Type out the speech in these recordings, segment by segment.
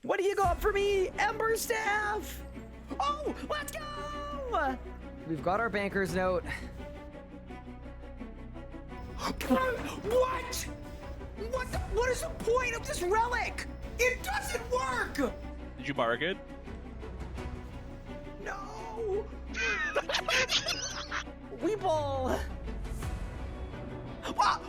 What do you got for me, Ember Staff? Oh, let's go! We've got our banker's note. What? What is the point of this relic? It doesn't work! Did you bargain? No! Weeble! What?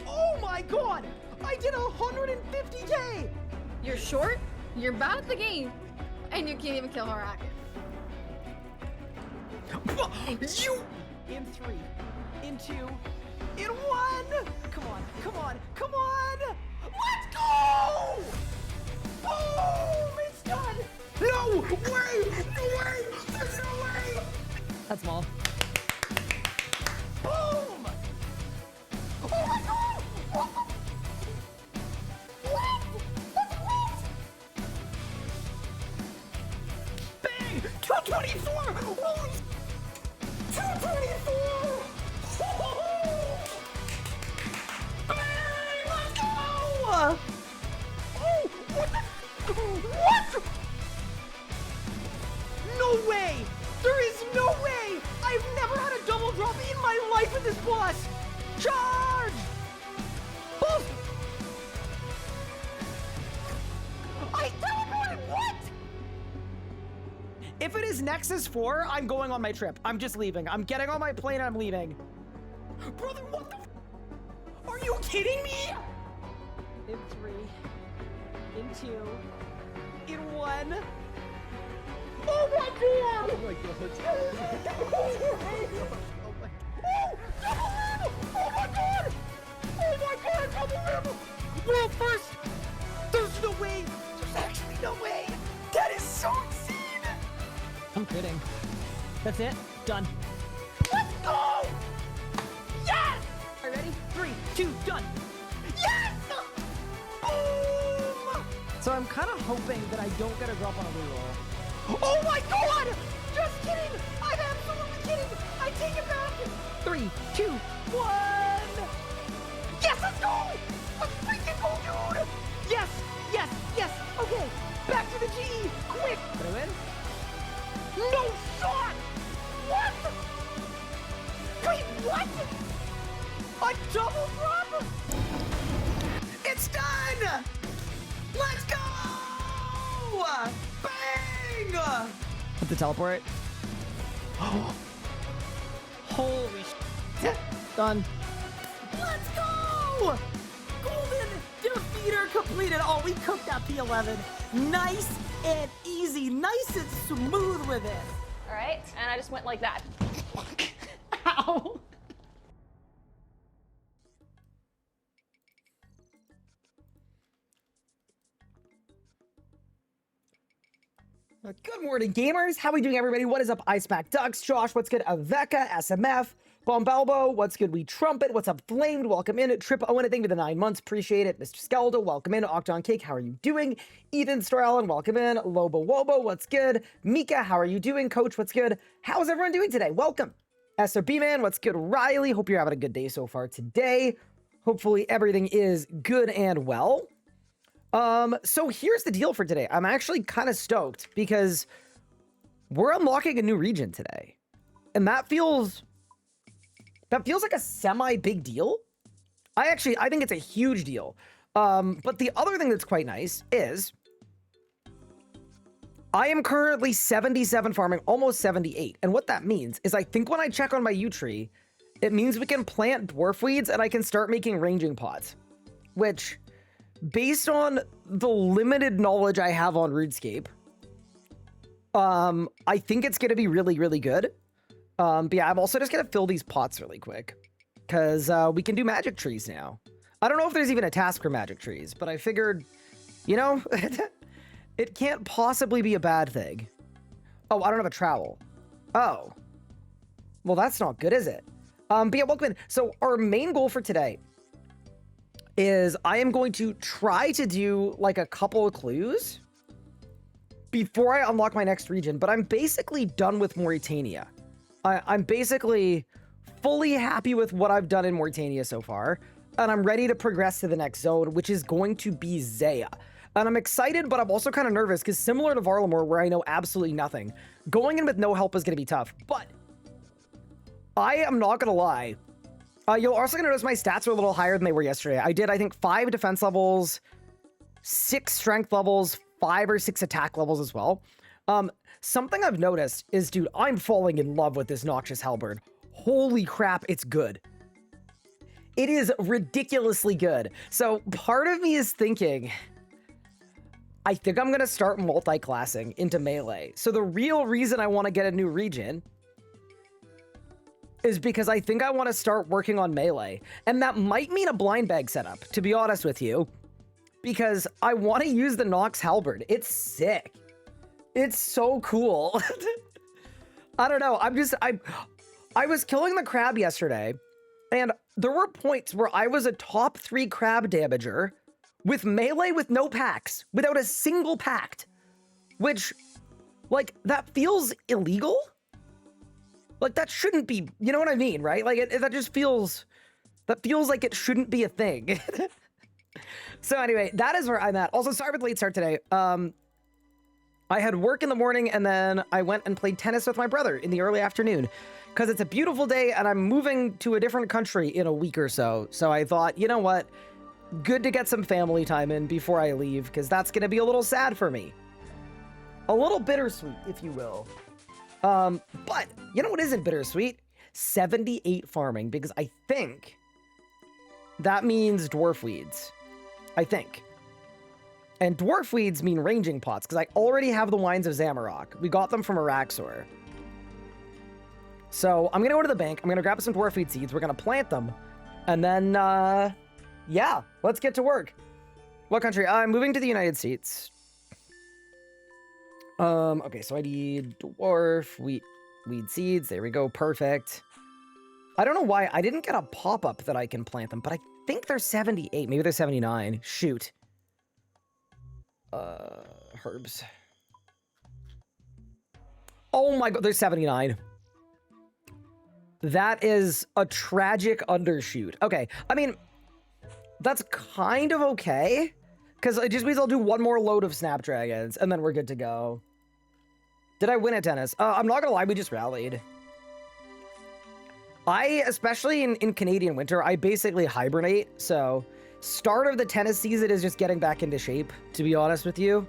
Oh my god! I did 150k! You're short, you're bad at the game, and you can't even kill Harak. You! In 3, in 2, in 1! Come on, come on, come on! Let's go! Boom! It's done! No way! No way! There's no way! That's small. Boom! Oh my god! What? That's a win! Bang! 224! Holy 224! Bang! Let's go! Oh, what the? What? No way! There is no way! I've never had a double drop in my life with this boss! Charge! Boom! I teleported! What? If it is Nexus 4, I'm going on my trip. I'm just leaving. I'm getting on my plane and I'm leaving. Brother, what the f? Are you kidding me? In 3, in 2, in 1. Oh my god! Oh my god. Oh, double rim! Oh my god! Oh my god, double rim! Well, first, there's no way. There's actually no way. That is so insane. I'm kidding. That's it. Done. Let's go! Yes! Are you ready? 3, 2, done. Yes! Boom! So I'm kind of hoping that I don't get a drop on a reroll. Oh my god! Just kidding! I'm absolutely kidding! I take it back! 3, 2, 1! Yes, let's go! Let's freaking go, dude! Yes! Yes! Yes! Okay! Back to the G! Quick! Did I win? No shot! What? Wait, what? A double drop? It's done! Let's go! Bang! Put the teleport. Holy shit. Done. Let's go! Golden defeater completed. Oh, we cooked that P11. Nice and easy. Nice and smooth with it. All right, and I just went like that. Ow. Good morning, gamers. How are we doing, everybody? What is up, Icepack Ducks? Josh, what's good? Aveka, SMF, Bombalbo, what's good? We Trumpet, what's up? Flamed, welcome in. Trip Owen, thank you for the 9 months. Appreciate it. Mr. Skeldo, welcome in. Octon Cake, how are you doing? Ethan Storellen, welcome in. Lobo Wobo, what's good? Mika, how are you doing? Coach, what's good? How's everyone doing today? Welcome. SRB Man, what's good? Riley, hope you're having a good day so far today. Hopefully everything is good and well. So here's the deal for today. I'm actually kind of stoked because we're unlocking a new region today. And that feels like a semi big deal. I think it's a huge deal. But the other thing that's quite nice is I am currently 77 farming, almost 78. And what that means is I think when I check on my yew tree, it means we can plant dwarf weeds and I can start making ranging pots, which, based on the limited knowledge I have on RuneScape, I think it's going to be really, really good. But yeah, I'm also just going to fill these pots really quick because we can do magic trees now. I don't know if there's even a task for magic trees, but I figured, you know, it can't possibly be a bad thing. Oh, I don't have a trowel. Oh, well, that's not good, is it? But yeah, welcome in. So our main goal for today is I am going to try to do like a couple of clues before I unlock my next region, but I'm basically done with Mauritania. I'm basically fully happy with what I've done in Mauritania so far. and I'm ready to progress to the next zone, which is going to be Zeah. And I'm excited, but I'm also kind of nervous because similar to Varlamore, where I know absolutely nothing, going in with no help is going to be tough. But I am not going to lie. You'll also notice my stats are a little higher than they were yesterday. I did, I think, 5 defense levels, 6 strength levels, 5 or 6 attack levels as well. Something I've noticed is, dude, I'm falling in love with this Noxious Halberd. Holy crap, it's good. It is ridiculously good. So part of me is thinking, I think I'm going to start multi-classing into melee. So the real reason I want to get a new region is because I think I want to start working on melee. And that might mean a blind bag setup, to be honest with you, because I want to use the Nox Halberd. It's sick. It's so cool. I don't know. I was killing the crab yesterday, and there were points where I was a top 3 crab damager with melee with no packs, without a single pact, which, like, that feels illegal. Like, that shouldn't be, you know what I mean, right? Like, that just feels, that feels like it shouldn't be a thing. So anyway, that is where I'm at. Also, sorry for the late start today. I had work in the morning, and then I went and played tennis with my brother in the early afternoon, because it's a beautiful day, and I'm moving to a different country in a week or so. So I thought, you know what? Good to get some family time in before I leave, because that's going to be a little sad for me. A little bittersweet, if you will. But you know what isn't bittersweet? 78 farming, because I think that means dwarf weeds. I think. And dwarf weeds mean ranging pots, because I already have the wines of Zamarok. We got them from Araxor. So I'm going to go to the bank. I'm going to grab some dwarf weed seeds. We're going to plant them. And then, yeah, let's get to work. What country? I'm moving to the United States. Okay, so I need dwarf weed seeds. There we go. Perfect. I don't know why I didn't get a pop-up that I can plant them, but I think they're 78. Maybe they're 79. Shoot. Herbs. Oh my god, they're 79. That is a tragic undershoot. Okay, I mean, that's kind of okay, because it just means I'll do one more load of Snapdragons, and then we're good to go. Did I win at tennis? I'm not gonna lie, we just rallied. Especially in Canadian winter, I basically hibernate, so start of the tennis season is just getting back into shape, to be honest with you.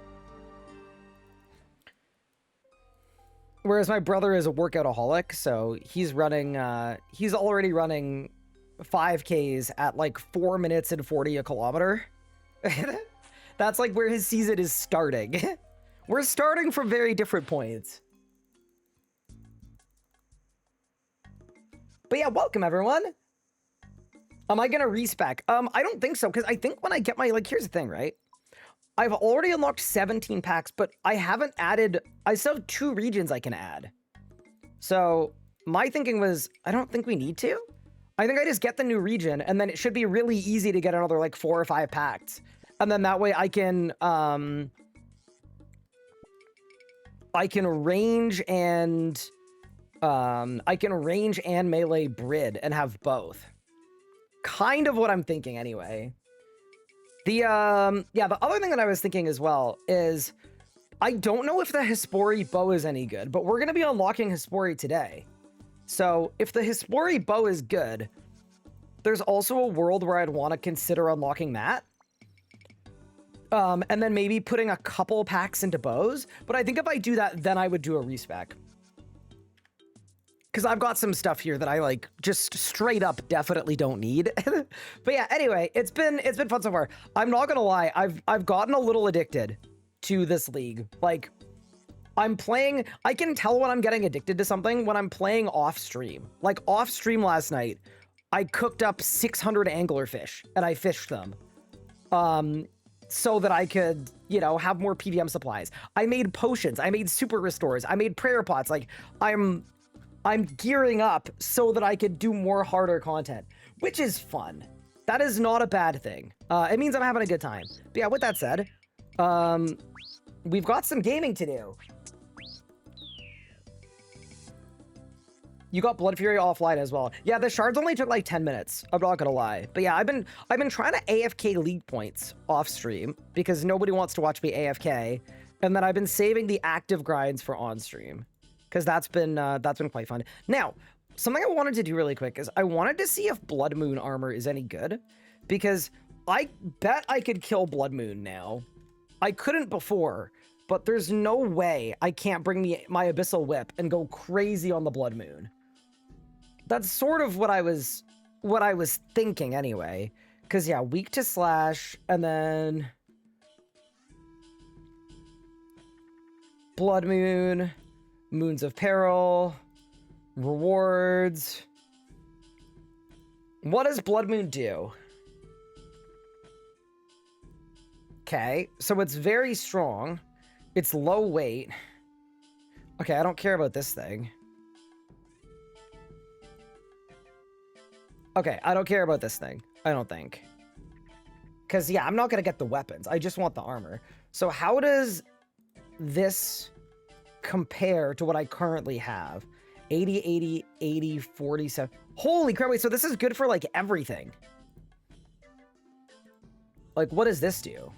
Whereas my brother is a workoutaholic, so he's running, he's already running 5Ks at like 4 minutes and 40 a kilometer. That's like where his season is starting. We're starting from very different points. But yeah, welcome everyone. Am I gonna respec? I don't think so, because I think when I get my, like, here's the thing, right? I've already unlocked 17 packs, but I haven't added, I still have 2 regions I can add. So my thinking was, I don't think we need to. I think I just get the new region, and then it should be really easy to get another, like, 4 or 5 packs. And then that way I can range and, melee Brid and have both. Kind of what I'm thinking anyway. Yeah, the other thing that I was thinking as well is I don't know if the Hespori bow is any good, but we're going to be unlocking Hespori today. So if the Hespori bow is good, there's also a world where I'd want to consider unlocking that. And then maybe putting a couple packs into bows. But I think if I do that, then I would do a respec. Because I've got some stuff here that I, like, just straight up definitely don't need. But yeah, anyway, it's been fun so far. I'm not gonna lie, I've gotten a little addicted to this league. Like, I'm playing, I can tell when I'm getting addicted to something when I'm playing off stream. Like, off stream last night, I cooked up 600 anglerfish and I fished them. So that I could, you know, have more PVM supplies. I made potions, I made super restores, I made prayer pots. Like, I'm gearing up so that I could do more harder content, which is fun. That is not a bad thing. It means I'm having a good time. But yeah, with that said, we've got some gaming to do. You got Blood Fury offline as well. Yeah, the shards only took like 10 minutes. I'm not gonna lie. But yeah, I've been trying to AFK league points off stream because nobody wants to watch me AFK. And then I've been saving the active grinds for on stream because that's been quite fun. Now, something I wanted to do really quick is I wanted to see if Blood Moon armor is any good because I bet I could kill Blood Moon now. I couldn't before, but there's no way I can't bring my Abyssal Whip and go crazy on the Blood Moon. That's sort of what I was thinking anyway. Because yeah, weak to slash, and then Blood Moon, Moons of Peril, rewards. What does Blood Moon do? Okay, so it's very strong. It's low weight. Okay, I don't care about this thing. Okay, I don't care about this thing. I don't think. Because, yeah, I'm not going to get the weapons. I just want the armor. So how does this compare to what I currently have? 80, 80, 80, 47. Holy crap, wait, so this is good for, like, everything. Like, what does this do?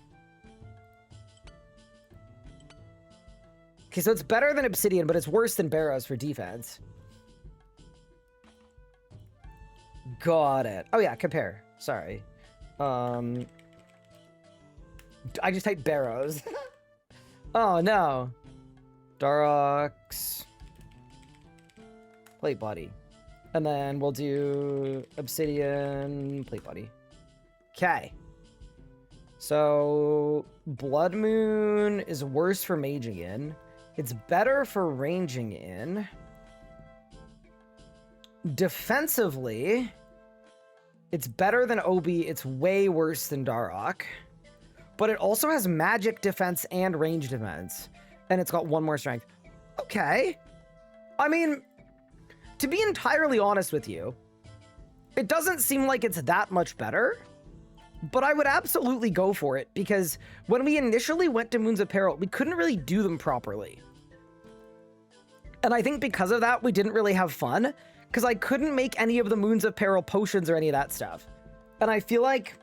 Okay, so it's better than Obsidian, but it's worse than Barrows for defense. Got it. Oh yeah, compare. Sorry. I just typed Barrows. Oh no. Darox. Plate body. And then we'll do Obsidian plate body. Okay. So Blood Moon is worse for maging in. It's better for ranging in. Defensively, it's better than Obi. It's way worse than Darok. But it also has magic defense and range defense. And it's got one more strength. Okay. I mean, to be entirely honest with you, it doesn't seem like it's that much better. But I would absolutely go for it, because when we initially went to Moons of Peril, we couldn't really do them properly. And I think because of that, we didn't really have fun, because I couldn't make any of the Moons of Peril potions or any of that stuff. And I feel like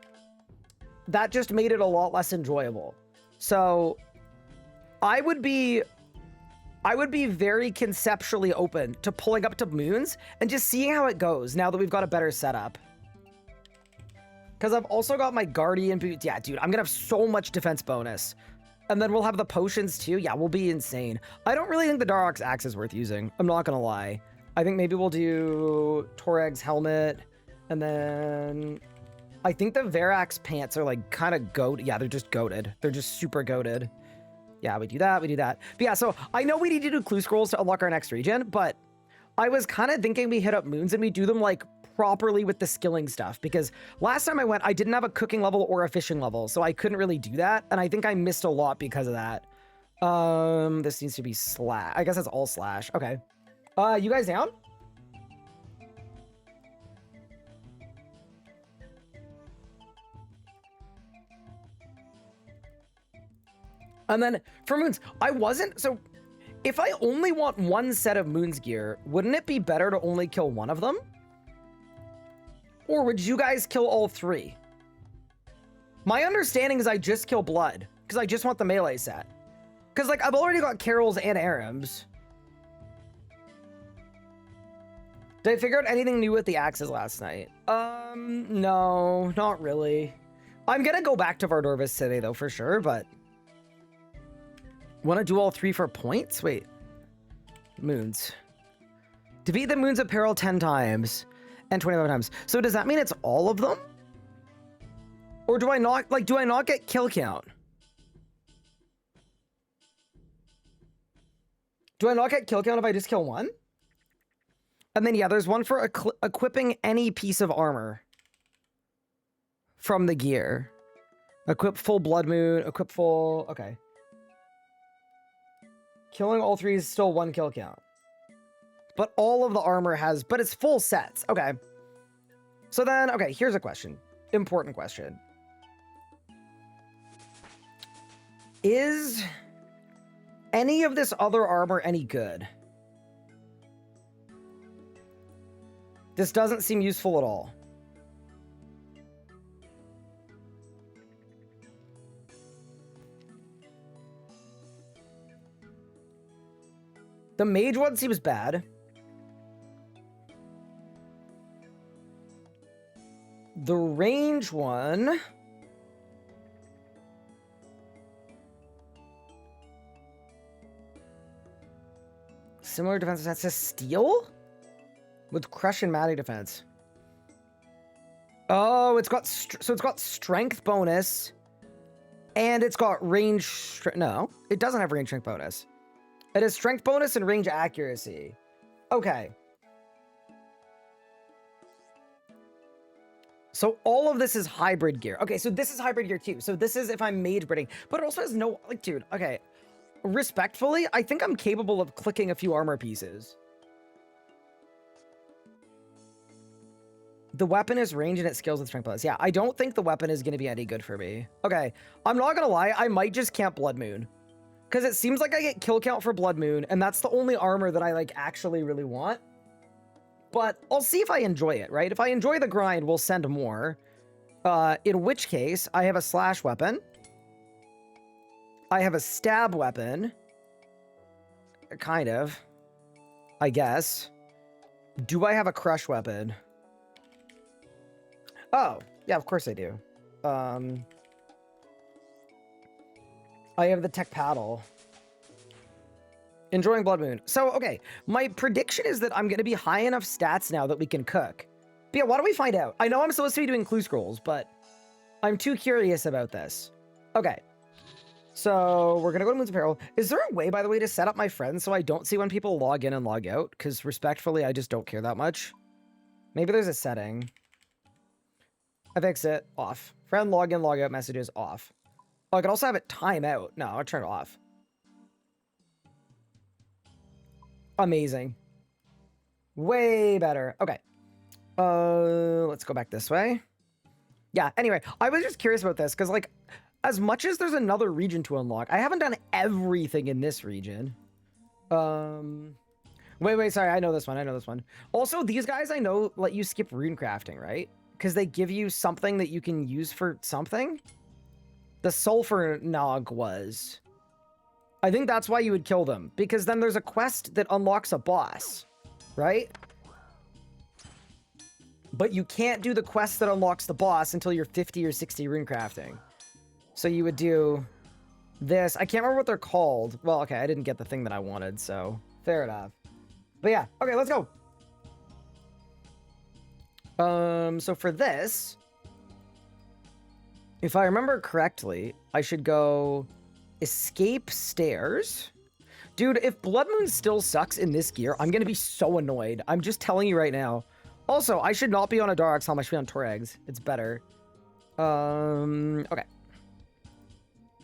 that just made it a lot less enjoyable. So I would be very conceptually open to pulling up to Moons and just seeing how it goes now that we've got a better setup. Because I've also got my Guardian boots. Yeah, dude, I'm going to have so much defense bonus. And then we'll have the potions too. Yeah, we'll be insane. I don't really think the Darok's axe is worth using. I'm not going to lie. I think maybe we'll do Torag's helmet. And then I think the Verax pants are like kind of goat. Yeah, they're just goated. They're just super goated. Yeah, we do that. We do that. But yeah, so I know we need to do clue scrolls to unlock our next region, but I was kind of thinking we hit up Moons and we do them like properly with the skilling stuff, because last time I went, I didn't have a cooking level or a fishing level, so I couldn't really do that, and I think I missed a lot because of that. This needs to be slash. I guess that's all slash. Okay. You guys down? And then for Moons, I wasn't, so if I only want one set of Moons gear, wouldn't it be better to only kill one of them? Or would you guys kill all three? My understanding is I just kill Blood, because I just want the melee set. Because, like, I've already got Carols and Arams. Did I figure out anything new with the axes last night? No, not really. I'm gonna go back to Vardorvis today, though, for sure, but... Want to do all three for points? Wait. Moons. Defeat the Moons of Peril 10 times. And 25 times. So does that mean it's all of them? Or do I not, like, do I not get kill count? Do I not get kill count if I just kill one? And then, yeah, there's one for equipping any piece of armor from the gear. Equip full Blood Moon, equip full, okay. Killing all three is still one kill count. But all of the armor has, but it's full sets. Okay. So then, okay, here's a question. Important question. Is any of this other armor any good? This doesn't seem useful at all. The mage one seems bad. The range one... Similar defense stats to steel? With crush and magic defense. Oh, it's got... So it's got strength bonus. And it's got range... No, it doesn't have range strength bonus. It has strength bonus and range accuracy. Okay. So all of this is hybrid gear. Okay, so this is hybrid gear too. So this is if I'm mage breeding. But it also has no... Like, dude, okay. Respectfully, I think I'm capable of clicking a few armor pieces. The weapon is range and it scales with strength bonus. Yeah, I don't think the weapon is going to be any good for me. Okay, I'm not going to lie. I might just camp Blood Moon. Because it seems like I get kill count for Blood Moon, and that's the only armor that I, like, actually really want. But I'll see if I enjoy it, right? If I enjoy the grind, we'll send more. In which case, I have a slash weapon. I have a stab weapon. Kind of. I guess. Do I have a crush weapon? Oh, yeah, of course I do. I have the tech paddle. Enjoying Blood Moon. So, okay, my prediction is that I'm going to be high enough stats now that we can cook. But yeah, why don't we find out? I know I'm supposed to be doing clue scrolls, but I'm too curious about this. Okay. So, we're going to go to Moon's Peril. Is there a way, by the way, to set up my friends so I don't see when people log in and log out? Because, respectfully, I just don't care that much. Maybe there's a setting. I fix it. Off. Friend login, log out messages off. Oh, I can also have it time out. No, I'll turn it off. Amazing. Way better. Okay. Let's go back this way. Yeah, anyway, I was just curious about this because, like, as much as there's another region to unlock, I haven't done everything in this region. Wait, sorry, I know this one. Also, these guys I know let you skip rune crafting, right? Because they give you something that you can use for something. The sulfur nog was. I think that's why you would kill them. Because then there's a quest that unlocks a boss. Right? But you can't do the quest that unlocks the boss until you're 50 or 60 rune crafting. So you would do this. I can't remember what they're called. Well, okay, I didn't get the thing that I wanted, so fair enough. But yeah, okay, let's go. So for this, if I remember correctly, I should go escape stairs. Dude, if Blood Moon still sucks in this gear, I'm going to be so annoyed. I'm just telling you right now. Also, I should not be on a Dark Helm. I should be on Torag's. It's better. Okay.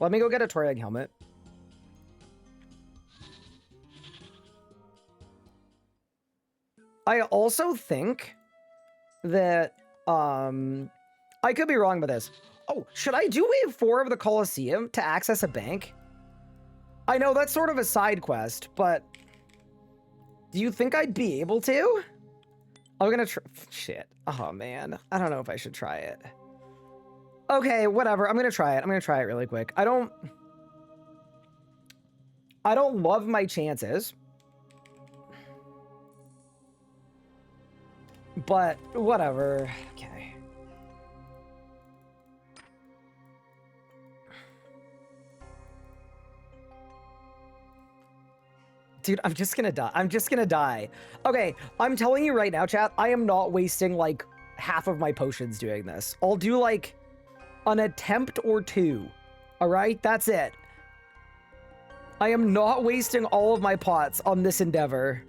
Let me go get a Torag helmet. I also think that, I could be wrong with this. Oh, should I do wave 4 of the Colosseum to access a bank? I know that's sort of a side quest, but do you think I'd be able to? I'm gonna try. Shit. Oh, man. I don't know if I should try it. Okay, whatever. I'm gonna try it. I'm gonna try it really quick. I don't love my chances. But whatever. Okay. Dude, I'm just gonna die. I'm just gonna die. Okay, I'm telling you right now, chat, I am not wasting, like, half of my potions doing this. I'll do, like, an attempt or two. Alright? That's it. I am not wasting all of my pots on this endeavor.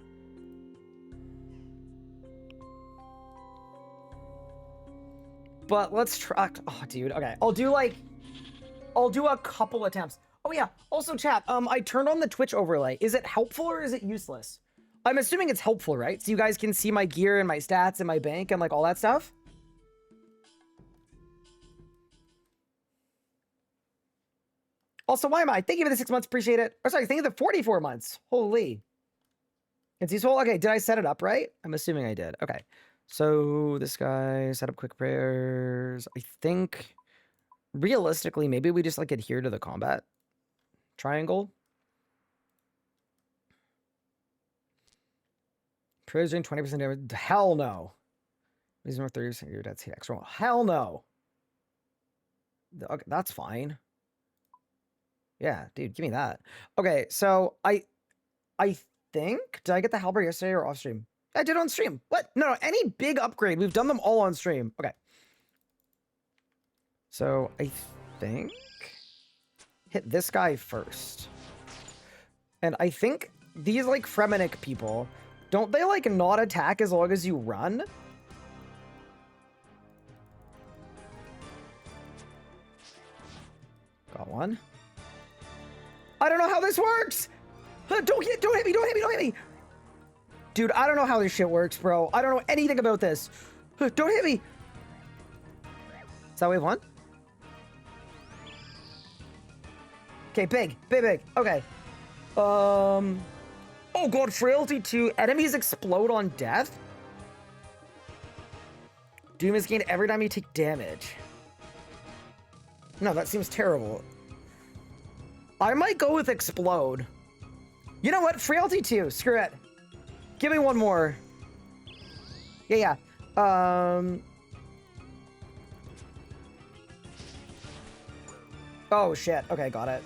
But let's try. Oh, dude. Okay. I'll do a couple attempts. Oh, yeah. Also, chat, I turned on the Twitch overlay. Is it helpful or is it useless? I'm assuming it's helpful, right? So you guys can see my gear and my stats and my bank and, like, all that stuff? Also, why am I? Thank you for the 6 months. Appreciate it. Or sorry, thank you for the 44 months. Holy. It's useful. Okay, did I set it up right? I'm assuming I did. Okay. So this guy set up quick prayers. I think realistically, maybe we just like adhere to the combat triangle. Prayers doing 20% damage. Hell no. These are 30% of your death's hit extra. Hell no. Okay, that's fine. Yeah, dude, give me that. Okay, so I think, did I get the halberd yesterday or off stream? I did on stream. What? No, any big upgrade. We've done them all on stream. Okay. So I think hit this guy first. And I think these like Fremenic people, don't they like not attack as long as you run? Got one. I don't know how this works. Don't hit me. Dude, I don't know how this shit works, bro. I don't know anything about this. Don't hit me. Is that wave one? Okay, big. Okay. Oh god, frailty 2. Enemies explode on death. Doom is gained every time you take damage. No, that seems terrible. I might go with explode. You know what? Frailty 2. Screw it. Give me one more. Yeah. Oh, shit. Okay, got it.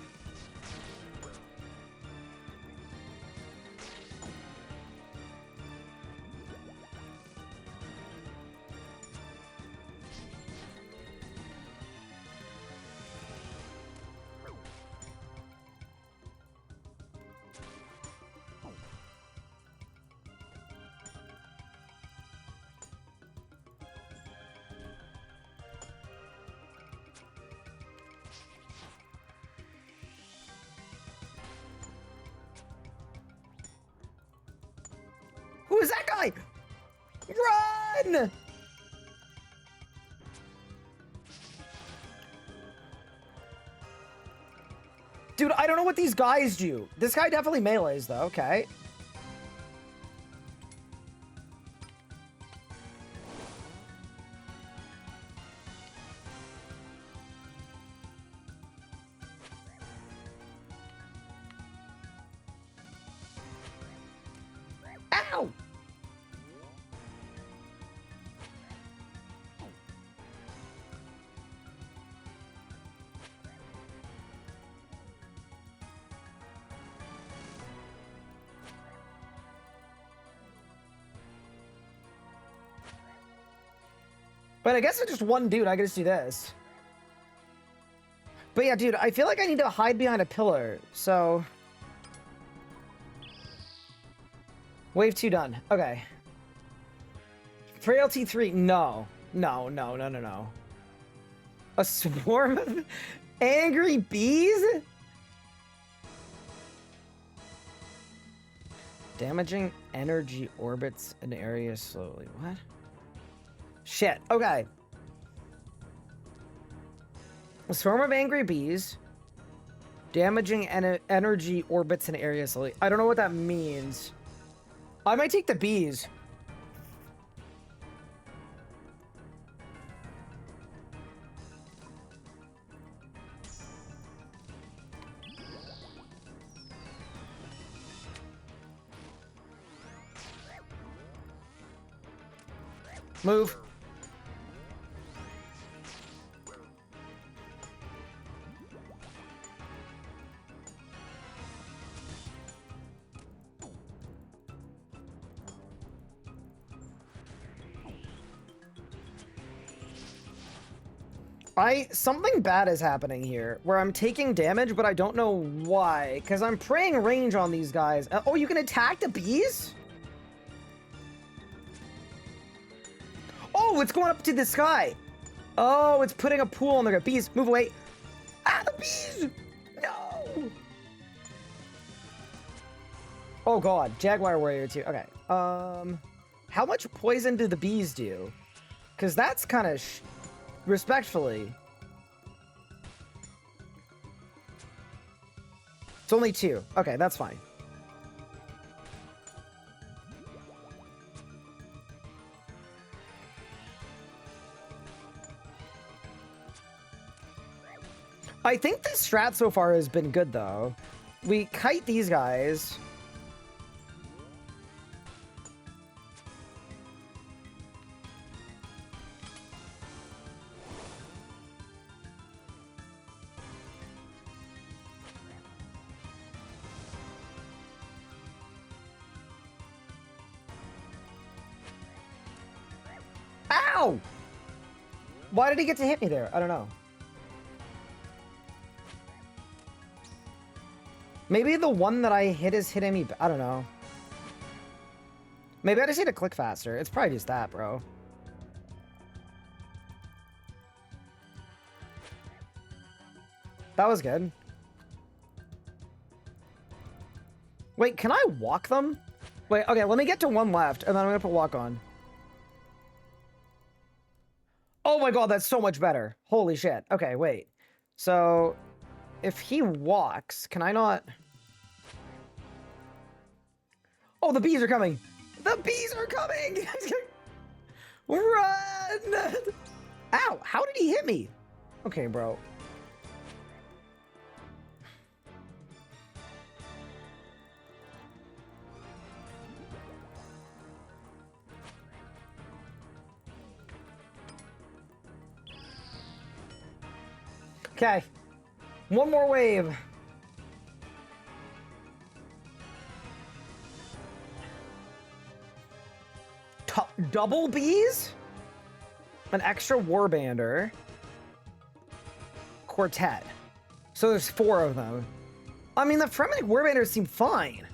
Who is that guy? Run! Dude, I don't know what these guys do. This guy definitely melees, though. Okay. Ow! But I guess it's just one dude. I can just do this. But yeah, dude, I feel like I need to hide behind a pillar. So... Wave 2 done. Okay. Frailty 3. No. No. A swarm of angry bees? Damaging energy orbits an area slowly. What? Shit. Okay. A swarm of angry bees. Damaging energy orbits an area slowly. I don't know what that means. I might take the bees. Move. Something bad is happening here, where I'm taking damage, but I don't know why, because I'm praying range on these guys. Oh, you can attack the bees? Oh, it's going up to the sky. Oh, it's putting a pool on there. Bees, move away. Ah, the bees! No! Oh god, Jaguar Warrior 2. Okay. How much poison do the bees do? Because that's kind of respectfully. It's only 2. Okay, that's fine. I think this strat so far has been good, though. We kite these guys. Ow! Why did he get to hit me there? I don't know. Maybe the one that I hit is hitting me. I don't know. Maybe I just need to click faster. It's probably just that, bro. That was good. Wait, can I walk them? Wait, okay, let me get to one left, and then I'm gonna put walk on. Oh my god, that's so much better. Holy shit. Okay, wait. So, if he walks, can I not... Oh, the bees are coming! The bees are coming! Run! Ow, how did he hit me? Okay, bro. Okay. One more wave. Double bees? An extra warbander. Quartet. So there's 4 of them. I mean, the frenetic warbanders seem fine.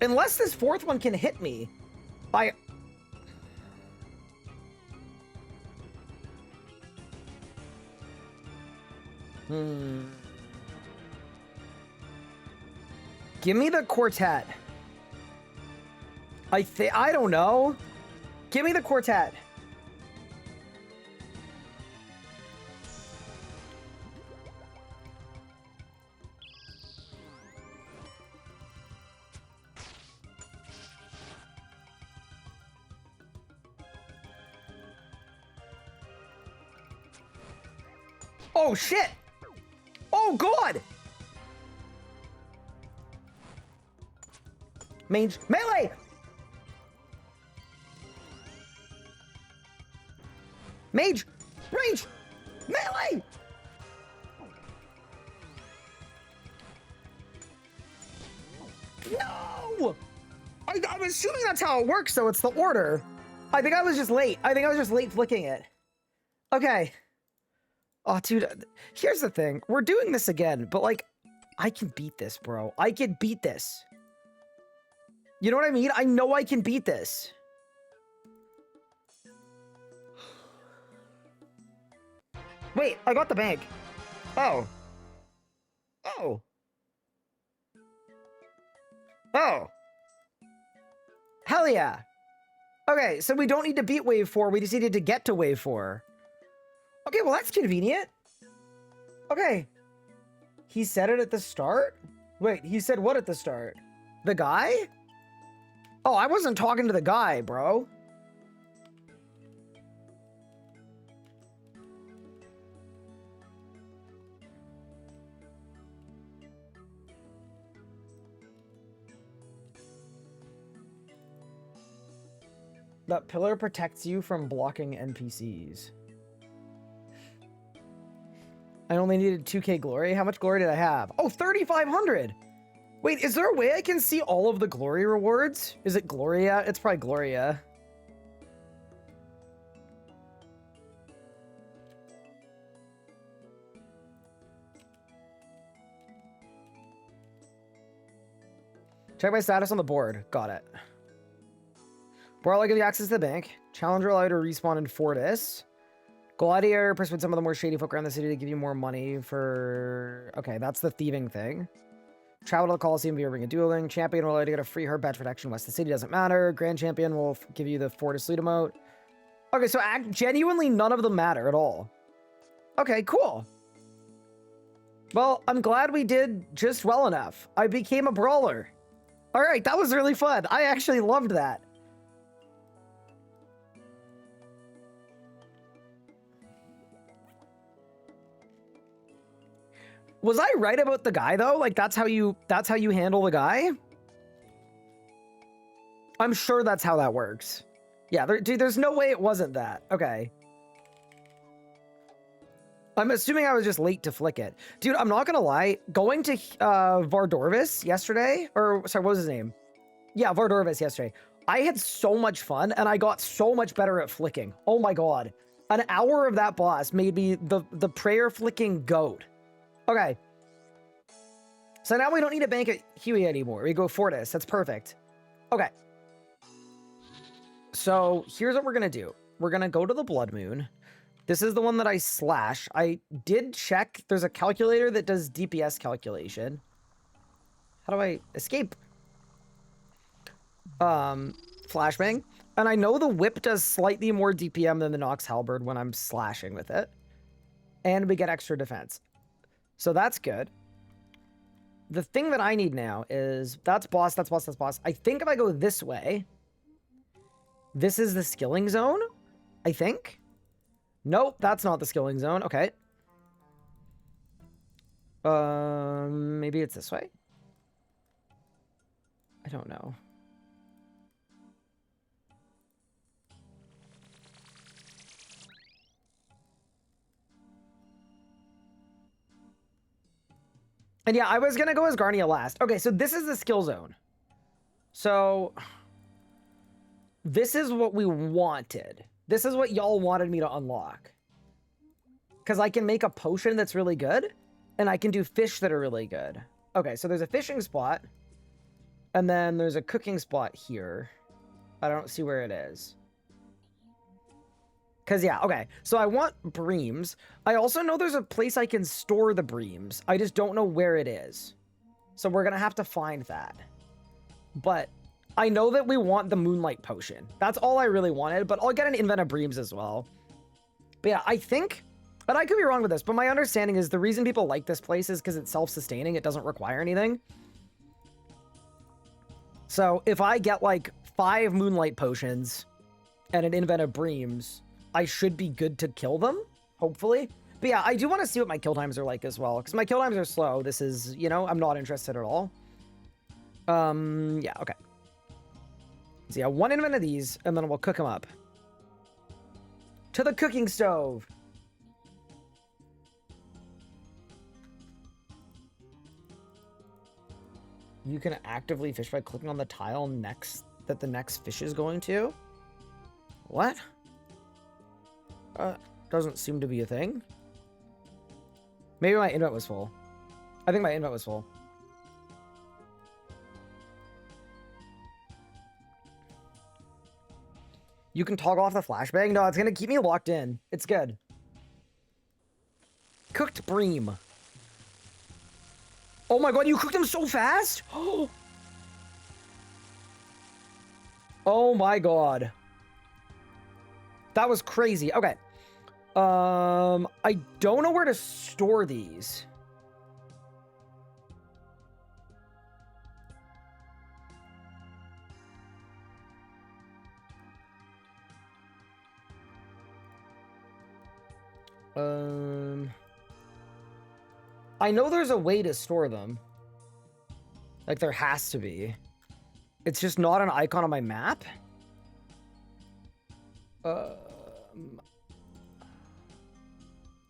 Unless this 4th one can hit me. Give me the quartet. I don't know. Give me the quartet. Oh shit! Oh god! Mage melee! Mage! Range! Melee! No! I'm assuming that's how it works, so it's the order. I think I was just late. I think I was just late flicking it. Okay. Oh, dude, here's the thing. We're doing this again, but, like, I can beat this, bro. I can beat this. You know what I mean? I know I can beat this. Wait, I got the bank. Oh. Oh. Oh. Hell yeah. Okay, so we don't need to beat wave 4. We just needed to get to wave 4. Okay, well, that's convenient. Okay. He said it at the start? Wait, he said what at the start? The guy? Oh, I wasn't talking to the guy, bro. That pillar protects you from blocking NPCs. I only needed 2k glory. How much glory did I have? Oh, 3,500! Wait, is there a way I can see all of the glory rewards? Is it Gloria? It's probably Gloria. Check my status on the board. Got it. Brawler gives you access to the bank. Challenger allow you to respawn in Fortis. Gladiator persuade some of the more shady folk around the city to give you more money for... Okay, that's the thieving thing. Travel to the Colosseum via ring of dueling. Champion will allow you to get a free herb badge protection west of the city. Doesn't matter. Grand Champion will give you the Fortis loot emote. Okay, so genuinely none of them matter at all. Okay, cool. Well, I'm glad we did just well enough. I became a brawler. All right, that was really fun. I actually loved that. Was I right about the guy though? Like that's how you handle the guy? I'm sure that's how that works. Yeah, dude, there's no way it wasn't that. Okay. I'm assuming I was just late to flick it. Dude, I'm not gonna lie. Going to Vardorvis yesterday, or sorry, what was his name? Yeah, Vardorvis yesterday. I had so much fun and I got so much better at flicking. Oh my god. An hour of that boss made me the prayer flicking goat. Okay. So now we don't need to bank at Huey anymore. We go Fortis. That's perfect. Okay. So here's what we're going to do. We're going to go to the Blood Moon. This is the one that I slash. I did check. There's a calculator that does DPS calculation. How do I escape? Flashbang. And I know the whip does slightly more DPM than the Nox Halberd when I'm slashing with it. And we get extra defense. So that's good. The thing that I need now is that's boss, that's boss, that's boss. I think if I go this way, this is the skilling zone, I think. Nope, that's not the skilling zone. Okay. Maybe it's this way. I don't know. And yeah, I was going to go as Garnia last. Okay, so this is the skill zone. So this is what we wanted. This is what y'all wanted me to unlock. Because I can make a potion that's really good, and I can do fish that are really good. Okay, so there's a fishing spot, and then there's a cooking spot here. I don't see where it is. Because, yeah, okay. So I want breams. I also know there's a place I can store the breams. I just don't know where it is. So we're going to have to find that. But I know that we want the Moonlight Potion. That's all I really wanted, but I'll get an Invent of Breams as well. But yeah, I think, but I could be wrong with this, but my understanding is the reason people like this place is because it's self-sustaining. It doesn't require anything. So if I get like 5 Moonlight Potions and an Invent of Breams, I should be good to kill them, hopefully. But yeah, I do want to see what my kill times are like as well, because my kill times are slow. This is, you know, I'm not interested at all. Yeah, okay. So yeah, 1 invent of these, and then we'll cook them up. To the cooking stove. You can actively fish by clicking on the tile next that the next fish is going to. What? Doesn't seem to be a thing. Maybe my invent was full. I think my invent was full. You can toggle off the flashbang? No, it's gonna keep me locked in. It's good. Cooked bream. Oh my god, you cooked them so fast? Oh my god. That was crazy. Okay. I don't know where to store these. I know there's a way to store them. Like, there has to be. It's just not an icon on my map.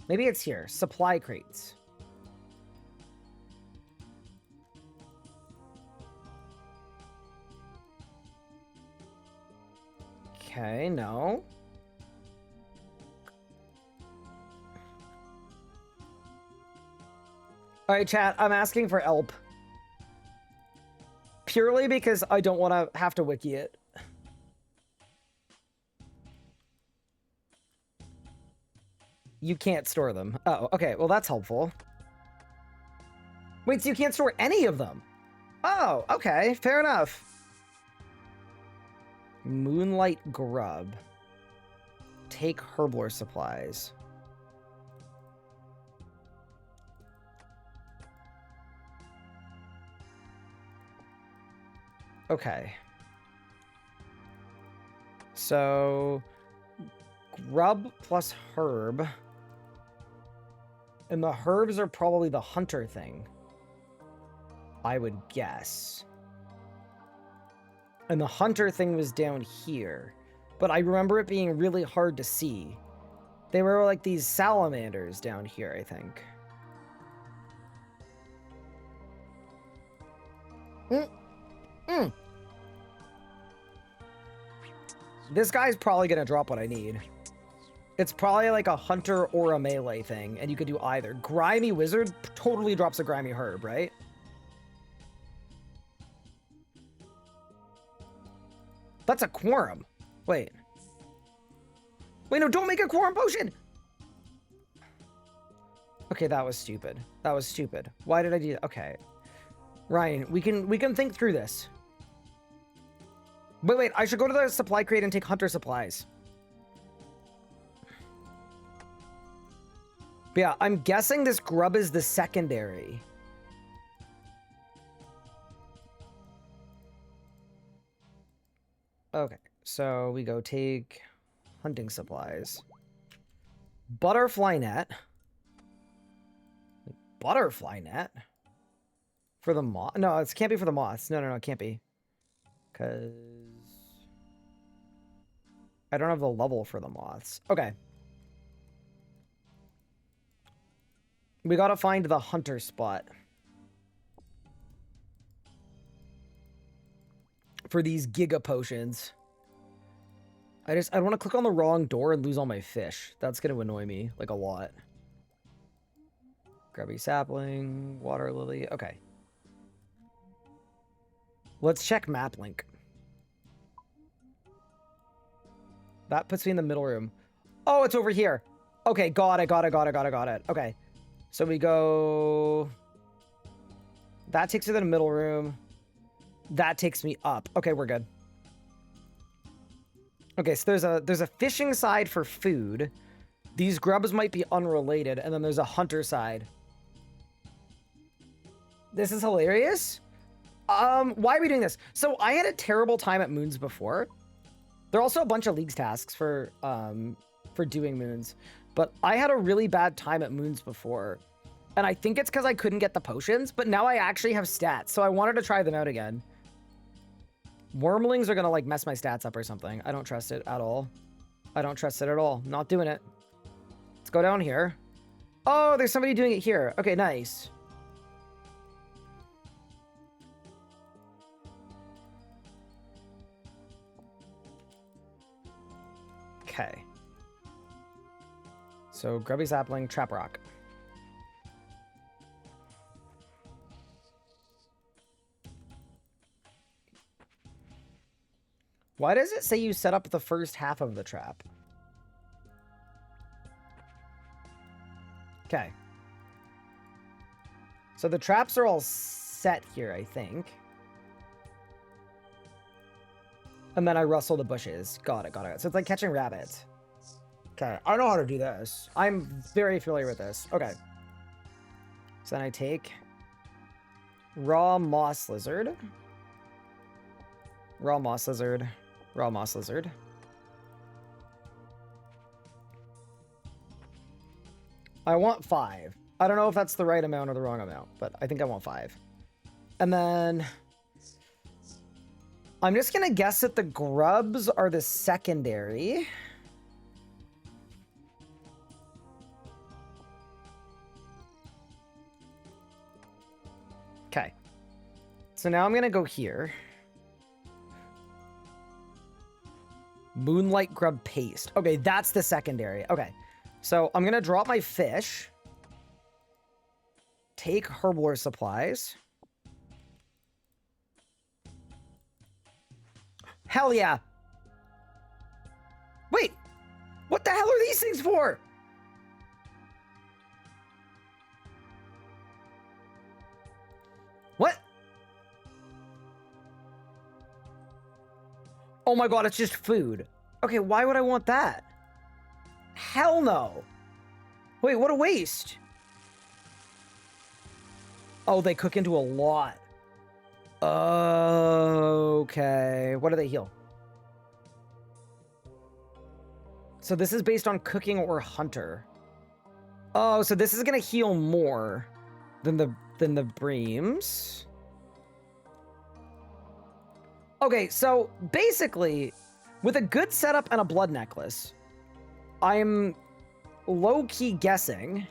Maybe it's here. Supply crates. Okay, no. All right, chat, I'm asking for help. Purely because I don't want to have to wiki it. You can't store them. Oh, okay, well that's helpful. Wait, so you can't store any of them? Oh, okay, fair enough. Moonlight grub. Take herblore supplies. Okay. So, grub plus herb. And the herbs are probably the hunter thing, I would guess. And the hunter thing was down here. But I remember it being really hard to see. They were like these salamanders down here, I think. This guy's probably gonna drop what I need. It's probably like a hunter or a melee thing, and you could do either. Grimy wizard totally drops a grimy herb, right? That's a quorum. Wait. Wait, no, don't make a quorum potion! Okay, that was stupid. That was stupid. Why did I do that? Okay. Ryan, we can think through this. Wait, I should go to the supply crate and take hunter supplies. But yeah, I'm guessing this grub is the secondary. Okay, so we go take hunting supplies. Butterfly net. Butterfly net? For the moth? No, it can't be for the moths. No, it can't be. Because I don't have the level for the moths. Okay. We gotta find the hunter spot for these giga potions. I don't want to click on the wrong door and lose all my fish. That's gonna annoy me like a lot. Grubby sapling, water lily. Okay. Let's check map link. That puts me in the middle room. Oh, it's over here. Okay, got it. Okay. So we go... That takes me to the middle room. That takes me up. Okay, we're good. Okay, so there's a fishing side for food. These grubs might be unrelated, and then there's a hunter side. This is hilarious. Why are we doing this? So I had a terrible time at moons before. There are also a bunch of leagues tasks for doing moons, but I had a really bad time at moons before, and I think it's because I couldn't get the potions, but now I actually have stats, so I wanted to try them out again. Wormlings are gonna like mess my stats up or something. I don't trust it at all. I don't trust it at all. Not doing it. Let's go down here. Oh, there's somebody doing it here. Okay, nice. Okay. So, grubby sapling, trap rock. Why does it say you set up the first half of the trap? Okay. So the traps are all set here, I think. And then I rustle the bushes. Got it. So it's like catching rabbits. Okay, I know how to do this. I'm very familiar with this. Okay. So then I take raw moss lizard. Raw moss lizard. I want 5. I don't know if that's the right amount or the wrong amount, but I think I want 5. And then I'm just gonna guess that the grubs are the secondary. Okay. So now I'm gonna go here. Moonlight grub paste. Okay, that's the secondary. Okay. So I'm gonna drop my fish. Take herbivore supplies. Hell yeah. Wait. What the hell are these things for? What? Oh my god, it's just food. Okay, why would I want that? Hell no. Wait, what a waste. Oh, they cook into a lot. Okay. What do they heal? So this is based on cooking or hunter. Oh, so this is gonna heal more than the Breams. Okay, so basically, with a good setup and a blood necklace, I'm low-key guessing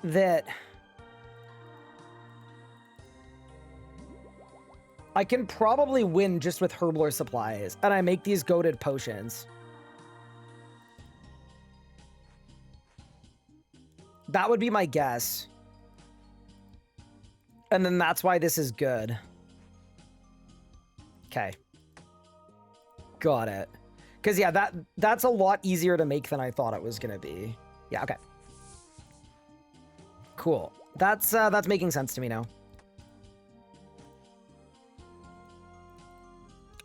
that I can probably win just with Herblore supplies, and I make these goated potions. That would be my guess. And then that's why this is good. Okay. Got it. Because, yeah, that's a lot easier to make than I thought it was going to be. Yeah, okay. Cool. That's making sense to me now.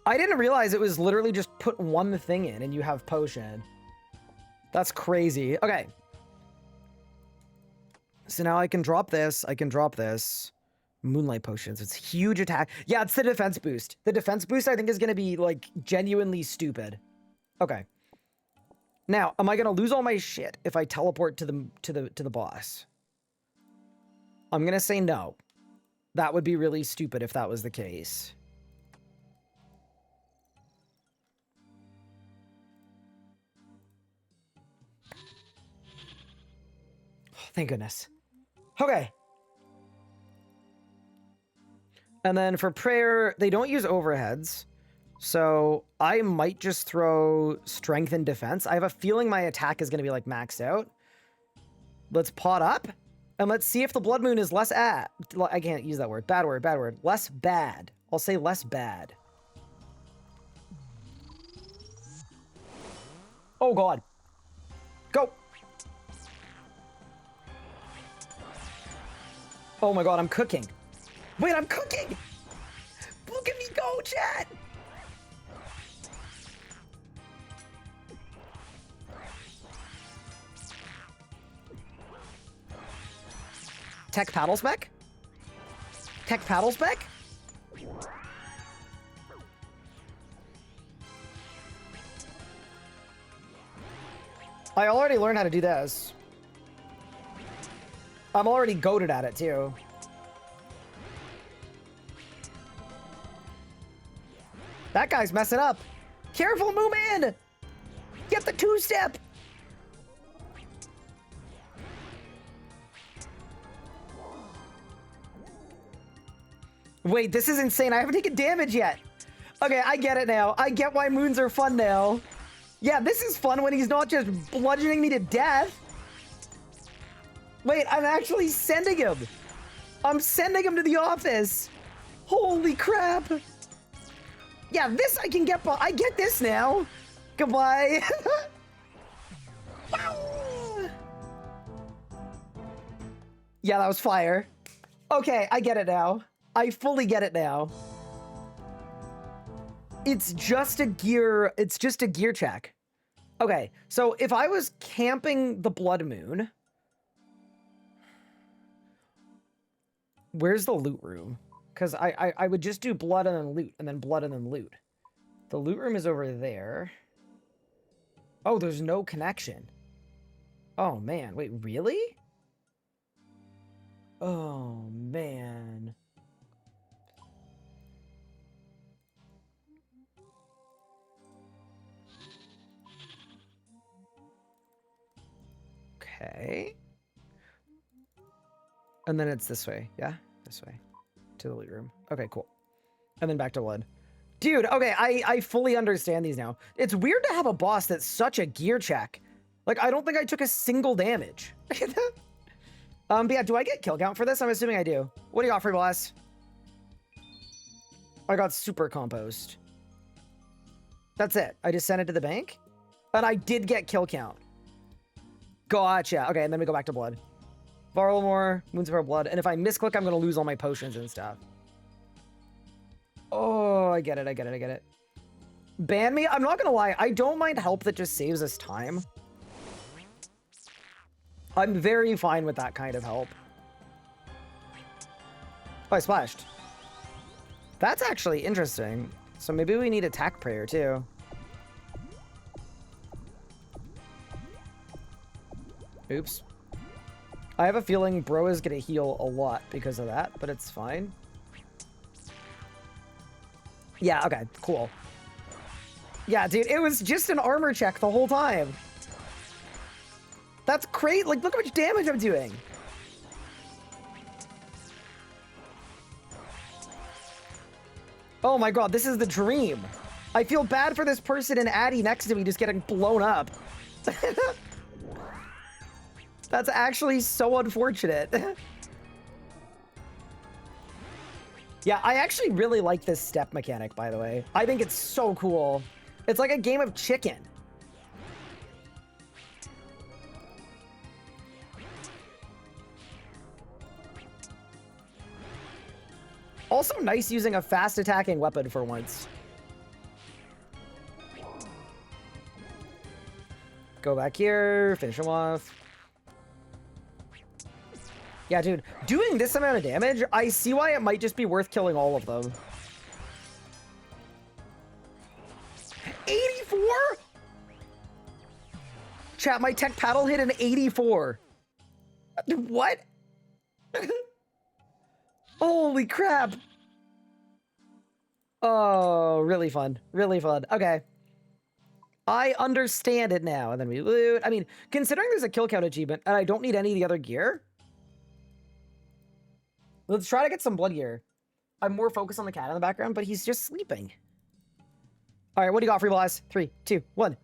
I didn't realize it was literally just put one thing in and you have potion. That's crazy. Okay. So now I can drop this. I can drop this. Moonlight potions. It's huge attack. Yeah, it's the defense boost. The defense boost I think is going to be like genuinely stupid. Okay. Now, am I going to lose all my shit if I teleport to the boss? I'm going to say no. That would be really stupid if that was the case. Oh, thank goodness. Okay. And then for prayer, they don't use overheads. So I might just throw strength and defense. I have a feeling my attack is going to be like maxed out. Let's pot up. And let's see if the blood moon is less I can't use that word. Bad word, bad word. Less bad. I'll say less bad. Oh god. Go. Oh my god, I'm cooking. Wait, I'm cooking! Look at me go, chat! Tech paddle spec? Tech paddle spec? I already learned how to do this. I'm already goated at it, too. That guy's messing up. Careful, Mooman! Get the two-step! Wait, this is insane. I haven't taken damage yet. Okay, I get it now. I get why moons are fun now. Yeah, this is fun when he's not just bludgeoning me to death. Wait, I'm actually sending him. I'm sending him to the office. Holy crap. Yeah, this I can get. I get this now. Goodbye. Yeah, that was fire. Okay, I get it now. I fully get it now. It's just a gear. It's just a gear check. Okay, so if I was camping the blood moon, where's the loot room? Because I would just do blood and then loot, and then blood and then loot. The loot room is over there. Oh, there's no connection. Oh, man. Wait, really? Oh, man. Okay. And then it's this way. Yeah, this way. To the loot room. Okay, cool. And then back to blood. Dude, okay, I fully understand these now. It's weird to have a boss that's such a gear check. Like, I don't think I took a single damage. But yeah, do I get kill count for this? I'm assuming I do. What do you got for boss? I got super compost. That's it. I just sent it to the bank. And I did get kill count. Gotcha. Okay, and then we go back to blood. Borrow more, Moons of Our Blood. And if I misclick, I'm going to lose all my potions and stuff. Oh, I get it, I get it, I get it. Ban me? I'm not going to lie. I don't mind help that just saves us time. I'm very fine with that kind of help. Oh, I splashed. That's actually interesting. So maybe we need attack prayer too. Oops. I have a feeling bro is gonna heal a lot because of that, but it's fine. Yeah, okay, cool. Yeah, dude, it was just an armor check the whole time. That's great. Like, look how much damage I'm doing. Oh my god, this is the dream. I feel bad for this person in Addy next to me just getting blown up. That's actually so unfortunate. Yeah, I actually really like this step mechanic, by the way. I think it's so cool. It's like a game of chicken. Also nice using a fast attacking weapon for once. Go back here, finish him off. Yeah, dude, doing this amount of damage, I see why it might just be worth killing all of them. 84? Chat, my tech paddle hit an 84. What? Holy crap. Oh, really fun. Really fun. Okay. I understand it now. And then we loot. I mean, considering there's a kill count achievement and I don't need any of the other gear, let's try to get some blood gear. I'm more focused on the cat in the background, but he's just sleeping. All right, what do you got, free blast? 3, 2, 1.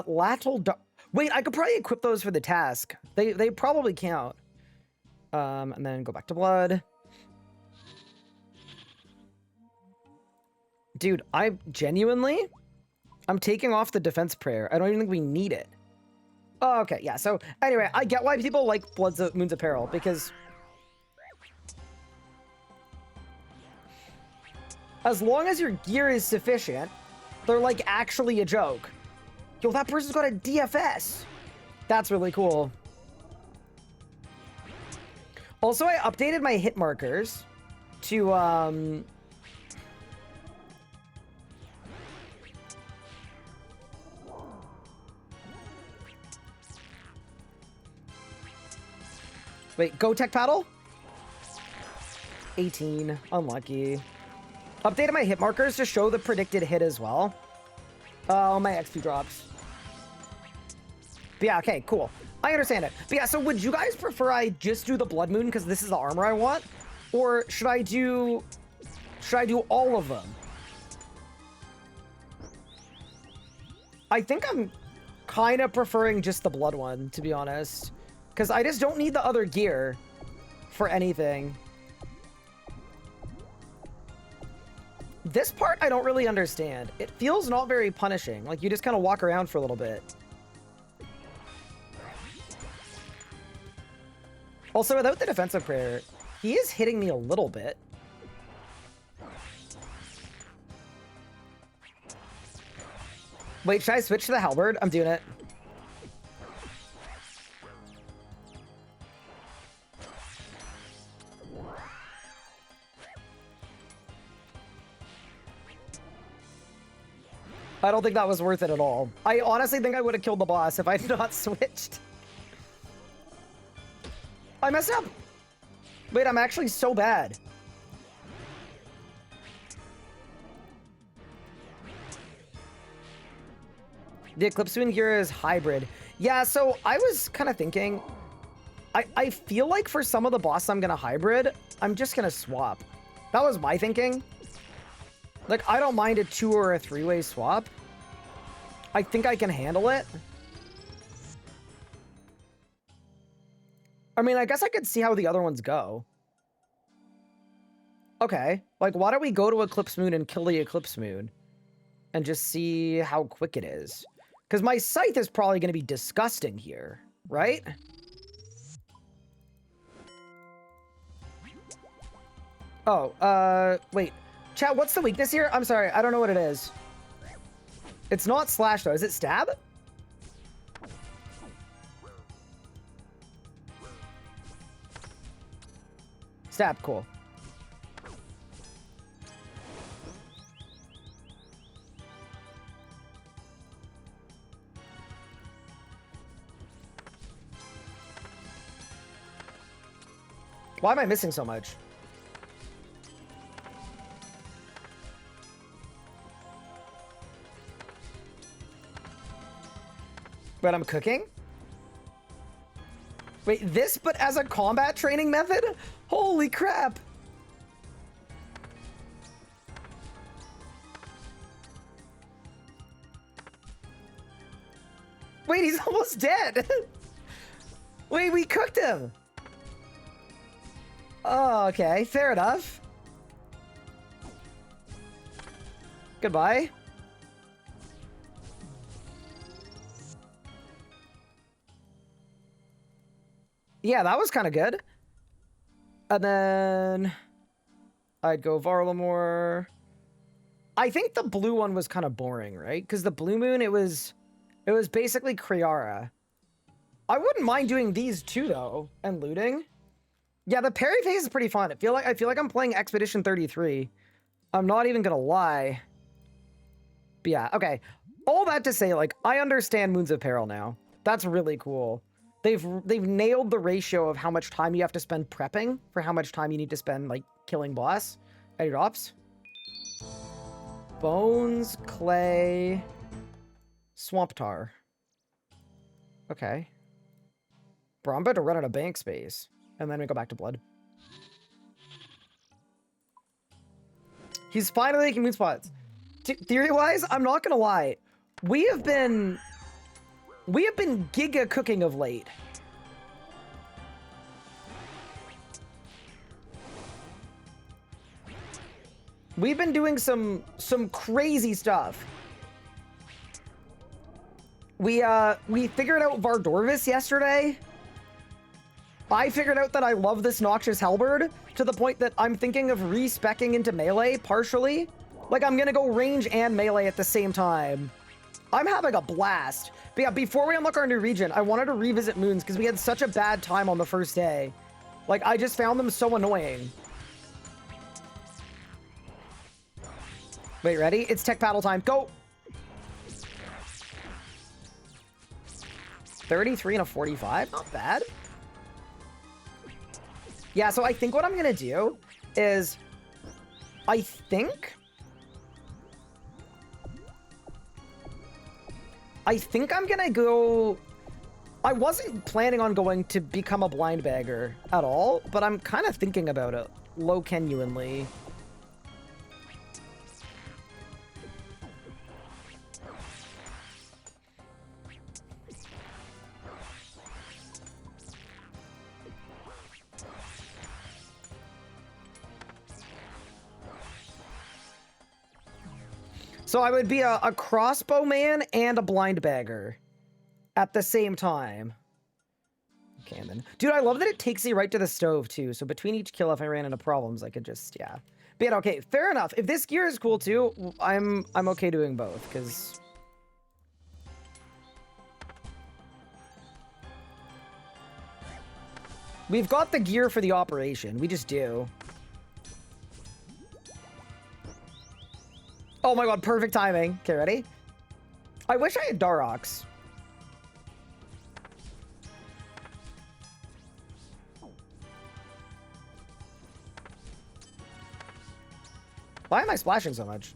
Lateral. Wait, I could probably equip those for the task. They probably count. And then go back to blood. Dude, I'm taking off the defense prayer. I don't even think we need it. Oh, okay, yeah, so anyway, I get why people like Moons of Peril, because as long as your gear is sufficient, they're like actually a joke. Yo, that person's got a DFS. That's really cool. Also, I updated my hit markers to, wait, go tech paddle? 18, unlucky. Updated my hit markers to show the predicted hit as well. Oh, my XP drops. But yeah, okay, cool. I understand it. But yeah, so would you guys prefer I just do the Blood Moon because this is the armor I want? Or should I do all of them? I think I'm kind of preferring just the Blood one, to be honest. Because I just don't need the other gear for anything. This part I don't really understand. It feels not very punishing. Like, you just kind of walk around for a little bit. Also, without the defensive prayer, he is hitting me a little bit. Wait, should I switch to the halberd? I'm doing it. I don't think that was worth it at all. I honestly think I would have killed the boss if I had not switched. I messed up. Wait, I'm actually so bad. The Eclipse Moon gear is hybrid. Yeah, so I was kind of thinking, I feel like for some of the boss I'm gonna hybrid, I'm just gonna swap. That was my thinking. Like, I don't mind a 2 or a 3-way swap. I think I can handle it. I mean, I guess I could see how the other ones go. Okay, like, why don't we go to Eclipse Moon and kill the Eclipse Moon? And just see how quick it is. Because my scythe is probably going to be disgusting here, right? Oh, wait. Chat, what's the weakness here? I'm sorry, I don't know what it is. It's not slash, though. Is it stab? Stab, cool. Why am I missing so much? But I'm cooking? Wait, this but as a combat training method? Holy crap! Wait, he's almost dead! Wait, we cooked him! Oh, okay, fair enough. Goodbye. Yeah, that was kind of good. And then I'd go Varlamore. I think the blue one was kind of boring, right? Because the blue moon, it was basically Kriara. I wouldn't mind doing these two though, and looting. Yeah, the parry phase is pretty fun. I feel like I'm playing Expedition 33. I'm not even gonna lie. But yeah, okay. All that to say, like, I understand Moons of Peril now. That's really cool. They've nailed the ratio of how much time you have to spend prepping for how much time you need to spend, like, killing boss. Any drops? Bones, clay, swamp tar. Okay. Bro, I'm about to run out of bank space. And then we go back to blood. He's finally making moon spots. Theory-wise, I'm not gonna lie. We have been giga cooking of late. We've been doing some crazy stuff. We figured out Vardorvis yesterday. I figured out that I love this Noxious Halberd to the point that I'm thinking of re-speccing into melee partially. Like, I'm gonna go range and melee at the same time. I'm having a blast. But yeah, before we unlock our new region, I wanted to revisit moons because we had such a bad time on the first day. Like, I just found them so annoying. Wait, ready? It's tech battle time. Go! 33 and a 45? Not bad. Yeah, so I think what I'm gonna do is... I think I'm gonna go... I wasn't planning on going to become a blind bagger at all, but I'm kind of thinking about it, low-genuinely. So I would be a crossbow man and a blind bagger at the same time. Okay, and then... Dude, I love that it takes you right to the stove, too. So between each kill, if I ran into problems, I could just, yeah. But yeah, okay, fair enough. If this gear is cool, too, I'm okay doing both, because... We've got the gear for the operation. We just do. Oh my god, perfect timing. Okay, ready? I wish I had Darox. Why am I splashing so much?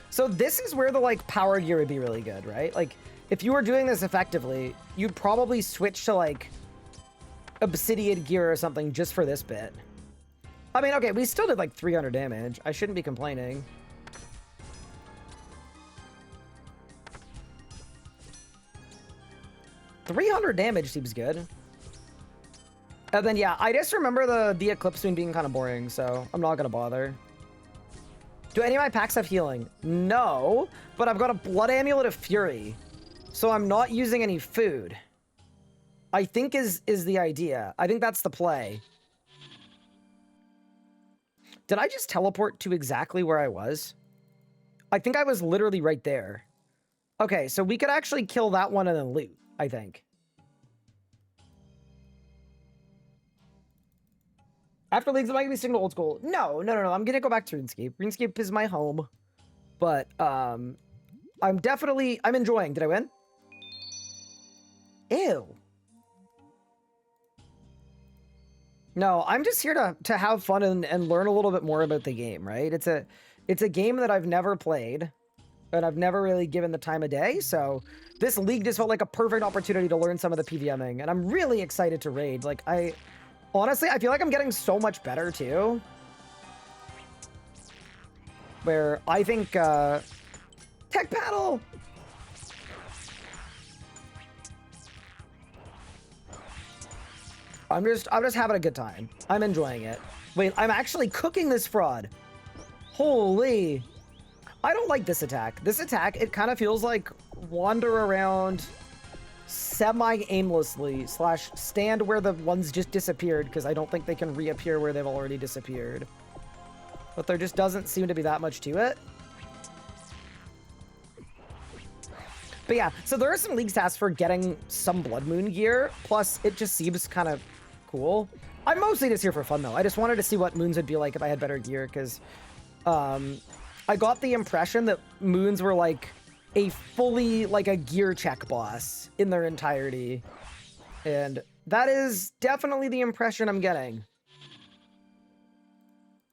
So this is where the, like, power gear would be really good, right? Like, if you were doing this effectively, you'd probably switch to, like, obsidian gear or something just for this bit. I mean, okay, we still did like 300 damage. I shouldn't be complaining. $300 damage seems good. And then, yeah, I just remember the Eclipse Moon being kind of boring, so I'm not gonna bother. Do any of my packs have healing? No, but I've got a Blood Amulet of Fury, so I'm not using any food. I think is the idea. I think that's the play. Did I just teleport to exactly where I was? I think I was literally right there. Okay, so we could actually kill that one and then loot, I think. After Leagues, am I gonna be sticking to old school? No. I'm gonna go back to RuneScape. RuneScape is my home. But, I'm enjoying. Did I win? Ew. No, I'm just here to have fun and learn a little bit more about the game, right? It's a game that I've never played, and I've never really given the time of day, so this league just felt like a perfect opportunity to learn some of the PVMing, and I'm really excited to raid. Like, honestly, I feel like I'm getting so much better, too. Where I think, Tech Paddle! I'm just having a good time. I'm enjoying it. Wait, I'm actually cooking this fraud. Holy. I don't like this attack. This attack, it kind of feels like wander around semi-aimlessly / stand where the ones just disappeared, because I don't think they can reappear where they've already disappeared. But there just doesn't seem to be that much to it. But yeah, so there are some league stats for getting some Blood Moon gear, plus it just seems kind of cool. I'm mostly just here for fun, though. I just wanted to see what moons would be like if I had better gear, because I got the impression that moons were like a fully, like a gear check boss in their entirety. And that is definitely the impression I'm getting.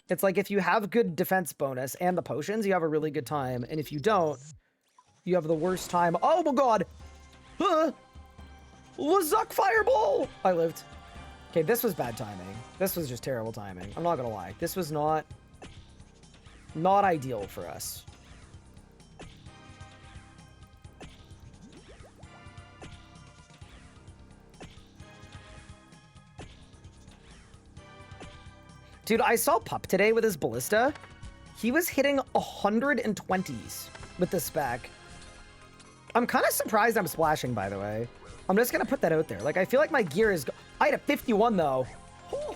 It's like if you have good defense bonus and the potions, you have a really good time. And if you don't, you have the worst time. Oh my god! Lazuk Fireball! I lived. Okay, this was bad timing. This was just terrible timing. I'm not gonna lie. This was not ideal for us. Dude, I saw Pup today with his ballista. He was hitting 120s with this spec. I'm kind of surprised I'm splashing, by the way. I'm just gonna put that out there. Like, I feel like my gear is... I had a 51, though. Whew.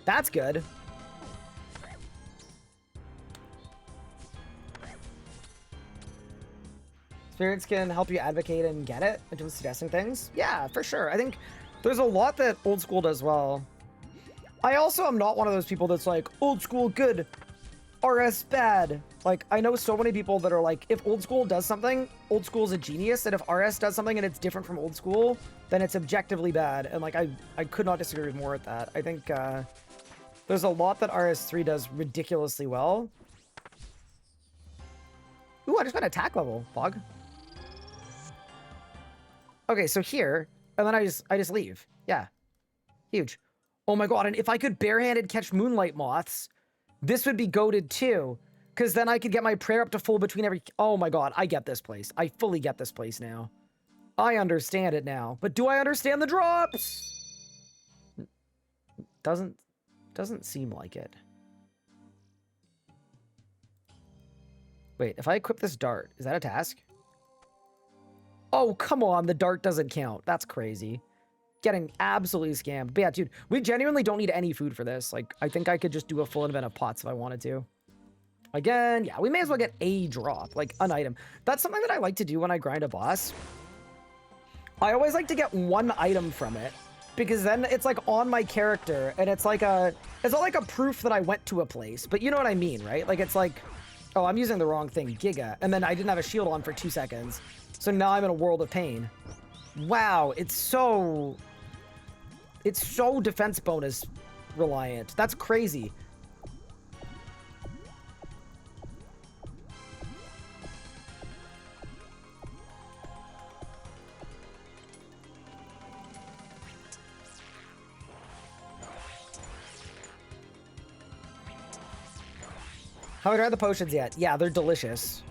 That's good. Spirits can help you advocate and get it into suggesting things. Yeah, for sure. I think there's a lot that old school does well. I also am not one of those people that's like, old school good, RS bad. Like, I know so many people that are like, if old school does something, old school is a genius, and if RS does something and it's different from old school, then it's objectively bad. And like, I could not disagree with more with that. I think there's a lot that RS3 does ridiculously well. Ooh, I just got attack level, Fog. Okay, so here, and then I just leave. Yeah, huge. Oh my god, and if I could barehanded catch moonlight moths, this would be goated too, because then I could get my prayer up to full between every... Oh my god, I get this place. I fully get this place now. I understand it now. But do I understand the drops? Doesn't seem like it. Wait, if I equip this dart, is that a task? Oh, come on, the dart doesn't count. That's crazy. Getting absolutely scammed. But yeah, dude, we genuinely don't need any food for this. Like, I think I could just do a full event of pots if I wanted to. Again, yeah, we may as well get a drop, like an item. That's something that I like to do when I grind a boss. I always like to get one item from it, because then it's like on my character, and it's like it's not like a proof that I went to a place, but you know what I mean, right? Like, it's like, oh, I'm using the wrong thing, Giga, and then I didn't have a shield on for 2 seconds, so now I'm in a world of pain. Wow, it's so defense bonus reliant. That's crazy. Haven't tried the potions yet. Yeah, they're delicious.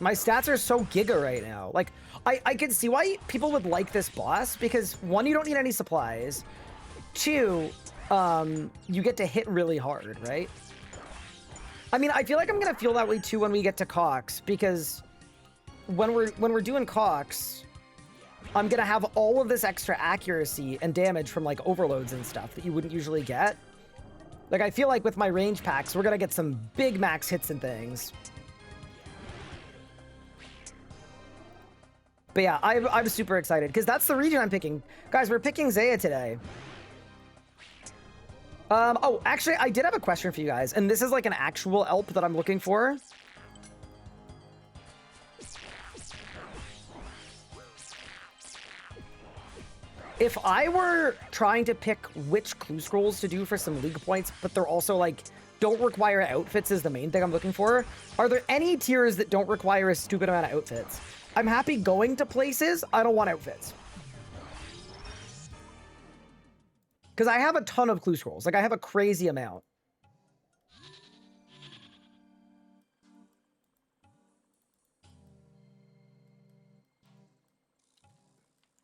My stats are so giga right now. Like, I can see why people would like this boss, because 1, you don't need any supplies. 2, you get to hit really hard, right? I mean, I feel like I'm gonna feel that way too when we get to Cox, because when we're doing Cox, I'm gonna have all of this extra accuracy and damage from like overloads and stuff that you wouldn't usually get. Like, I feel like with my range packs, we're gonna get some big max hits and things. But yeah, I'm super excited, because that's the region I'm picking. Guys, we're picking Zeah today. Oh, actually, I did have a question for you guys, and this is like an actual elp that I'm looking for. If I were trying to pick which clue scrolls to do for some league points, but they're also like don't require outfits is the main thing I'm looking for, are there any tiers that don't require a stupid amount of outfits? I'm happy going to places, I don't want outfits. Because I have a ton of clue scrolls. Like, I have a crazy amount.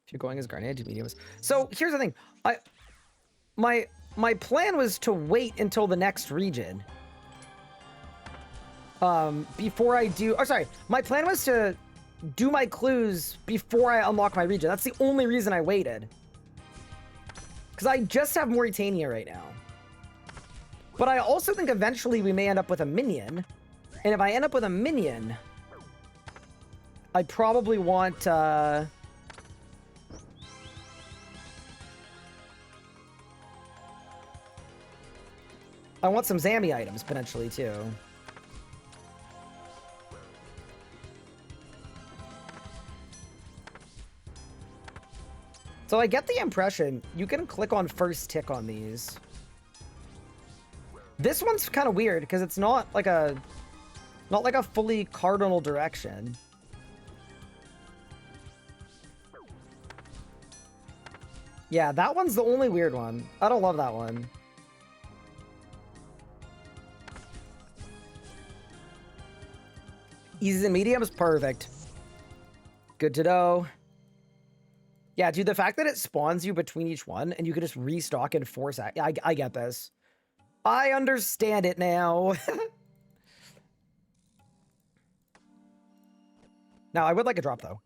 If you're going as Garnet, do mediums. So, here's the thing. My plan was to wait until the next region. Before I do... Oh, sorry. My plan was to do my clues before I unlock my region. That's the only reason I waited. Because I just have Mauritania right now. But I also think eventually we may end up with a minion. And if I end up with a minion, I probably want... I want some Zammy items, potentially, too. So I get the impression you can click on first tick on these. This one's kind of weird because it's not like a fully cardinal direction. Yeah, that one's the only weird one. I don't love that one. Easy and mediums, perfect. Good to know. Yeah, dude, the fact that it spawns you between each one and you can just restock in 4 seconds. I get this. I understand it now. Now, I would like a drop, though.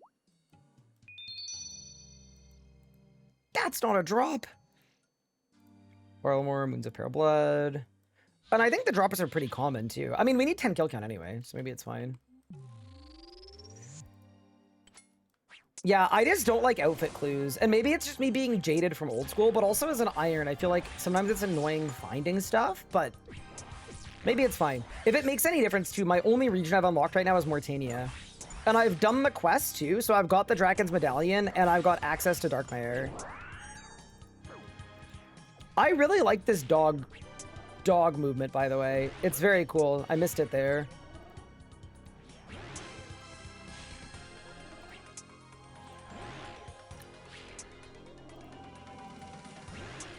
That's not a drop. More Moons of Peril Blood. And I think the droppers are pretty common, too. I mean, we need 10 kill count anyway, so maybe it's fine. Yeah, I just don't like outfit clues. And maybe it's just me being jaded from old school, but also as an iron, I feel like sometimes it's annoying finding stuff, but maybe it's fine. If it makes any difference, too, my only region I've unlocked right now is Mauritania. And I've done the quest, too, so I've got the Draken's Medallion, and I've got access to Darkmire. I really like this dog movement, by the way. It's very cool. I missed it there.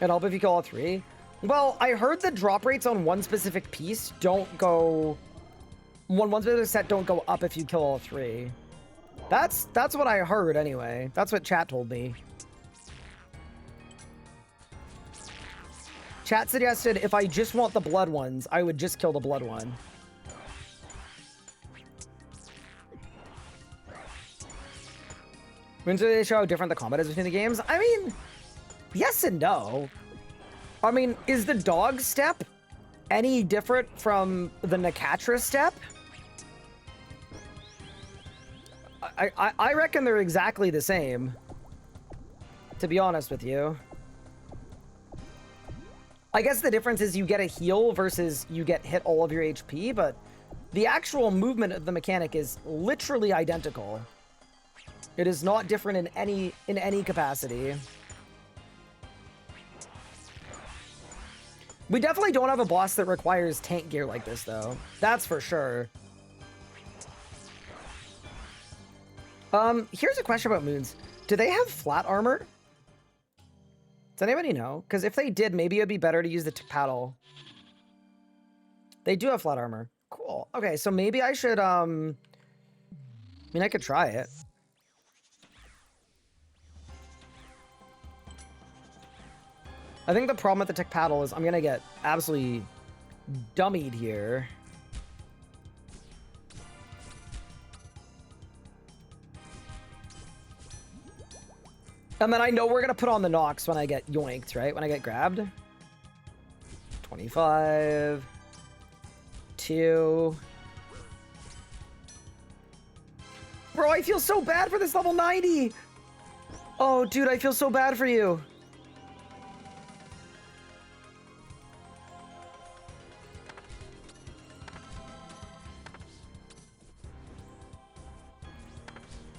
And help if you kill all 3. Well, I heard the drop rates on one specific piece don't go... One specific set don't go up if you kill all 3. That's what I heard anyway. That's what chat told me. Chat suggested if I just want the blood ones, I would just kill the blood one. When do they show how different the combat is between the games? I mean... Yes and no. I mean, is the dog step any different from the Nakatra step? I reckon they're exactly the same, to be honest with you. I guess the difference is you get a heal versus you get hit all of your HP, but the actual movement of the mechanic is literally identical. It is not different in any capacity. We definitely don't have a boss that requires tank gear like this, though. That's for sure. Here's a question about moons. Do they have flat armor? Does anybody know? Because if they did, maybe it'd be better to use the paddle. They do have flat armor. Cool. Okay, so maybe I should, I mean, I could try it. I think the problem with the tech paddle is I'm gonna get absolutely dummied here. And then I know we're gonna put on the Nox when I get yoinked, right? When I get grabbed. 25. 2. Bro, I feel so bad for this level 90. Oh, dude, I feel so bad for you.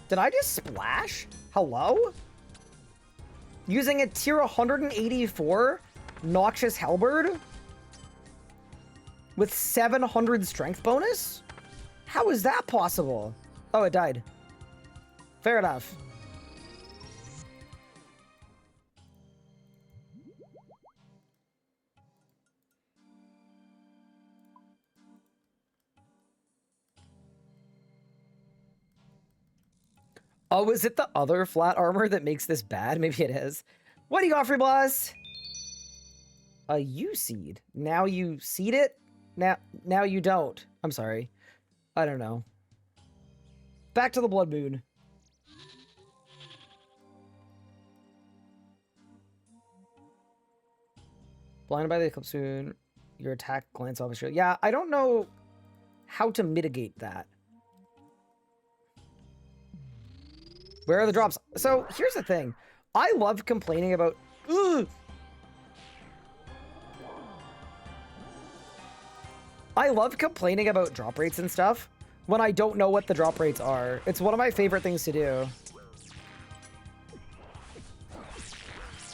Did I just splash? Hello? Using a tier 184 Noxious Halberd with 700 strength bonus? How is that possible? Oh, it died. Fair enough. Oh, is it the other flat armor that makes this bad? Maybe it is. What do you got, free boss? A U-seed. Now you seed it? Now you don't. I'm sorry. I don't know. Back to the Blood Moon. Blinded by the eclipse moon, your attack glance off a shield. Yeah, I don't know how to mitigate that. Where are the drops? So here's the thing. I love complaining about... Ugh! I love complaining about drop rates and stuff when I don't know what the drop rates are. It's one of my favorite things to do.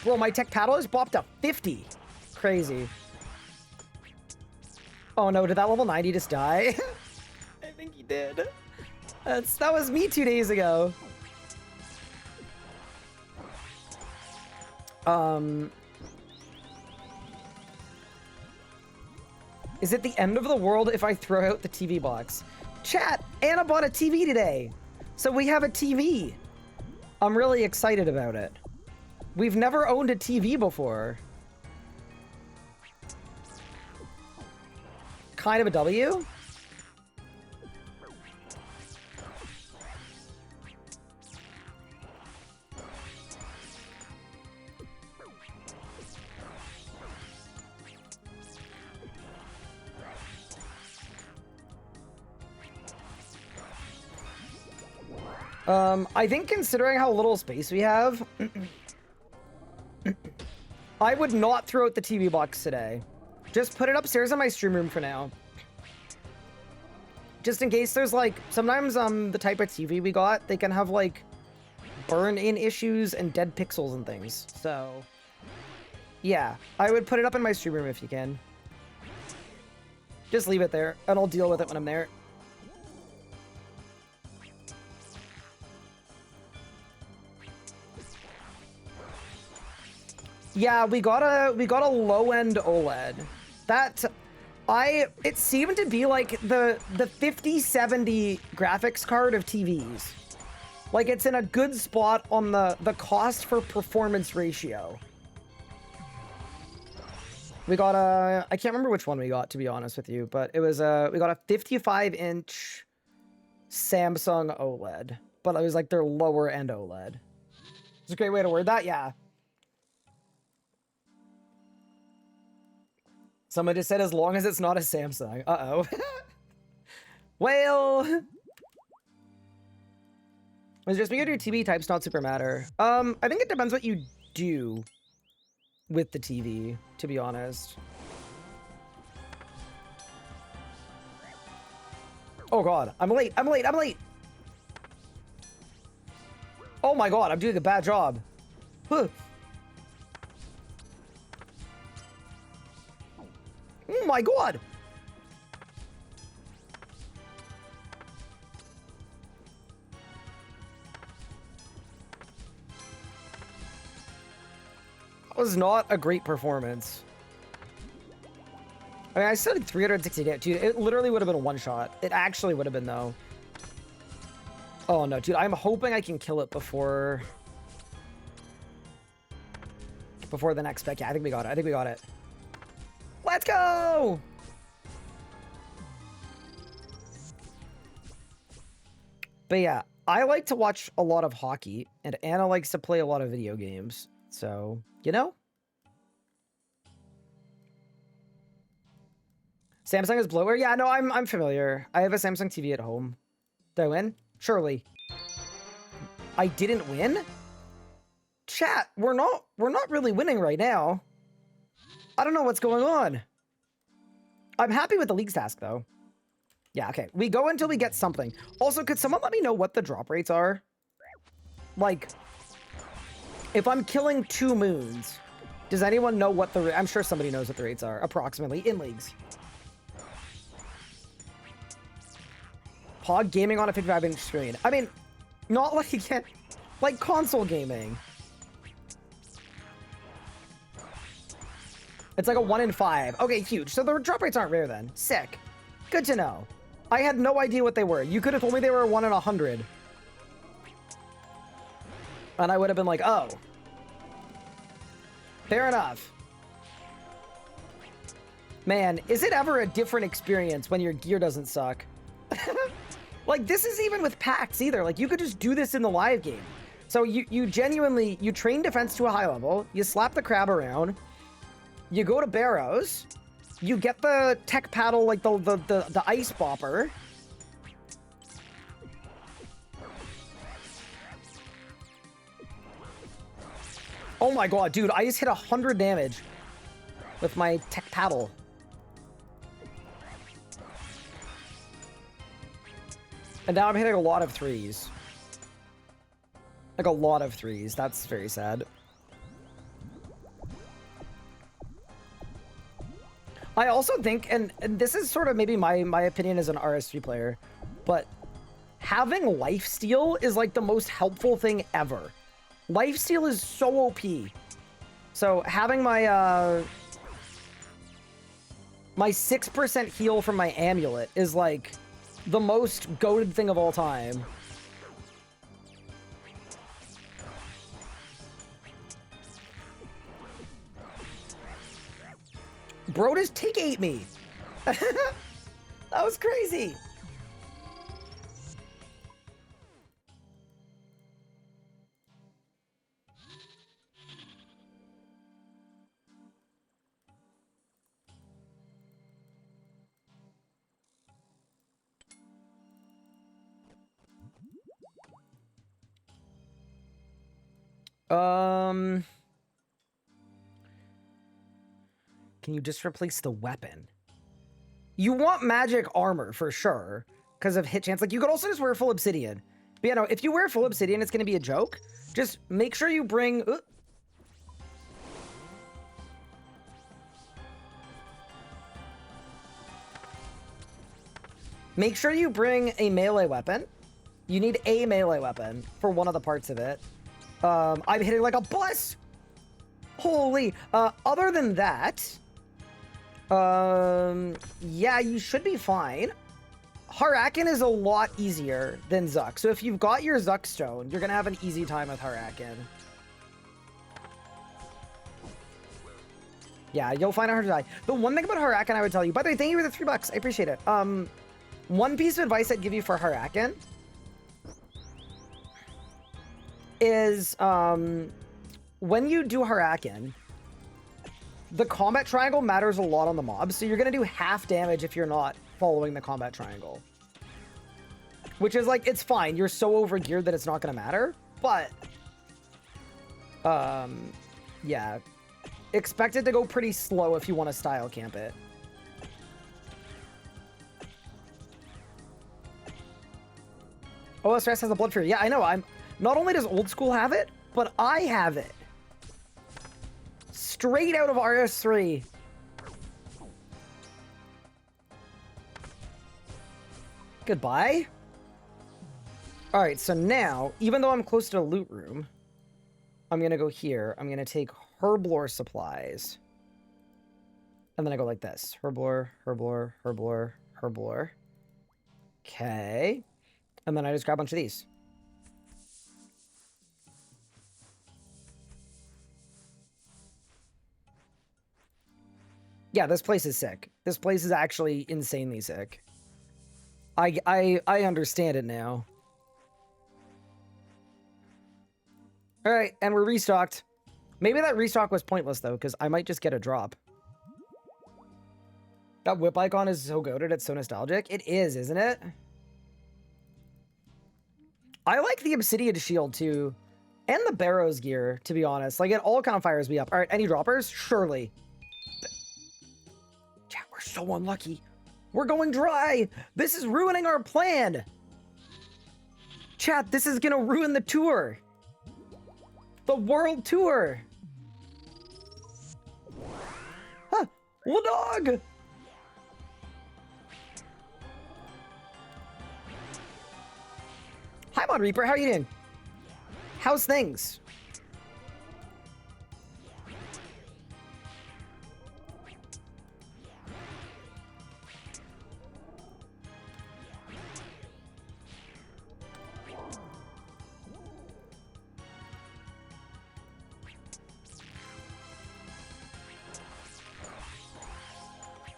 Bro, my tech paddle is bopped to 50. Crazy. Oh no, did that level 90 just die? I think he did. That was me 2 days ago. Is it the end of the world if I throw out the TV box? Chat, Anna bought a TV today. So we have a TV. I'm really excited about it. We've never owned a TV before. Kind of a W. I think considering how little space we have, I would not throw out the TV box today. Just put it upstairs in my stream room for now. Just in case there's like, sometimes the type of TV we got, they can have like burn-in issues and dead pixels and things. So yeah, I would put it up in my stream room if you can. Just leave it there and I'll deal with it when I'm there. Yeah, we got a low-end OLED. It seemed to be like the 5070 graphics card of TVs. Like it's in a good spot on the cost for performance ratio. We got I can't remember which one we got, to be honest with you, but it was we got a 55-inch Samsung OLED, but it was like their lower end OLED. It's a great way to word that, yeah. Someone just said, as long as it's not a Samsung. Uh-oh. Well... It's just because your TV type's not super matter. I think it depends what you do with the TV, to be honest. Oh god, I'm late, I'm late, I'm late! Oh my god, I'm doing a bad job. Huh. Oh my god! That was not a great performance. I mean, I still did 360 damage. Dude, it literally would have been a one-shot. It actually would have been, though. Oh, no, dude. I'm hoping I can kill it before the next spec. Yeah, I think we got it. I think we got it. Let's go! But yeah, I like to watch a lot of hockey, and Anna likes to play a lot of video games. So, you know? Samsung is bloatware? Yeah, no, I'm familiar. I have a Samsung TV at home. Did I win? Surely. I didn't win? Chat, we're not really winning right now. I don't know what's going on. I'm happy with the league's task, though. Yeah, okay. We go until we get something. Also, could someone let me know what the drop rates are? Like, If I'm killing 2 moons, does anyone know what the... I'm sure somebody knows what the rates are, approximately, in leagues. Pog gaming on a 55-inch screen. I mean, not like console gaming. It's like a 1 in 5. Okay, huge. So the drop rates aren't rare then. Sick. Good to know. I had no idea what they were. You could have told me they were 1 in 100. And I would have been like, oh. Fair enough. Man, is it ever a different experience when your gear doesn't suck? Like, this is even with packs either. Like, you could just do this in the live game. So you genuinely, you train defense to a high level, you slap the crab around, you go to Barrows, you get the tech paddle, like the ice bopper. Oh my god, dude, I just hit 100 damage with my tech paddle. And now I'm hitting a lot of 3s. Like a lot of 3s. That's very sad. I also think, and this is sort of maybe my opinion as an RS3 player, but having lifesteal is like the most helpful thing ever. Lifesteal is so OP. So having my my 6% heal from my amulet is like the most goated thing of all time. Bro just take 8 me. That was crazy. Can you just replace the weapon? You want magic armor for sure, because of hit chance. Like, you could also just wear full obsidian. But, you know, if you wear full obsidian, it's going to be a joke. Just make sure you bring... Make sure you bring a melee weapon. You need a melee weapon for one of the parts of it. I'm hitting like a bus! Holy! Other than that... yeah, you should be fine. Harakan is a lot easier than Zuck. So if you've got your Zuck stone, you're gonna have an easy time with Harakan. Yeah, you'll find it hard to die. The one thing about Harakan I would tell you, by the way, thank you for the $3. I appreciate it. One piece of advice I'd give you for Harakan is, when you do Harakan, the combat triangle matters a lot on the mobs, so you're gonna do half damage if you're not following the combat triangle. Which is like, it's fine, you're so over-geared that it's not gonna matter, but... yeah. Expect it to go pretty slow if you want to style camp it. OSRS has a Blood Fury. Yeah, I know, not only does Old School have it, but I have it. Straight out of RS3. Goodbye. Alright, so now, even though I'm close to the loot room, I'm gonna go here. I'm gonna take Herblore supplies. And then I go like this. Herblore, Herblore, Herblore, Herblore. Okay. And then I just grab a bunch of these. Yeah, this place is sick. This place is actually insanely sick. I understand it now. Alright, and we're restocked. Maybe that restock was pointless, though, because I might just get a drop. That whip icon is so goated, it's so nostalgic. It is, isn't it? I like the obsidian shield, too. And the Barrows gear, to be honest. Like, it all kind of fires me up. Alright, any droppers? Surely. Chat, we're so unlucky. We're going dry. This is ruining our plan. Chat, this is gonna ruin the tour. The world tour. Huh. Little dog. Hi, Mod Reaper. How are you doing? How's things?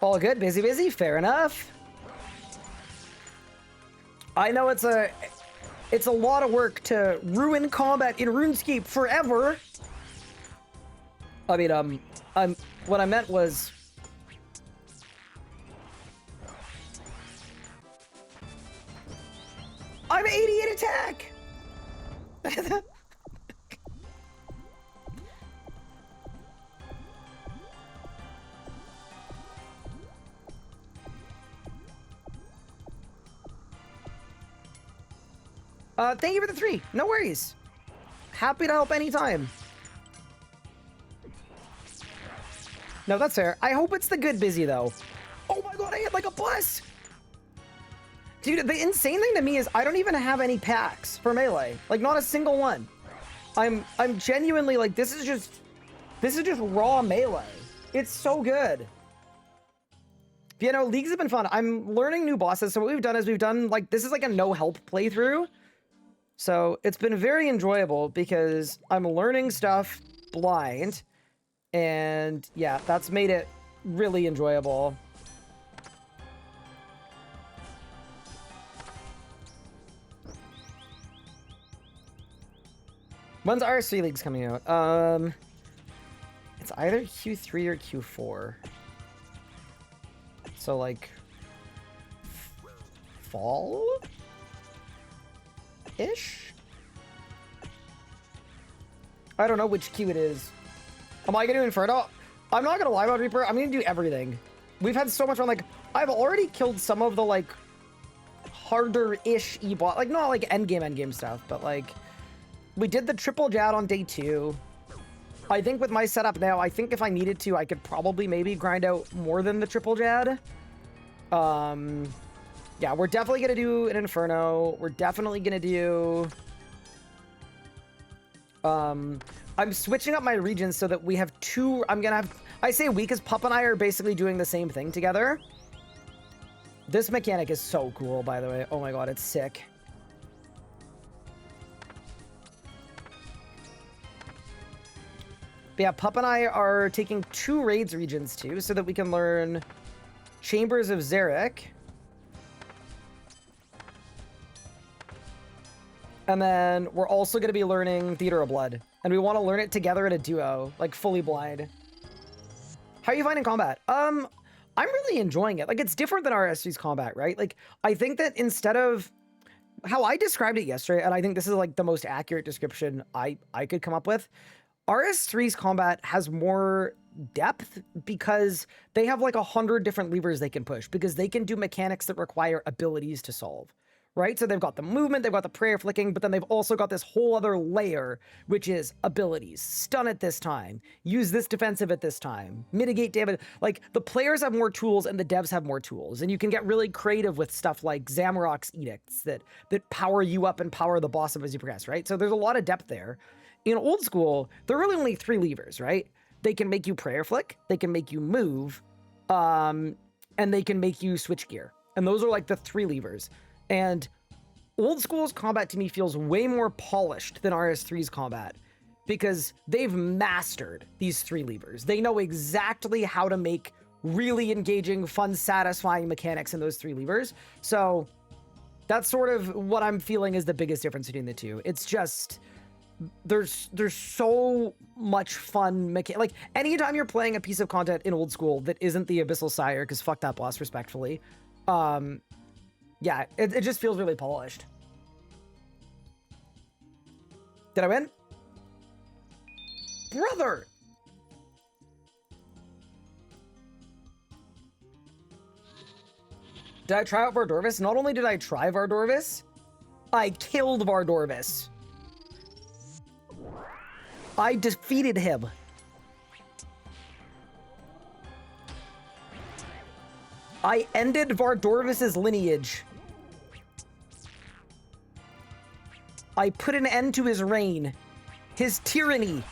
All good, busy, fair enough. I know it's a lot of work to ruin combat in RuneScape forever. I mean, what I meant was... I'm 88 attack! Thank you for the 3. No worries. Happy to help anytime. No, that's fair. I hope it's the good busy, though. Oh my god, I hit like a plus! Dude, the insane thing to me is I don't even have any packs for melee. Like, not a single one. I'm genuinely like, this is just raw melee. It's so good. But, you know, leagues have been fun. I'm learning new bosses. So what we've done is like, this is like a no help playthrough. So it's been very enjoyable because I'm learning stuff blind. And yeah, that's made it really enjoyable. When's RS3 Leagues coming out? It's either Q3 or Q4. So like fall-ish? I don't know which Q it is. Am I gonna do Inferno? I'm not gonna lie about Reaper. I'm gonna do everything. We've had so much fun. Like, I've already killed some of the like harder-ish E-bot, like not like endgame stuff, but like we did the triple Jad on day 2. I think with my setup now, I think if I needed to, I could probably maybe grind out more than the triple Jad. Yeah, we're definitely gonna do an Inferno. We're definitely gonna do... I'm switching up my regions so that we have 2... I'm gonna have... I say we because Pup and I are basically doing the same thing together. This mechanic is so cool, by the way. Oh my god, it's sick. But yeah, Pup and I are taking 2 raids regions too, so that we can learn Chambers of Zarek. And then we're also going to be learning Theater of Blood. And we want to learn it together in a duo, like fully blind. How are you finding combat? I'm really enjoying it. Like, it's different than RS3's combat, right? Like, I think that instead of how I described it yesterday, and I think this is like the most accurate description I could come up with, RS3's combat has more depth because they have like 100 different levers they can push because they can do mechanics that require abilities to solve, right? So they've got the movement, they've got the prayer flicking, but then they've also got this whole other layer, which is abilities. Stun at this time, use this defensive at this time, mitigate damage. Like, the players have more tools and the devs have more tools, and you can get really creative with stuff like Zamorak's edicts that power you up and power the boss up as you progress, right? So there's a lot of depth there. In old school, there are really only 3 levers, right? They can make you prayer flick, they can make you move, and they can make you switch gear. And those are like the 3 levers. And old school's combat to me feels way more polished than RS3's combat because they've mastered these 3 levers. They know exactly how to make really engaging, fun, satisfying mechanics in those 3 levers. So that's sort of what I'm feeling is the biggest difference between the two. It's just... There's so much fun like anytime you're playing a piece of content in old school that isn't the Abyssal Sire, because fuck that boss respectfully, yeah, it just feels really polished. Did I win? Brother! Did I try out Vardorvis? Not only did I try Vardorvis, I killed Vardorvis. I defeated him. I ended Vardorvis's lineage. I put an end to his reign. His tyranny.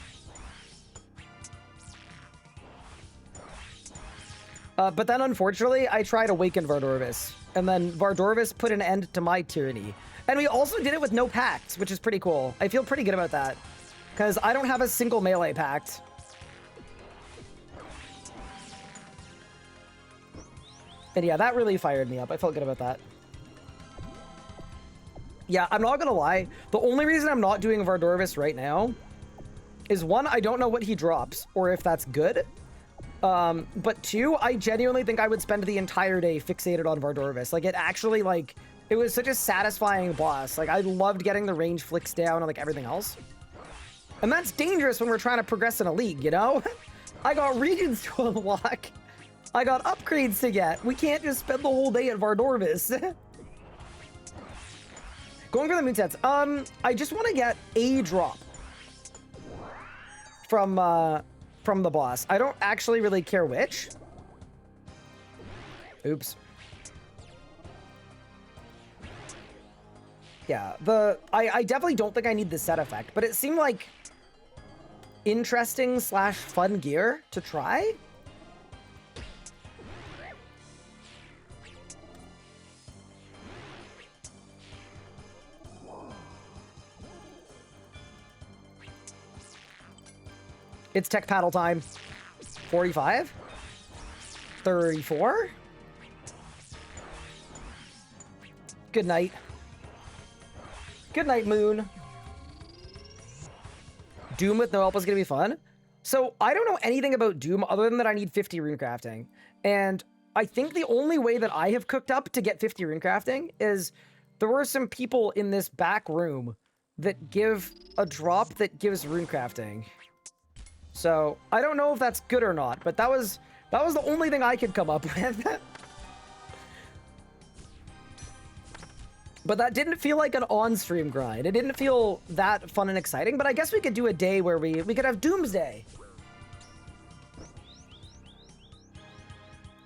But then, unfortunately, I tried to awaken Vardorvis. And then Vardorvis put an end to my tyranny. And we also did it with no pacts, which is pretty cool. I feel pretty good about that. Because I don't have a single melee pact. And yeah, that really fired me up. I felt good about that. Yeah, I'm not gonna lie. The only reason I'm not doing Vardorvis right now is, one, I don't know what he drops or if that's good. But two, I genuinely think I would spend the entire day fixated on Vardorvis. Like, it actually, like, it was such a satisfying boss. Like, I loved getting the range flicks down and, like, everything else. And that's dangerous when we're trying to progress in a league, you know? I got regions to unlock. I got upgrades to get. We can't just spend the whole day at Vardorvis. Going for the moonsets. I just want to get a drop from the boss. I don't actually really care which. Oops. Yeah, I definitely don't think I need the set effect, but it seemed like interesting / fun gear to try. It's tech paddle time. 45? 34? Good night. Good night, Moon. Doom with no help is going to be fun. So I don't know anything about Doom other than that I need 50 rune crafting. And I think the only way that I have cooked up to get 50 rune crafting is there were some people in this back room that give a drop that gives rune crafting. So I don't know if that's good or not, but that was the only thing I could come up with. But that didn't feel like an on-stream grind. It didn't feel that fun and exciting, but I guess we could do a day where we could have Doomsday.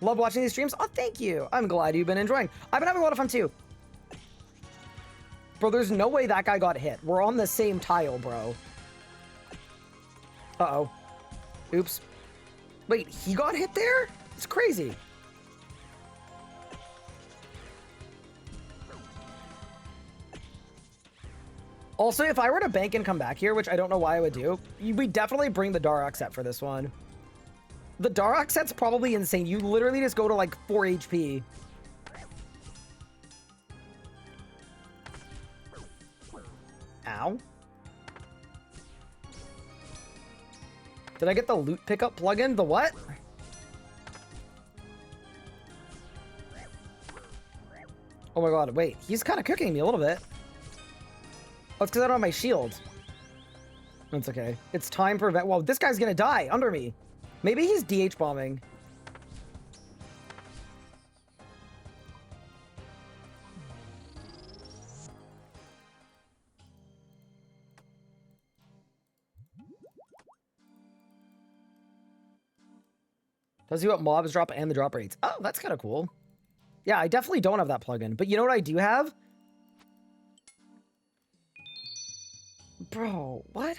Love watching these streams. Oh, thank you. I'm glad you've been enjoying. I've been having a lot of fun too. Bro, there's no way that guy got hit. We're on the same tile, bro. Uh-oh. Oops. Wait, he got hit there? It's crazy. Also, if I were to bank and come back here, which I don't know why I would do, we definitely bring the Darok set for this one. The Darok set's probably insane. You literally just go to like 4 HP. Ow. Did I get the loot pickup plugin? The what? Oh my god, wait. He's kind of cooking me a little bit. Oh, it's because I don't have my shield. That's okay. It's time for event. Well, this guy's gonna die under me. Maybe he's DH bombing. Does he what mobs drop and the drop rates? Oh, that's kind of cool. Yeah, I definitely don't have that plugin. But you know what I do have? Bro, what?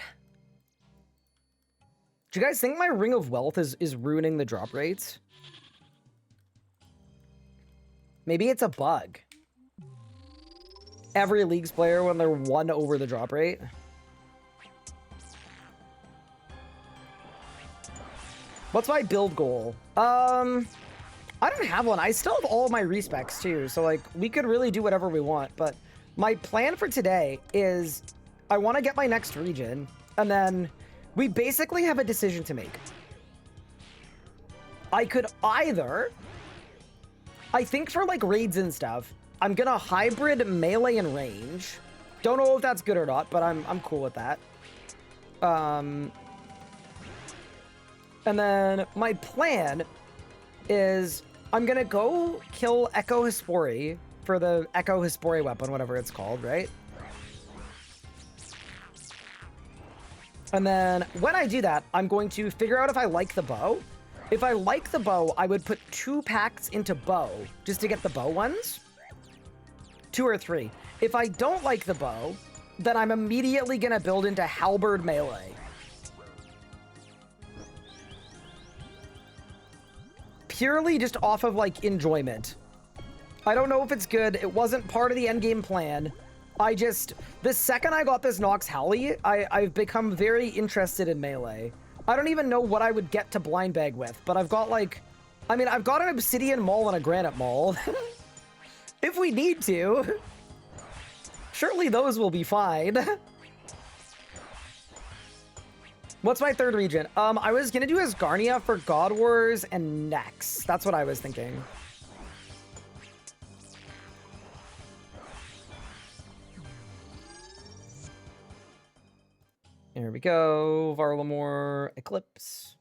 Do you guys think my Ring of Wealth is ruining the drop rates? Maybe it's a bug. Every League's player when they're 1 over the drop rate. What's my build goal? I don't have one. I still have all of my respecs too, so like we could really do whatever we want. But my plan for today is I want to get my next region, and then we basically have a decision to make. I could either, I think for like raids and stuff, I'm gonna hybrid melee and range. Don't know if that's good or not, but I'm cool with that. And then my plan is I'm gonna go kill Echo Hispori for the Echo Hispori weapon, whatever it's called, right? And then when I do that, I'm going to figure out if I like the bow. If I like the bow, I would put 2 packs into bow just to get the bow ones. 2 or 3. If I don't like the bow, then I'm immediately going to build into halberd melee. Purely just off of, like, enjoyment. I don't know if it's good. It wasn't part of the endgame plan. The second I got this Nox Howley, I've become very interested in melee. I don't even know what I would get to blind bag with, but I've got, like, I mean, I've got an obsidian maul and a granite maul. If we need to. Surely those will be fine. What's my third region? I was gonna do Asgarnia for God Wars and Nex. That's what I was thinking. Here we go. Varlamore Eclipse.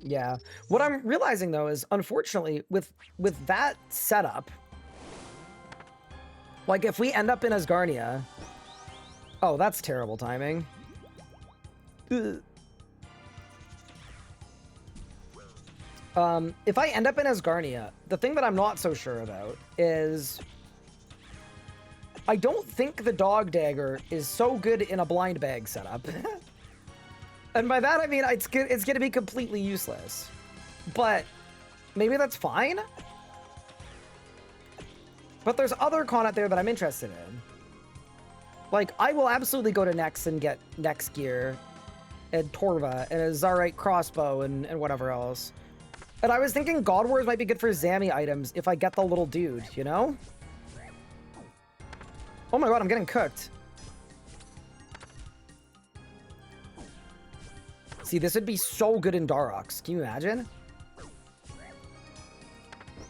Yeah. What I'm realizing though is, unfortunately, with that setup, like if we end up in Asgarnia, oh, that's terrible timing. Ugh. If I end up in Asgarnia, the thing that I'm not so sure about is I don't think the dog dagger is so good in a blind bag setup. And by that, I mean, it's going to be completely useless. But maybe that's fine. But there's other con out there that I'm interested in. Like, I will absolutely go to Nex and get Nex gear and Torva and a Zarite crossbow and whatever else. And I was thinking God Wars might be good for Zami items if I get the little dude, you know? Oh my god, I'm getting cooked. See, this would be so good in Darox. Can you imagine?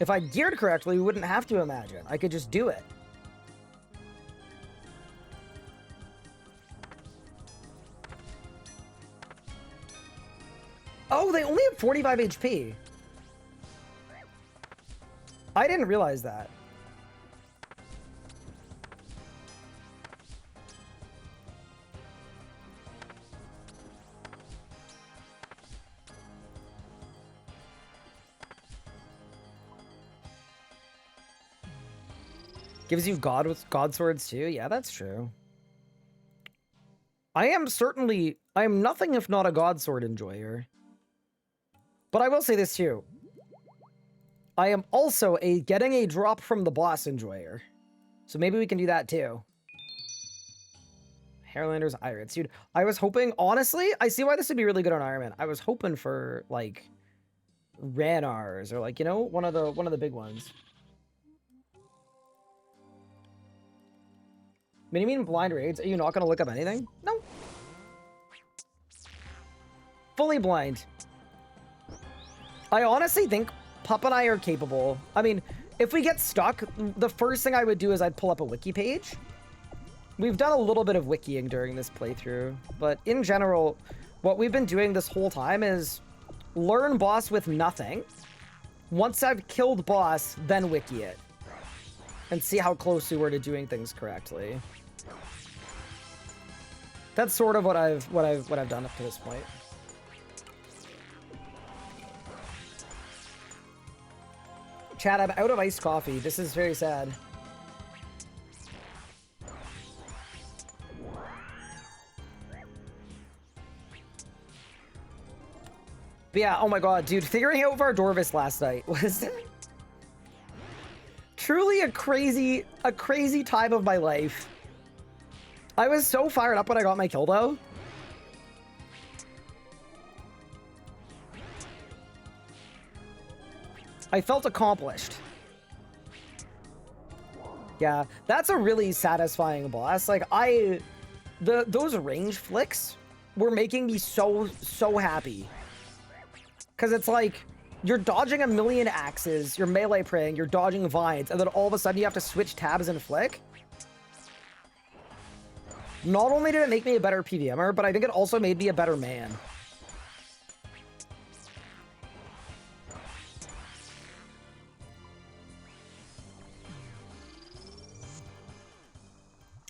If I geared correctly, we wouldn't have to imagine. I could just do it. Oh, they only have 45 HP. I didn't realize that. Gives you God swords too? Yeah, that's true. I am nothing if not a God sword enjoyer. But I will say this too. I am also getting a drop from the boss enjoyer. So maybe we can do that too. Hairlander's Irids. Dude, I was hoping, honestly, I see why this would be really good on Iron Man. I was hoping for, like, Ranars or, like, you know, one of the big ones. Mini-mean blind raids? Are you not going to look up anything? No. Fully blind. I honestly think Pup and I are capable. I mean, if we get stuck, the first thing I would do is I'd pull up a wiki page. We've done a little bit of wikiing during this playthrough, but in general, what we've been doing this whole time is learn boss with nothing. Once I've killed boss, then wiki it. And see how close we were to doing things correctly. That's sort of what I've done up to this point. Chat, I'm out of iced coffee. This is very sad. But yeah, oh my god, dude, figuring out Vardorvis last night was truly a crazy time of my life. I was so fired up when I got my kill, though. I felt accomplished. Yeah, that's a really satisfying boss. Like, those range flicks were making me so happy. Because it's like, you're dodging a million axes, you're melee praying, you're dodging vines, and then all of a sudden you have to switch tabs and flick. Not only did it make me a better PVMer, but I think it also made me a better man.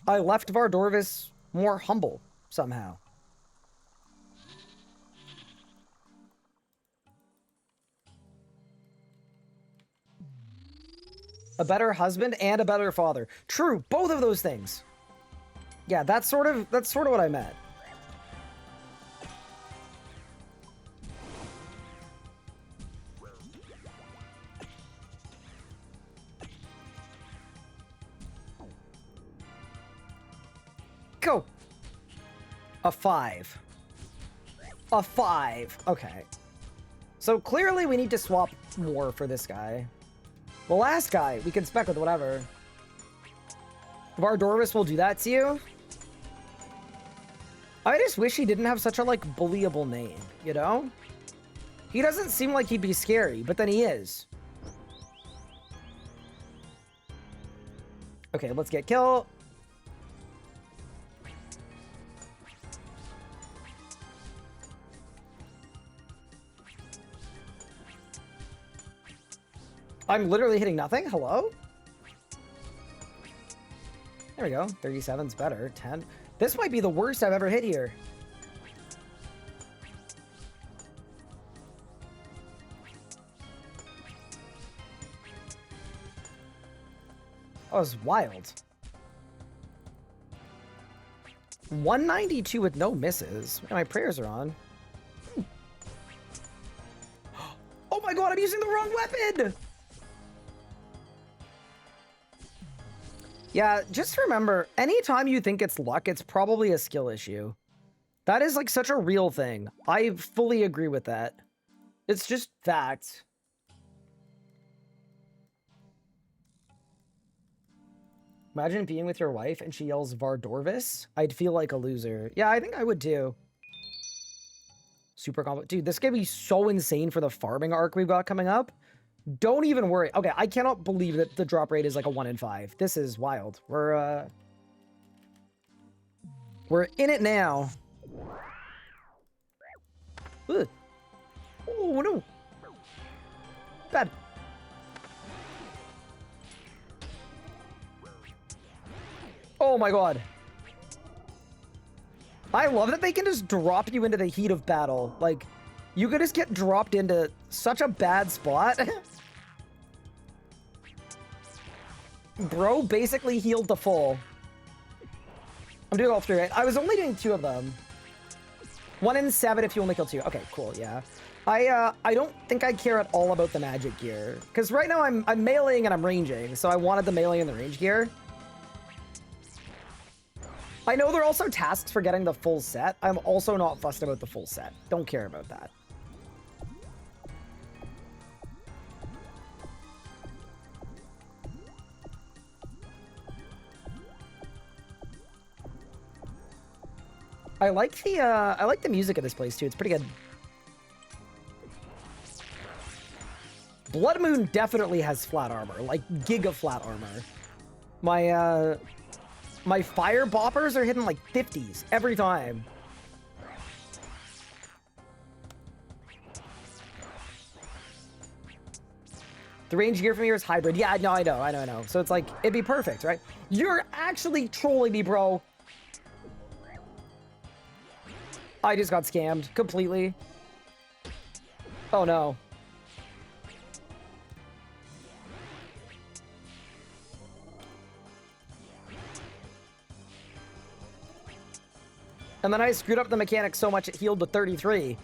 I left Vardorvis more humble somehow. A better husband and a better father. True, both of those things. Yeah, that's sort of what I meant. Go. A 5. A 5. Okay. So clearly we need to swap more for this guy. The last guy, we can spec with whatever. Vardorvis will do that to you. I just wish he didn't have such a, like, bullyable name, you know? He doesn't seem like he'd be scary, but then he is. Okay, let's get kill. I'm literally hitting nothing? Hello? There we go. 37's better. 10. This might be the worst I've ever hit here. That was wild. 192 with no misses. My prayers are on. Oh my god, I'm using the wrong weapon! Yeah, just remember, anytime you think it's luck, it's probably a skill issue. That is, like, such a real thing. I fully agree with that. It's just fact. Imagine being with your wife and she yells Vardorvis. I'd feel like a loser. Yeah, I think I would too. Super combo. Dude, this is gonna be so insane for the farming arc we've got coming up. Don't even worry. Okay, I cannot believe that the drop rate is like a 1 in 5. This is wild. We're in it now. Ugh. Oh, no. Bad. Oh my god. I love that they can just drop you into the heat of battle. Like, you could just get dropped into such a bad spot. Bro basically healed the full. I'm doing all 3, right? I was only doing 2 of them. 1 in 7 if you only kill 2. Okay, cool, yeah. I don't think I care at all about the magic gear. Because right now I'm meleeing and I'm ranging, so I wanted the melee and the range gear. I know there are also tasks for getting the full set. I'm also not fussed about the full set. Don't care about that. I like the music of this place too. It's pretty good. Blood Moon definitely has flat armor, like giga flat armor. My fire boppers are hitting like 50s every time. The range gear from here is hybrid. Yeah, no, I know. So it's like, it'd be perfect, right? You're actually trolling me, bro. I just got scammed completely. Oh no. And then I screwed up the mechanic so much it healed to 33.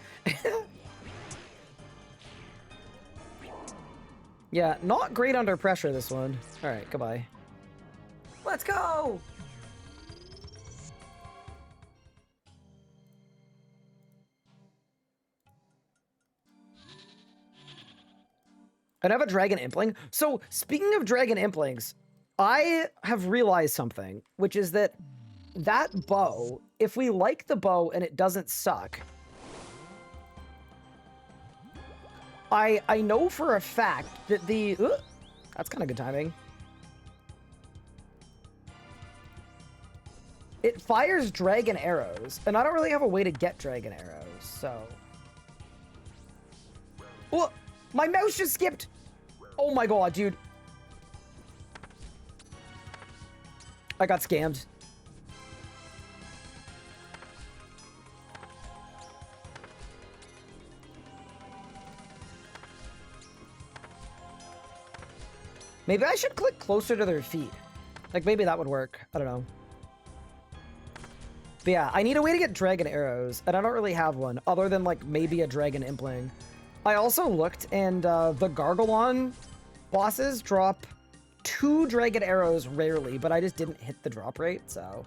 Yeah, not great under pressure, this one. All right, goodbye. Let's go! I have a dragon impling. So, speaking of dragon implings, I have realized something, which is that bow, if we like the bow and it doesn't suck, I know for a fact that that's kind of good timing. It fires dragon arrows, and I don't really have a way to get dragon arrows, so... Oh, my mouse just skipped! Oh my god, dude. I got scammed. Maybe I should click closer to their feet. Like, maybe that would work. I don't know. But yeah, I need a way to get dragon arrows, and I don't really have one, other than, like, maybe a dragon impling. I also looked, and the Gargalon bosses drop 2 dragon arrows rarely, but I just didn't hit the drop rate, so...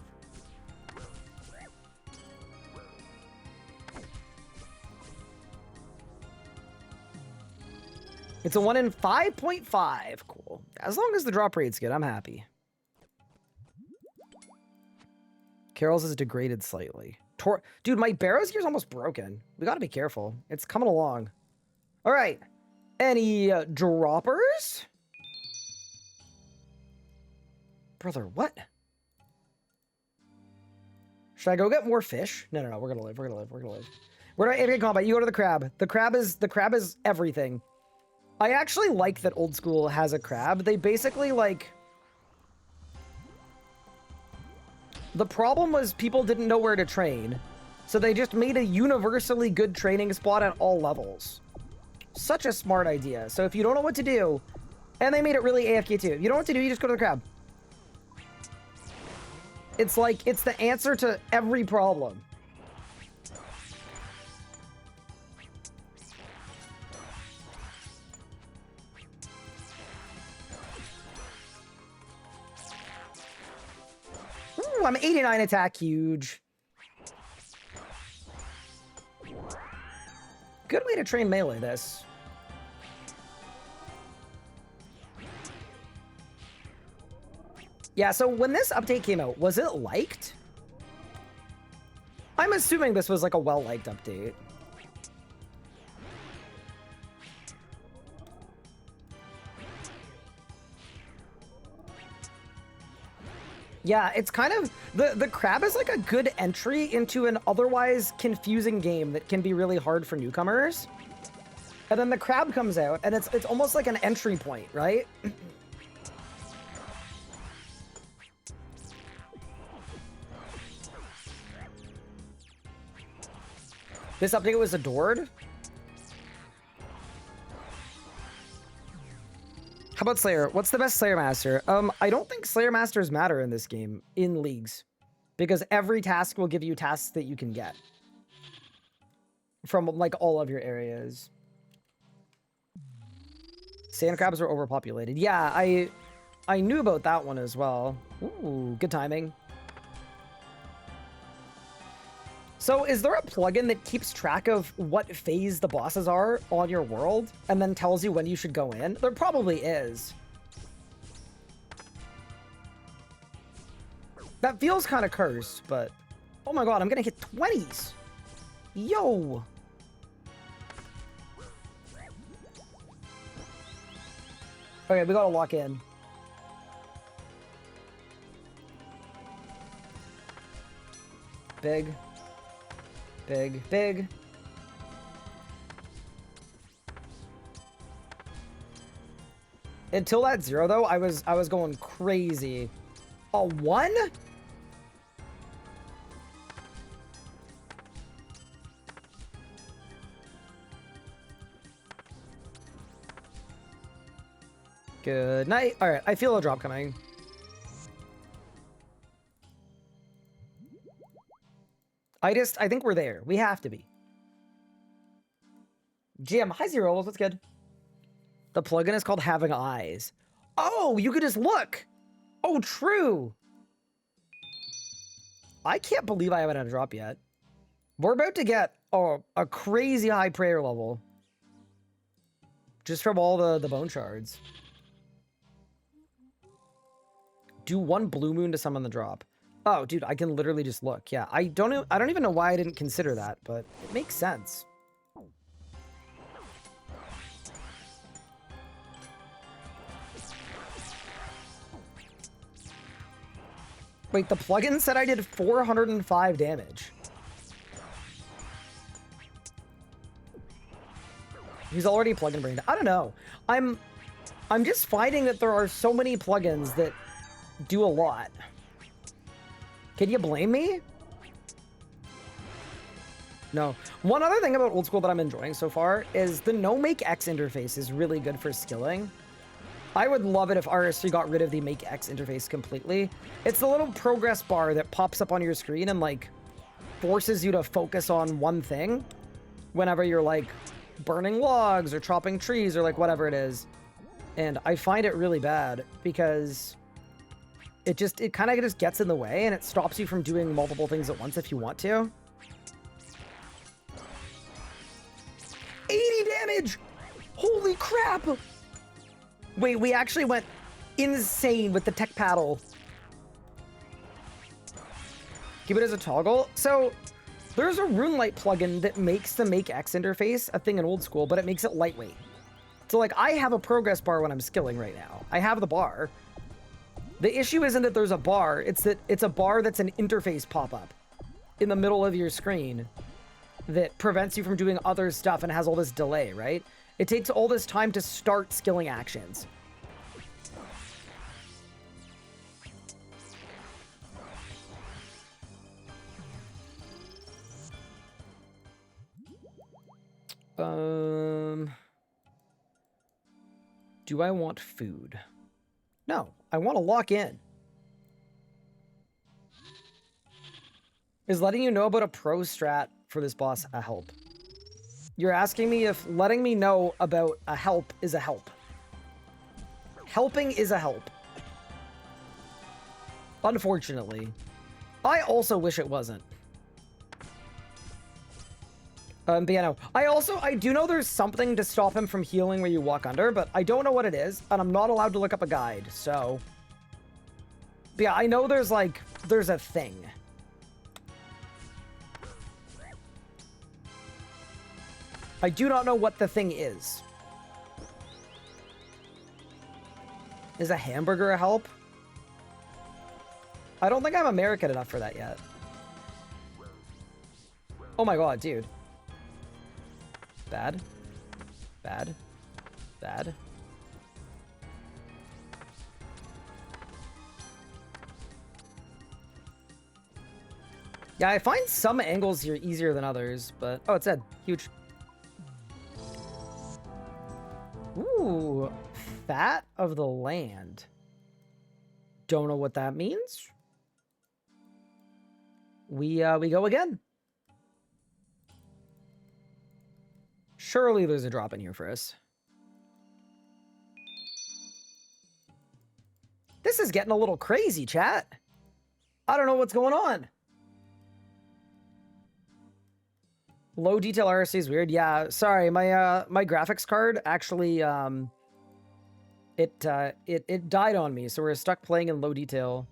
It's a 1 in 5.5. Cool. As long as the drop rate's good, I'm happy. Carol's is degraded slightly. Dude, my Barrow's gear's almost broken. We gotta be careful. It's coming along. All right. Any droppers? Brother, what? Should I go get more fish? No, we're gonna live. We're gonna live. Where do I get combat? You go to the crab. The crab is everything. I actually like that Old School has a crab. They basically, like... The problem was people didn't know where to train, so they just made a universally good training spot at all levels. Such a smart idea. So if you don't know what to do... And they made it really AFK too. If you don't know what to do, you just go to the crab. It's like, it's the answer to every problem. Ooh, I'm 89 attack, huge. Good way to train melee this. Yeah, so when this update came out, was it liked? I'm assuming this was like a well-liked update. Yeah, it's kind of... The crab is like a good entry into an otherwise confusing game that can be really hard for newcomers. And then the crab comes out, and it's almost like an entry point, right? This update was adored. How about Slayer? What's the best Slayer Master? I don't think Slayer Masters matter in this game, in leagues. Because every task will give you tasks that you can get. From, like, all of your areas. Sand crabs are overpopulated. Yeah, I knew about that one as well. Ooh, good timing. So is there a plugin that keeps track of what phase the bosses are on your world and then tells you when you should go in? There probably is. That feels kind of cursed, but... Oh my god, I'm gonna hit 20s! Yo! Okay, we gotta lock in. Big. Big, big. Until that 0 though, I was going crazy. A 1? Good night. All right, I feel a drop coming. I think we're there. We have to be. GM, hi Zero, what's good? The plugin is called Having Eyes. Oh, you could just look. Oh, true. I can't believe I haven't had a drop yet. We're about to get a crazy high prayer level. Just from all the bone shards. Do 1 blue moon to summon the drop. Oh, dude, I can literally just look. Yeah, I don't even know why I didn't consider that, but it makes sense. Wait, the plugin said I did 405 damage. He's already plugin brained. I don't know. I'm just finding that there are so many plugins that do a lot. Can you blame me? No. One other thing about Old School that I'm enjoying so far is the no make X interface is really good for skilling. I would love it if RS3 got rid of the Make X interface completely. It's the little progress bar that pops up on your screen and, like, forces you to focus on one thing whenever you're, like, burning logs or chopping trees or, like, whatever it is. And I find it really bad because it kind of just gets in the way and it stops you from doing multiple things at once if you want to. 80 damage! Holy crap! Wait, we actually went insane with the tech paddle. Give it as a toggle. So there's a RuneLite plugin that makes the Make X interface a thing in old school, but it makes it lightweight. So, like, I have a progress bar when I'm skilling right now. I have the bar. The issue isn't that there's a bar, it's that it's a bar that's an interface pop-up in the middle of your screen that prevents you from doing other stuff and has all this delay, right? It takes all this time to start skilling actions. Do I want food? No, I want to lock in. Is letting you know about a pro strat for this boss a help? You're asking me if letting me know about a help is a help. Helping is a help. Unfortunately. I also wish it wasn't. But yeah, no. I do know there's something to stop him from healing where you walk under, but I don't know what it is, and I'm not allowed to look up a guide, so... But yeah, I know there's a thing. I do not know what the thing is. Is a hamburger a help? I don't think I'm American enough for that yet. Oh my god, dude. Bad. Bad. Bad. Yeah, I find some angles here easier than others, but... Oh, it's dead. Huge. Ooh. Fat of the land. Don't know what that means. We go again. Surely there's a drop in here for us. This is getting a little crazy, chat. I don't know what's going on. Low detail RS3 is weird. Yeah, sorry. My graphics card actually it died on me, so we're stuck playing in low detail.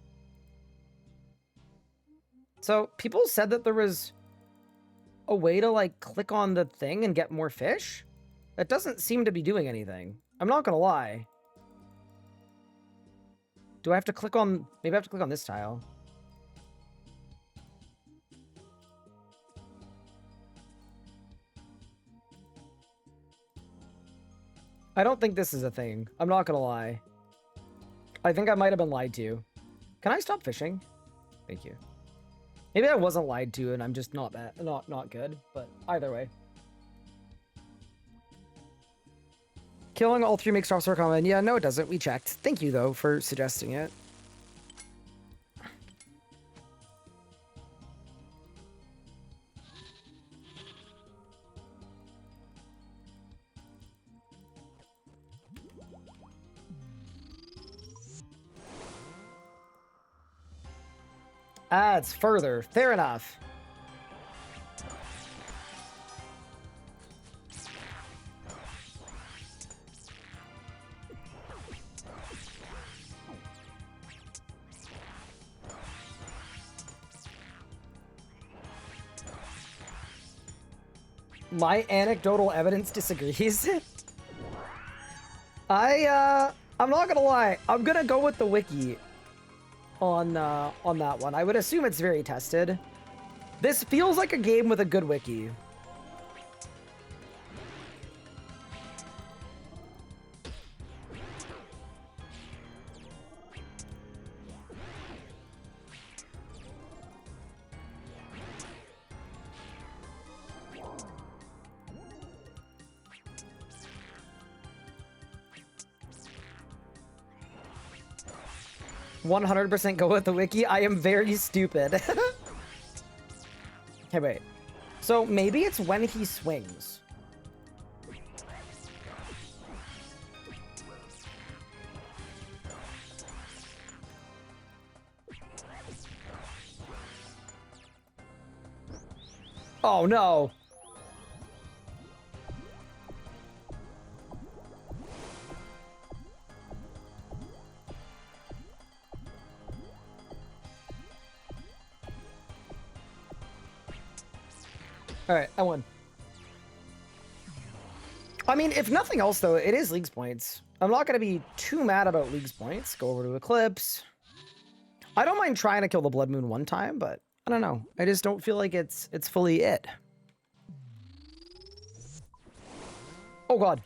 So people said that there was a way to, like, click on the thing and get more fish? That doesn't seem to be doing anything. I'm not gonna lie. Do I have to click on... Maybe I have to click on this tile. I don't think this is a thing. I'm not gonna lie. I think I might have been lied to. Can I stop fishing? Thank you. Maybe I wasn't lied to and I'm just not good, but either way. Killing all 3 makes drops more common. Yeah, no it doesn't. We checked. Thank you though for suggesting it. Ah, it's further. Fair enough. My anecdotal evidence disagrees. I'm not gonna lie. I'm gonna go with the wiki on that one. I would assume it's very tested. This feels like a game with a good wiki. 100% go with the wiki. I am very stupid. Okay, wait. So maybe it's when he swings. Oh no. All right, I won. I mean, if nothing else, though, it is League's points. I'm not going to be too mad about League's points. Go over to Eclipse. I don't mind trying to kill the Blood Moon one time, but I don't know. I just don't feel like it's fully it. Oh, God.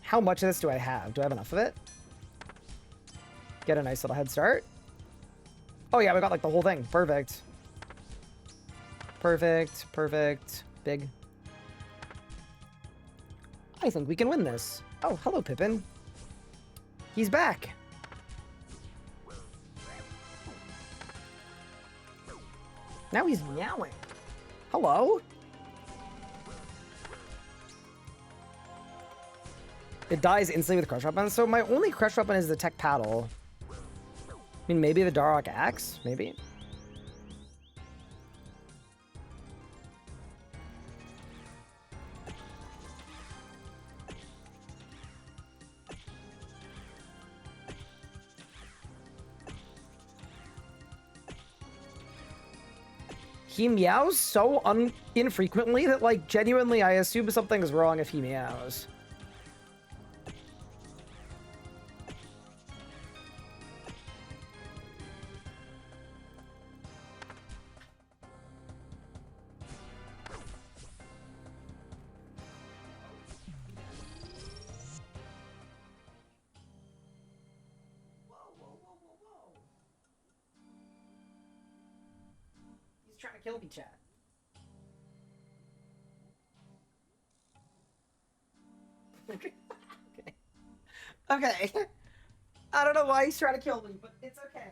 How much of this do I have? Do I have enough of it? Get a nice little head start. Oh, yeah, we got, like, the whole thing. Perfect. Perfect. Perfect. Big. I think we can win this. Oh, hello, Pippin. He's back. Now he's meowing. Hello? It dies instantly with Crush Weapon. So my only Crush Weapon is the Tech Paddle. I mean, maybe the Darok Axe? Maybe. He meows so infrequently that, like, genuinely I assume something's wrong if he meows. Trying to kill me, chat. Okay. Okay. I don't know why he's trying to kill me, but it's okay.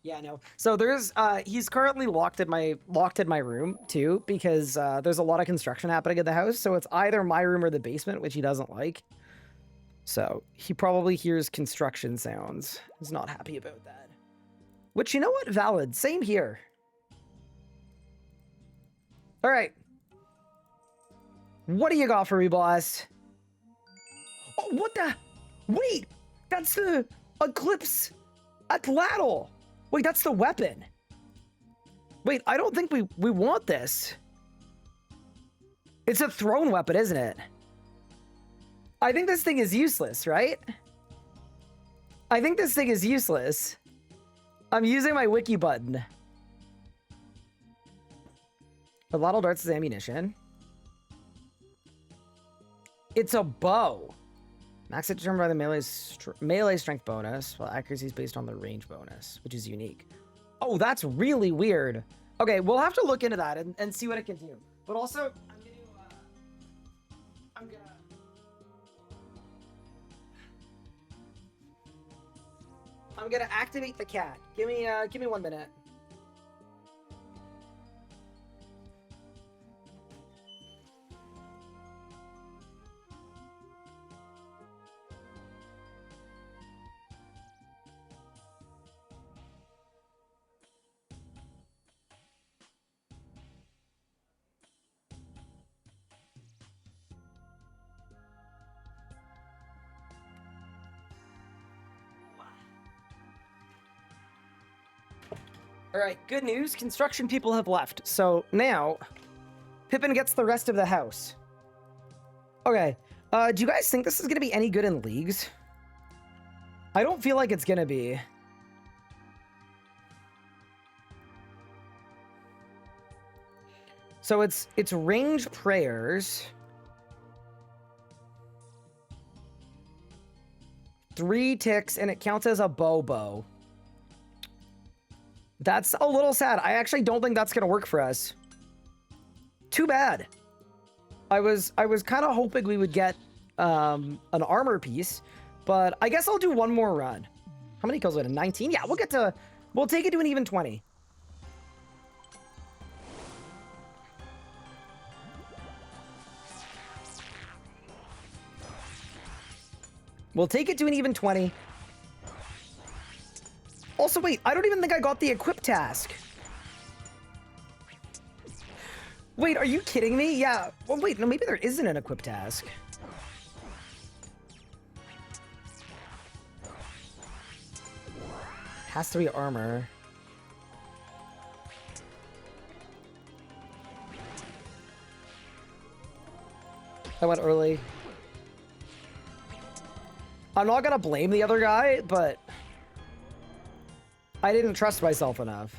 Yeah, no. So there's he's currently locked in my room too, because there's a lot of construction happening in the house, so it's either my room or the basement, which he doesn't like. So he probably hears construction sounds. He's not happy about that. Which, you know what? Valid. Same here. All right. What do you got for me, boss? Oh, what the? Wait, that's the Eclipse Atlatl. Wait, that's the weapon. Wait, I don't think we want this. It's a thrown weapon, isn't it? I think this thing is useless, right? I think this thing is useless. I'm using my wiki button. The Lotto darts is ammunition. It's a bow. Max it determined by the melee strength bonus, while accuracy is based on the range bonus, which is unique. Oh, that's really weird. Okay, we'll have to look into that and see what it can do. But also, I'm gonna activate the cat. Give me 1 minute. All right, good news. Construction people have left. So now, Pippin gets the rest of the house. Okay, do you guys think this is going to be any good in leagues? I don't feel like it's going to be. So it's range prayers. 3 ticks, and it counts as a bow. That's a little sad. I actually don't think that's going to work for us. Too bad. I was kind of hoping we would get an armor piece, but I guess I'll do one more run. How many kills was it? 19? Yeah, we'll take it to an even 20. We'll take it to an even 20. Also, wait, I don't even think I got the equip task. Wait, are you kidding me? Yeah. Well, wait, no, maybe there isn't an equip task. Has to be armor. I went early. I'm not gonna blame the other guy, but I didn't trust myself enough.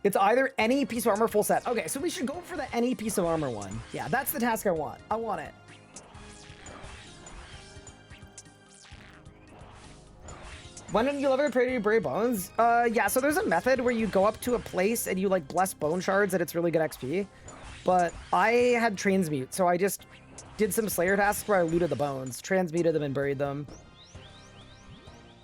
It's either any piece of armor full set. Okay, so we should go for the any piece of armor one. Yeah, that's the task I want. I want it. When did you ever pray to bury bones? Yeah, so there's a method where you go up to a place and you like bless bone shards and it's really good XP. But I had transmute, so I just did some Slayer tasks where I looted the bones, transmuted them and buried them.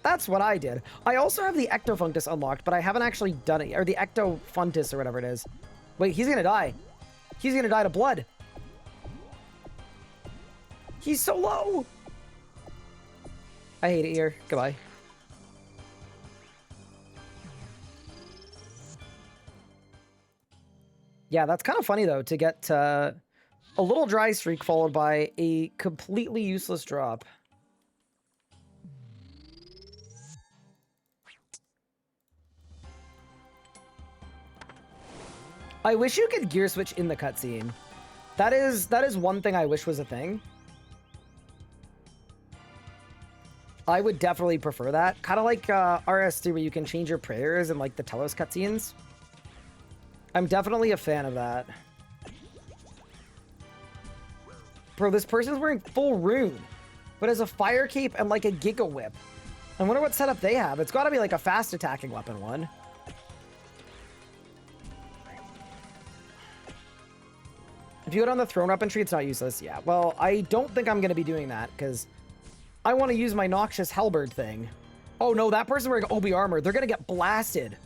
That's what I did. I also have the Ectofunctus unlocked, but I haven't actually done it, or the Ectofuntus or whatever it is. Wait, he's gonna die. He's gonna die to blood. He's so low. I hate it here. Goodbye. Yeah, that's kind of funny though, to get a little dry streak followed by a completely useless drop. I wish you could gear switch in the cutscene. That is one thing I wish was a thing. I would definitely prefer that. Kind of like RS3 where you can change your prayers and like the Telos cutscenes. I'm definitely a fan of that. Bro, this person's wearing full rune, but has a fire cape and like a Giga Whip. I wonder what setup they have. It's got to be like a fast attacking weapon one. If you go down the throne weapon tree, it's not useless. Yeah, well, I don't think I'm going to be doing that because I want to use my noxious halberd thing. Oh no, that person wearing OB armor, they're going to get blasted.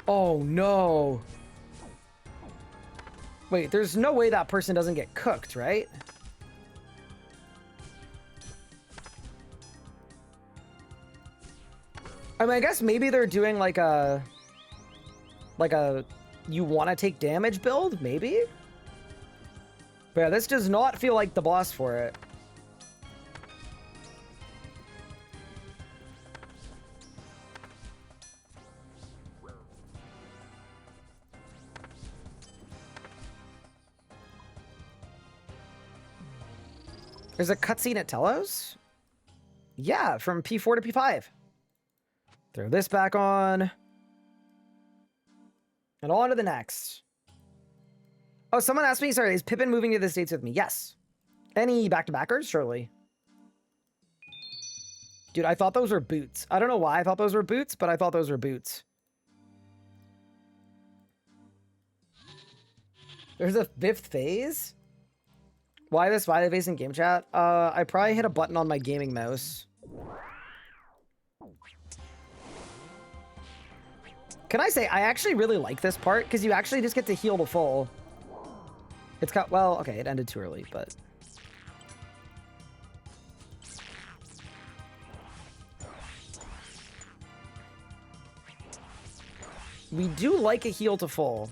Oh no. Wait, there's no way that person doesn't get cooked, right? I mean, I guess maybe they're doing like a you want to take damage build, maybe? But yeah, this does not feel like the boss for it. There's a cutscene at Telos? Yeah, from P4 to P5. Throw this back on. And on to the next. Oh, someone asked me, sorry, is Pippin moving to the States with me? Yes. Any back-to-backers? Surely. Dude, I thought those were boots. I don't know why I thought those were boots, but I thought those were boots. There's a 5th phase? Why this Violet phase in game chat? I probably hit a button on my gaming mouse. Can I say, I actually really like this part, because you actually just get to heal to full. It's got, well, okay, it ended too early, but... we do like a heal to full.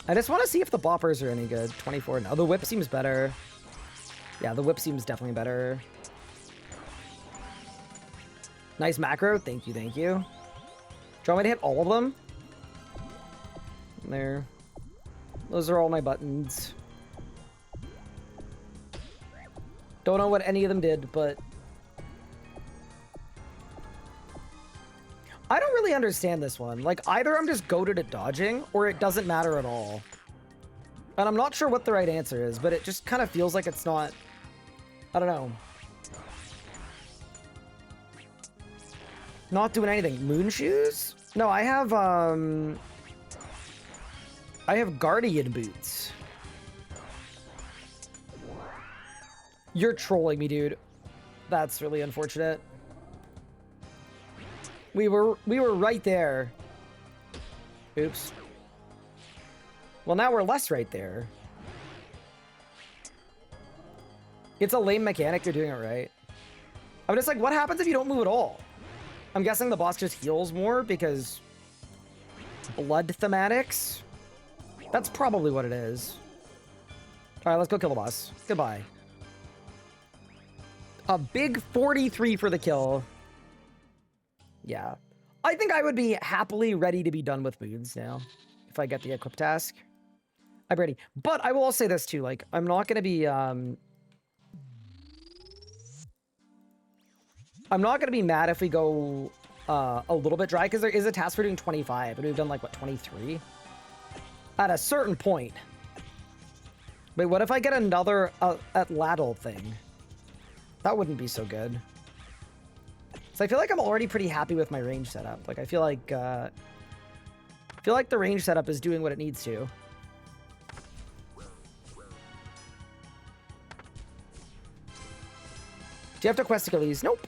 I just want to see if the boppers are any good. 24, no, the whip seems better. Yeah, the whip seems definitely better. Nice macro, thank you, thank you. Do you want me to hit all of them? There. Those are all my buttons. Don't know what any of them did, but... I don't really understand this one. Like, either I'm just goated at dodging, or it doesn't matter at all. And I'm not sure what the right answer is, but it just kind of feels like it's not... I don't know. Not doing anything. Moon shoes? No, I have Guardian boots. You're trolling me, dude. That's really unfortunate. We were right there. Oops. Well, now we're less right there. It's a lame mechanic. You're doing it right. I'm just like, what happens if you don't move at all? I'm guessing the boss just heals more because blood thematics. That's probably what it is. All right, let's go kill the boss. Goodbye. A big 43 for the kill. Yeah. I think I would be happily ready to be done with moons now if I get the equip task. I'm ready. But I will also say this too, like, I'm not going to be, I'm not going to be mad if we go a little bit dry, because there is a task for doing 25, and we've done, like, what, 23? At a certain point. Wait, what if I get another Atlatl thing? That wouldn't be so good. So I feel like I'm already pretty happy with my range setup. Like, I feel like the range setup is doing what it needs to. Do you have to quest to kill these? Nope.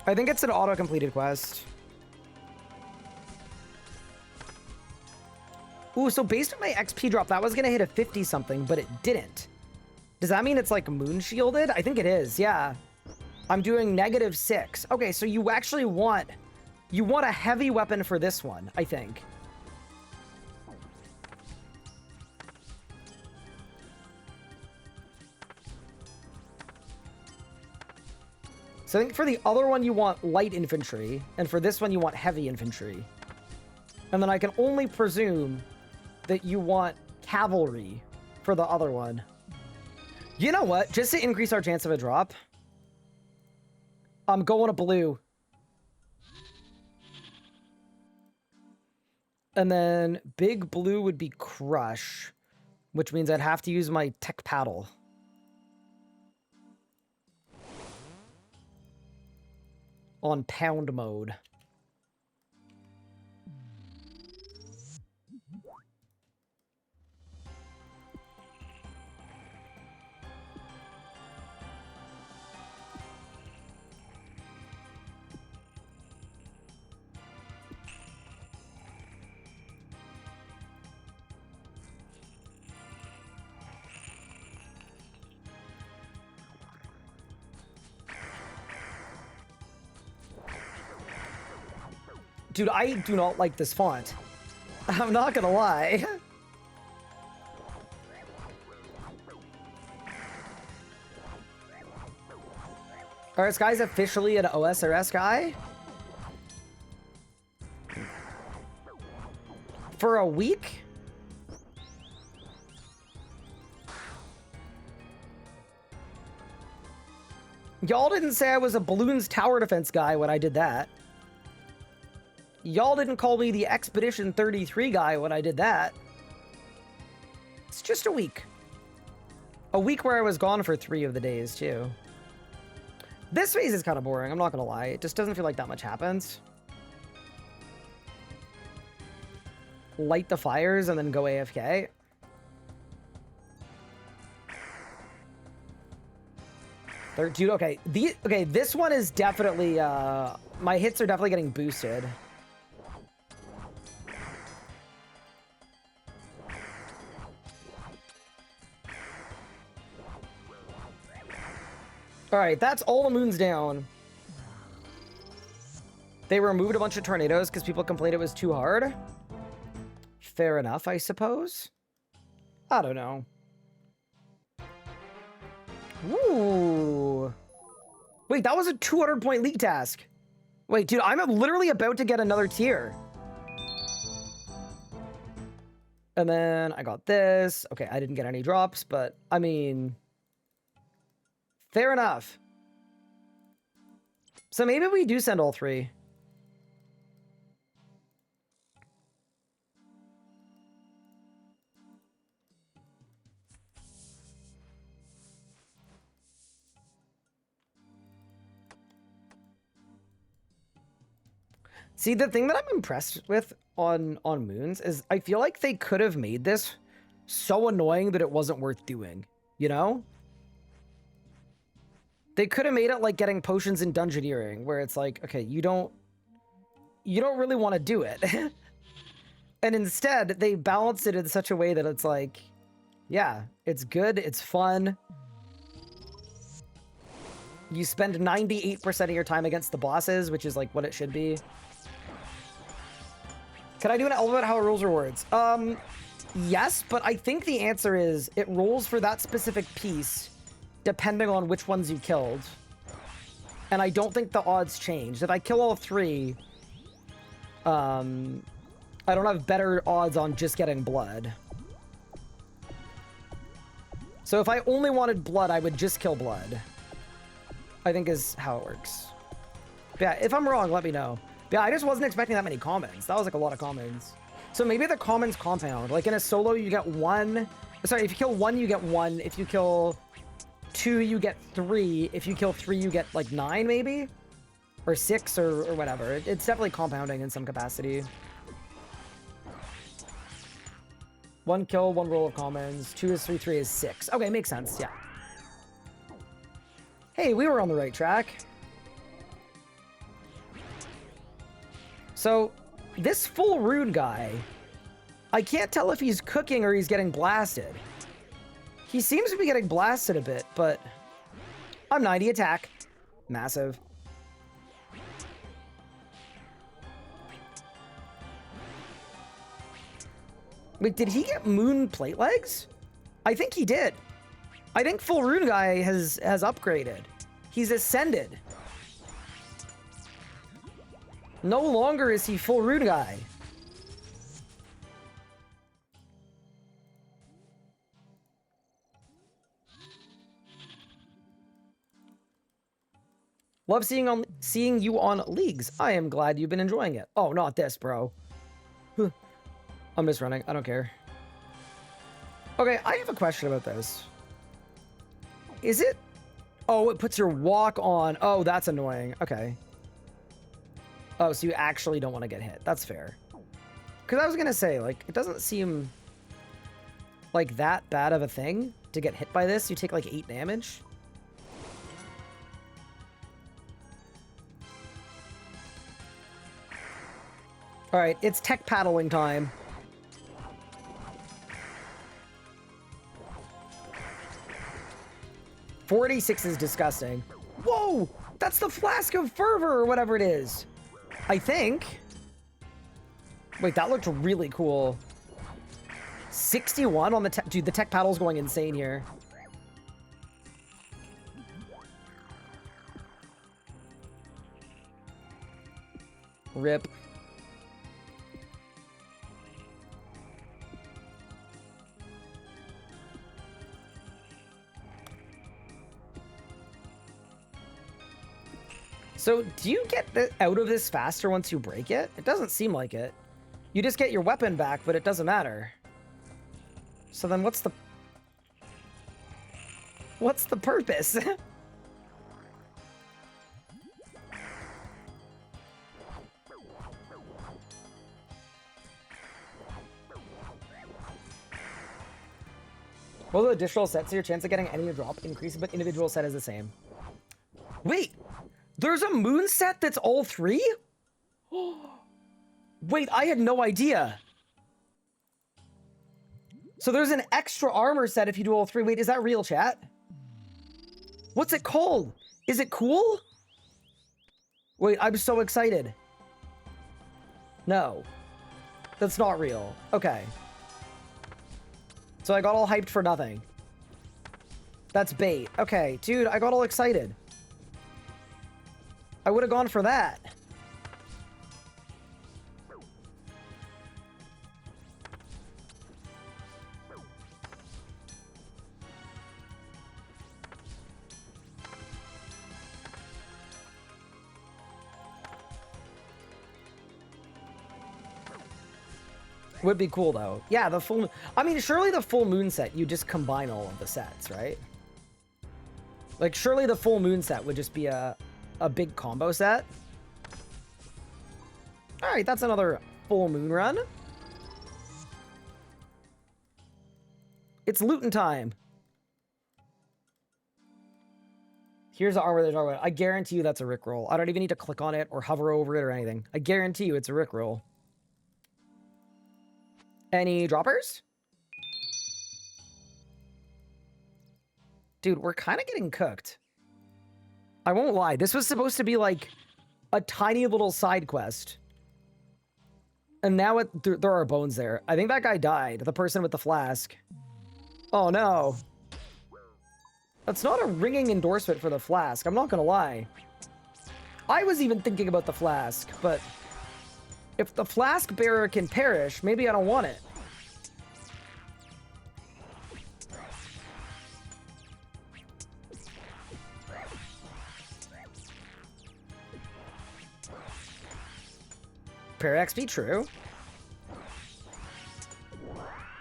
I think it's an auto-completed quest. Ooh, so based on my XP drop, that was going to hit a 50-something, but it didn't. Does that mean it's, like, moon shielded? I think it is, yeah. I'm doing -6. Okay, so you actually want... You want a heavy weapon for this one, I think. So I think for the other one, you want light infantry, and for this one, you want heavy infantry. And then I can only presume that you want cavalry for the other one. You know what? Just to increase our chance of a drop, I'm going to blue. And then big blue would be crush, which means I'd have to use my tech paddle. On pound mode. Dude, I do not like this font. I'm not gonna lie. Alright, this guy's officially an OSRS guy? For a week? Y'all didn't say I was a balloons tower defense guy when I did that. Y'all didn't call me the Expedition 33 guy when I did that. It's just a week. A week where I was gone for 3 of the days, too. This phase is kind of boring, I'm not gonna lie. It just doesn't feel like that much happens. Light the fires and then go AFK. Dude, okay. Okay, this one is definitely, my hits are definitely getting boosted. Alright, that's all the moons down. They removed a bunch of tornadoes because people complained it was too hard. Fair enough, I suppose. I don't know. Ooh. Wait, that was a 200-point league task. Wait, dude, I'm literally about to get another tier. And then I got this. Okay, I didn't get any drops, but I mean... Fair enough. So maybe we do send all 3. See, the thing that I'm impressed with on Moons is I feel like they could have made this so annoying that it wasn't worth doing, you know? They could have made it like getting potions in dungeoneering, where it's like, okay, you don't really want to do it. And instead, they balanced it in such a way that it's like, yeah, it's good, it's fun. You spend 98% of your time against the bosses, which is like what it should be. Can I do an element how it rolls rewards? Yes, but I think the answer is it rolls for that specific piece depending on which ones you killed. And I don't think the odds changed. If I kill all three, I don't have better odds on just getting blood. So if I only wanted blood, I would just kill blood, I think is how it works. But yeah, if I'm wrong, let me know. But yeah, I just wasn't expecting that many commons. That was like a lot of commons. So maybe the commons compound. Like in a solo, you get one. Sorry, if you kill one, you get one. If you kill two, you get three. If you kill three, you get like 9 maybe? Or 6 or whatever. It's definitely compounding in some capacity. 1 kill, 1 roll of commons. 2 is 3, 3 is 6. Okay, makes sense, yeah. Hey, we were on the right track. So, this full rune guy, I can't tell if he's cooking or he's getting blasted. He seems to be getting blasted a bit, but I'm 90 attack. Massive. Wait, did he get moon plate legs? I think he did. I think full rune guy has upgraded. He's ascended. No longer is he full rune guy. Love seeing you on Leagues. I am glad you've been enjoying it. Oh, not this, bro. I'm just running. I don't care. Okay, I have a question about this. Is it... Oh, it puts your walk on. Oh, that's annoying. Okay. Oh, so you actually don't want to get hit. That's fair. Because I was going to say, like, it doesn't seem like that bad of a thing to get hit by this. You take like 8 damage. All right, it's tech paddling time. $46 is disgusting. Whoa! That's the Flask of Fervor or whatever it is. I think. Wait, that looked really cool. 61 on the tech. Dude, the tech paddle's going insane here. Rip. So, do you get out of this faster once you break it? It doesn't seem like it. You just get your weapon back, but it doesn't matter. So then what's the purpose? Well, the additional sets, your chance of getting any drop increases, but individual set is the same. Wait! There's a moon set that's all 3? Wait, I had no idea. So there's an extra armor set if you do all 3. Wait, is that real, chat? What's it called? Is it cool? Wait, I'm so excited. No. That's not real. Okay. So I got all hyped for nothing. That's bait. Okay, dude, I got all excited. I would have gone for that. Would be cool though. Yeah, the full... I mean, surely the full moon set, you just combine all of the sets, right? Like, surely the full moon set would just be a big combo set. All right, that's another full moon run. It's looting time. Here's the armor, there's armor. I guarantee you that's a Rickroll. I don't even need to click on it or hover over it or anything. I guarantee you it's a Rickroll. Any droppers? Dude, we're kind of getting cooked. I won't lie. This was supposed to be like a tiny little side quest. And now there are bones there. I think that guy died. The person with the flask. Oh no. That's not a ringing endorsement for the flask. I'm not gonna lie. I was even thinking about the flask, but if the flask bearer can perish, maybe I don't want it. Pair XP, true.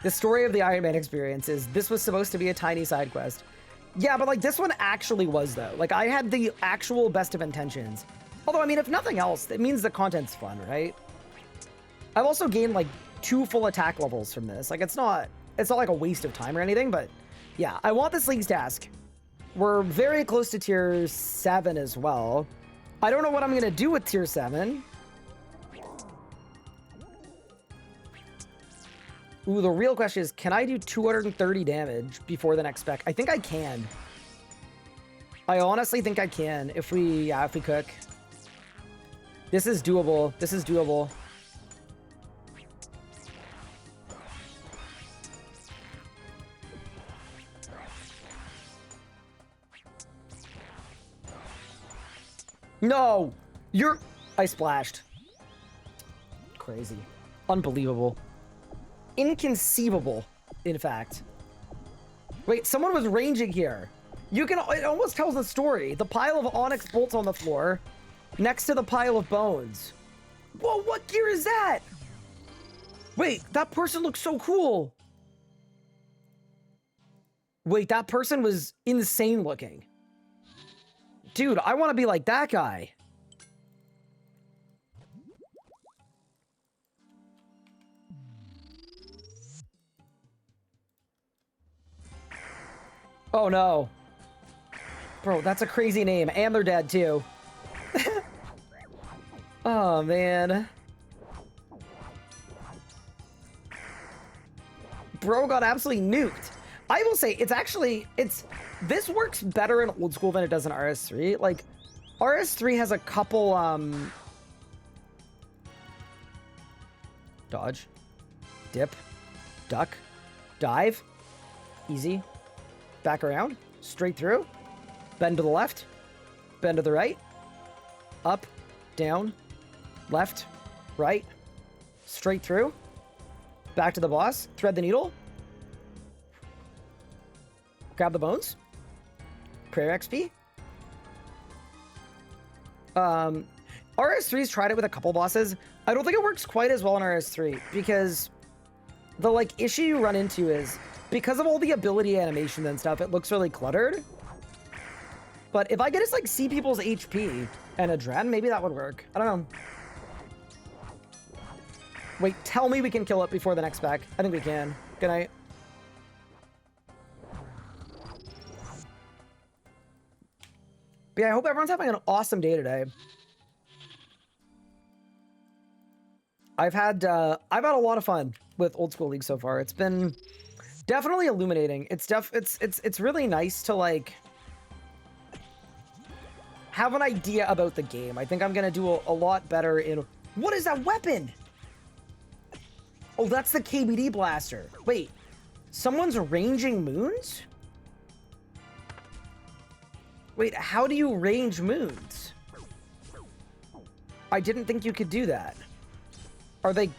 The story of the Iron Man experience is this was supposed to be a tiny side quest. Yeah, but like this one actually was though. Like I had the actual best of intentions. Although, I mean, if nothing else, it means the content's fun, right? I've also gained like 2 full attack levels from this. Like it's not like a waste of time or anything, but yeah, I want this League's task. We're very close to tier 7 as well. I don't know what I'm gonna do with tier 7. Ooh, the real question is, can I do 230 damage before the next spec? I think I can. I honestly think I can if we cook. This is doable. This is doable. No! I splashed. Crazy. Unbelievable. Inconceivable, in fact. Wait, someone was ranging here. It almost tells the story. The pile of onyx bolts on the floor next to the pile of bones. Whoa, what gear is that? Wait, that person looks so cool. Wait, that person was insane looking. Dude, I want to be like that guy. Oh no. Bro, that's a crazy name. And they're dead too. Oh man. Bro got absolutely nuked. I will say, this works better in old school than it does in RS3. Like, RS3 has a couple, dodge, dip, duck, dive, easy. Back around, straight through, bend to the left, bend to the right, up, down, left, right, straight through, back to the boss, thread the needle, grab the bones, prayer XP. RS3's tried it with a couple bosses. I don't think it works quite as well in RS3 because the like issue you run into is because of all the ability animation and stuff, it looks really cluttered. But if I could just like see people's HP and adren, maybe that would work. I don't know. Wait, tell me we can kill it before the next spec. I think we can. Good night. But yeah, I hope everyone's having an awesome day today. I've had a lot of fun with Old School League so far. It's been definitely illuminating. It's really nice to like have an idea about the game. I think I'm gonna do a lot better in. What is that weapon? Oh, that's the KBD blaster. Wait, someone's ranging moons? Wait, how do you range moons? I didn't think you could do that. Are they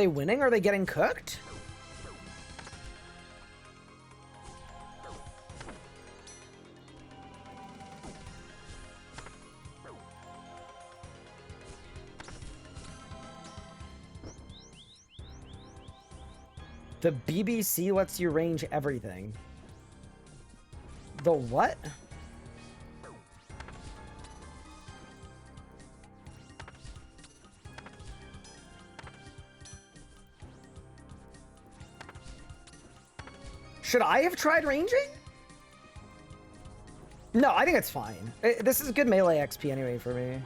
winning? Are they getting cooked? The BBC lets you range everything. The what? Should I have tried ranging? No, I think it's fine. This is good melee XP anyway for me.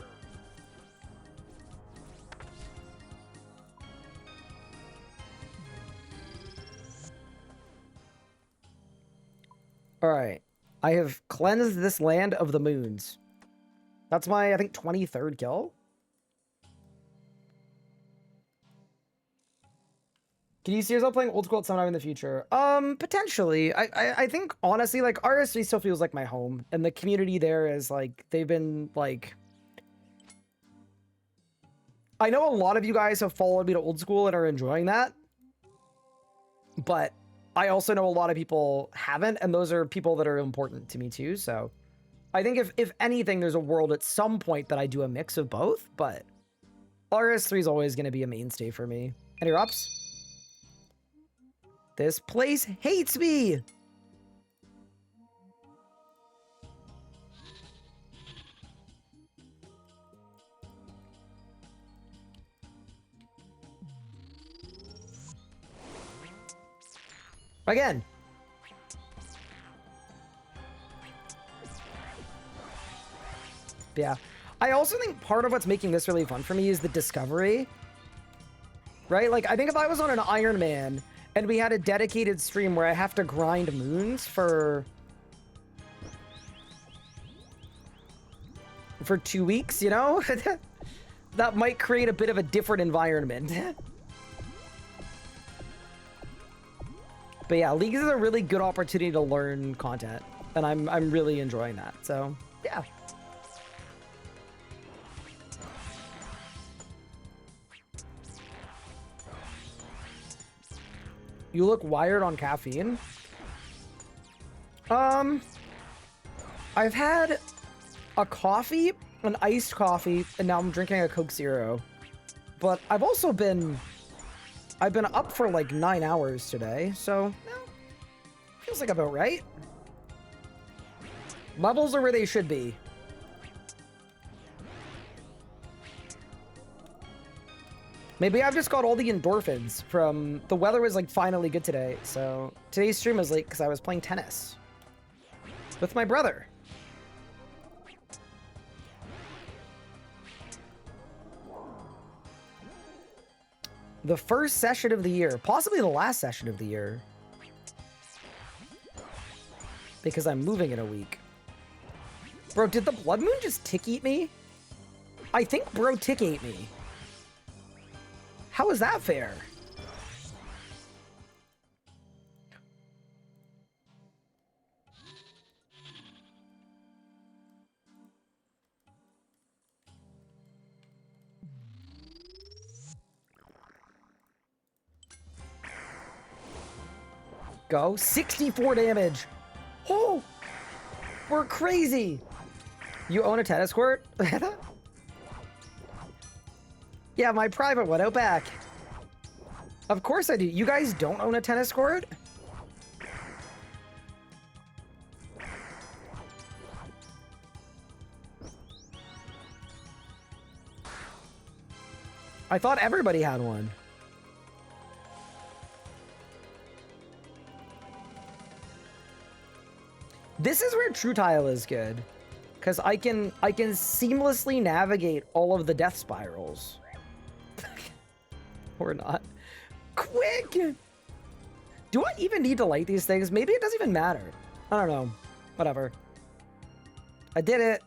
All right. I have cleansed this land of the moons. That's my, I think, 23rd kill. Can you see yourself playing old school at some time in the future? Potentially. I think, honestly, like, RS3 still feels like my home. And the community there is, like, they've been, like... I know a lot of you guys have followed me to old school and are enjoying that. But I also know a lot of people haven't, and those are people that are important to me too, so... I think if anything, there's a world at some point that I do a mix of both, but... RS3 is always going to be a mainstay for me. Any ups? This place hates me! Again. Yeah. I also think part of what's making this really fun for me is the discovery. Right? Like, I think if I was on an Iron Man and we had a dedicated stream where I have to grind moons for 2 weeks, you know? That might create a bit of a different environment. But yeah, Leagues is a really good opportunity to learn content, and I'm really enjoying that. So, yeah. You look wired on caffeine. I've had a coffee, an iced coffee, and now I'm drinking a Coke Zero. But I've also been up for like 9 hours today, so feels like about right. Levels are where they should be. Maybe I've just got all the endorphins from... The weather was, like, finally good today, so... Today's stream was late because I was playing tennis. With my brother. The first session of the year. Possibly the last session of the year. Because I'm moving in a week. Bro, did the Blood Moon just tick eat me? I think bro tick ate me. How is that fair? Go. 64 damage. Oh, we're crazy. You own a tennis court? Yeah, my private one out back. Of course I do. You guys don't own a tennis court? I thought everybody had one. This is where True Tile is good, because I can seamlessly navigate all of the death spirals. Or not. Quick! Do I even need to light these things? Maybe it doesn't even matter. I don't know. Whatever. I did it.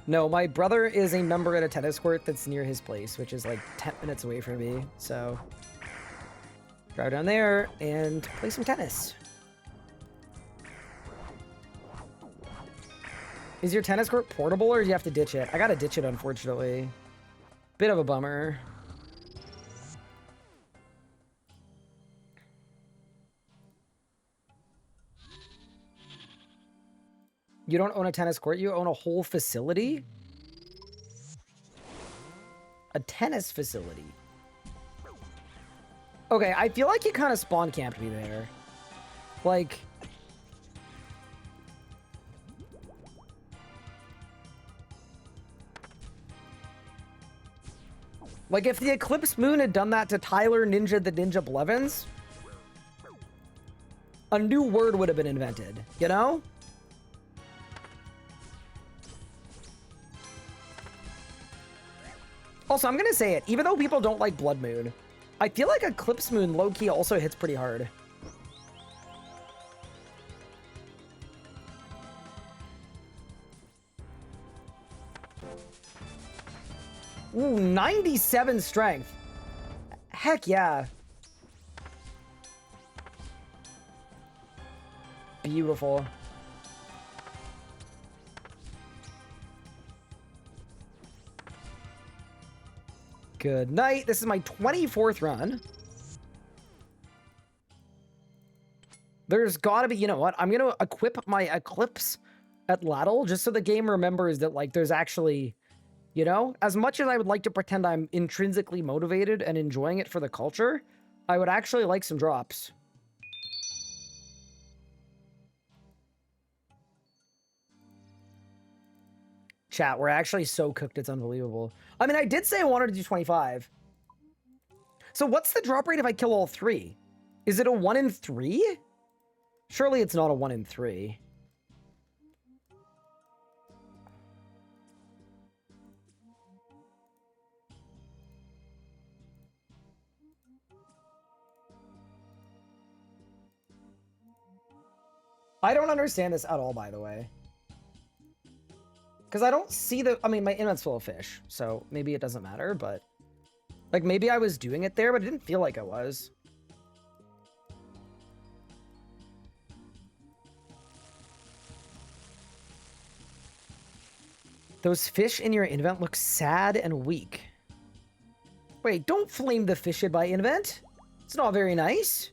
No, my brother is a member at a tennis court that's near his place, which is like 10 minutes away from me, so... Drive down there and play some tennis. Is your tennis court portable or do you have to ditch it? I gotta ditch it, unfortunately. Bit of a bummer. You don't own a tennis court, you own a whole facility? A tennis facility. Okay, I feel like you kind of spawn camped me there. Like... Like, if the Eclipse Moon had done that to Tyler Ninja the Ninja Blevins, a new word would have been invented, you know? Also, I'm gonna say it, even though people don't like Blood Moon, I feel like Eclipse Moon low-key also hits pretty hard. Ooh, 97 strength. Heck yeah. Beautiful. Good night. This is my 24th run. There's gotta be, you know what? I'm gonna equip my Eclipse at Lattle just so the game remembers that, like, there's actually, you know, as much as I would like to pretend I'm intrinsically motivated and enjoying it for the culture, I would actually like some drops. Chat, we're actually so cooked, it's unbelievable. I mean, I did say I wanted to do 25. So what's the drop rate if I kill all 3? Is it a 1 in 3? Surely it's not a 1 in 3. I don't understand this at all, by the way. Because I don't see the... I mean, my invent's full of fish, so maybe it doesn't matter, but... Like, maybe I was doing it there, but it didn't feel like I was. Those fish in your invent look sad and weak. Wait, don't flame the fish by invent. It's not very nice.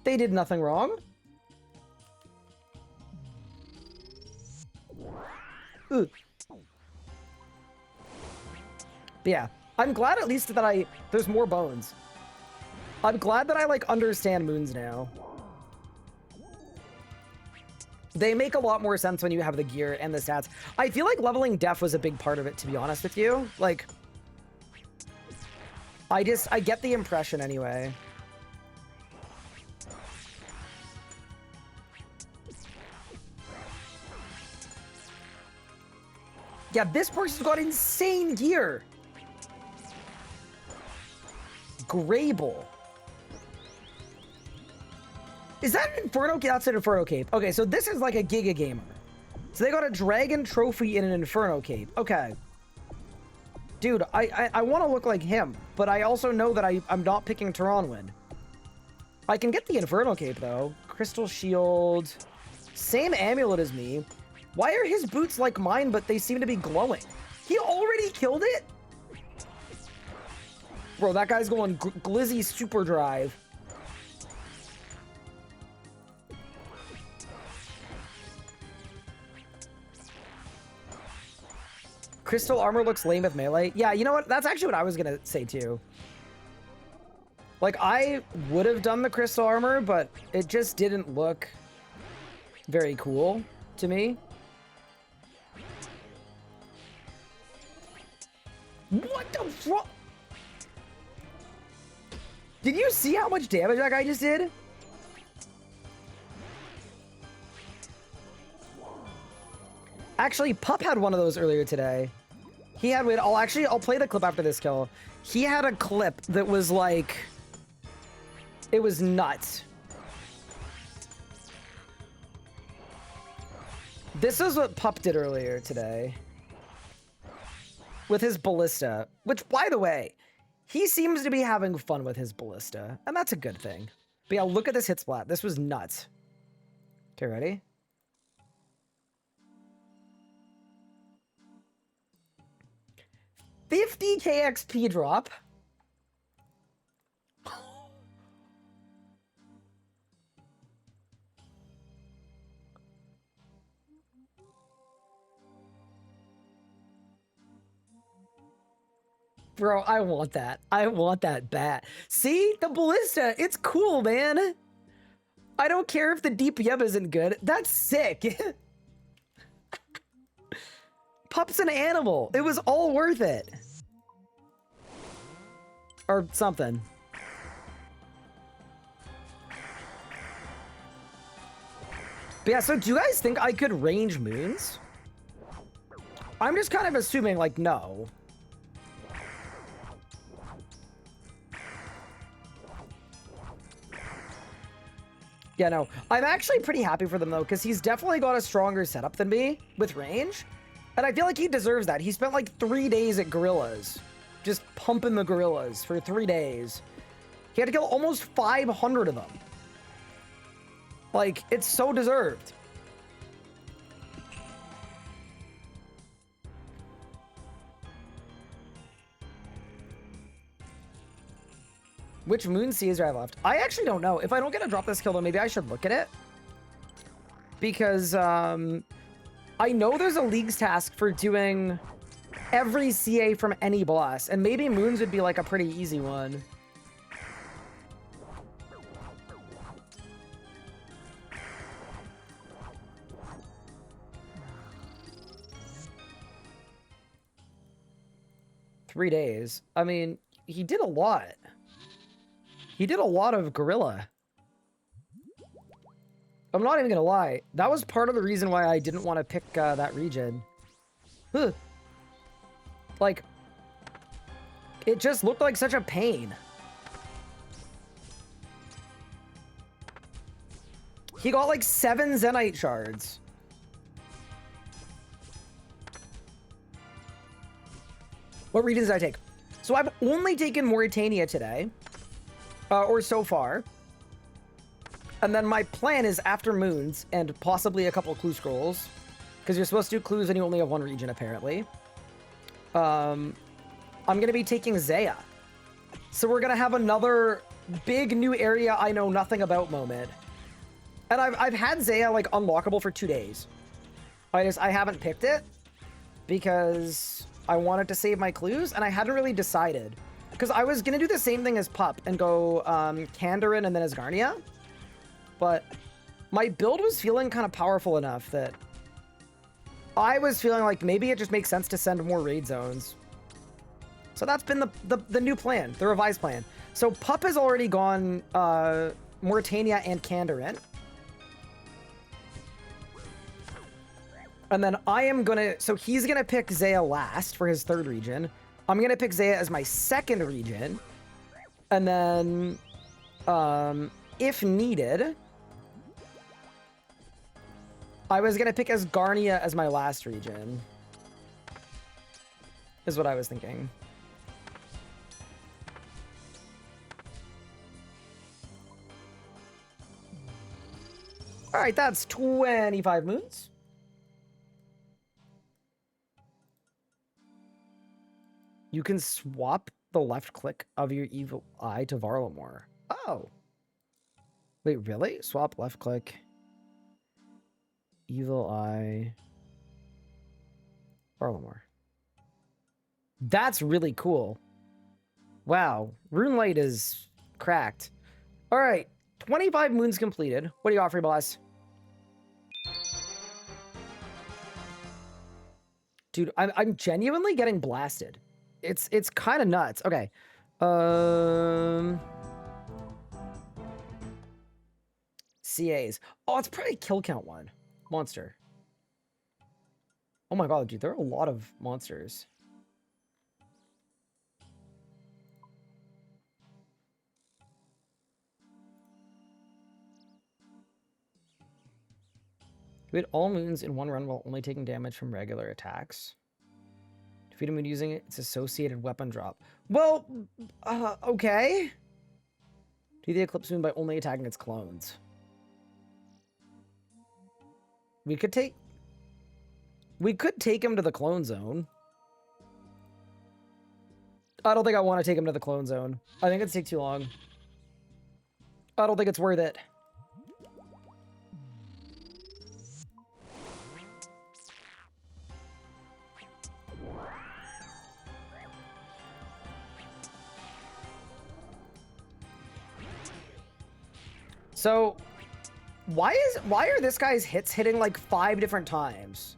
They did nothing wrong. Ugh. But yeah, I'm glad at least that there's more bones. I'm glad that I, like, understand moons now. They make a lot more sense when you have the gear and the stats. I feel like leveling Def was a big part of it, to be honest with you. Like, I get the impression anyway. Yeah, this person's got insane gear. Grable. Is that an Inferno Cape? That's an Inferno Cape. Okay, so this is like a Giga Gamer. So they got a Dragon Trophy in an Inferno Cape. Okay. Dude, I want to look like him, but I also know that I'm not picking Taranwin. I can get the Inferno Cape, though. Crystal Shield. Same amulet as me. Why are his boots like mine, but they seem to be glowing? He already killed it? Bro, that guy's going Glizzy Super Drive. Crystal armor looks lame with melee. Yeah, you know what? That's actually what I was gonna say too. Like, I would have done the crystal armor, but it just didn't look very cool to me. What the fuck? Did you see how much damage that guy just did? Actually, Pup had one of those earlier today. He had, wait, I'll play the clip after this kill. He had a clip that was like, it was nuts. This is what Pup did earlier today. With his ballista, which, by the way, he seems to be having fun with his ballista, and that's a good thing. But yeah, look at this hit splat. This was nuts. Okay, ready? $50,000 XP drop. Bro, I want that. I want that bat. See? The ballista. It's cool, man. I don't care if the DPM isn't good. That's sick. Pup's an animal. It was all worth it. Or something. But yeah, so do you guys think I could range moons? I'm just kind of assuming, like, no. Yeah, no. I'm actually pretty happy for them, though, because he's definitely got a stronger setup than me with range. And I feel like he deserves that. He spent, like, 3 days at gorillas. Just pumping the gorillas for 3 days. He had to kill almost 500 of them. Like, it's so deserved. Which moon seas do I have left? I actually don't know. If I don't get a drop this kill, though, maybe I should look at it. Because, I know there's a League's task for doing every CA from any boss. And maybe moons would be, like, a pretty easy one. Three days. I mean, he did a lot. He did a lot of gorilla. I'm not even gonna lie. That was part of the reason why I didn't want to pick that region. Huh. Like, it just looked like such a pain. He got like 7 Zenite shards. What regions did I take? So I've only taken Mauritania today. Or so far. And then my plan is after moons and possibly a couple clue scrolls. Because you're supposed to do clues and you only have 1 region, apparently. I'm going to be taking Zeah. So we're going to have another big new area I know nothing about moment. And I've had Zeah, like, unlockable for 2 days. I haven't picked it. Because I wanted to save my clues, and I hadn't really decided. Because I was going to do the same thing as Pup and go Kandarin and then Asgarnia. But my build was feeling kind of powerful enough that I was feeling like maybe it just makes sense to send more raid zones. So that's been the new plan, the revised plan. So Pup has already gone Mauritania and Kandarin. And then I am going to... So he's going to pick Zeah last for his 3rd region. I'm going to pick Zeah as my 2nd region. And then, if needed, I was going to pick Asgarnia as my last region. Is what I was thinking. All right, that's 25 moons. You can swap the left click of your evil eye to Varlamore. Oh. Wait, really? Swap left click. Evil eye. Varlamore. That's really cool. Wow. Runelight is cracked. All right. 25 moons completed. What do you offer, boss? Dude, I'm genuinely getting blasted. It's kind of nuts. Okay. CAs. Oh, it's probably a kill count one. Monster. Oh my god, dude, there are a lot of monsters. Defeat all moons in one run while only taking damage from regular attacks. Defeat a moon using its associated weapon drop. Well, okay. Defeat the Eclipse moon by only attacking its clones. We could take him to the clone zone. I don't think I want to take him to the clone zone. I think it'd take too long. I don't think it's worth it. So, why are this guy's hits hitting like 5 different times?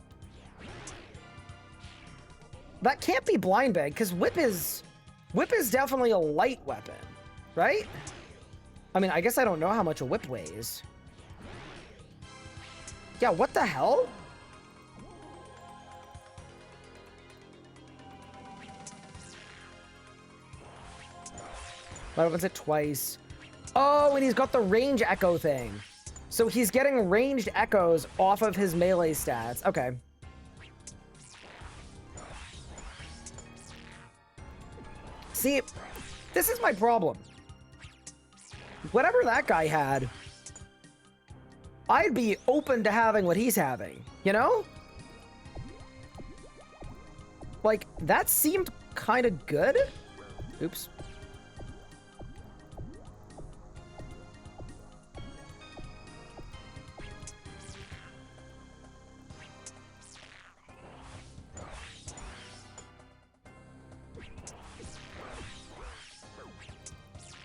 That can't be blind bag, because whip is definitely a light weapon, right? I mean, I guess I don't know how much a whip weighs. Yeah, what the hell? What opens it twice? Oh, and he's got the range echo thing. So he's getting ranged echoes off of his melee stats. Okay. See, this is my problem. Whatever that guy had, I'd be open to having what he's having, you know? Like, that seemed kind of good. Oops.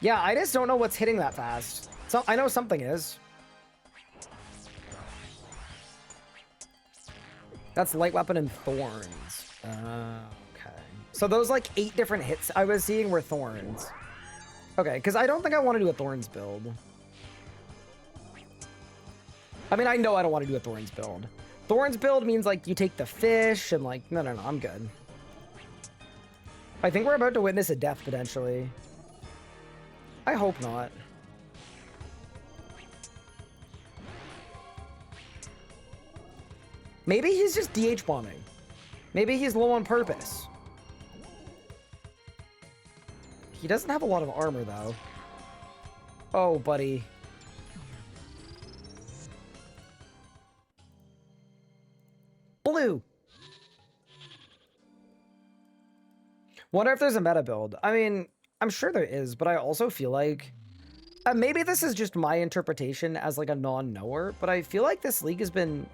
Yeah, I just don't know what's hitting that fast. So I know something is. That's light weapon and thorns. Okay. So those like 8 different hits I was seeing were thorns. Okay, because I don't think I want to do a thorns build. I mean, I know I don't want to do a thorns build. Thorns build means like you take the fish and like, no, I'm good. I think we're about to witness a death potentially. I hope not. Maybe he's just DH bombing. Maybe he's low on purpose. He doesn't have a lot of armor, though. Oh, buddy. Blue. Wonder if there's a meta build. I mean, I'm sure there is, but I also feel like... maybe this is just my interpretation as like a non-knower, but I feel like this league has been...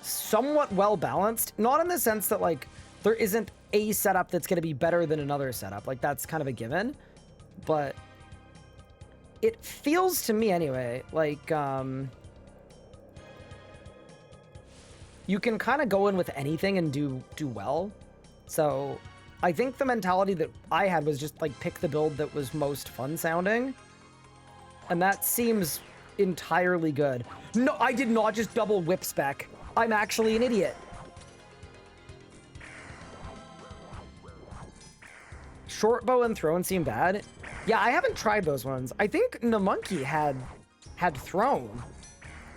somewhat well balanced. Not in the sense that like there isn't a setup that's going to be better than another setup. Like that's kind of a given. But it feels to me anyway, like you can kind of go in with anything and do well. So I think the mentality that I had was just like pick the build that was most fun sounding. And that seems entirely good. No, I did not just double whip spec. I'm actually an idiot. Short bow and thrown seem bad. Yeah, I haven't tried those ones. I think Namonkey had thrown.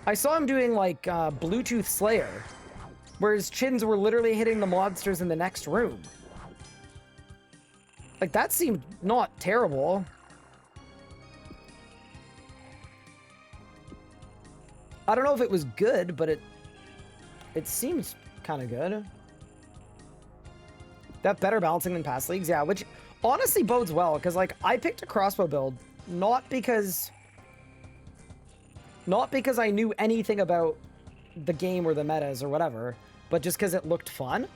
I saw him doing like Bluetooth Slayer, where his chins were literally hitting the monsters in the next room. Like that seemed not terrible. I don't know if it was good, but it seems kind of good. That better balancing than past leagues, yeah, which honestly bodes well, because like I picked a crossbow build not because I knew anything about the game or the metas or whatever, but just because it looked fun.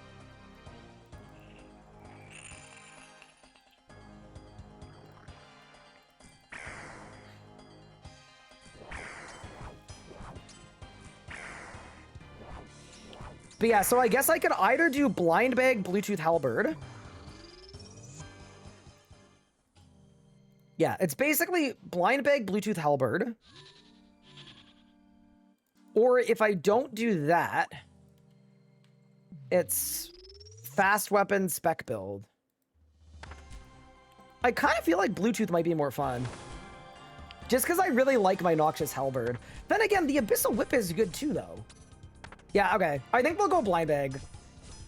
But yeah, so I guess I could either do blind bag Bluetooth halberd. Yeah, it's basically blind bag Bluetooth halberd. Or if I don't do that, it's fast weapon spec build. I kind of feel like Bluetooth might be more fun. Just because I really like my Noxious halberd. Then again, the Abyssal Whip is good too, though. Yeah, okay. I think we'll go blind bag.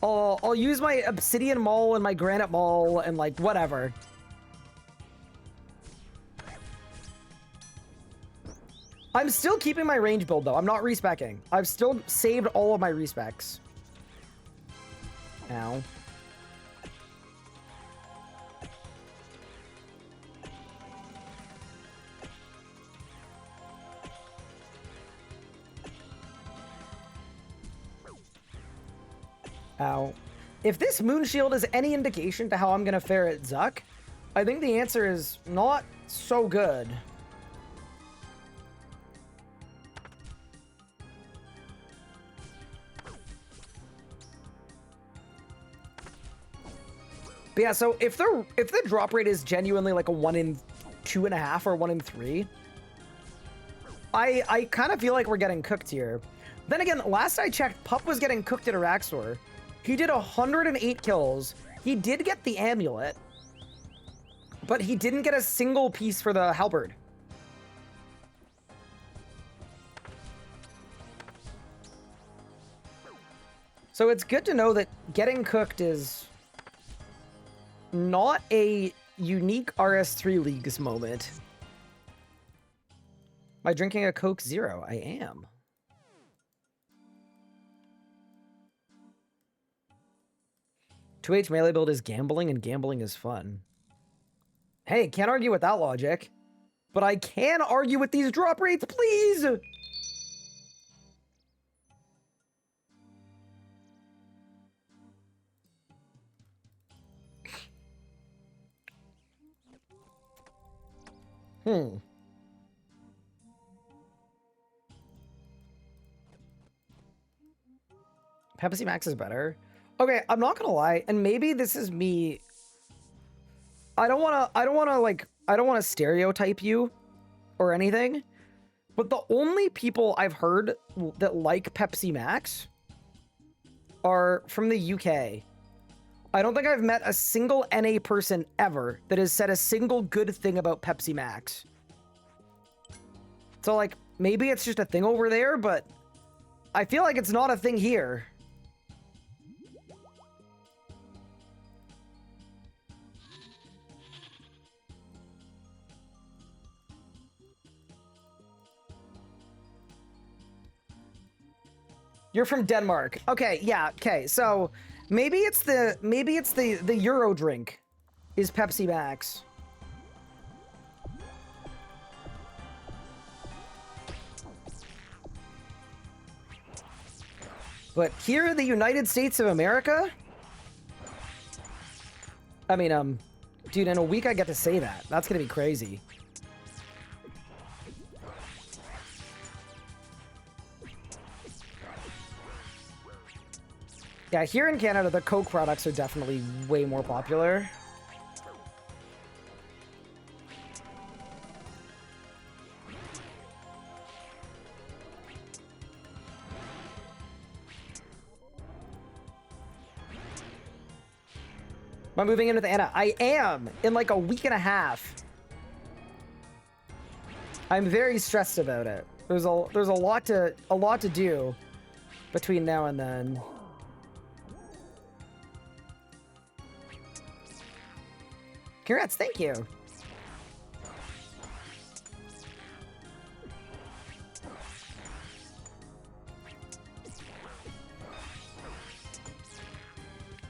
I'll use my Obsidian Maul and my Granite Maul and like whatever. I'm still keeping my range build though. I'm not respecking. I've still saved all of my respecs. Ow. Ow. If this moon shield is any indication to how I'm gonna fare at Zuck, I think the answer is not so good. But yeah, so if the drop rate is genuinely like a 1 in 2.5 or 1 in 3, I kind of feel like we're getting cooked here. Then again, last I checked, Pup was getting cooked at Araxor. He did 108 kills. He did get the amulet, but he didn't get a single piece for the halberd. So it's good to know that getting cooked is not a unique RS3 Leagues moment. Am I drinking a Coke Zero? I am. H melee build is gambling, and gambling is fun. Hey, can't argue with that logic. But I can argue with these drop rates, please! Pepsi Max is better. Okay, I'm not gonna lie, and maybe this is me. I don't wanna stereotype you or anything, but the only people I've heard that like Pepsi Max are from the UK. I don't think I've met a single NA person ever that has said a single good thing about Pepsi Max. So, like, maybe it's just a thing over there, but I feel like it's not a thing here. You're from Denmark. Okay, yeah, okay. So maybe it's the Euro drink is Pepsi Max. But here in the United States of America, I mean, dude, in a week I get to say that. That's gonna be crazy. Yeah, here in Canada, the Coke products are definitely way more popular. Am I moving into the Anna? I am, in like a week and a half. I'm very stressed about it. There's a lot to do between now and then. Congrats, thank you.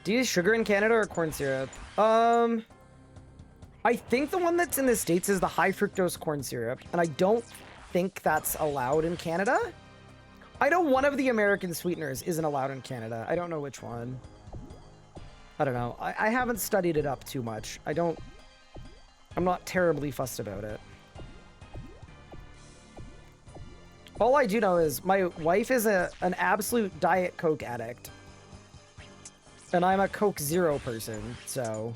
Do you use sugar in Canada or corn syrup? I think the one that's in the States is the high fructose corn syrup, and I don't think that's allowed in Canada. I know one of the American sweeteners isn't allowed in Canada. I don't know which one. I don't know. I haven't studied it up too much. I'm not terribly fussed about it. All I do know is my wife is an absolute Diet Coke addict. And I'm a Coke Zero person, so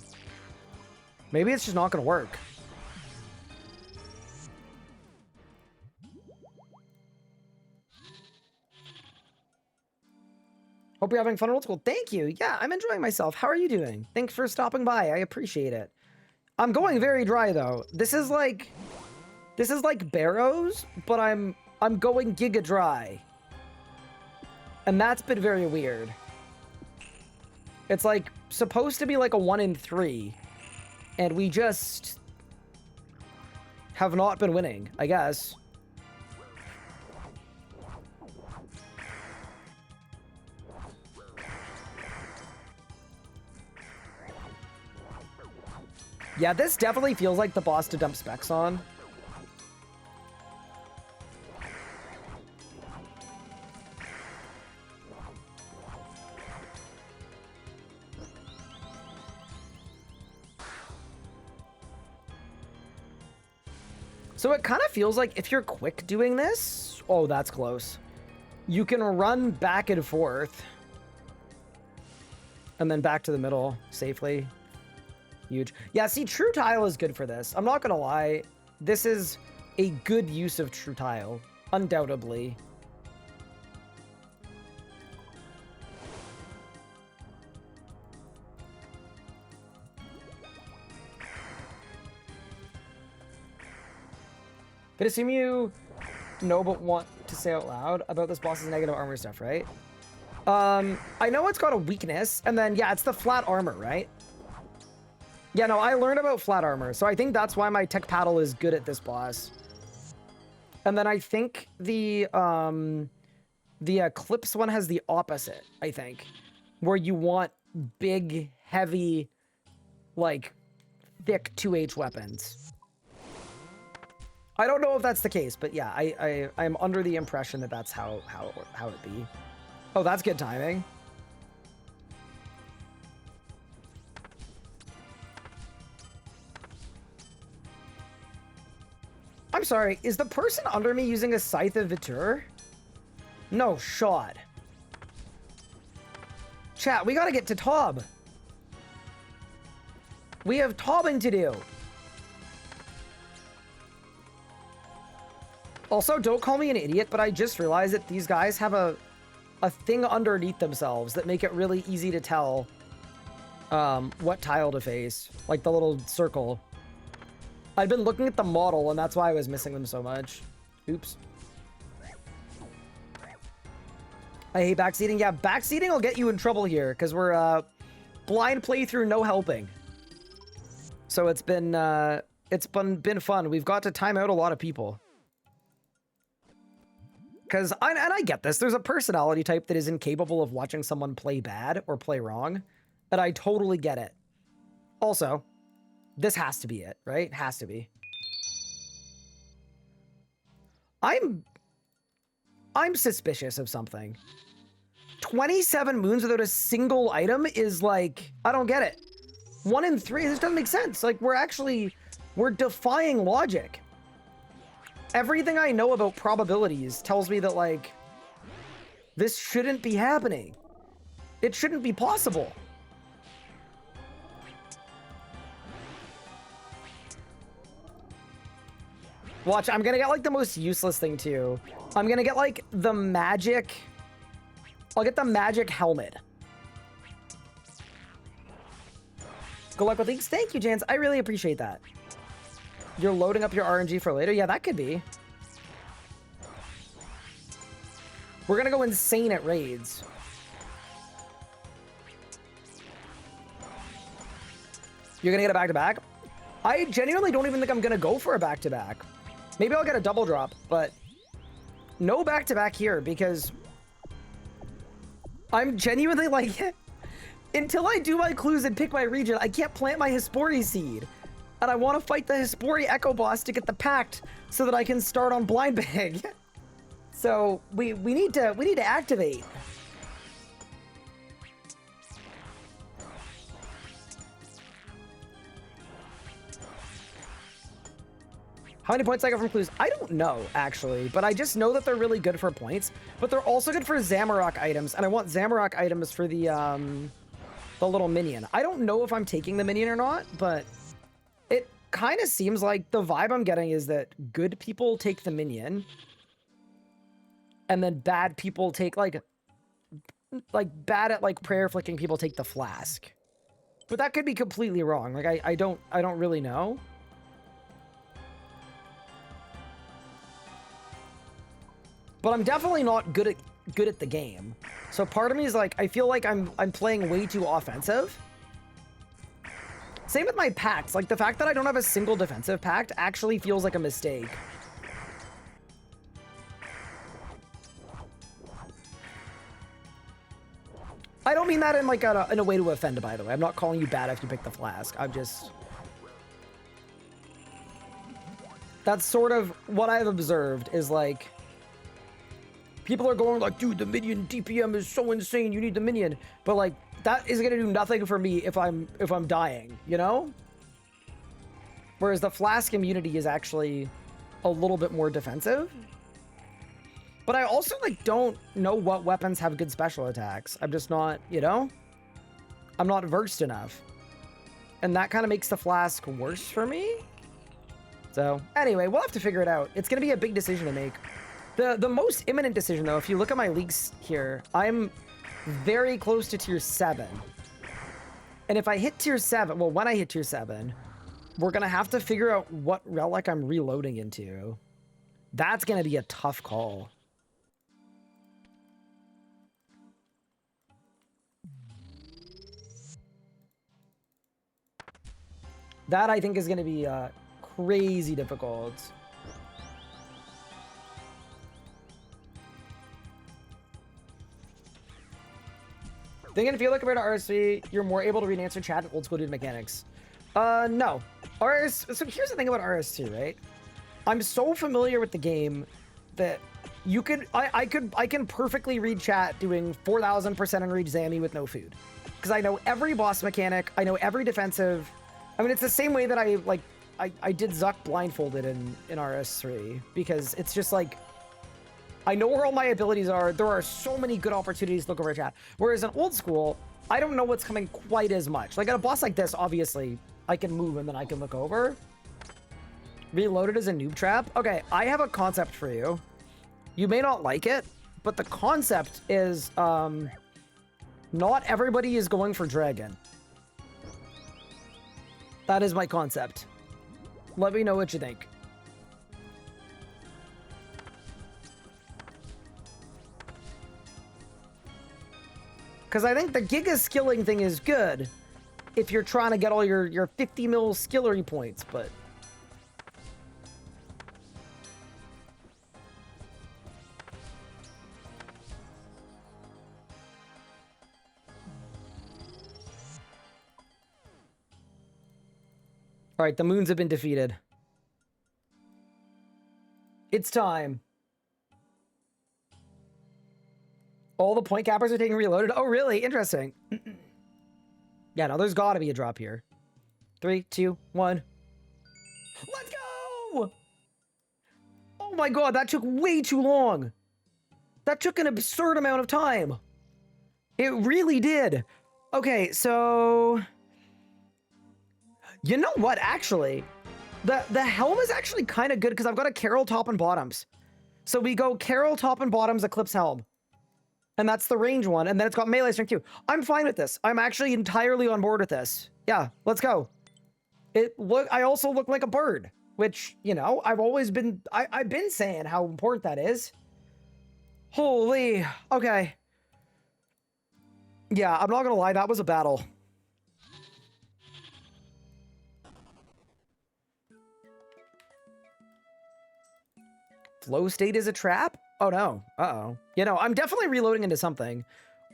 maybe it's just not gonna work. Hope you're having fun at old school. Thank you. Yeah, I'm enjoying myself. How are you doing? Thanks for stopping by. I appreciate it. I'm going very dry though. This is like Barrows, but I'm going giga dry. And that's been very weird. It's like supposed to be like a 1 in 3, and we just have not been winning, I guess. Yeah, this definitely feels like the boss to dump specs on. So it kind of feels like if you're quick doing this, oh, that's close. You can run back and forth. And then back to the middle safely. Huge. Yeah, see, True Tile is good for this. I'm not gonna lie. This is a good use of True Tile, undoubtedly. Could assume you know but want to say out loud about this boss's negative armor stuff, right? I know it's got a weakness, and then, yeah, it's the flat armor, right? Yeah, no, I learned about flat armor, so I think that's why my tech paddle is good at this boss. And then I think the Eclipse one has the opposite, I think, where you want big, heavy, like, thick 2H weapons. I don't know if that's the case, but yeah, I'm under the impression that that's how it be. Oh, that's good timing. I'm sorry, is the person under me using a Scythe of Vitur? No shot. Chat, we gotta get to Tob. We have tobbing to do. Also, don't call me an idiot, but I just realized that these guys have a thing underneath themselves that make it really easy to tell what tile to face. Like the little circle. I've been looking at the model, and that's why I was missing them so much. Oops. I hate backseating. Yeah, backseating will get you in trouble here, because we're blind playthrough, no helping. So it's been fun. We've got to time out a lot of people. Because, and I get this, there's a personality type that is incapable of watching someone play bad or play wrong, and I totally get it. Also, this has to be it, right? Has to be. I'm suspicious of something. 27 moons without a single item is like, I don't get it. 1 in 3, this doesn't make sense. Like, we're defying logic. Everything I know about probabilities tells me that, like, this shouldn't be happening. It shouldn't be possible. Watch, I'm gonna get, like, the most useless thing, too. I'm gonna get, like, the magic... I'll get the magic helmet. Good luck with things. Thank you, Jans. I really appreciate that. You're loading up your RNG for later? Yeah, that could be. We're gonna go insane at raids. You're gonna get a back-to-back? I genuinely don't even think I'm gonna go for a back-to-back. Maybe I'll get a double drop, but no back-to-back here because I'm genuinely like, until I do my clues and pick my region, I can't plant my Hespori seed. And I want to fight the Hespori Echo boss to get the pact so that I can start on blind bag. So we need to activate. How many points I got from clues? I don't know, actually, but I just know that they're really good for points, but they're also good for Zamorak items, and I want Zamorak items for the little minion. I don't know if I'm taking the minion or not, but it kind of seems like the vibe I'm getting is that good people take the minion, and then bad people take, like bad at, like, prayer flicking people take the flask. But that could be completely wrong. Like, I don't really know. But I'm definitely not good at the game. So part of me is like, I feel like I'm playing way too offensive. Same with my pacts. Like, the fact that I don't have a single defensive pact actually feels like a mistake. I don't mean that in, like, in a way to offend, by the way. I'm not calling you bad if you pick the flask. I'm just... That's sort of what I've observed is, like... People are going like, dude, the minion DPM is so insane, you need the minion. But, like, that is gonna do nothing for me if I'm dying, you know? Whereas the flask immunity is actually a little bit more defensive. But I also, like, don't know what weapons have good special attacks. I'm just not, you know? I'm not versed enough. And that kind of makes the flask worse for me. So anyway, we'll have to figure it out. It's going to be a big decision to make. The most imminent decision, though, if you look at my leagues here, I'm very close to tier 7. And if I hit tier 7, well, when I hit tier 7, we're going to have to figure out what relic I'm reloading into. That's going to be a tough call. That, I think, is going to be crazy difficult. Thinking if you look compared to RS3, you're more able to read and answer chat and old school dude mechanics. No. So here's the thing about RS2, right? I'm so familiar with the game that you could, I can perfectly read chat doing 4,000% enrage Zammy with no food. Because I know every boss mechanic, I know every defensive. I mean, it's the same way that I did Zuck blindfolded in RS3, because it's just like, I know where all my abilities are. There are so many good opportunities to look over chat. Whereas in old school, I don't know what's coming quite as much. Like at a boss like this, obviously, I can move and then I can look over. Reloaded as a noob trap. Okay, I have a concept for you. You may not like it, but the concept is not everybody is going for dragon. That is my concept. Let me know what you think. Because I think the Giga skilling thing is good if you're trying to get all your 50 mil skillery points, but... Alright, the moons have been defeated. It's time. All the point cappers are taking reloaded. Oh, really? Interesting. Yeah, no, there's gotta be a drop here. 3, 2, 1. Let's go! Oh my god, that took way too long. That took an absurd amount of time. It really did. Okay, so... You know what, actually? The helm is actually kind of good because I've got a Carol top and bottoms. So we go Carol top and bottoms, Eclipse helm. And that's the range one, and then it's got melee strength too. I'm fine with this. I'm actually entirely on board with this. Yeah, let's go. I also look like a bird, which, you know, I've always been... I've been saying how important that is. Holy... Okay. Yeah, I'm not gonna lie, that was a battle. Flow state is a trap? Oh no. Uh-oh. You know, I'm definitely reloading into something.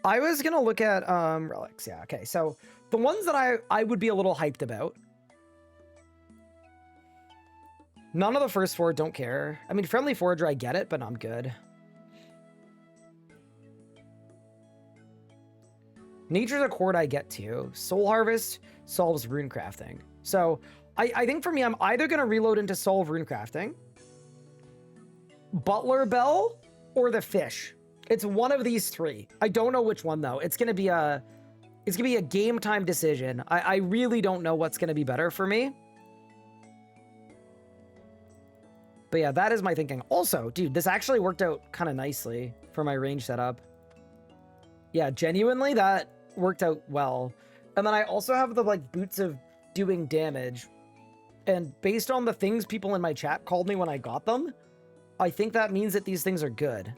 I was gonna look at relics. Yeah, okay. So the ones that I would be a little hyped about. None of the first 4, don't care. I mean, Friendly Forager, I get it, but I'm good. Nature's Accord, I get too. Soul Harvest solves rune crafting. So I think for me, I'm either gonna reload into solve rune crafting, Butler Bell, or the fish. It's one of these 3. I don't know which one though. It's gonna be a game time decision. I really don't know what's gonna be better for me. But yeah, that is my thinking. Also, dude, this actually worked out kind of nicely for my range setup. Yeah, genuinely, that worked out well. And then I also have the like boots of doing damage. And based on the things people in my chat called me when I got them, I think that means that these things are good.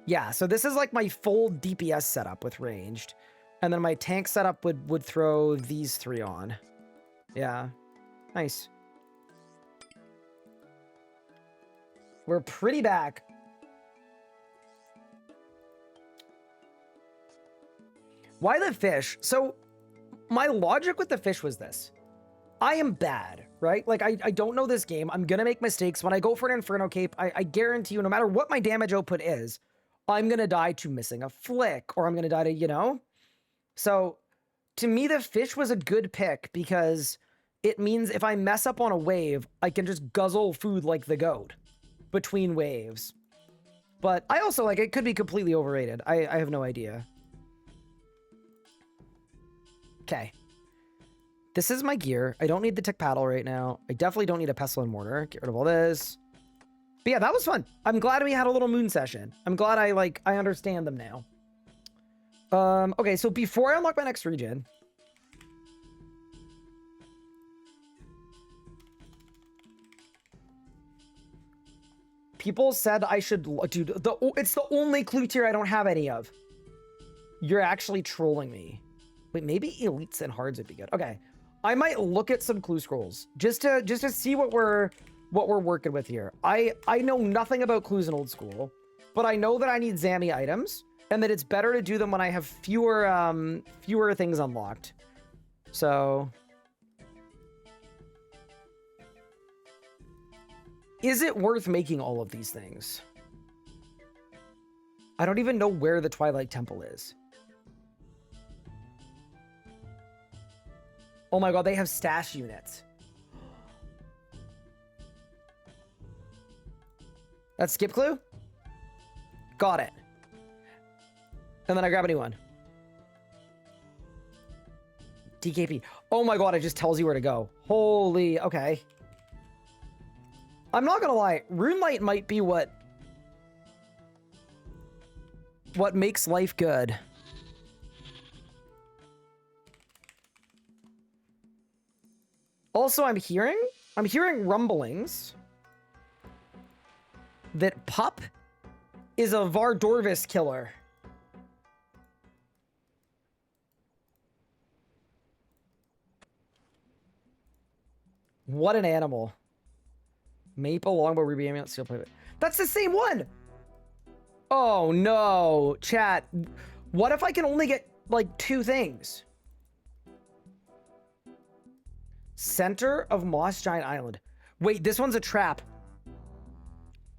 Yeah, so this is like my full DPS setup with ranged. And then my tank setup would throw these 3 on. Yeah, nice. We're pretty back. Why the fish? So my logic with the fish was this. I am bad, right? Like, I don't know this game. I'm going to make mistakes. When I go for an Inferno Cape, I guarantee you, no matter what my damage output is, I'm going to die to missing a flick, or I'm going to die to, you know? So, to me, the fish was a good pick, because it means if I mess up on a wave, I can just guzzle food like the goat between waves. But I also, like, it could be completely overrated. I have no idea. Okay. This is my gear. I don't need the tick paddle right now. I definitely don't need a pestle and mortar. Get rid of all this. But yeah, that was fun. I'm glad we had a little moon session. I'm glad I understand them now. Okay, so before I unlock my next region, people said I should, dude, it's the only clue tier I don't have any of. You're actually trolling me. Wait, maybe elites and hards would be good. Okay, I might look at some clue scrolls just to see what we're working with here. I know nothing about clues in old school, but I know that I need Zammy items and that it's better to do them when I have fewer things unlocked. So, is it worth making all of these things? I don't even know where the Twilight Temple is. Oh my god, they have stash units. That's skip clue? Got it. And then I grab a new one. DKP. Oh my god, it just tells you where to go. Holy, okay. I'm not gonna lie, Runelight might be what makes life good. Also, I'm hearing rumblings that Pup is a Vardorvis killer. What an animal. Maple, longbow, ruby, amulet, steel plate. That's the same one! Oh no, chat. What if I can only get like 2 things? Center of Moss Giant Island. Wait, this one's a trap.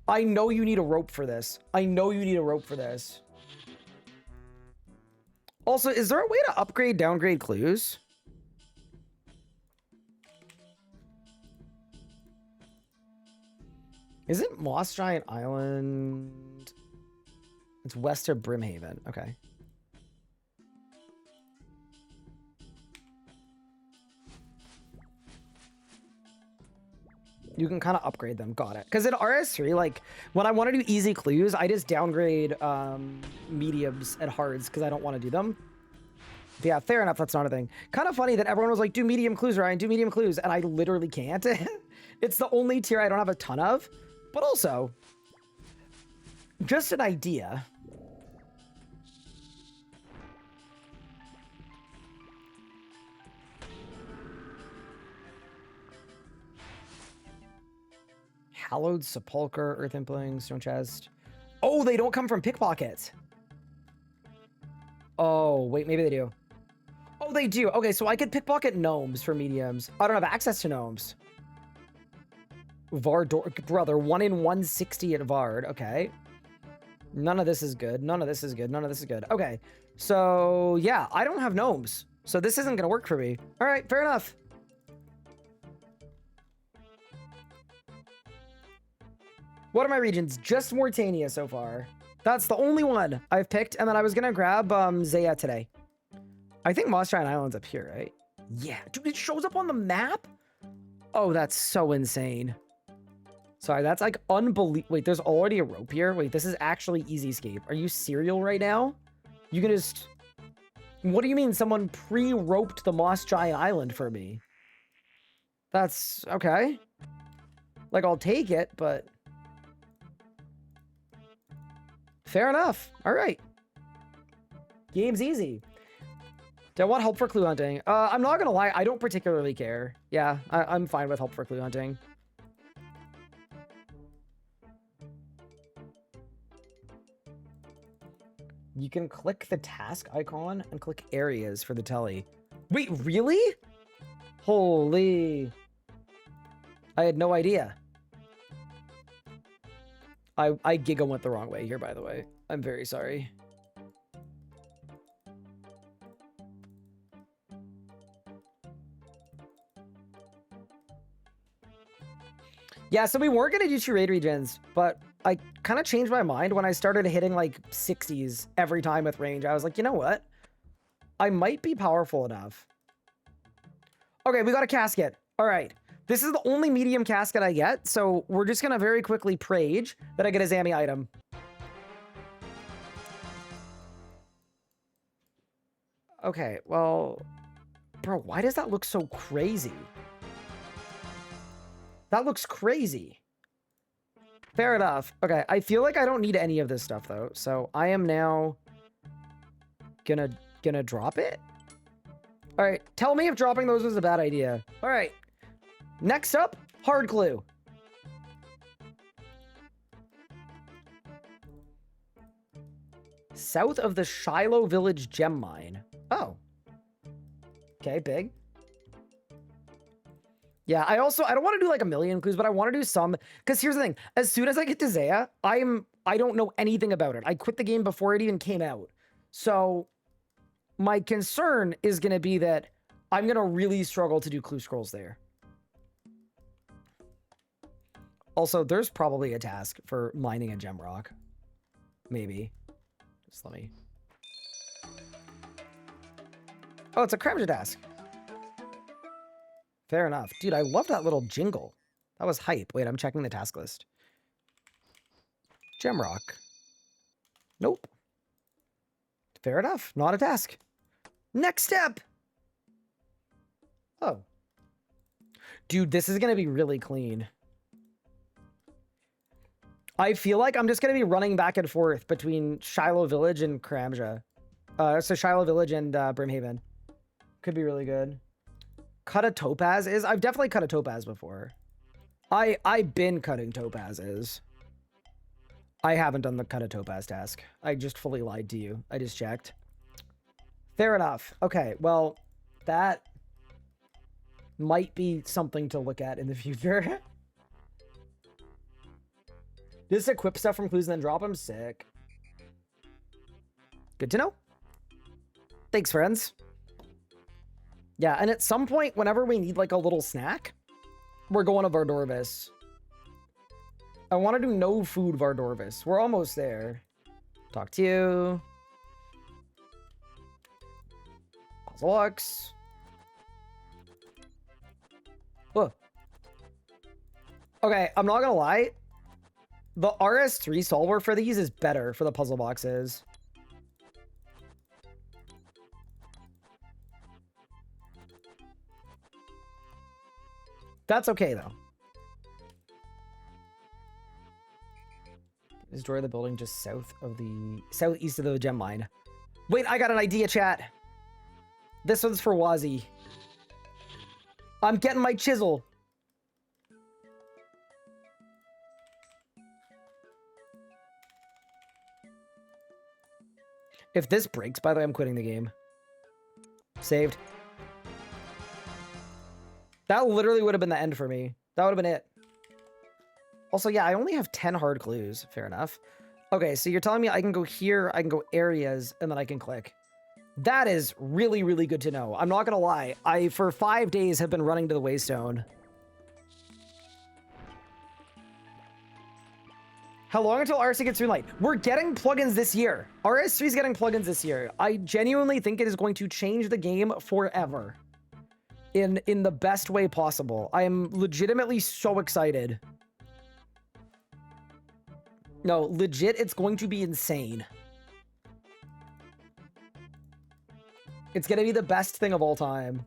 I know you need a rope for this. I know you need a rope for this. Also, is there a way to upgrade, downgrade clues? Is it Moss Giant Island? It's west of Brimhaven. Okay. You can kind of upgrade them. Got it. Because in RS3, like, when I want to do easy clues, I just downgrade mediums and hards because I don't want to do them. But yeah, fair enough. That's not a thing. Kind of funny that everyone was like, do medium clues, Ryan. Do medium clues. And I literally can't. It's the only tier I don't have a ton of. But also, just an idea. Hallowed Sepulcher, Earth Impling, Stone Chest. Oh, they don't come from pickpockets. Oh, wait, maybe they do. Oh, they do. Okay, so I could pickpocket gnomes for mediums. I don't have access to gnomes. Vardor, brother, 1 in 160 at Vard. Okay. None of this is good. None of this is good. None of this is good. Okay. So, yeah, I don't have gnomes. So this isn't going to work for me. All right, fair enough. What are my regions? Just Mortania so far. That's the only one I've picked. And then I was going to grab Zeah today. I think Moss Giant Island's up here, right? Yeah. Dude, it shows up on the map? Oh, that's so insane. Sorry, that's like unbelievable. Wait, there's already a rope here? Wait, this is actually easy escape. Are you serial right now? You can just... What do you mean someone pre-roped the Moss Giant Island for me? That's... okay. Like, I'll take it, but... Fair enough. All right. Game's easy. Do I want help for clue hunting? I'm not gonna lie, I don't particularly care. Yeah, I'm fine with help for clue hunting. You can click the task icon and click areas for the telly. Wait, really? Holy. I had no idea. I Giga went the wrong way here, by the way. I'm very sorry. Yeah, so we weren't going to do 2 raid regions, but I kind of changed my mind when I started hitting like 60s every time with range. I was like, you know what? I might be powerful enough Okay, we got a casket. All right. This is the only medium casket I get, so we're just gonna very quickly prage that I get a Zammy item. Okay, well... Bro, why does that look so crazy? That looks crazy. Fair enough. Okay, I feel like I don't need any of this stuff, though, so I am now gonna drop it? All right, tell me if dropping those was a bad idea. All right, next up, hard glue. South of the Shiloh Village gem mine. Oh. Okay, big. Yeah, I don't want to do like a million clues, but I want to do some, because here's the thing. As soon as I get to Zeah, I don't know anything about it. I quit the game before it even came out. So my concern is going to be that I'm going to really struggle to do clue scrolls there. Also, there's probably a task for mining a gem rock. Maybe. Just let me... Oh, it's a Kremja task. Fair enough. Dude, I love that little jingle. That was hype. Wait, I'm checking the task list. Gem rock. Nope. Fair enough. Not a task. Next step. Oh. Dude, this is going to be really clean. I feel like I'm just going to be running back and forth between Shiloh Village and Kremja. So Shiloh Village and Brimhaven. Could be really good. Cut a topaz is... I've definitely cut a topaz before. I've been cutting topazes. I haven't done the cut a topaz task. I just fully lied to you. I just checked. Fair enough. Okay, well, that might be something to look at in the future. Just equip stuff from clues and then drop them? Sick. Good to know. Thanks, friends. Yeah, and at some point, whenever we need, like, a little snack, we're going to Vardorvis. I want to do no food Vardorvis. We're almost there. Talk to you. Puzzlebox. Whoa. Okay, I'm not gonna lie. The RS3 solver for these is better for the puzzle boxes. That's okay, though. Destroy the building just southeast of the gem mine. Wait, I got an idea, chat. This one's for Wazzy. I'm getting my chisel. If this breaks, by the way, I'm quitting the game. Saved. That literally would have been the end for me. That would have been it. Also, yeah, I only have 10 hard clues. Fair enough. Okay, so you're telling me I can go here, I can go areas, and then I can click. That is really, really good to know. I'm not gonna lie. I, for 5 days, have been running to the Waystone. How long until RS3 gets green light? We're getting plugins this year. RS3 is getting plugins this year. I genuinely think it is going to change the game forever. In the best way possible. I am legitimately so excited. No, legit, it's going to be insane. It's going to be the best thing of all time.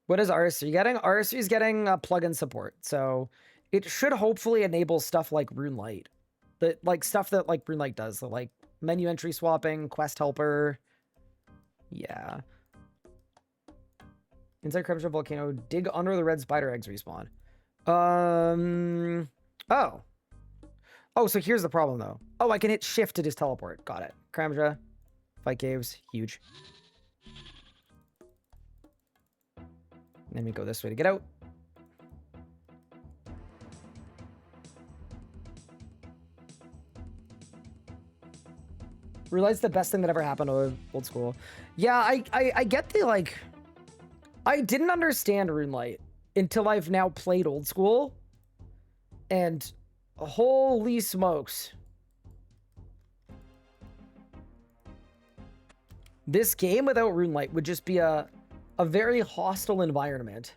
What is RS3 getting? RS3 is getting plugin support. So it should hopefully enable stuff like Runelight. The, like, stuff that, like, Runelight does. The, like, menu entry swapping, quest helper. Yeah. Inside Kremja Volcano, dig under the red spider eggs respawn. Oh. Oh, so here's the problem, though. Oh, I can hit shift to just teleport. Got it. Kremja. Fight caves. Huge. Then we go this way to get out. Realize the best thing that ever happened to old school. Yeah, I get the, like... I didn't understand Runelight until I've now played old school. And holy smokes. This game without Rune Light would just be a very hostile environment.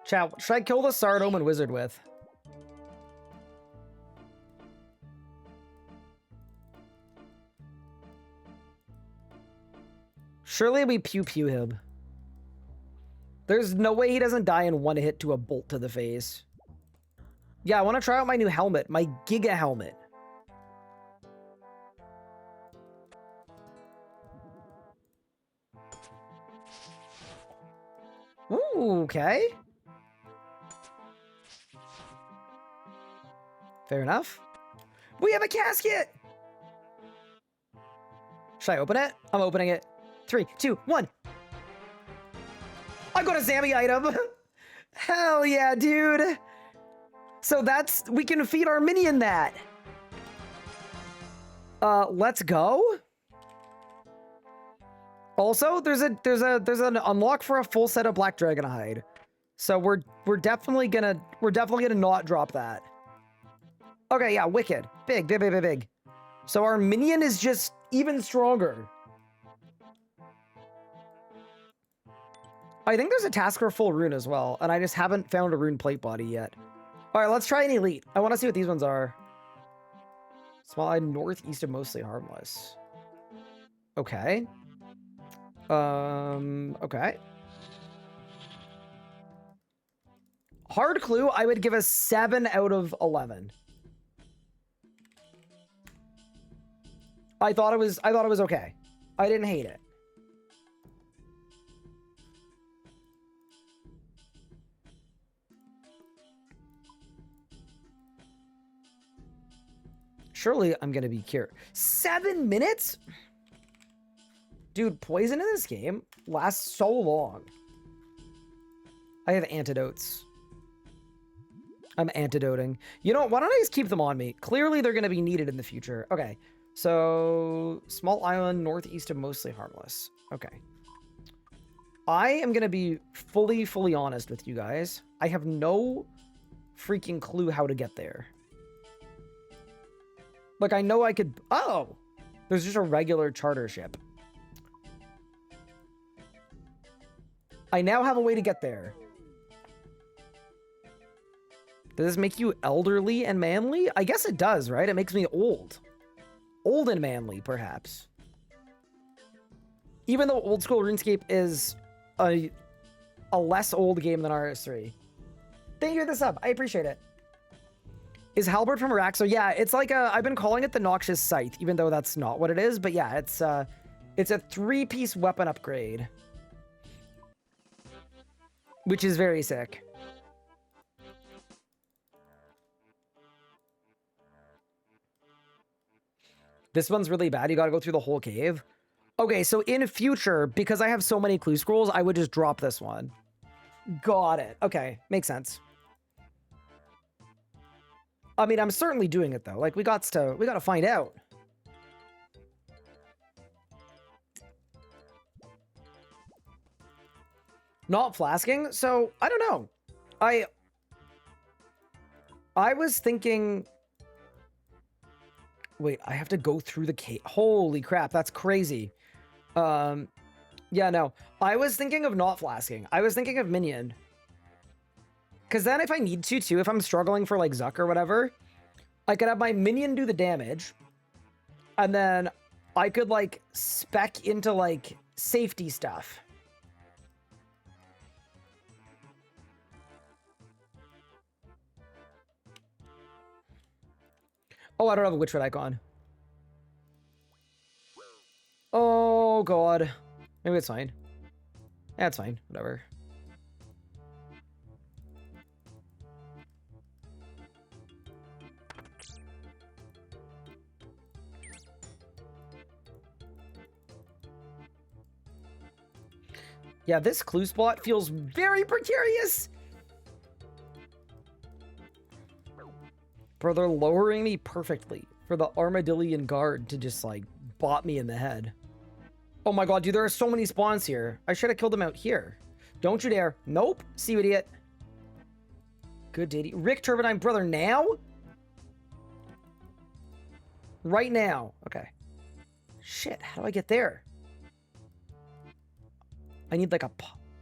Chat, what should I kill the Sard Omen Wizard with? Surely we pew-pew him. There's no way he doesn't die in one hit to a bolt to the face. Yeah, I want to try out my new helmet, my Giga helmet. Ooh, okay. Fair enough. We have a casket! Should I open it? I'm opening it. 3, 2, 1. I got a Zammy item. Hell yeah, dude. So we can feed our minion that. Let's go. Also, there's an unlock for a full set of Black Dragon hide. So we're definitely gonna not drop that. Okay, yeah, wicked. Big, big, big, big, big. So our minion is just even stronger. I think there's a task for full rune as well, and I just haven't found a rune plate body yet. All right, let's try an elite. I want to see what these ones are. Small eye, northeast of mostly harmless. Okay. Okay. Hard clue, I would give a 7 out of 11. I thought it was okay. I didn't hate it. Surely I'm gonna be cured. 7 minutes? Dude, poison in this game lasts so long. I have antidotes. I'm antidoting. You know what? Why don't I just keep them on me? Clearly they're gonna be needed in the future. Okay. So, small island northeast of mostly harmless. Okay. I am going to be fully honest with you guys. I have no freaking clue how to get there. Like, I know I could... Oh! There's just a regular charter ship. I now have a way to get there. Does this make you elderly and manly? I guess it does, right? It makes me old. Old and manly, perhaps. Even though old school RuneScape is a less old game than RS3. Thank you for the sub. I appreciate it. Is Halberd from Iraq? So yeah, it's like I've been calling it the Noxious Scythe, even though that's not what it is. But yeah, it's a 3-piece weapon upgrade, which is very sick. This one's really bad. You gotta go through the whole cave. Okay, so in future, because I have so many clue scrolls, I would just drop this one. Got it. Okay, makes sense. I mean, I'm certainly doing it though. Like, we gotta find out. Not flasking? So, I don't know. I was thinking... Wait, I have to go through the cave. Holy crap, that's crazy. Yeah, no. I was thinking of not flasking. I was thinking of minion. Because then if I need to, too, if I'm struggling for, like, Zuck or whatever, I could have my minion do the damage. And then I could, like, spec into, like, safety stuff. Oh, I don't have a Witchfoot icon. Oh, God. Maybe it's fine. Yeah, it's fine. Whatever. Yeah, this clue spot feels very precarious. Bro, they're lowering me perfectly. for the Armadillion Guard to just, like, bop me in the head. Oh my god, dude, there are so many spawns here. I should have killed them out here. Don't you dare. Nope. See you, idiot. Good ditty. Rick Turbine brother now? Right now. Okay. Shit, how do I get there? I need like a...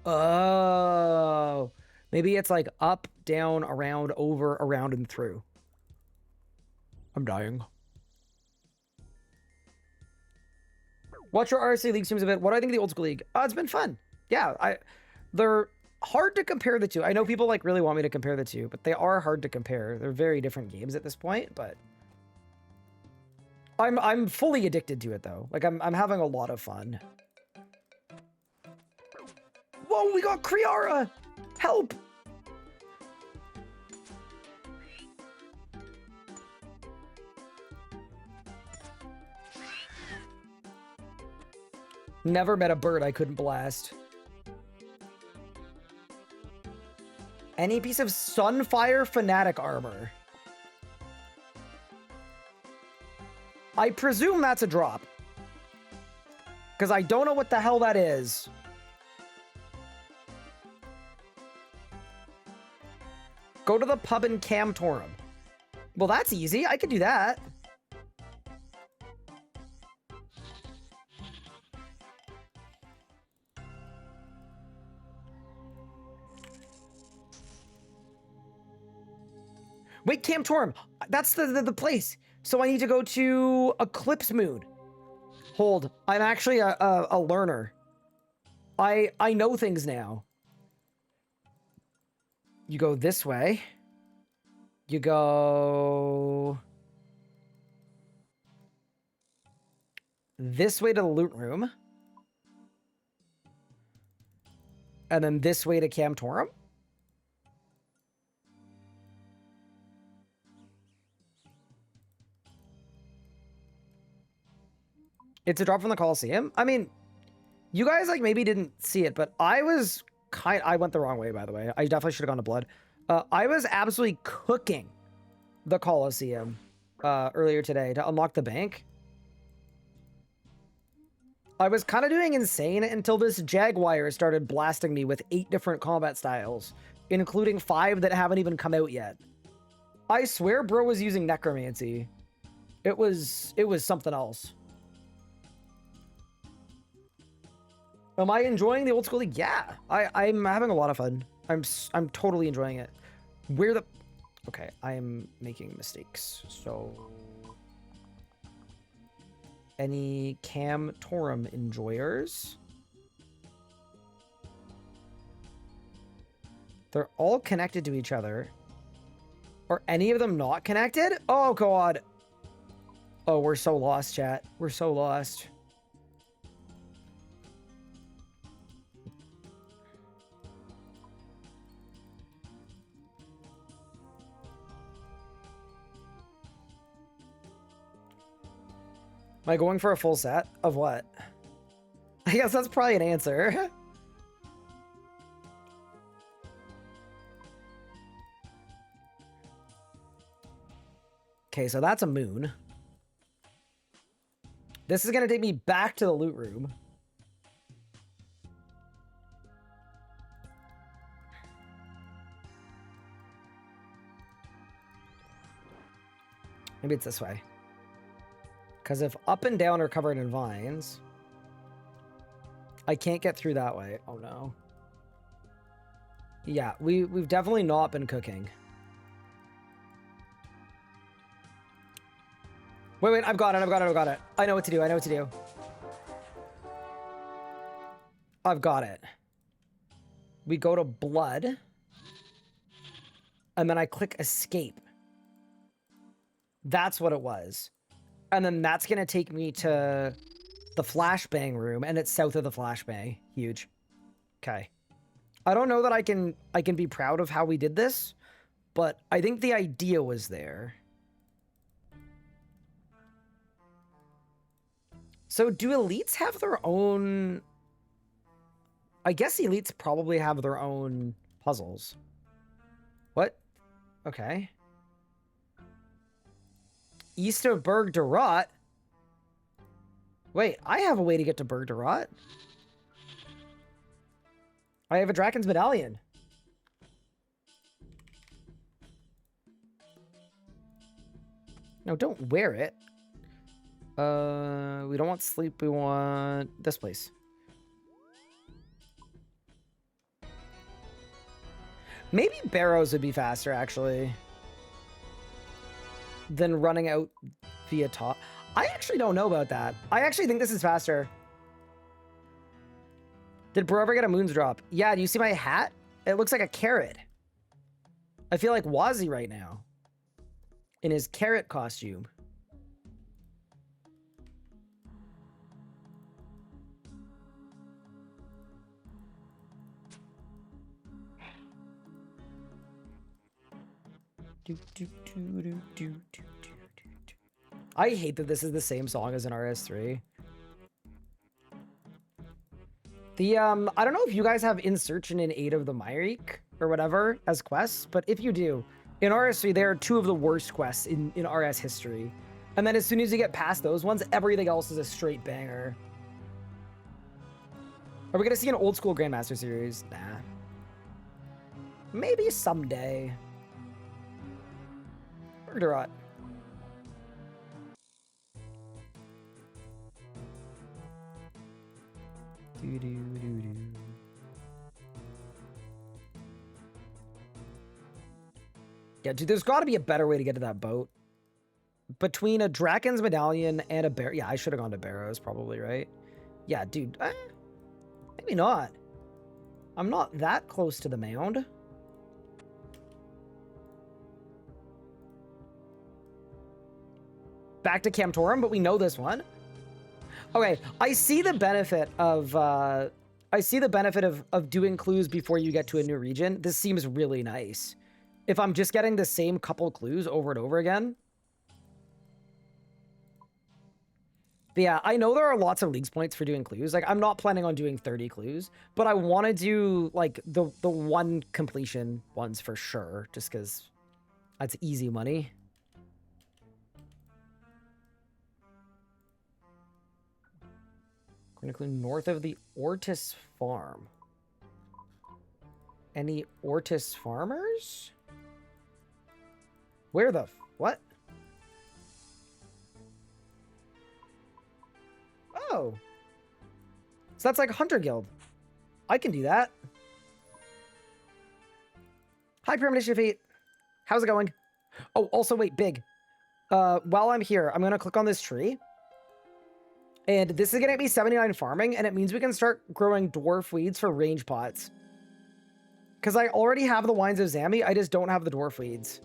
Oh. Maybe it's like up, down, around, over, around, and through. I'm dying. Watch your RS3 League streams a bit. What do I think of the old school league? It's been fun. Yeah, they're hard to compare the two. I know people like really want me to compare the two, but they are hard to compare. They're very different games at this point, but I'm fully addicted to it though. Like I'm having a lot of fun. Whoa, we got Kriara! Help! Never met a bird I couldn't blast. Any piece of Sunfire Fanatic armor. I presume that's a drop. Because I don't know what the hell that is. Go to the pub in Camtorum. Well, that's easy. I could do that. Wait, Camtorum. That's the place. So I need to go to Eclipse Moon. Hold. I'm actually a learner. I know things now. You go this way. You go this way to the loot room. And then this way to Camtorum. It's a drop from the Colosseum. I mean, you guys like maybe didn't see it, but I went the wrong way, by the way. I definitely should have gone to Blood. I was absolutely cooking the Colosseum earlier today to unlock the bank. I was kind of doing insane until this Jaguar started blasting me with 8 different combat styles, including 5 that haven't even come out yet. I swear bro was using necromancy. It was something else. Am I enjoying the old school league? Yeah, I'm having a lot of fun. I'm totally enjoying it. Okay, I am making mistakes. So, any Camtorum enjoyers? They're all connected to each other. Are any of them not connected? Oh god. Oh, we're so lost, chat. We're so lost. Am I going for a full set? Of what? I guess that's probably an answer. Okay, so that's a moon. This is going to take me back to the loot room. Maybe it's this way. Because if up and down are covered in vines, I can't get through that way. Oh no. Yeah, we've definitely not been cooking. Wait, I've got it. I know what to do. I've got it. We go to blood. And then I click escape. That's what it was. And then that's going to take me to the flashbang room, and it's south of the flashbang. Huge. Okay. I don't know that I can be proud of how we did this, but I think the idea was there. So do elites have their own... I guess elites probably have their own puzzles. What? Okay. East of Berg de Rot? Wait, I have a way to get to Berg de Rot. I have a Draken's Medallion. No, don't wear it. We don't want sleep. We want this place. Maybe Barrows would be faster, actually, than running out via top. I actually don't know about that. I actually think this is faster. Did Bro ever get a Moons drop? Yeah, do you see my hat? It looks like a carrot. I feel like Wazzy right now in his carrot costume. I hate that this is the same song as an RS3. The I don't know if you guys have Insurgent in Aid of the Myrick or whatever as quests, but if you do, in RS3 there are two of the worst quests in RS history. And then as soon as you get past those ones, everything else is a straight banger. Are we gonna see an old school Grandmaster series? Nah. Maybe someday. Bergderot. Yeah, dude, there's got to be a better way to get to that boat. Between a Draken's Medallion and a Bear. Yeah, I should have gone to Barrows, probably, right? Yeah, dude. Maybe not. I'm not that close to the mound. Back to Camtorum, but we know this one. Okay, I see the benefit of doing clues before you get to a new region. This seems really nice. If I'm just getting the same couple clues over and over again. But yeah, I know there are lots of leagues points for doing clues. Like, I'm not planning on doing 30 clues, but I want to do like the one completion ones for sure, just because that's easy money. Include north of the Ortis farm. Any Ortis farmers? Where the what? Oh. So that's like Hunter Guild. I can do that. Hi, Premonition Fate. How's it going? Oh, also wait, Big. While I'm here, I'm gonna click on this tree. And this is going to be 79 farming, and it means we can start growing dwarf weeds for range pots. Because I already have the Wines of Zami, I just don't have the dwarf weeds.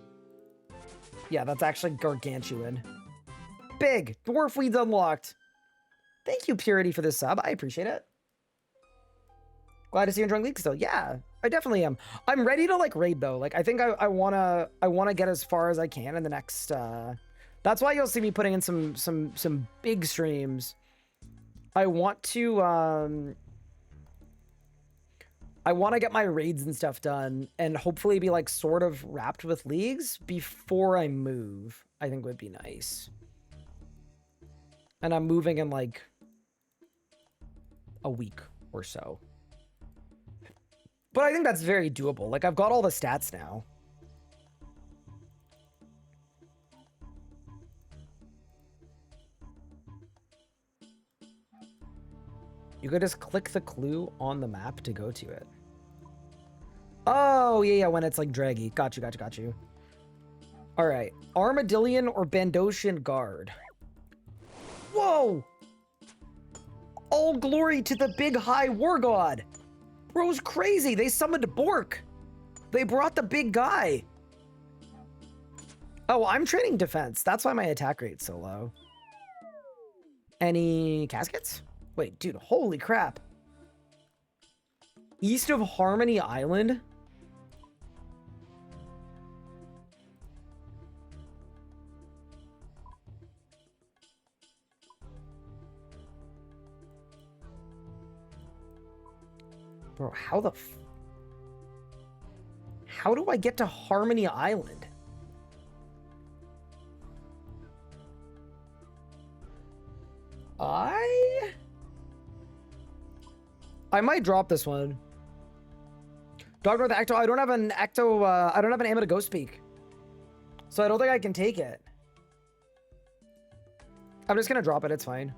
Yeah, that's actually gargantuan. Big! Dwarf weeds unlocked! Thank you, Purity, for this sub. I appreciate it. Glad to see you enjoying League still. Yeah, I definitely am. I'm ready to, like, raid, though. Like, I think I wanna get as far as I can in the next... That's why you'll see me putting in some big streams. I want to get my raids and stuff done and hopefully be like sort of wrapped with leagues before I move. I think would be nice. And I'm moving in like a week or so. But I think that's very doable. Like I've got all the stats now. You could just click the clue on the map to go to it. Oh, yeah, when it's like draggy. Got you. All right. Armadillion or Bandosian Guard. Whoa! All glory to the big high war god. Bro's crazy. They summoned Bork. They brought the big guy. Oh, I'm training defense. That's why my attack rate's so low. Any caskets? Wait, dude, holy crap. East of Harmony Island? Bro, how do I get to Harmony Island? I might drop this one. Dog North Ecto. I don't have an Ecto. I don't have an ammo to Ghost Speak. So I don't think I can take it. I'm just gonna drop it. It's fine.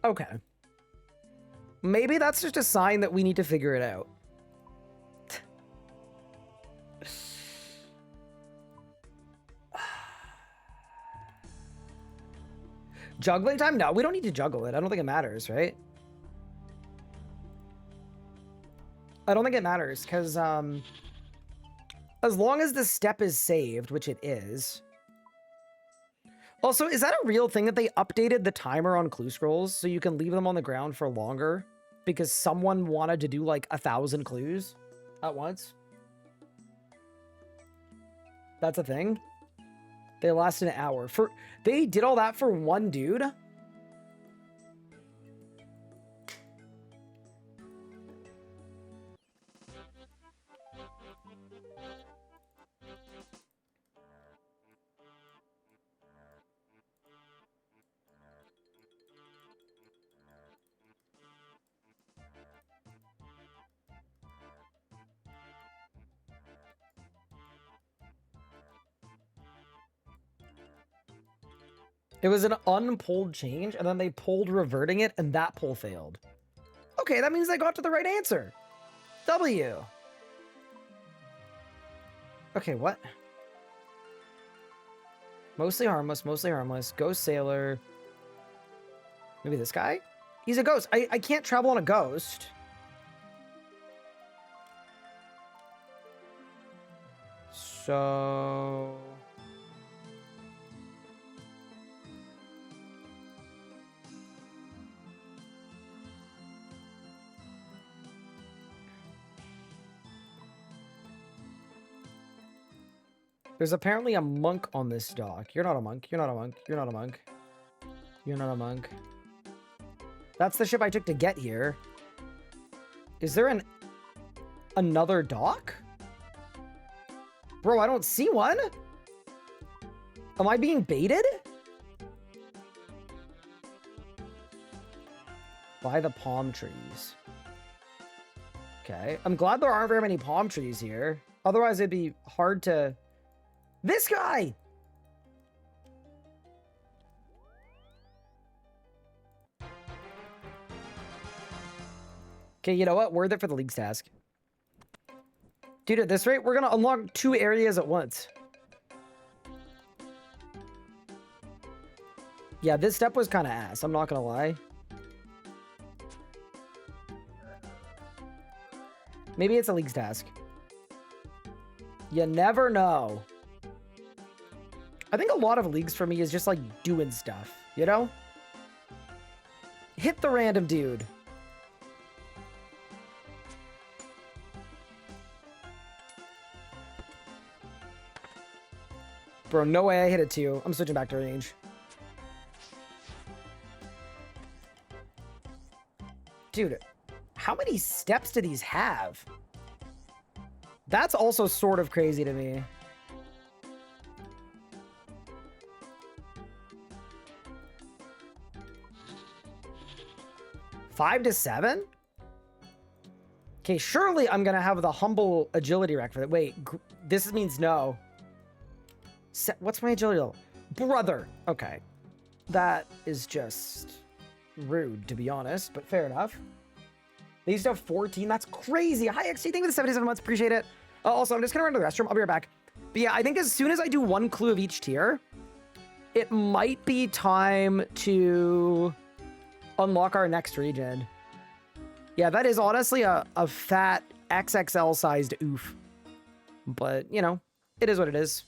Okay. Maybe that's just a sign that we need to figure it out. Juggling time? No, we don't need to juggle it. I don't think it matters, right? I don't think it matters, because as long as the step is saved, which it is. Also, is that a real thing that they updated the timer on clue scrolls so you can leave them on the ground for longer? Because someone wanted to do like 1,000 clues at once? That's a thing? They lasted an hour. They did all that for one dude? It was an unpulled change, and then they pulled reverting it, and that pull failed. Okay, that means they got to the right answer. W. Okay, what? Mostly harmless, mostly harmless. Ghost Sailor. Maybe this guy? He's a ghost. I can't travel on a ghost. So... There's apparently a monk on this dock. You're not a monk. You're not a monk. You're not a monk. You're not a monk. That's the ship I took to get here. Is there another dock? Bro, I don't see one. Am I being baited? By the palm trees. Okay. I'm glad there aren't very many palm trees here. Otherwise, it'd be hard to... This guy! Okay, you know what? Worth it for the League's task. Dude, at this rate, we're gonna unlock 2 areas at once. Yeah, this step was kind of ass. I'm not gonna lie. Maybe it's a League's task. You never know. I think a lot of Leagues for me is just like doing stuff, you know? Hit the random dude. Bro, no way I hit it too. I'm switching back to range. Dude, how many steps do these have? That's also sort of crazy to me. Five to 7? Okay, surely I'm gonna have the humble agility rec for that. Wait, this means no. What's my agility level? Brother. Okay. That is just rude, to be honest, but fair enough. They used to have 14. That's crazy. Hi, XT. Thank you for the 77 months. Appreciate it. Also, I'm just gonna run to the restroom. I'll be right back. But yeah, I think as soon as I do 1 clue of each tier, it might be time to unlock our next region. Yeah, that is honestly a fat XXL sized oof. But, you know, it is what it is.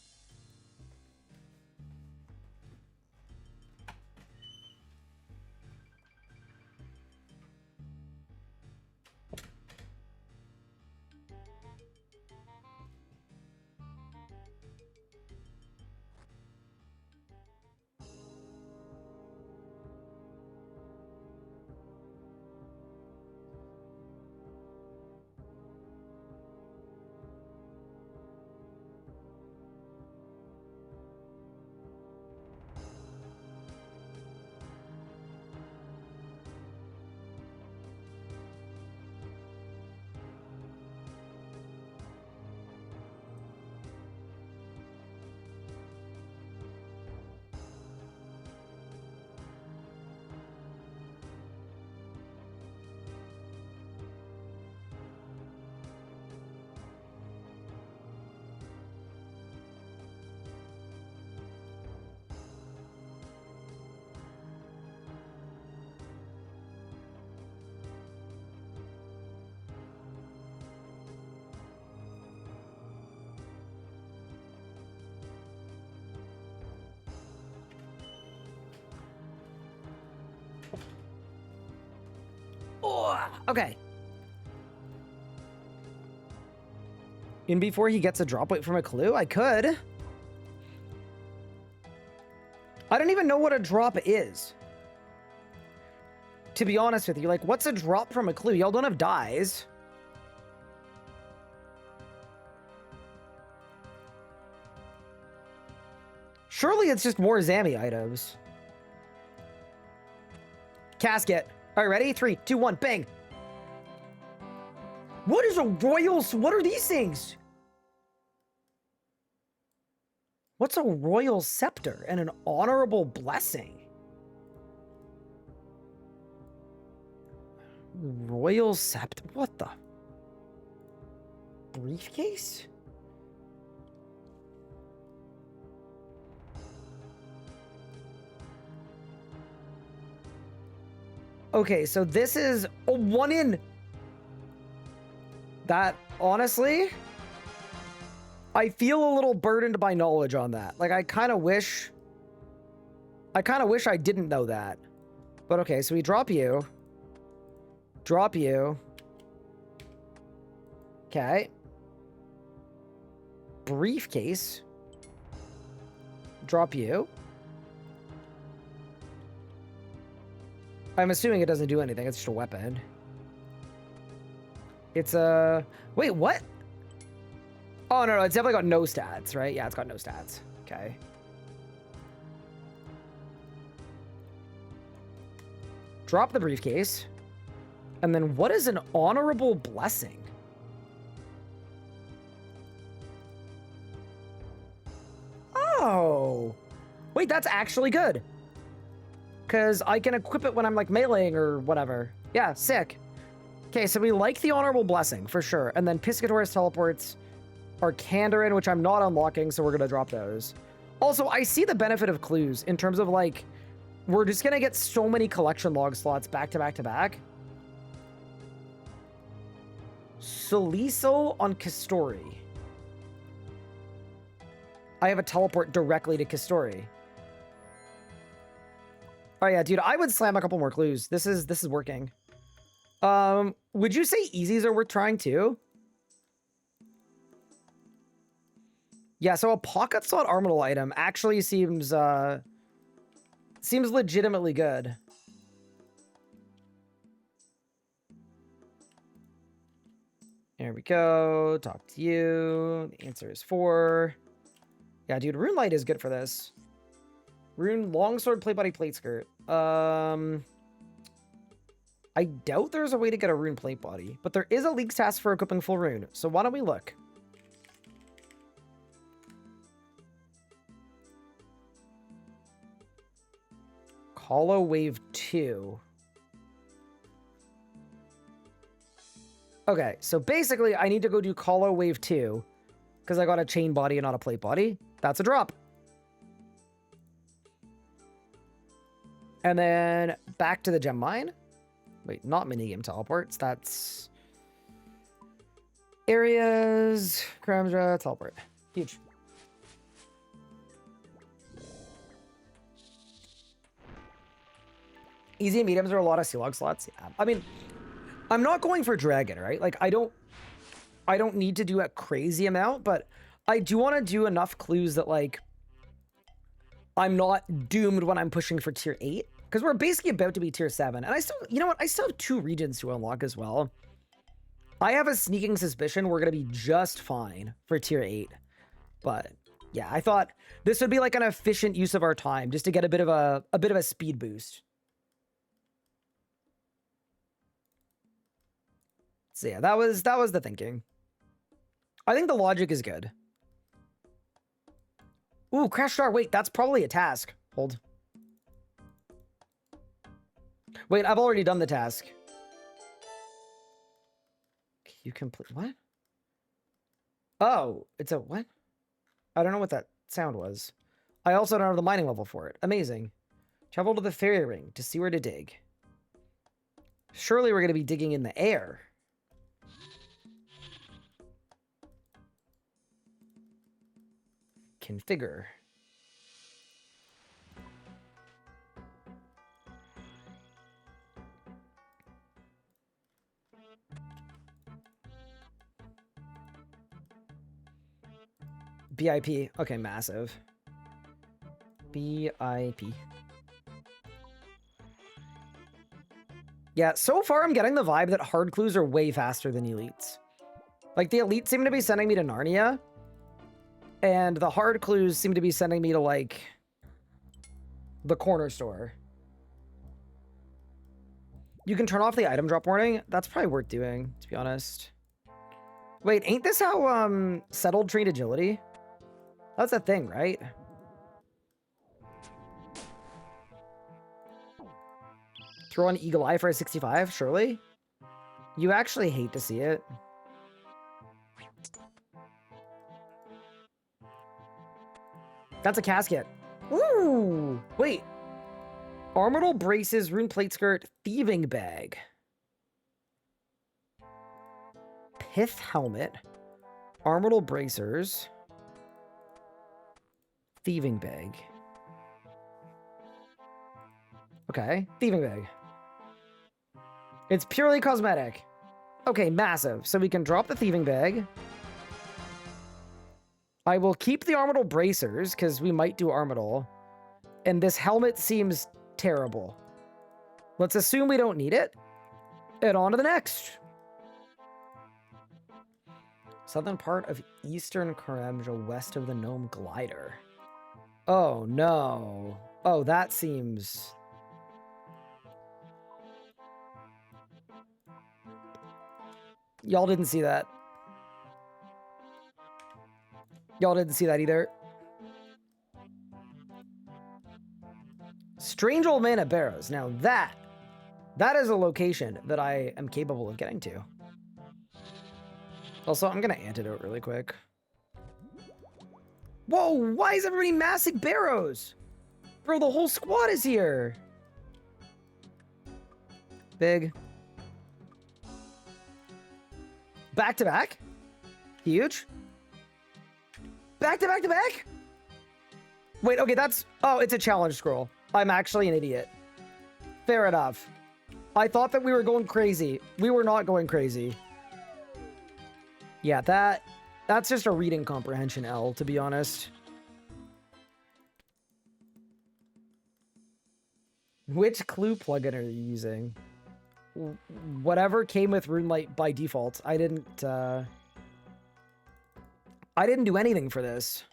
Okay. In before he gets a drop weight from a clue? I could. I don't even know what a drop is. To be honest with you, like, what's a drop from a clue? Y'all don't have dies. Surely it's just more Zammy items. Casket. All right, ready? 3, 2, 1, bang. What is a royal? What are these things? What's a royal scepter and an honorable blessing? Royal scepter? What the? Briefcase? Okay, so this is a 1 in. That, honestly, I feel a little burdened by knowledge on that. Like, I kind of wish I didn't know that. But okay, so we drop you. Drop you. Okay. Briefcase. Drop you. I'm assuming it doesn't do anything. It's just a weapon. It's a... Wait, what? Oh, no, it's definitely got no stats, right? Yeah, it's got no stats. Okay. Drop the briefcase. And then what is an honorable blessing? Oh. Wait, that's actually good. Because I can equip it when I'm, like, meleeing or whatever. Yeah, sick. Okay, so we like the honorable blessing, for sure. And then Piscator's teleports are Kandarin, which I'm not unlocking, so we're going to drop those. Also, I see the benefit of clues in terms of, like, we're just going to get so many collection log slots back to back to back. Soliso on Kistori. I have a teleport directly to Kistori. Oh yeah, dude, I would slam a couple more clues. This is working. Would you say easies are worth trying too? Yeah, so a pocket slot armadil item actually seems legitimately good. There we go. Talk to you. The answer is 4. Yeah, dude, Rune Light is good for this. Rune Longsword Plate Body Plate Skirt. I doubt there's a way to get a Rune Plate Body, but there is a League's task for equipping full Rune, so why don't we look? Hollow Wave 2. Okay, so basically I need to go do Hollow Wave 2 because I got a chain body and not a plate body. That's a drop. And then back to the gem mine. Wait, not minigame teleports. That's areas, Kramja, teleport. Huge. Easy and mediums are a lot of C-log slots. Yeah. I mean, I'm not going for dragon, right? Like, I don't need to do a crazy amount, but I do want to do enough clues that, like, I'm not doomed when I'm pushing for tier 8. Because we're basically about to be tier 7. And I still, you know what? I still have 2 regions to unlock as well. I have a sneaking suspicion we're going to be just fine for tier 8. But, yeah, I thought this would be like an efficient use of our time just to get a bit of a speed boost. So, yeah, that was the thinking. I think the logic is good. Ooh, Crash Star. Wait, that's probably a task. Hold. Wait, I've already done the task. You complete... What? Oh, it's a what? I don't know what that sound was. I also don't have the mining level for it. Amazing. Travel to the fairy ring to see where to dig. Surely we're going to be digging in the air. Configure. BIP. Okay, massive. BIP. Yeah, so far I'm getting the vibe that hard clues are way faster than elites. Like, the elites seem to be sending me to Narnia, and the hard clues seem to be sending me to, like, the corner store. You can turn off the item drop warning. That's probably worth doing, to be honest. Wait, ain't this how, settled trained agility? That's a thing, right? Throw on Eagle Eye for a 65, surely? You actually hate to see it. That's a casket. Ooh! Wait. Armortal braces, rune plate skirt, thieving bag. Pith helmet. Armortal bracers. Thieving bag. Okay, thieving bag. It's purely cosmetic. Okay, massive. So we can drop the thieving bag. I will keep the armortal bracers, because we might do armortal. And this helmet seems terrible. Let's assume we don't need it. And on to the next. Southern part of Eastern Karamja, west of the Gnome Glider. Oh, no. Oh, that seems... Y'all didn't see that. Y'all didn't see that either. Strange Old Man at Barrows. Now that is a location that I am capable of getting to. Also, I'm gonna antidote really quick. Whoa, why is everybody massing Barrows? Bro, the whole squad is here. Big. Back to back? Huge? Back to back to back? Wait, okay, that's... Oh, it's a challenge scroll. I'm actually an idiot. Fair enough. I thought that we were going crazy. We were not going crazy. Yeah, that's just a reading comprehension L, to be honest. Which clue plugin are you using? Whatever came with RuneLight by default. I didn't do anything for this.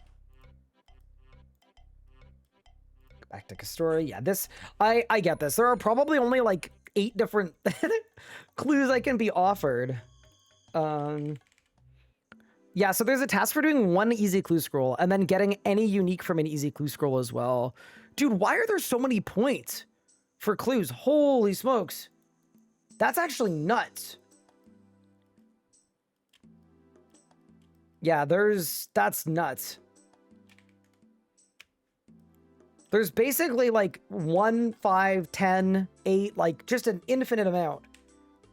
Back to Kastori. Yeah, this... I get this. There are probably only, like, 8 different clues I can be offered. Yeah, so there's a task for doing 1 easy clue scroll, and then getting any unique from an easy clue scroll as well. Dude, why are there so many points for clues? Holy smokes. That's actually nuts. Yeah, that's nuts. There's basically like 1, 5, 10, 8, like just an infinite amount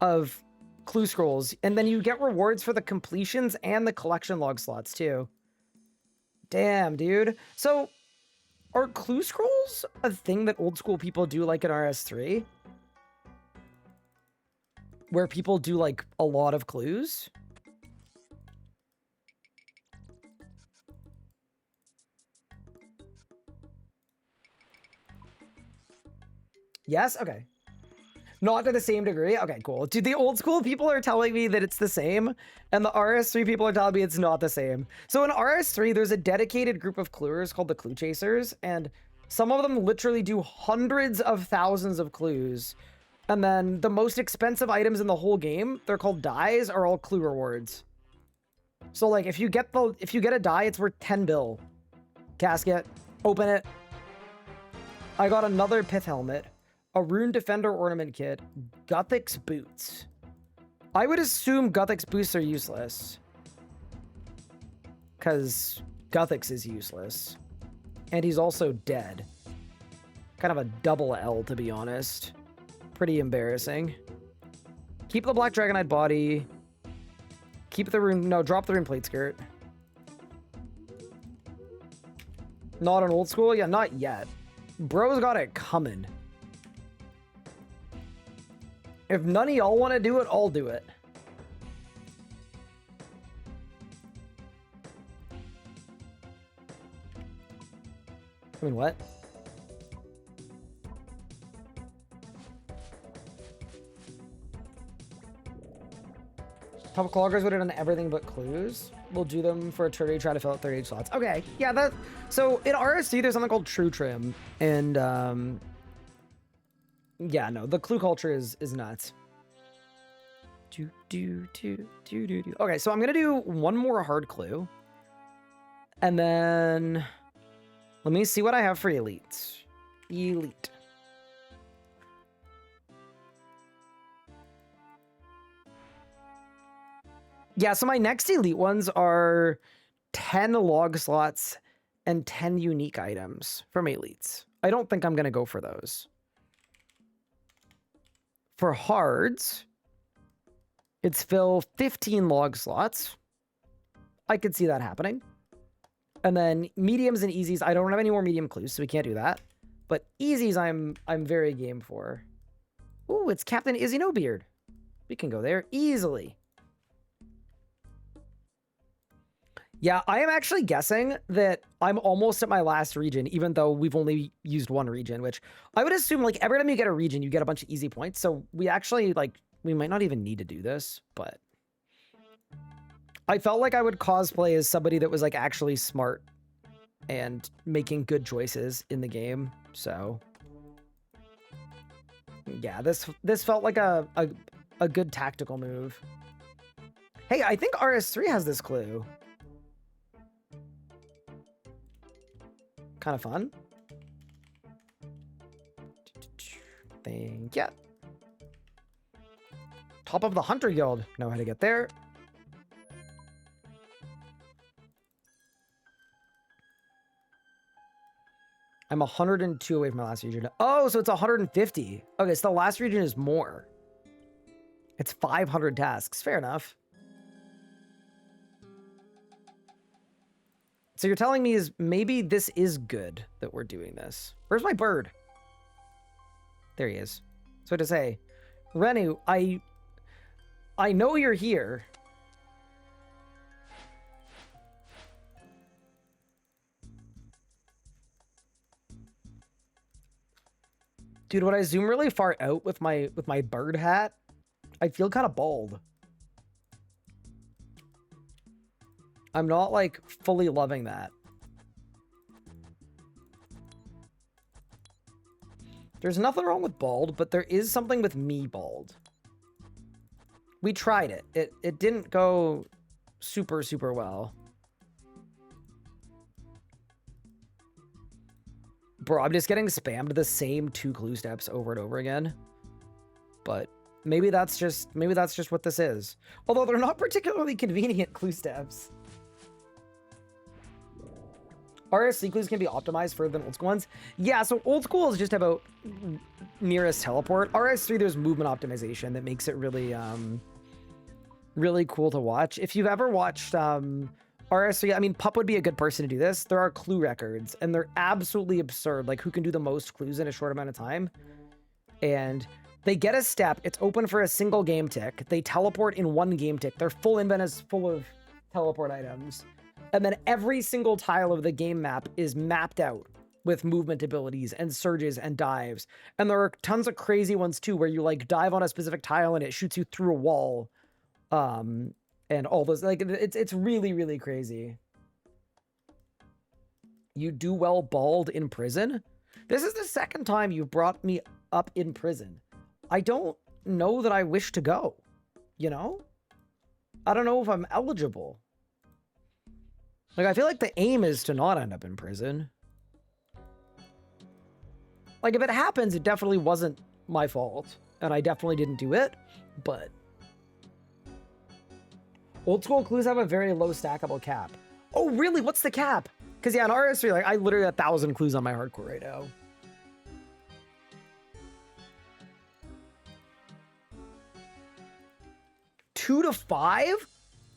of clue scrolls. And then you get rewards for the completions and the collection log slots too. Damn, dude. So are clue scrolls a thing that old school people do like in RS3? Where people do like a lot of clues? Yes? Okay. Not to the same degree? Okay, cool. Dude, the old school people are telling me that it's the same, and the RS3 people are telling me it's not the same. So in RS3, there's a dedicated group of cluers called the Clue Chasers, and some of them literally do hundreds of thousands of clues. And then the most expensive items in the whole game, they're called dies, are all clue rewards. So like if you get a die, it's worth 10 bill. Casket. Open it. I got another pith helmet. A rune defender ornament kit. Guthix boots. I would assume Guthix boots are useless. Because Guthix is useless. And he's also dead. Kind of a double L, to be honest. Pretty embarrassing. Keep the black dragonite body. Keep the rune... No, drop the rune plate skirt. Not an old school? Yeah, not yet. Bro's got it coming. If none of y'all want to do it, I'll do it. I mean, what? Top cloggers would have done everything but clues. We'll do them for a turn, try to fill out 38 slots. Okay, yeah, that. So in RS3, there's something called True Trim, and yeah, no, the clue culture is nuts. Okay, so I'm gonna do one more hard clue, and then let me see what I have for elite. Elite. Yeah, so my next elite ones are 10 log slots and 10 unique items from elites. I don't think I'm going to go for those. For hards, it's fill 15 log slots. I could see that happening. And then mediums and easies, I don't have any more medium clues, so we can't do that. But easies, I'm very game for. Ooh, it's Captain Izzy No Beard. We can go there easily. Yeah, I am actually guessing that I'm almost at my last region, even though we've only used one region, which I would assume, like, every time you get a region, you get a bunch of easy points. So we actually, like, we might not even need to do this, but I felt like I would cosplay as somebody that was, like, actually smart and making good choices in the game. So yeah, this felt like a good tactical move. Hey, I think RS3 has this clue. Kind of fun. Thank you. Top of the Hunter Guild. Know how to get there. I'm 102 away from my last region. Oh, so it's 150. Okay, so the last region is more. It's 500 tasks. Fair enough. So you're telling me is maybe this is good that we're doing this. Where's my bird? There he is. So to say, Renu, I know you're here. Dude, when I zoom really far out with my bird hat, I feel kind of bald. I'm not, like, fully loving that. There's nothing wrong with bald, but there is something with me bald. We tried it. It didn't go super, super well. Bro, I'm just getting spammed the same 2 clue steps over and over again. But maybe that's just what this is. Although they're not particularly convenient clue steps. RS3 clues can be optimized further than old school ones. Yeah, so old school is just about nearest teleport. RS3, there's movement optimization that makes it really, really cool to watch. If you've ever watched RS3, I mean, Pup would be a good person to do this. There are clue records, and they're absolutely absurd. Like, who can do the most clues in a short amount of time? And they get a step. It's open for a single game tick. They teleport in 1 game tick. Their full inven is full of teleport items. And then every single tile of the game map is mapped out with movement abilities and surges and dives. And there are tons of crazy ones too, where you, like, dive on a specific tile and it shoots you through a wall. And all those, like, it's really, really crazy. You do well bald in prison? This is the second time you've brought me up in prison. I don't know that I wish to go, you know? I don't know if I'm eligible. Like, I feel like the aim is to not end up in prison. Like, if it happens, it definitely wasn't my fault. And I definitely didn't do it, but... Old school clues have a very low stackable cap. Oh, really? What's the cap? Because, yeah, in RS3, like, I literally have 1,000 clues on my hardcore right now. Two to 5?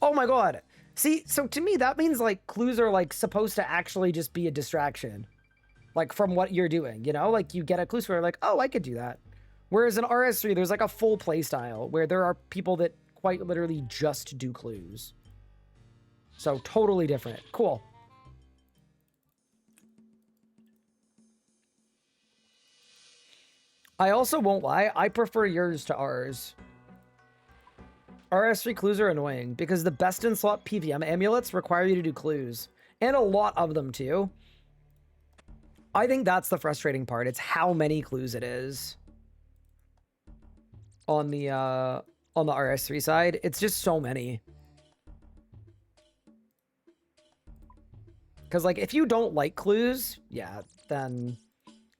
Oh my god. See, so to me, that means, like, clues are, like, supposed to actually just be a distraction. Like, from what you're doing, you know? Like, you get a clue where you're like, oh, I could do that. Whereas in RS3, there's, like, a full play style where there are people that quite literally just do clues. So, totally different. Cool. I also won't lie, I prefer yours to ours. RS3 clues are annoying because the best in slot PVM amulets require you to do clues. And a lot of them too. I think that's the frustrating part. It's how many clues it is. On the RS3 side. It's just so many. Because, like, if you don't like clues, yeah, then...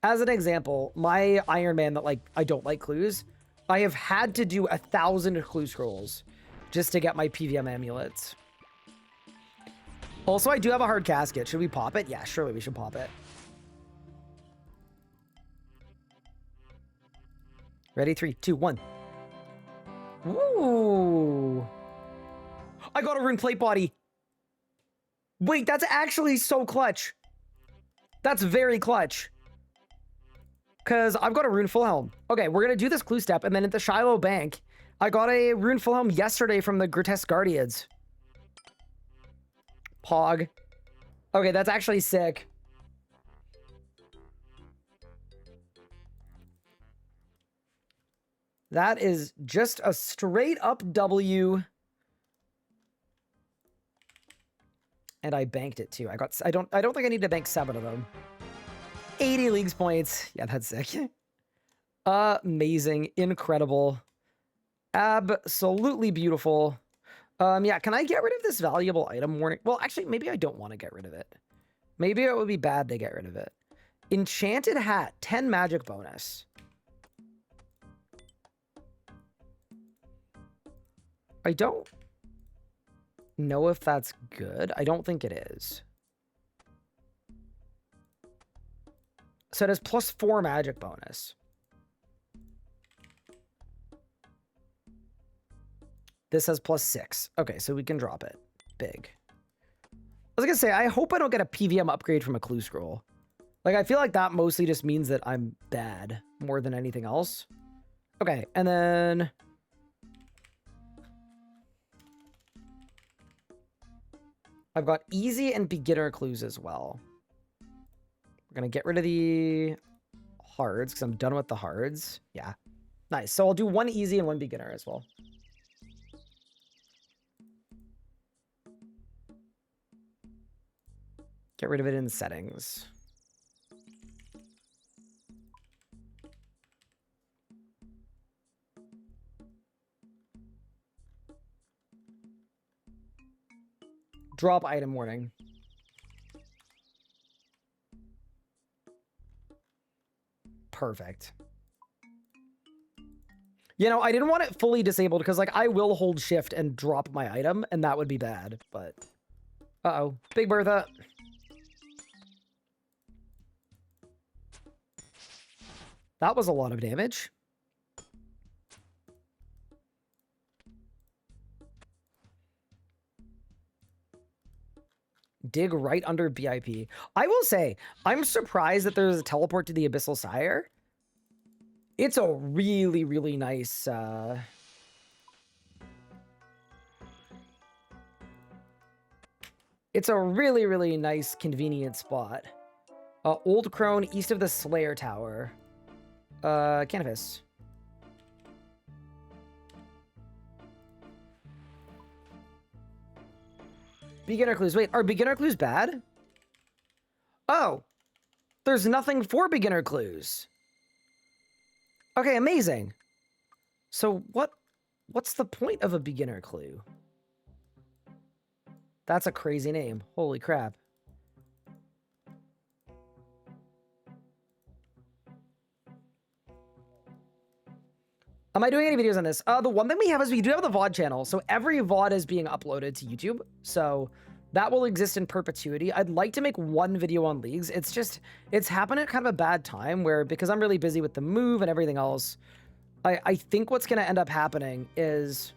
As an example, my Iron Man that, like, I don't like clues, I have had to do 1,000 clue scrolls just to get my PVM amulets. Also, I do have a hard casket. Should we pop it? Yeah, surely we should pop it. Ready? 3, 2, 1. Ooh. I got a rune plate body. Wait, that's actually so clutch. That's very clutch. Because I've got a rune full helm. Okay, we're going to do this clue step, and then at the Shiloh Bank, I got a rune full helm yesterday from the Grotesque Guardians. Pog. Okay, that's actually sick. That is just a straight up W. And I banked it too. I don't think I need to bank 7 of them. 80 leagues points. Yeah, that's sick. Amazing. Incredible. Absolutely beautiful. Yeah, can I get rid of this valuable item warning? Well, actually, maybe I don't want to get rid of it. Maybe it would be bad to get rid of it. Enchanted hat, 10 magic bonus. I don't know if that's good. I don't think it is. So it has +4 magic bonus. This has +6. Okay, so we can drop it. Big. I was gonna say, I hope I don't get a PVM upgrade from a clue scroll. Like, I feel like that mostly just means that I'm bad more than anything else. Okay, and then... I've got easy and beginner clues as well. We're going to get rid of the hards because I'm done with the hards. Yeah. Nice. So I'll do 1 easy and 1 beginner as well. Get rid of it in settings. Drop item warning. Perfect. You know, I didn't want it fully disabled because, like, I will hold shift and drop my item, and that would be bad, but... Uh-oh. Big Bertha. That was a lot of damage. Dig right under BIP. I will say, I'm surprised that there's a teleport to the Abyssal Sire. It's a really, really nice... It's a really, really nice, convenient spot. Old Crone, east of the Slayer Tower. Canvas. Beginner clues. Wait, are beginner clues bad? Oh, there's nothing for beginner clues. Okay, amazing. So what's the point of a beginner clue? That's a crazy name. Holy crap. Am I doing any videos on this? The one thing we have is we do have the VOD channel. So every VOD is being uploaded to YouTube. So that will exist in perpetuity. I'd like to make 1 video on leagues. It's just, it's happened at kind of a bad time where, because I'm really busy with the move and everything else, I think what's going to end up happening is...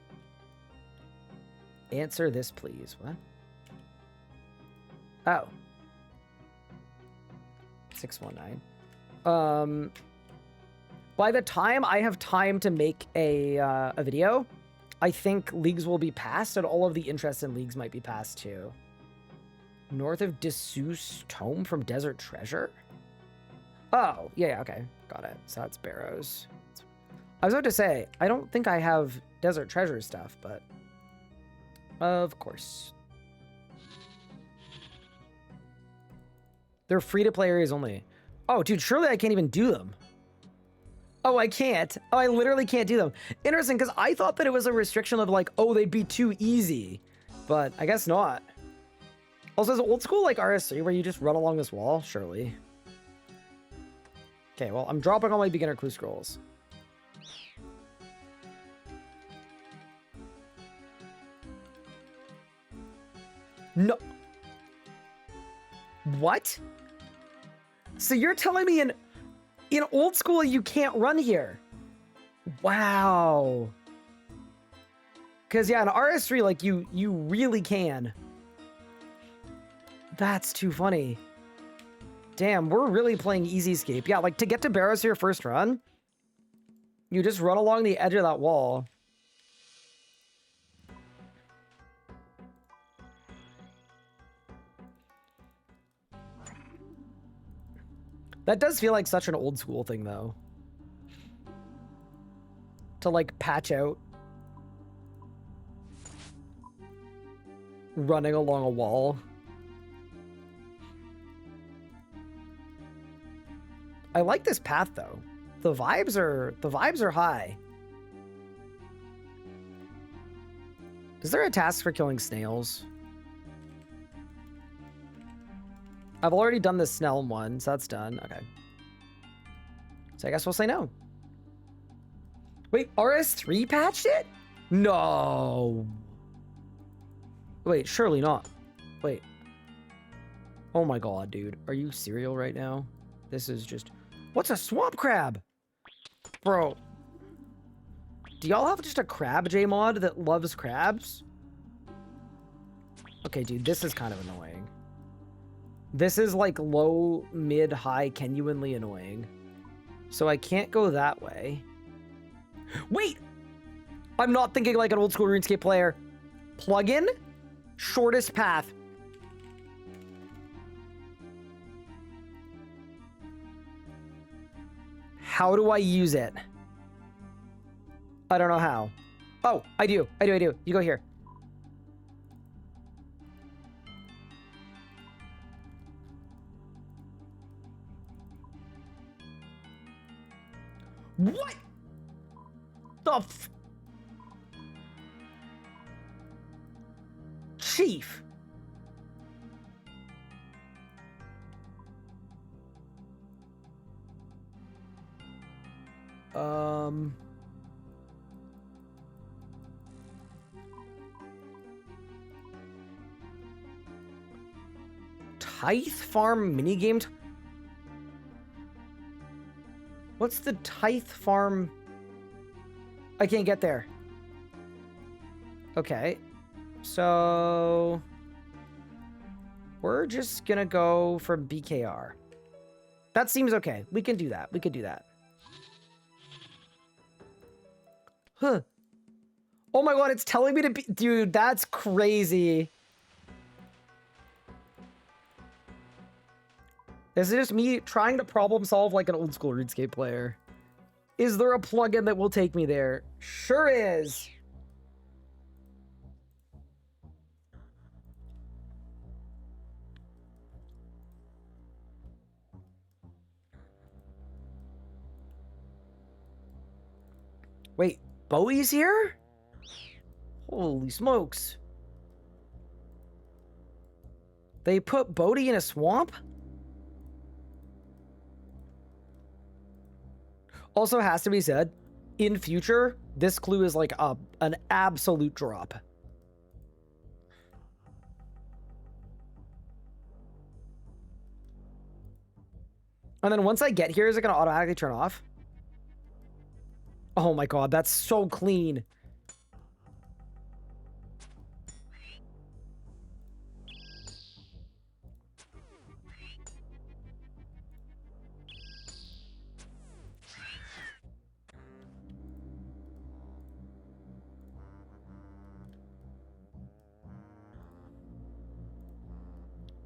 Answer this, please. What? Oh. 619. By the time I have time to make a video, I think leagues will be passed, and all of the interest in leagues might be passed too. North of Dessous Tome from Desert Treasure? Oh, yeah, okay. Got it. So that's Barrows. I was about to say, I don't think I have Desert Treasure stuff, but of course. They're free-to-play areas only. Oh, dude, surely I can't even do them. Oh, I can't. Oh, I literally can't do them. Interesting, because I thought that it was a restriction of like, oh, they'd be too easy, but I guess not. Also, is it old school like RS3 where you just run along this wall? Surely. Okay, well, I'm dropping all my beginner clue scrolls. No. What? So you're telling me in old school you can't run here? Wow. Because yeah, in RS3 like you really can. That's too funny. Damn, we're really playing easy escape. Yeah, like to get to Barrows here first run, you just run along the edge of that wall. That does feel like such an old school thing, though. To, like, patch out running along a wall. I like this path, though. The vibes are high. Is there a task for killing snails? I've already done the Snell one, so that's done. Okay. So I guess we'll say no. Wait, RS3 patched it? No. Wait, surely not. Wait. Oh my god, dude. Are you serial right now? This is just... What's a swamp crab? Bro. Do y'all have just a crab J-mod that loves crabs? Okay, dude, this is kind of annoying. This is like low, mid, high, genuinely annoying. So I can't go that way. Wait! I'm not thinking like an old school RuneScape player. Plugin? Shortest path. How do I use it? I don't know how. Oh, I do. You go here. What? The f... Chief. Tithe Farm minigame? What's the Tithe Farm? I can't get there. Okay. So... we're just gonna go for BKR. That seems okay. We can do that. We could do that. Huh. Oh my god, it's telling me to be... Dude, that's crazy. This is just me trying to problem solve like an old school RuneScape player. Is there a plugin that will take me there? Sure is. Wait, Bowie's here? Holy smokes. They put Bodhi in a swamp? Also has to be said, in future, this clue is like an absolute drop. And then once I get here, is it going to automatically turn off? Oh my god, that's so clean.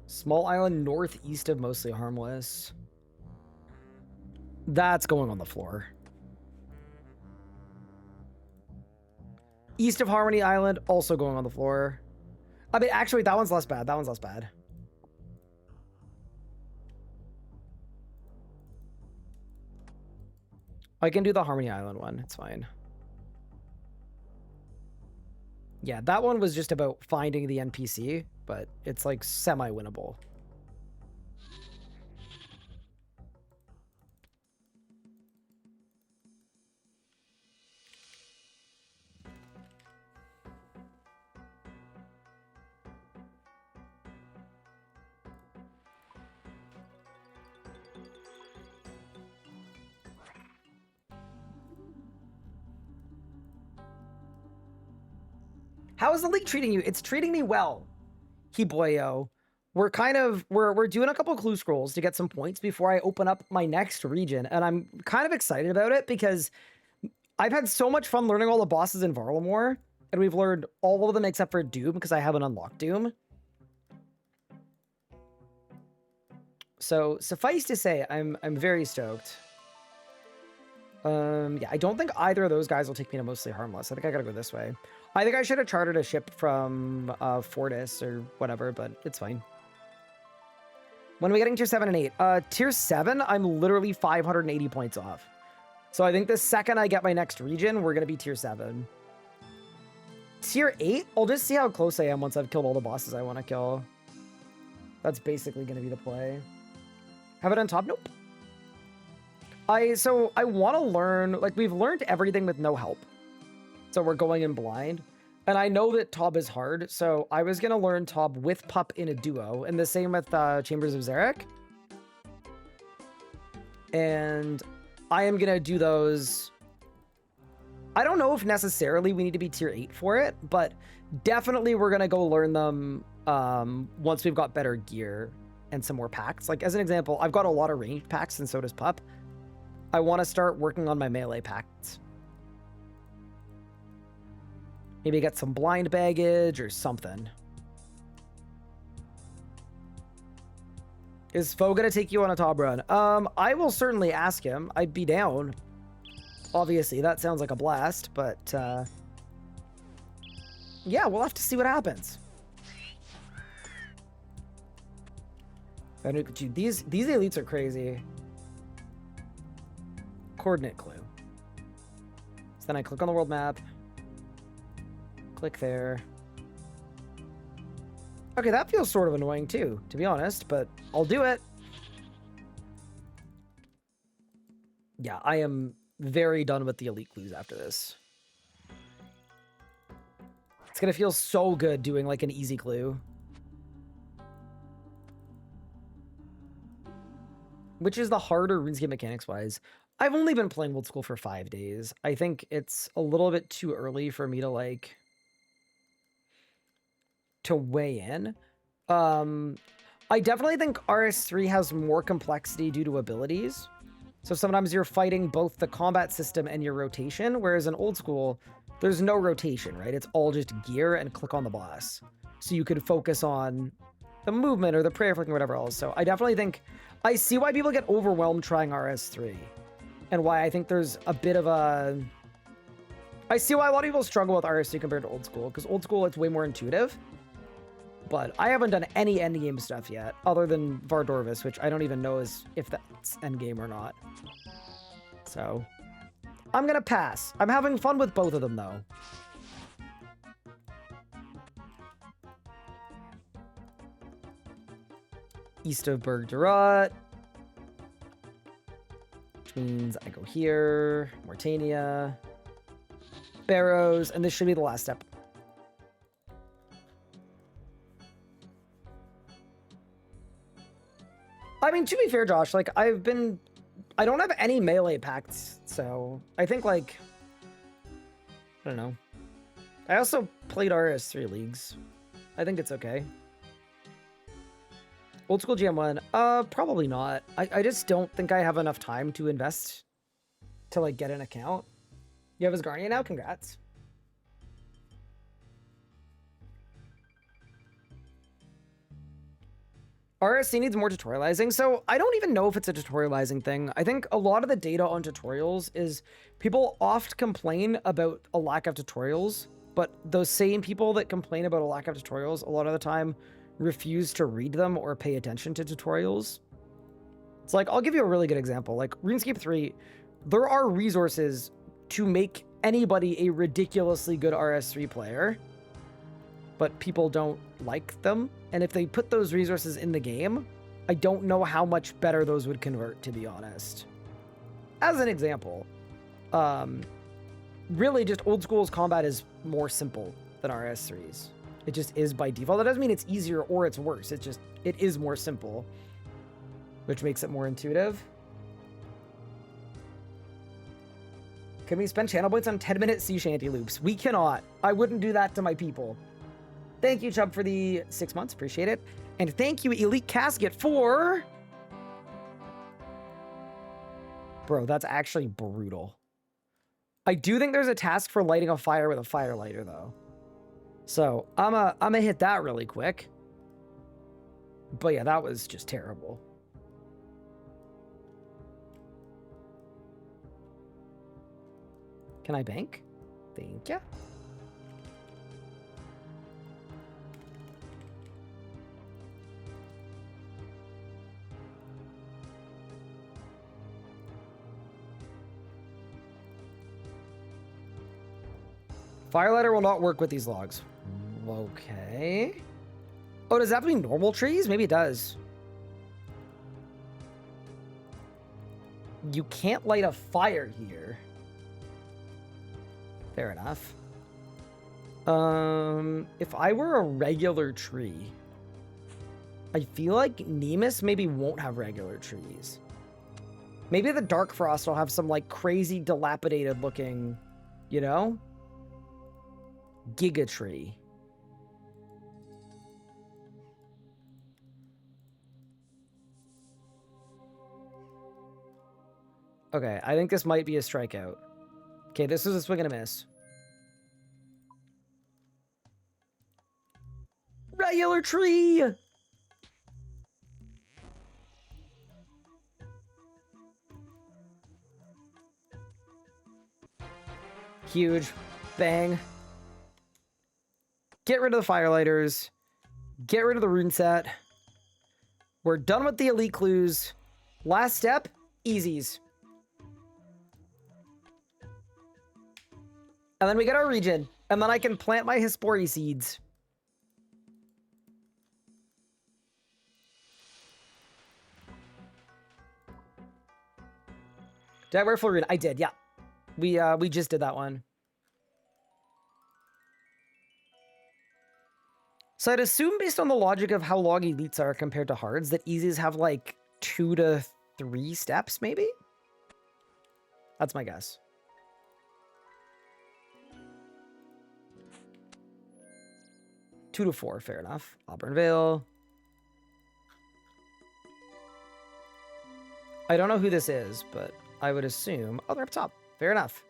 Small island northeast of Mostly Harmless. That's going on the floor. East of Harmony Island, also going on the floor. I mean, actually, that one's less bad. That one's less bad. I can do the Harmony Island one. It's fine. Yeah, that one was just about finding the NPC, but it's like semi-winnable. How is the league treating you? It's treating me well, Hiboyo. We're doing a couple clue scrolls to get some points before I open up my next region, and I'm kind of excited about it because I've had so much fun learning all the bosses in Varlamore, and we've learned all of them except for Doom because I haven't unlocked Doom. So suffice to say, I'm very stoked. Yeah, I don't think either of those guys will take me to Mostly Harmless. I think I gotta go this way. I think I should have chartered a ship from VODS or whatever, but it's fine. When are we getting tier 7 and 8? Tier 7, I'm literally 580 points off. So I think the second I get my next region, we're gonna be tier 7. Tier 8, I'll just see how close I am once I've killed all the bosses I want to kill. That's basically gonna be the play. Have it on top? Nope. So I want to learn, like, we've learned everything with no help. So we're going in blind. And I know that Tob is hard, so I was going to learn Tob with Pup in a duo. And the same with Chambers of Zarek. And I am going to do those. I don't know if necessarily we need to be tier 8 for it, but definitely we're going to go learn them once we've got better gear and some more packs. Like, as an example, I've got a lot of ranged packs, and so does Pup. I want to start working on my melee packs. Maybe get some blind baggage or something. Is Fo gonna take you on a top run? I will certainly ask him. I'd be down. Obviously, that sounds like a blast, but yeah, we'll have to see what happens. Dude, these elites are crazy. Coordinate clue. So then I click on the world map. Click there. Okay, that feels sort of annoying too, to be honest, but I'll do it. Yeah, I am very done with the elite clues after this. It's gonna feel so good doing like an easy clue. Which is the harder RuneScape mechanics wise. I've only been playing Old School for 5 days. I think it's a little bit too early for me to like to weigh in. I definitely think RS3 has more complexity due to abilities. So sometimes you're fighting both the combat system and your rotation, whereas in Old School, there's no rotation, right? It's all just gear and click on the boss. So you could focus on the movement or the prayer flicking or whatever else. So I definitely think I see why people get overwhelmed trying RS3 and why I think there's a bit of a... I see why a lot of people struggle with RS3 compared to Old School, because Old School, it's way more intuitive. But I haven't done any endgame stuff yet, other than Vardorvis, which I don't even know if that's endgame or not. So, I'm gonna pass. I'm having fun with both of them, though. East of Bergderot. Which means I go here, Mortania, Barrows, and this should be the last step. I mean, to be fair, Josh, like, I don't have any melee packs, so I think, like, I don't know. I also played RS3 leagues. I think it's okay. Old School GM1, probably not. I just don't think I have enough time to invest to, like, get an account. You have Asgarnia now? Congrats. RS3 needs more tutorializing, so I don't even know if it's a tutorializing thing. I think a lot of the data on tutorials is people oft complain about a lack of tutorials, but those same people that complain about a lack of tutorials a lot of the time refuse to read them or pay attention to tutorials. It's like, I'll give you a really good example. Like RuneScape 3, there are resources to make anybody a ridiculously good RS3 player, but people don't like them. And if they put those resources in the game, I don't know how much better those would convert, to be honest. As an example, really just old school's combat is more simple than RS3's. It just is by default. That doesn't mean it's easier or it's worse. It is more simple, which makes it more intuitive. Can we spend channel points on 10-minute sea shanty loops? We cannot. I wouldn't do that to my people. Thank you, Chubb, for the 6 months. Appreciate it. And thank you, Elite Casket, for... Bro, that's actually brutal. I do think there's a task for lighting a fire with a fire lighter, though. So, I'm gonna hit that really quick. But yeah, that was just terrible. Can I bank? Thank you. Firelighter will not work with these logs. Okay. Oh, does that have to be normal trees? Maybe it does. You can't light a fire here. Fair enough. If I were a regular tree, I feel like Nemus maybe won't have regular trees. Maybe the Dark Frost will have some like crazy dilapidated looking, you know? Giga tree. Okay, I think this might be a strikeout. Okay, this is a swing and a miss. Regular tree! Huge. Bang. Get rid of the firelighters. Get rid of the rune set. We're done with the elite clues. Last step, easies. And then we get our region. And then I can plant my Hespori seeds. Did I wear full rune? I did, yeah. We just did that one. So I'd assume, based on the logic of how long elites are compared to hards, that easies have like 2 to 3 steps, maybe? That's my guess. Two to 4, fair enough. Auburn Vale. I don't know who this is, but I would assume... Oh, they're up top. Fair enough.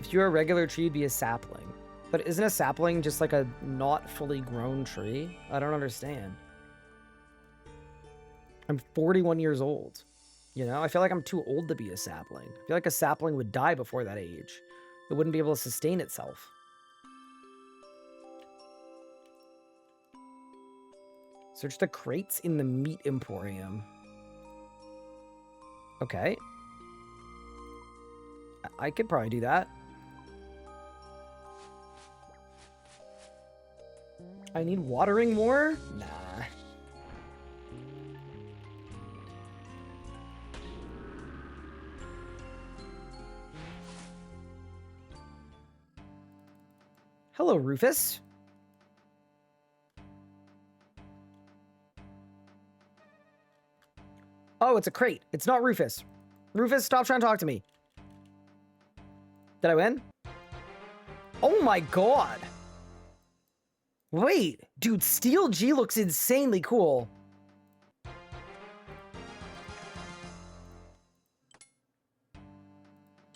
If you're a regular tree, you'd be a sapling. But isn't a sapling just like a not fully grown tree? I don't understand. I'm 41 years old. You know, I feel like I'm too old to be a sapling. I feel like a sapling would die before that age. It wouldn't be able to sustain itself. Search the crates in the meat emporium. Okay. I could probably do that. I need watering more? Nah. Hello, Rufus. Oh, it's a crate. It's not Rufus. Rufus, stop trying to talk to me. Did I win? Oh my god. Wait, dude, Steel G looks insanely cool.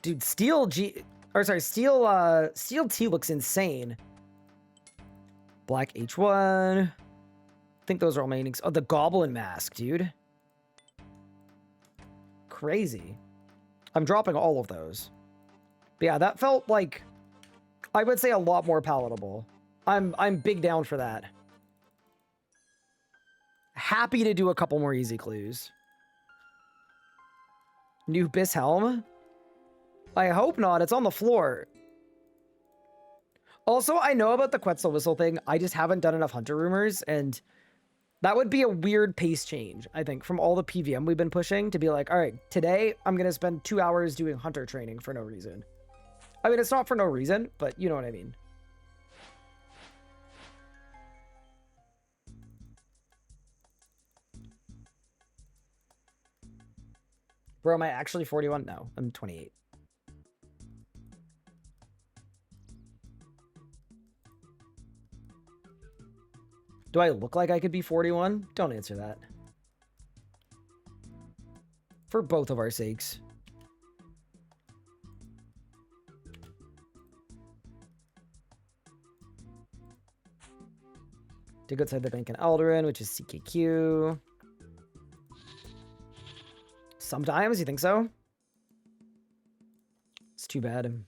Dude, Steel G... Or sorry, Steel T looks insane. Black H1. I think those are all my uniques. Oh, the Goblin Mask, dude. Crazy. I'm dropping all of those. But yeah, that felt like, I would say, a lot more palatable. I'm big down for that. Happy to do a couple more easy clues. New Biss Helm? I hope not. It's on the floor. Also, I know about the Quetzal Whistle thing. I just haven't done enough Hunter Rumors, and that would be a weird pace change, I think, from all the PVM we've been pushing to be like, all right, today I'm going to spend 2 hours doing Hunter training for no reason. I mean, it's not for no reason, but you know what I mean. Bro, am I actually 41? No, I'm 28. Do I look like I could be 41? Don't answer that. For both of our sakes. Dig outside the bank in Alderan, which is CKQ. Sometimes, you think so? It's too bad.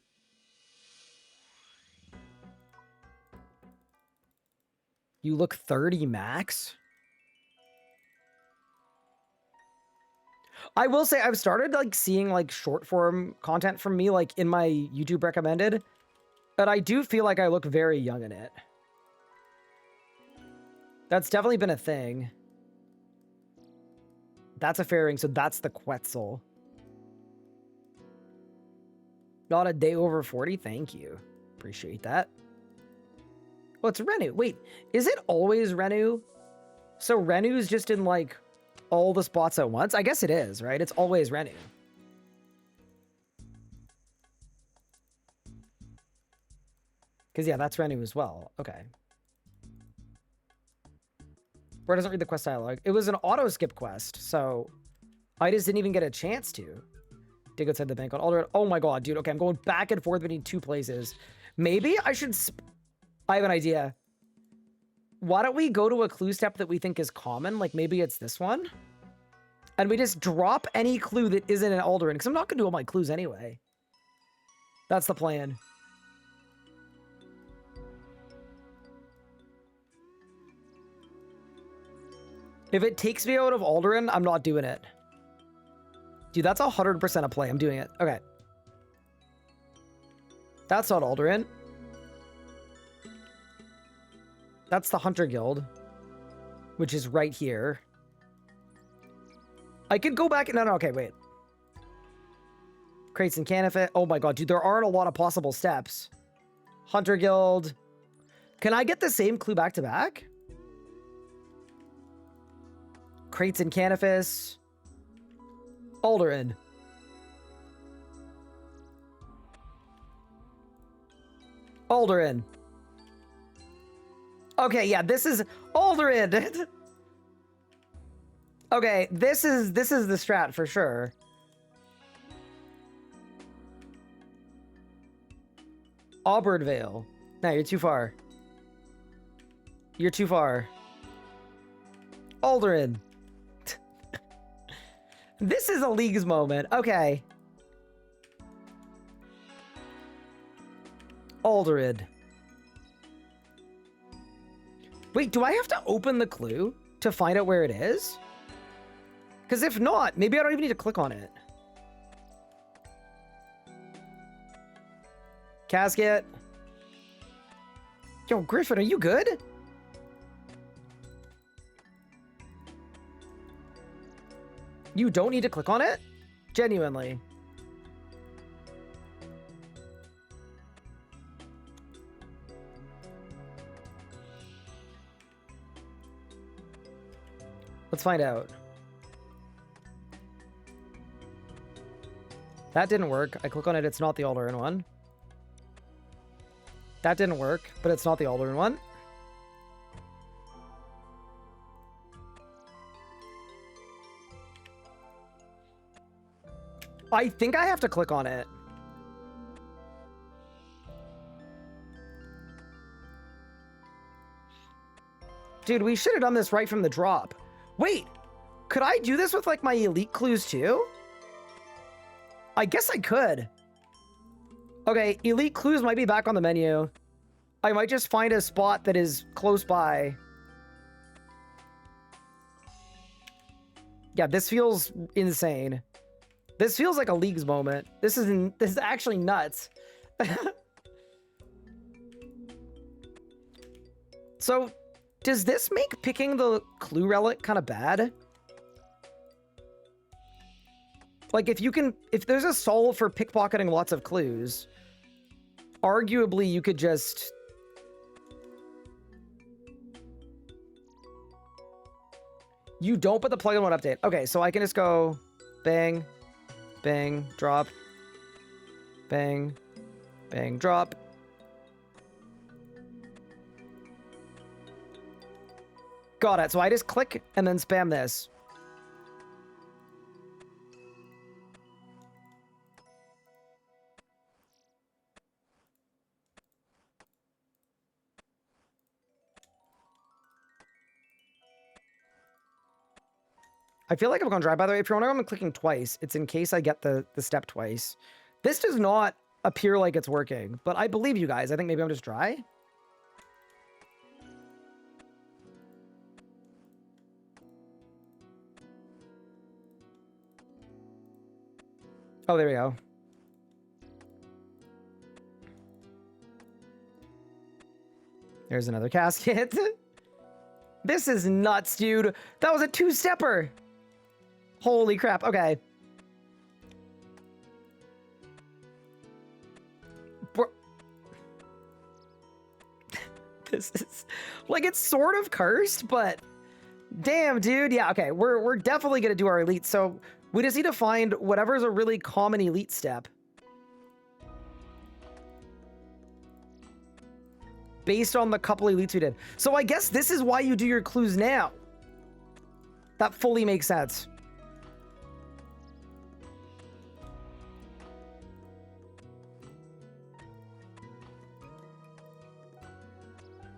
You look 30 max? I will say I've started like seeing like short form content from me like in my YouTube recommended, but I do feel like I look very young in it. That's definitely been a thing. That's a fairing, so that's the Quetzal. Not a day over 40, thank you. Appreciate that. Oh, it's Renu. Wait, is it always Renu? So Renu's just in like all the spots at once? I guess it is, right? It's always Renu. Because yeah, that's Renu as well. Okay. Bro doesn't read the quest dialogue. It was an auto skip quest, so I just didn't even get a chance to. Dig outside the bank on Alder. Oh my god, dude. Okay, I'm going back and forth between 2 places. Maybe I should... I have an idea. Why don't we go to a clue step that we think is common? Like maybe it's this one? And we just drop any clue that isn't an Alderan, because I'm not going to do all my clues anyway. That's the plan. If it takes me out of Alderan, I'm not doing it. Dude, that's 100% a play. I'm doing it. Okay. That's not Alderan. That's the Hunter Guild, which is right here. I could go back and... No, okay, wait. Crates and Canifit. Oh my god, dude, there aren't a lot of possible steps. Hunter Guild. Can I get the same clue back to back? Crates and Canifis. Alderan. Alderan. Okay, yeah, this is Alderan. Okay, this is the strat for sure. Auburn Vale. No, you're too far. You're too far. Alderan. This is a Leagues moment. Okay. Alderan. Wait, do I have to open the clue to find out where it is? Because if not, maybe I don't even need to click on it. Casket. Yo, Griffin, are you good? You don't need to click on it? Genuinely. Let's find out. That didn't work. I click on it, it's not the Alderan one. That didn't work, but it's not the Alderan one. I think I have to click on it. Dude, we should have done this right from the drop. Wait, could I do this with like my elite clues too? I guess I could. Okay, elite clues might be back on the menu. I might just find a spot that is close by. Yeah, this feels insane. This feels like a Leagues moment. This is actually nuts. So, does this make picking the clue relic kind of bad? Like, if there's a solve for pickpocketing lots of clues, arguably you could just... You don't put the plugin one update. Okay, so I can just go bang, bang, drop, bang, bang, drop. Got it. So I just click and then spam this. I feel like I've gone dry. By the way, if you're wondering, I'm clicking twice. It's in case I get the step twice. This does not appear like it's working, but I believe you guys. I think maybe I'm just dry. Oh, there we go. There's another casket. This is nuts, dude. That was a two-stepper. Holy crap. Okay. This is like, it's sort of cursed, but damn, dude. Yeah, okay. We're definitely gonna do our elite. So we just need to find whatever's a really common elite step based on the couple elites we did. So I guess this is why you do your clues now. That fully makes sense.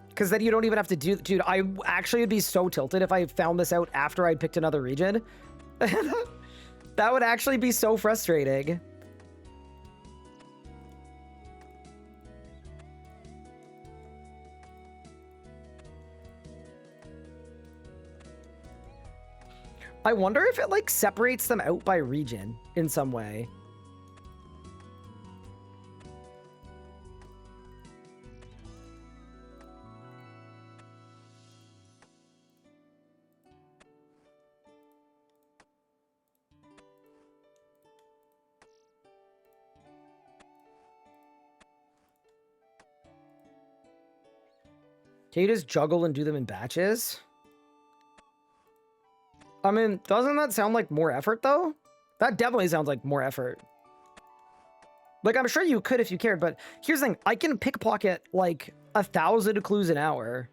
Because then you don't even have to do... Dude, I actually would be so tilted if I found this out after I picked another region. That would actually be so frustrating. I wonder if it, like, separates them out by region in some way. Can you just juggle and do them in batches? I mean, doesn't that sound like more effort, though? That definitely sounds like more effort. Like, I'm sure you could if you cared, but here's the thing. I can pickpocket, like, 1,000 clues an hour.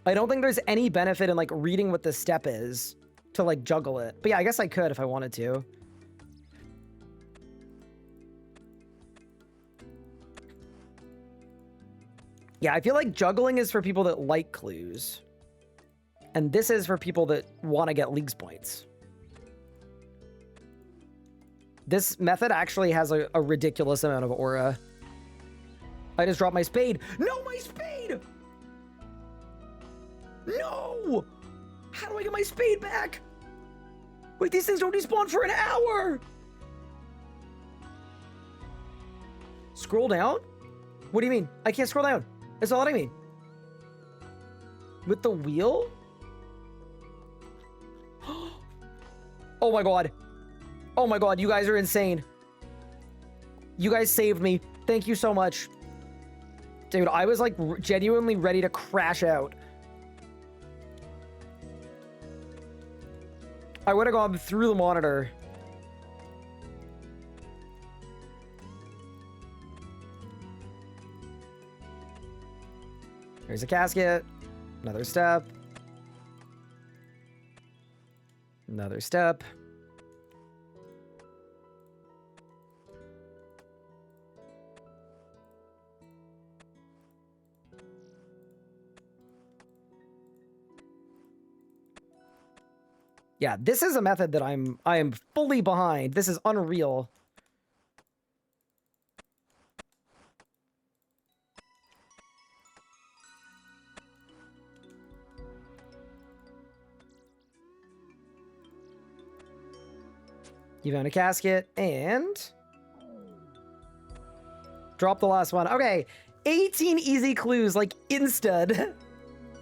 I don't think there's any benefit in, like, reading what the step is to, like, juggle it. But yeah, I guess I could if I wanted to. Yeah, I feel like juggling is for people that like clues. And this is for people that want to get leagues points. This method actually has a ridiculous amount of aura. I just dropped my spade. No, my spade! No! How do I get my spade back? Wait, these things don't despawn for an hour! Scroll down? What do you mean? I can't scroll down. That's all I mean. With the wheel? Oh my god. Oh my god, you guys are insane. You guys saved me. Thank you so much. Dude, I was like genuinely ready to crash out. I would have gone through the monitor. Here's a casket. Another step. Another step. Yeah, this is a method that I am fully behind. This is unreal. You found a casket and drop the last one. Okay, 18 easy clues, like instud.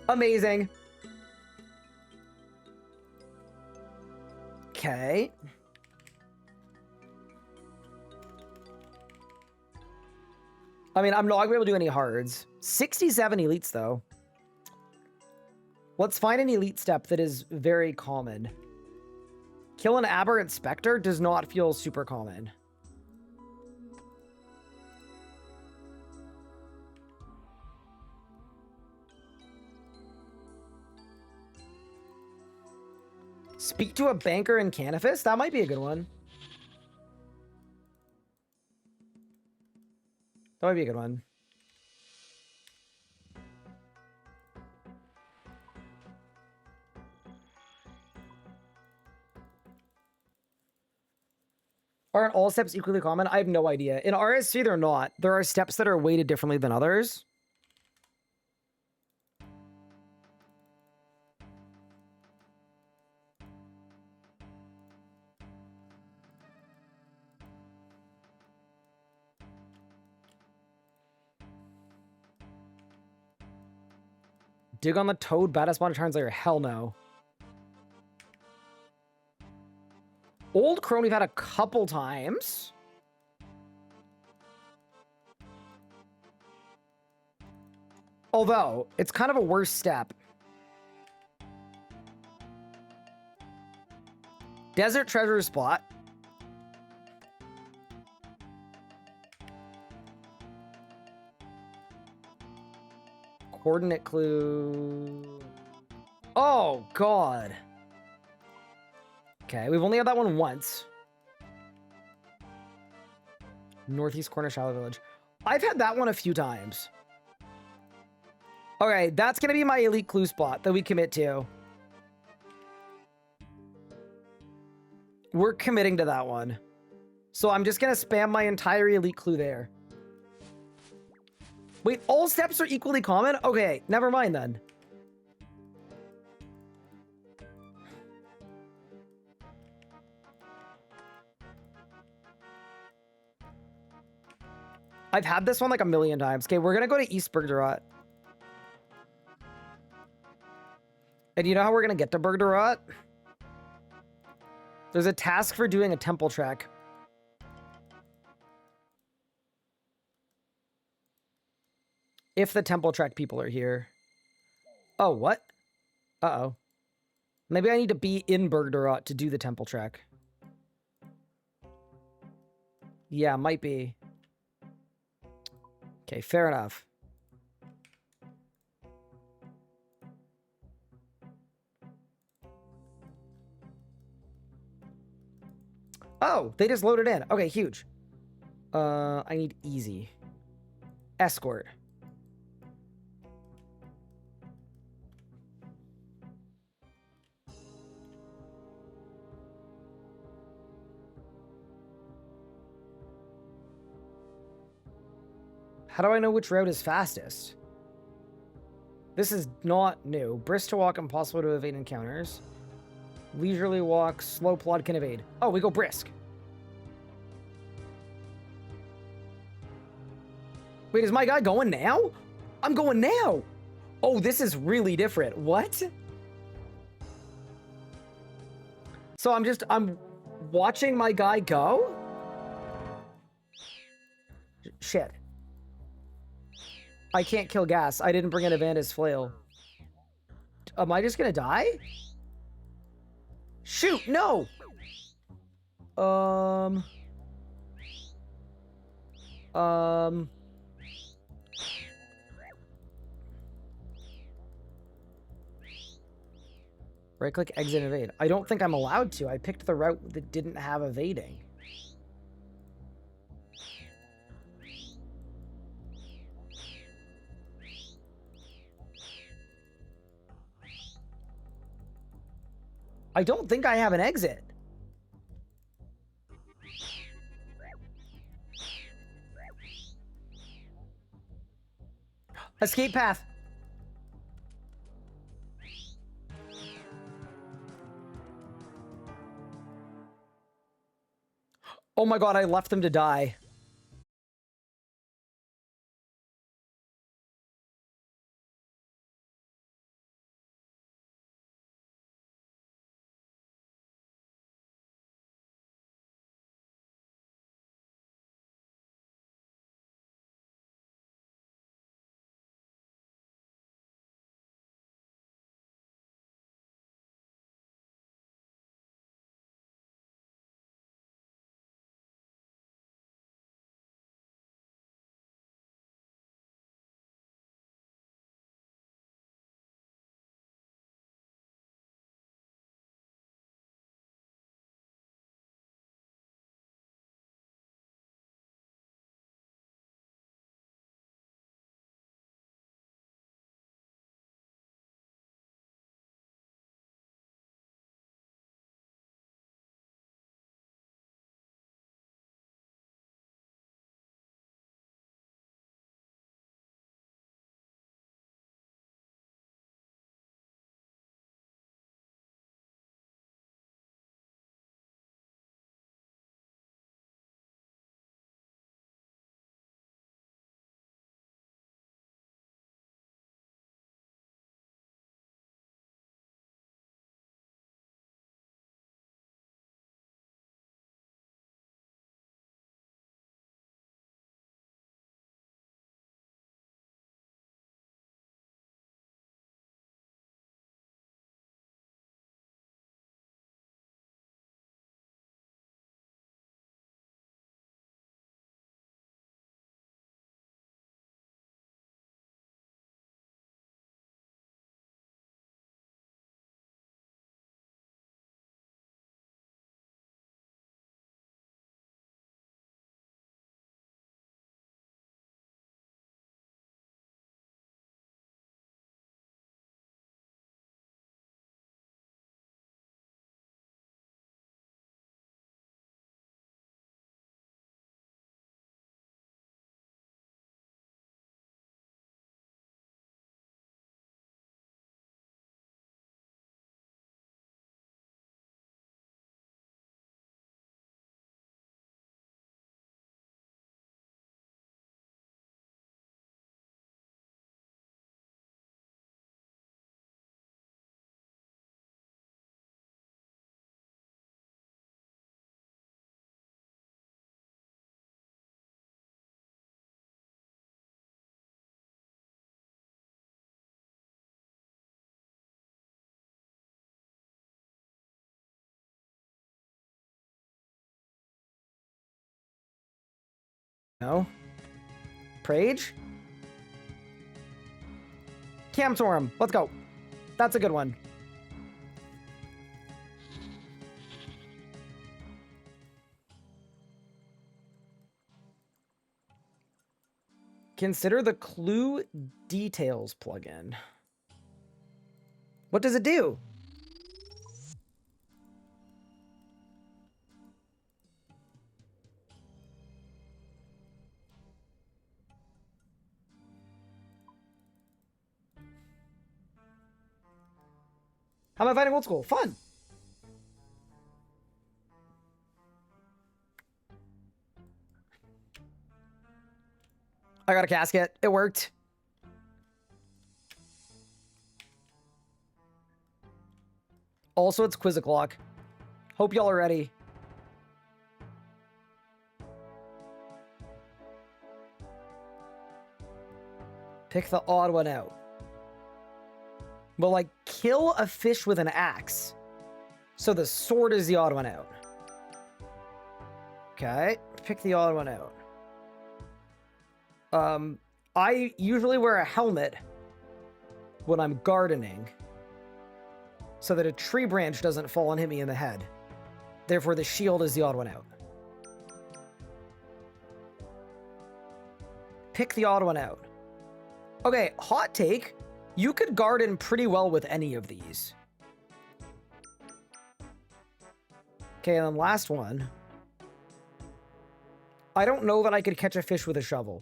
Amazing. Okay. I mean, I'm not gonna be able to do any hards. 67 elites, though. Let's find an elite step that is very common. Kill an aberrant specter does not feel super common. Speak to a banker in Canifis? That might be a good one. That might be a good one. Aren't all steps equally common? I have no idea. In RS3, they're not. There are steps that are weighted differently than others. Dig on the toad, baddest spawn translator. Hell no. Old crone we've had a couple times. Although, it's kind of a worse step. Desert treasure spot. Coordinate clue. Oh, God. Okay, we've only had that one once. Northeast corner shallow village. I've had that one a few times. Okay, that's going to be my elite clue spot that we commit to. We're committing to that one. So I'm just going to spam my entire elite clue there. Wait, all steps are equally common? Okay, never mind then. I've had this one like a million times. Okay, we're going to go to East Bergderot. And you know how we're going to get to Bergderot? There's a task for doing a temple trek. If the temple trek people are here. Oh, what? Uh-oh. Maybe I need to be in Bergderot to do the temple trek. Yeah, might be. Okay, fair enough. Oh, they just loaded in. Okay, huge. I need easy. Escort. How do I know which route is fastest? This is not new. Brisk to walk, impossible to evade encounters. Leisurely walk, slow plod can evade. Oh, we go brisk. Wait, is my guy going now? I'm going now. Oh, this is really different. What? So I'm watching my guy go? Shit. I can't kill gas. I didn't bring an Evander's flail. Am I just gonna die? Shoot, no! Right-click, exit, evade. I don't think I'm allowed to. I picked the route that didn't have evading. I don't think I have an exit. Escape path. Oh my god, I left them to die. No. Prage? Camtorm. Let's go. That's a good one. Consider the Clue Details plugin. What does it do? How am I fighting old school? Fun. I got a casket. It worked. Also, it's quiz o'clock. Hope y'all are ready. Pick the odd one out. Well, like, kill a fish with an axe. So the sword is the odd one out. Okay, pick the odd one out. I usually wear a helmet when I'm gardening so that a tree branch doesn't fall and hit me in the head. Therefore, the shield is the odd one out. Pick the odd one out. Okay, hot take. You could garden pretty well with any of these. Okay, and then last one. I don't know that I could catch a fish with a shovel.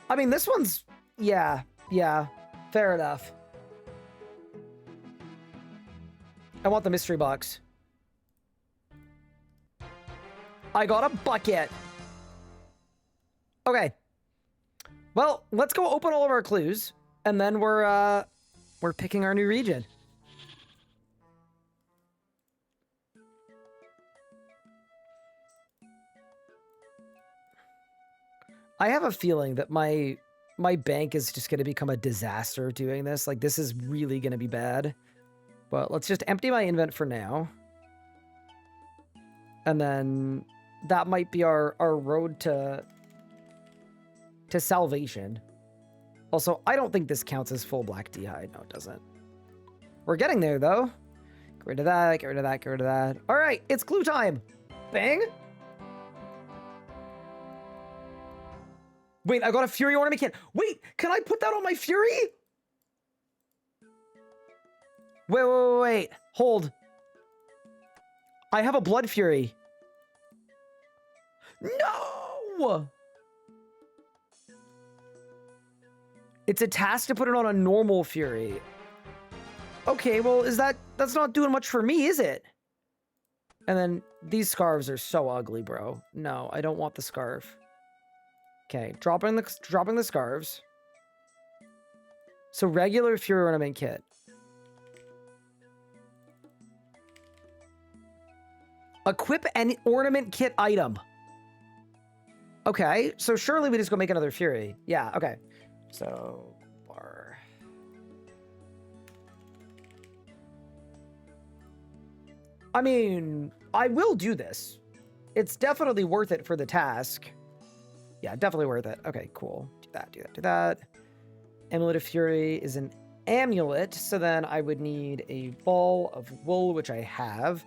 I mean, this one's... Yeah, fair enough. I want the mystery box. I got a bucket. Okay. Well, let's go open all of our clues, and then we're picking our new region. I have a feeling that my bank is just going to become a disaster doing this. Like, this is really going to be bad. But let's just empty my invent for now. And then that might be our road to salvation. Also, I don't think this counts as full black d'hide. No, it doesn't. We're getting there, though. Get rid of that, get rid of that, get rid of that. All right, it's clue time. Bang. Wait, I got a Fury ornament kit. Wait, can I put that on my Fury? Wait. Hold. I have a Blood Fury. No! It's a task to put it on a normal Fury. Okay, well, that's not doing much for me, is it? And then these scarves are so ugly, bro. No, I don't want the scarf. Okay, dropping the scarves. So regular Fury ornament kit. Equip an ornament kit item. Okay, so surely we just go make another Fury. Yeah, okay. So, bar. I mean, I will do this. It's definitely worth it for the task. Yeah, definitely worth it. Okay, cool. Do that. Amulet of Fury is an amulet, so then I would need a ball of wool, which I have.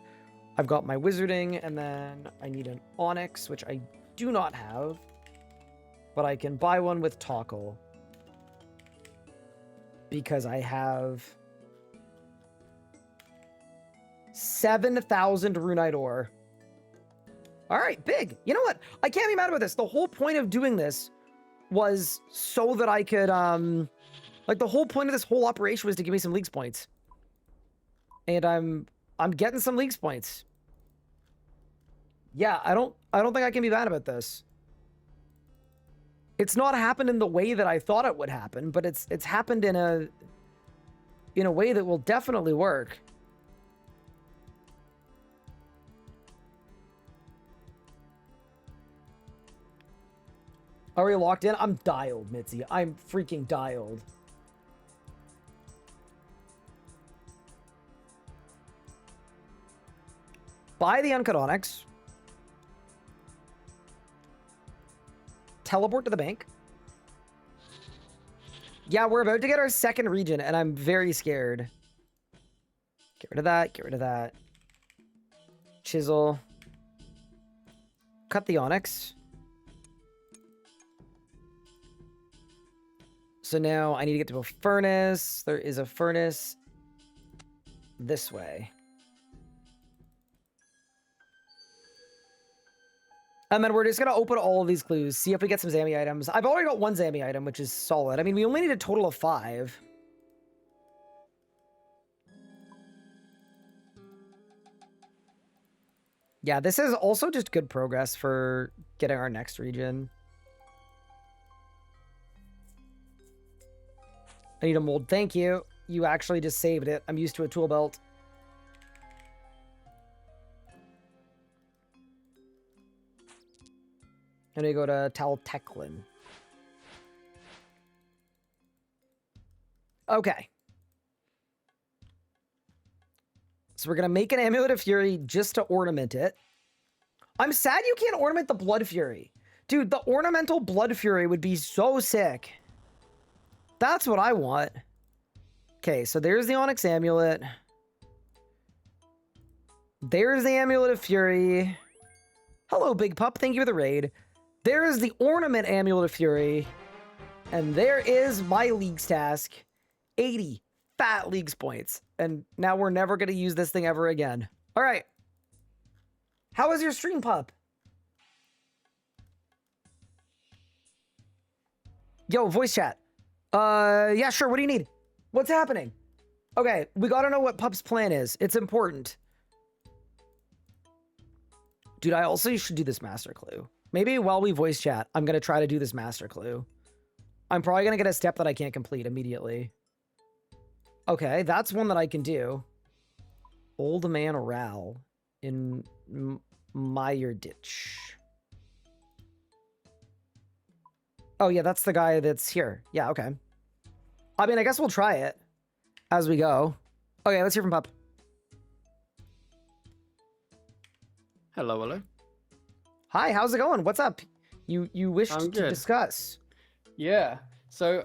I've got my wizarding, and then I need an onyx, which I do not have, but I can buy one with Tockle because I have 7,000 runite ore. All right, big. You know what? I can't be mad about this. The whole point of doing this was so that I could, like, the whole point of this whole operation was to give me some leagues points. And I'm getting some leagues points. Yeah, I don't think I can be bad about this. It's not happened in the way that I thought it would happen, but it's happened in a way that will definitely work. Are we locked in? I'm dialed, Mitzi. I'm freaking dialed. Buy the uncut onyx. Teleport to the bank. Yeah, we're about to get our second region, and I'm very scared. Get rid of that. Get rid of that. Chisel. Cut the onyx. So now I need to get to a furnace. There is a furnace this way. And then we're just going to open all of these clues, see if we get some Zammy items. I've already got one Zammy item, which is solid. I mean, we only need a total of 5. Yeah, this is also just good progress for getting our next region. I need a mold. Thank you. You actually just saved it. I'm used to a tool belt. And we go to Taltechlin. Okay. So we're going to make an Amulet of Fury just to ornament it. I'm sad you can't ornament the Blood Fury. Dude, the ornamental Blood Fury would be so sick. That's what I want. Okay, so there's the Onyx Amulet. There's the Amulet of Fury. Hello, Big Pup. Thank you for the raid. There is the Ornament Amulet of Fury. And there is my Leagues task. 80 fat Leagues points. And now we're never going to use this thing ever again. All right. How is your stream, pup? Yo, voice chat. Yeah, sure. What do you need? What's happening? Okay, we gotta know what Pup's plan is. It's important. Dude, I also should do this master clue. Maybe while we voice chat, I'm gonna try to do this master clue. I'm probably gonna get a step that I can't complete immediately. Okay, that's one that I can do. Old man Ral in Meyer Ditch. Oh yeah, that's the guy that's here. Yeah, okay. I mean, I guess we'll try it as we go. Okay, let's hear from Pup. Hello, hello. Hi, how's it going? What's up? You wished I'm to good. discuss. Yeah. So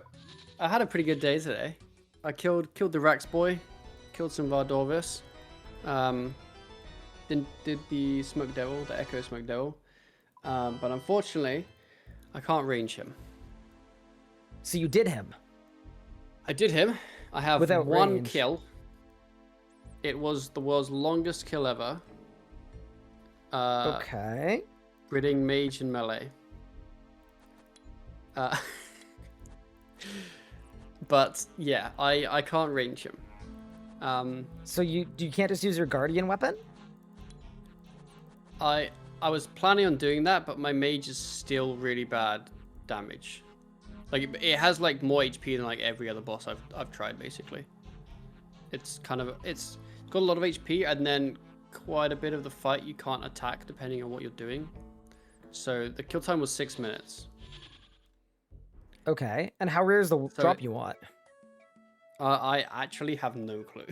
I had a pretty good day today. I killed the Rax boy, killed some Vardorvis, then did the Smoke Devil, the Echo Smoke Devil. But unfortunately, I can't range him. So you did him. I did him. I have Without one range. kill. It was the world's longest kill ever. Okay. Gridding mage and melee. But yeah, I can't range him. So you can't just use your guardian weapon? I was planning on doing that, but my mage is still really bad damage. Like it has like more HP than like every other boss I've tried basically. It's got a lot of HP, and then quite a bit of the fight you can't attack depending on what you're doing. So the kill time was 6 minutes. Okay. And how rare is the drop you want? I actually have no clue.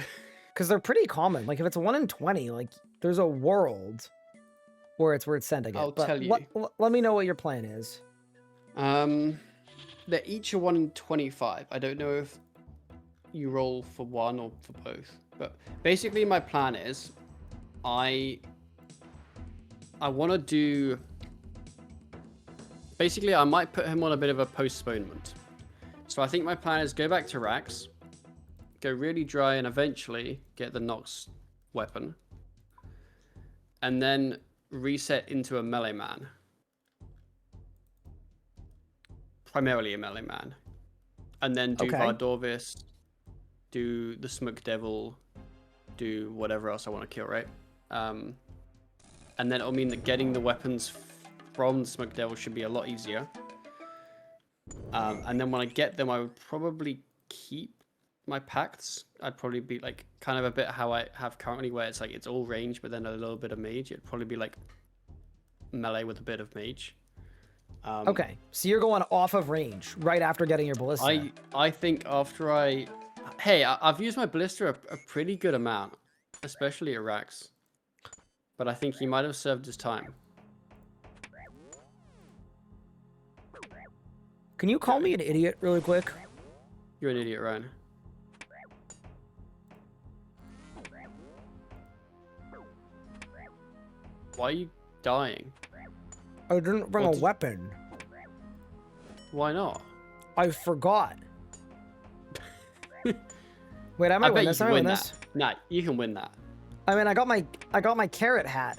Because they're pretty common. Like if it's 1 in 20, like there's a world where it's worth sending it. I'll But tell you. Let me know what your plan is. They're each a 1 in 25. I don't know if you roll for one or for both. But basically my plan is I want to do... Basically, I might put him on a bit of a postponement. So I think my plan is go back to Rax, go really dry, and eventually get the Nox weapon. And then reset into a melee man. Primarily a melee man. And then do Okay. Vardorvis, do the Smoke Devil, do whatever else I want to kill, right? And then it'll mean that getting the weapons from the Smoke Devil should be a lot easier. And then when I get them, I would probably keep my pacts. I'd probably be like kind of a bit how I have currently, where it's like it's all range, but then a little bit of mage. It'd probably be like melee with a bit of mage. Okay. So you're going off of range right after getting your ballista. I think after I've used my ballista a pretty good amount, especially at Rax. But I think he might have served his time. Can you call me an idiot really quick? You're an idiot, Ryan. Why are you dying? I didn't bring What a did- weapon. Why not? I forgot. Wait, I might I win bet you this. can I might win win this. that. Nah, you can win that. I mean, I got my carrot hat.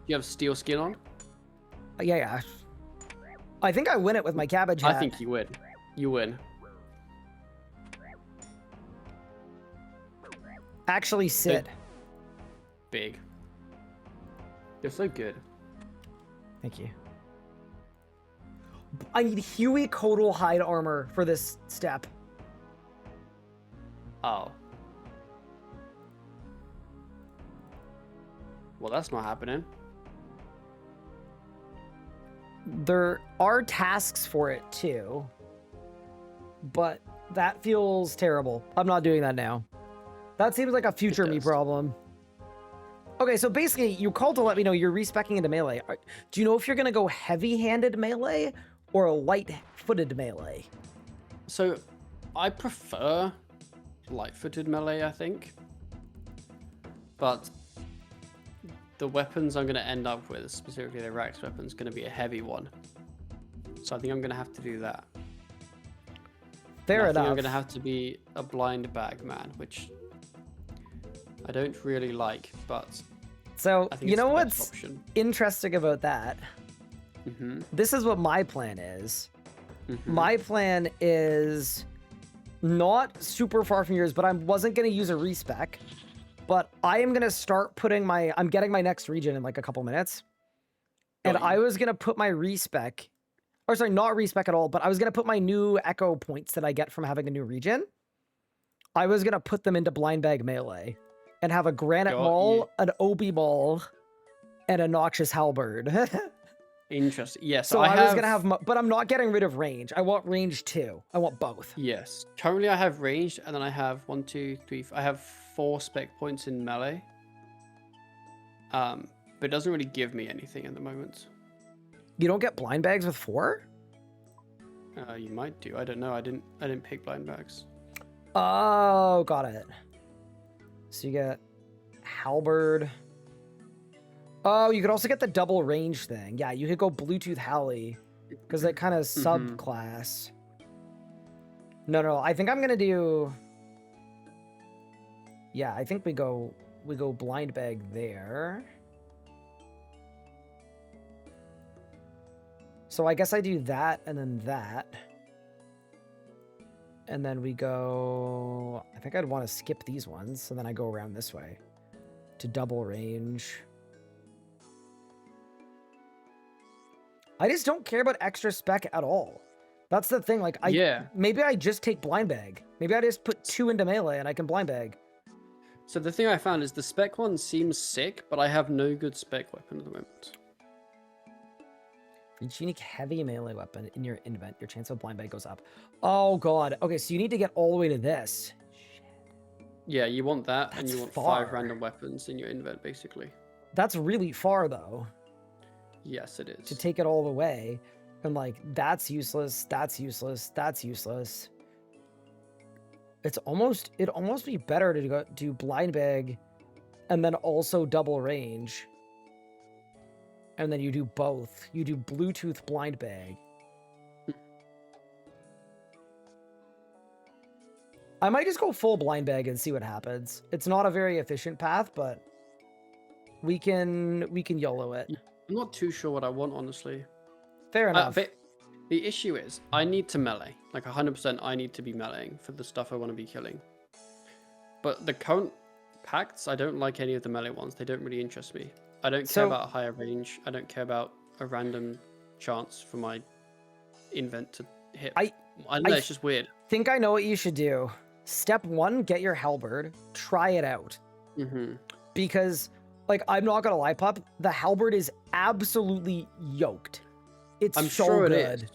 You have steel skin on? Yeah. I think I win it with my cabbage hat. I think you win. You win. Actually, sit. Big. You're so good. Thank you. I need Huey Codal hide armor for this step. Oh. Well, that's not happening. There are tasks for it too, but that feels terrible. I'm not doing that now. That seems like a future me does. problem. Okay, so basically, you called to let me know you're respecing into melee. Do you know if you're gonna go heavy-handed melee or light-footed melee? So, I prefer light-footed melee, I think. But the weapons I'm going to end up with, specifically the Rax weapon, is going to be a heavy one. So I think I'm going to have to do that. Fair I enough. think I'm going to have to be a blind bag man, which I don't really like, but So, I think you it's know the best what's option. interesting about that? Mm-hmm. This is what my plan is. Mm-hmm. My plan is not super far from yours, but I wasn't going to use a respec. But I am going to start putting my... I'm getting my next region in like a couple minutes. And Got you. I was going to put my respec... Or sorry, not respec at all, but I was going to put my new echo points that I get from having a new region. I was going to put them into blind bag melee. And have a granite Got maul, you. an obi maul, and a noxious halberd. Interesting. Yes, So I was gonna have, but I'm not getting rid of range. I want range too. I want both. Yes. Currently, I have ranged, and then I have 1, 2, 3. I have 4 spec points in melee. But it doesn't really give me anything at the moment. You don't get blind bags with 4? You might do. I don't know. I didn't pick blind bags. Oh, got it. So you get halberd. Oh, you could also get the double range thing. Yeah, you could go Bluetooth Halley because that kind of subclass. No, I think I'm gonna do. Yeah, I think we go blind bag there. So I guess I do that and then that. And then we go... I think I'd want to skip these ones, so then I go around this way to double range. I just don't care about extra spec at all. That's the thing, like, maybe I just take blind bag. Maybe I just put 2 into melee and I can blind bag. So the thing I found is the spec one seems sick, but I have no good spec weapon at the moment. For each unique heavy melee weapon in your invent, your chance of blind bag goes up. Oh god. Okay, so you need to get all the way to this. Shit. Yeah, you want that, and That's you want far. 5 random weapons in your invent, basically. That's really far, though, Yes, it is. to take it all the way. And, like, that's useless, that's useless, that's useless. It'd almost be better to go do blind bag and then also double range. And then you do both. You do Bluetooth blind bag. I might just go full blind bag and see what happens. It's not a very efficient path, but we can YOLO it. I'm not too sure what I want, honestly. Fair enough. But the issue is, I need to melee. Like 100%, I need to be meleeing for the stuff I want to be killing. But the current pacts, I don't like any of the melee ones. They don't really interest me. I don't care about a higher range. I don't care about a random chance for my invent to hit. I don't know, it's just weird. Think I know what you should do. Step 1, get your halberd. Try it out. Because, like, I'm not gonna lie, Pup, the halberd is absolutely yoked. It's I'm so sure good. it is.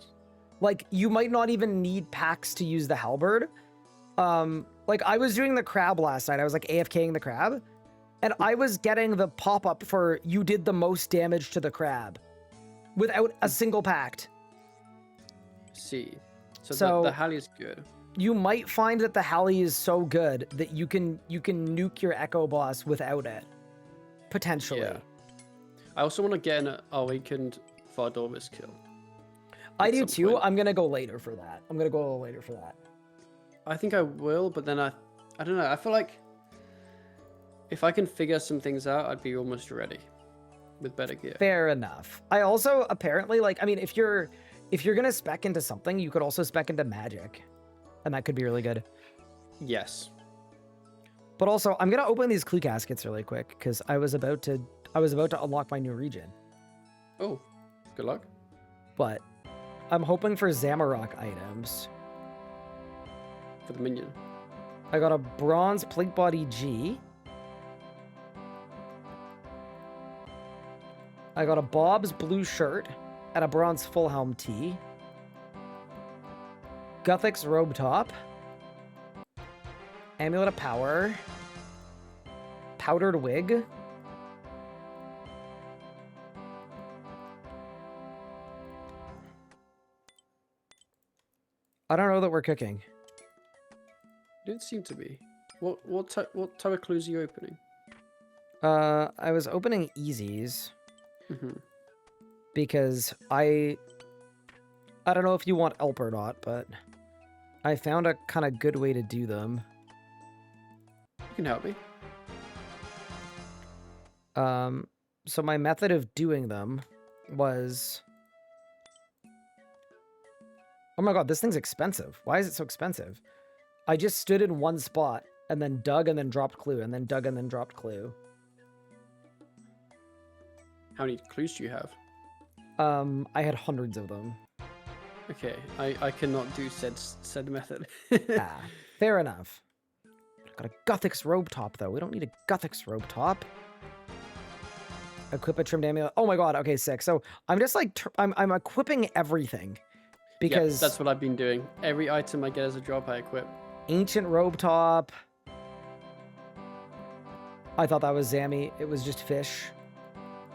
Like, you might not even need packs to use the halberd. Like, I was doing the crab last night. I was, like, AFKing the crab. And I was getting the pop-up for you did the most damage to the crab without a single pact. See. So the Halley is good. You might find that the Halley is so good that you can nuke your Echo Boss without it. Potentially. Yeah. I also want to get an awakened Vardovis kill. I do too. Point. I'm going to go later for that. I'm going to go a little later for that. I think I will, but then I don't know. I feel like if I can figure some things out, I'd be almost ready with better gear. Fair enough. I also apparently, like, I mean, if you're going to spec into something, you could also spec into magic. And that could be really good. Yes. But also, I'm going to open these clue caskets really quick because I was about to unlock my new region. Oh, good luck. But I'm hoping for Zamarok items. For the minion. I got a bronze plate body G. I got a Bob's blue shirt and a bronze full helm tee. Guthix robe top. Amulet of power. Powdered wig. I don't know that we're cooking. Didn't seem to be. What type of clues are you opening? I was opening easies. Because I don't know if you want Elp or not, but I found a kind of good way to do them. You can help me. So my method of doing them was... Oh my god, this thing's expensive. Why is it so expensive? I just stood in one spot and then dug and then dropped clue and then dug and then dropped clue. How many clues do you have? I had hundreds of them. Okay, I cannot do said method. Ah, fair enough. Got a Gothic's robe top though. We don't need a Gothic's robe top. Equip a trimmed amulet. Oh my god. Okay, sick. So I'm just like I'm equipping everything because Yep, that's what I've been doing. Every item I get as a drop, I equip. ancient robe top. I thought that was Zammy. It was just fish.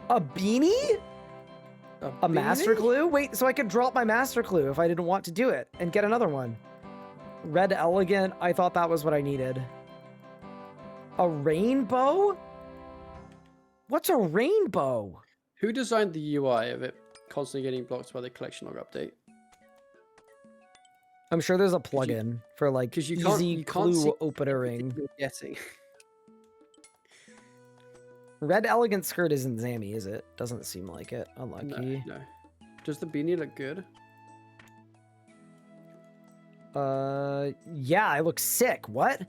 A beanie? A master clue? Wait, so I could drop my master clue if I didn't want to do it and get another one. Red elegant. I thought that was what I needed. A rainbow? What's a rainbow? Who designed the UI of it constantly getting blocked by the collection log update? I'm sure there's a plugin for like you easy can't see clue openering. you're getting. Red elegant skirt isn't Zammy, is it? Doesn't seem like it. Unlucky. No. Does the beanie look good? Yeah, I look sick. What?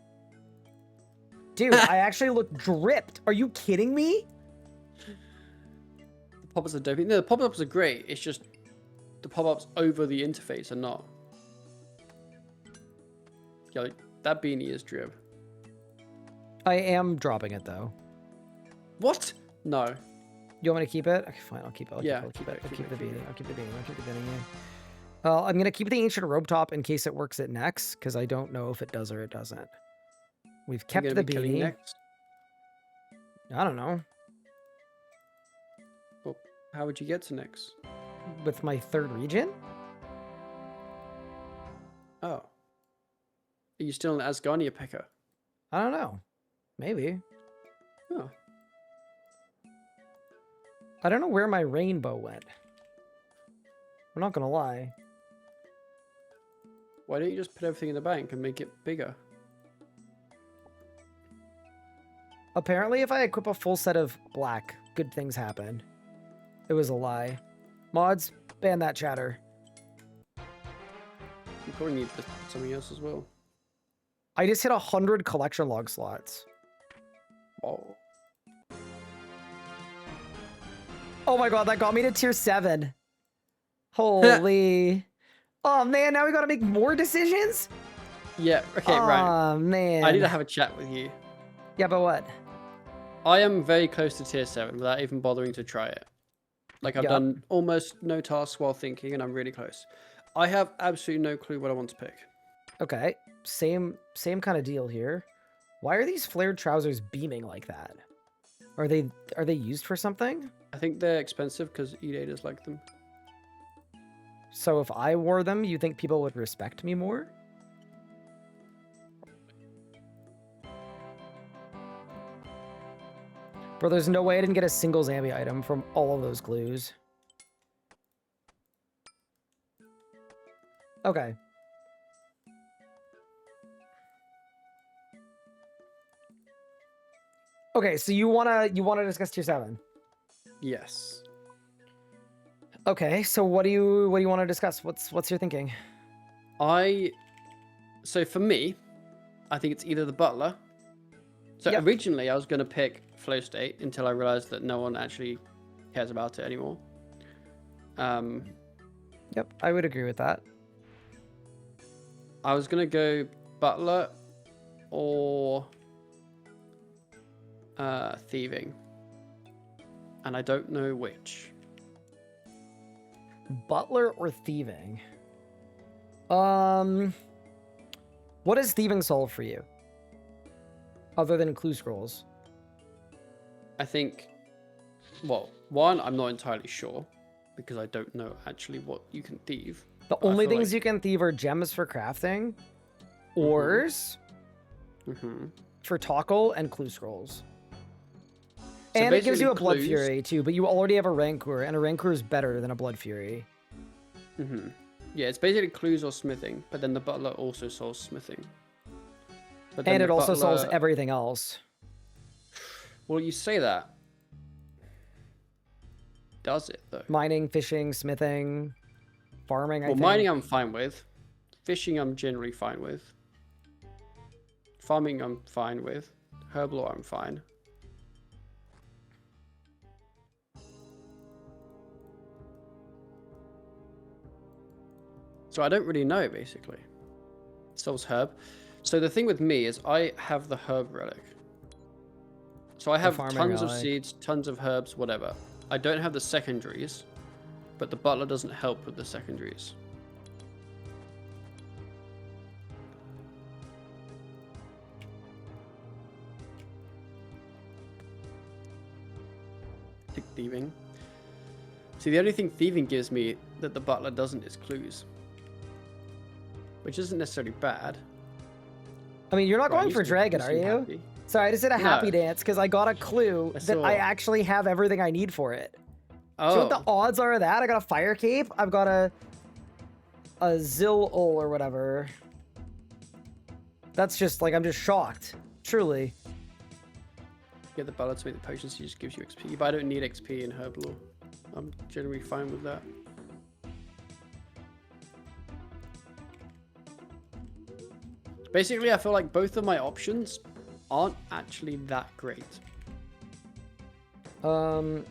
Dude, I actually look dripped. Are you kidding me? The pop-ups are dope. No, the pop-ups are great. It's just the pop-ups over the interface are not. Yeah, like, that beanie is drip. I am dropping it though. What? No. You want me to keep it? Okay, fine. I'll keep it. I'll keep the beanie. I'll keep the beanie. I'm gonna keep the ancient robe top in case it works at next, because I don't know if it does or it doesn't. We've kept the beanie. Next? I don't know. Well, how would you get to next? With my third region? Oh. Are you still an Asgardia picker? I don't know. Maybe. Oh. I don't know where my rainbow went. I'm not gonna lie. Why don't you just put everything in the bank and make it bigger? Apparently, if I equip a full set of black, good things happen. It was a lie. Mods, ban that chatter. You probably need something else as well. I just hit 100 collection log slots. Oh. Oh my god, that got me to tier 7. Holy. Oh man, now we gotta make more decisions? Yeah, okay, right. Oh man. I need to have a chat with you. Yeah, but what? I am very close to tier 7 without even bothering to try it. Like, I've done almost no tasks while thinking, and I'm really close. I have absolutely no clue what I want to pick. Okay, same kind of deal here. Why are these flared trousers beaming like that? Are they used for something? I think they're expensive because E-daters like them. So if I wore them, you think people would respect me more? Bro, there's no way I didn't get a single Zammy item from all of those clues. Okay. Okay, so you wanna discuss tier 7? Yes. Okay, so what do you want to discuss? What's your thinking? So for me, I think it's either the Butler. So originally I was gonna pick Flow State until I realized that no one actually cares about it anymore. Yep, I would agree with that. I was gonna go Butler or Thieving, and I don't know which. Butler or Thieving? What does Thieving solve for you? Other than clue scrolls? I think, well, one, I'm not entirely sure because I don't know actually what you can thieve. The only things you can thieve are gems for crafting, ores for toggle, and clue scrolls. So and it gives you a Blood Fury too, but you already have a Rancor, and a Rancor is better than a Blood Fury. Yeah, it's basically clues or smithing, but then the Butler also solves smithing. And it also solves everything else. Well, you say that, does it though. Mining, fishing, smithing, farming. I Well, think. mining I'm fine with. Fishing I'm generally fine with. Farming I'm fine with. Herb lore I'm fine. So I don't really know, basically. Soul's herb. So the thing with me is I have the herb relic. So I have farming tons of relic. seeds, tons of herbs, whatever. I don't have the secondaries, but the butler doesn't help with the secondaries. Take thieving. See, the only thing thieving gives me that the butler doesn't is clues. Which isn't necessarily bad. I mean, you're not Right, going for dragon, are you? happy. Sorry, I just did a happy No. dance because I got a clue that I actually have everything I need for it. Oh. Do you know what the odds are of that? I got a fire cape. I've got a Zil or whatever. That's just like, I'm just shocked. Truly. Get the butler to make the potions, he just gives you XP. But I don't need XP in herb lore. I'm generally fine with that. Basically, I feel like both of my options aren't actually that great. Um,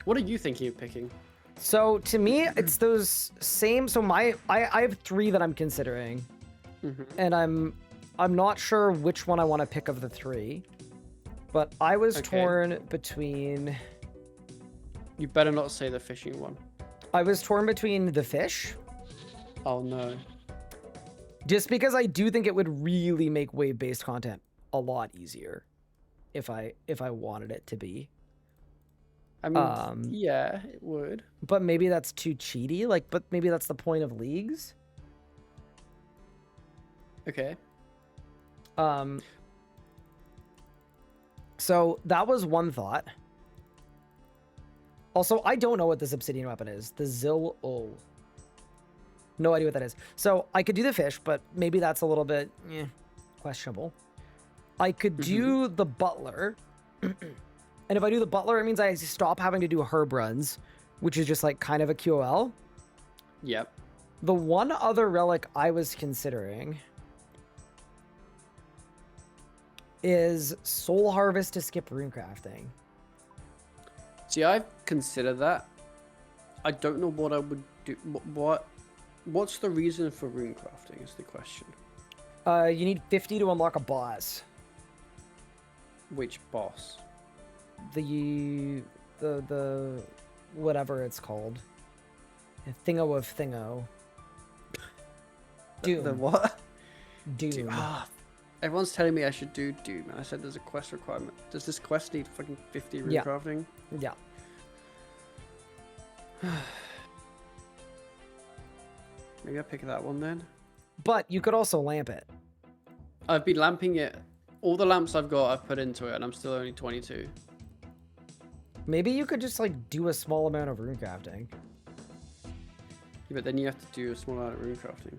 What are you thinking of picking? so to me, it's those same. So I have 3 that I'm considering, and I'm not sure which one I want to pick of the 3, but I was torn between. You better not say the fishing one. I was torn between the fish, Oh no. just because I do think it would really make wave-based content a lot easier, if I wanted it to be. I mean, yeah, it would. But maybe that's too cheaty. Like, but maybe that's the point of leagues. Okay. So that was one thought. Also, I don't know what this obsidian weapon is. The Zil O. No idea what that is. So I could do the fish, but maybe that's a little bit questionable. I could do the butler. And if I do the butler, it means I stop having to do herb runs, which is just like kind of a QOL. Yep. The one other relic I was considering is Soul Harvest to skip rune crafting. See, I've considered that. I don't know what I would do. What's the reason for rune crafting is the question. You need 50 to unlock a boss. Which boss? The whatever it's called. Thingo of Thingo. Doom. The what? Doom. Everyone's telling me I should do Doom, and I said there's a quest requirement. Does this quest need fucking 50 rune crafting? Yeah. Maybe I'll pick that one then. But you could also lamp it. I've been lamping it. All the lamps I've got, I've put into it, and I'm still only 22. Maybe you could just like do a small amount of rune crafting. Yeah, but then you have to do a small amount of rune crafting.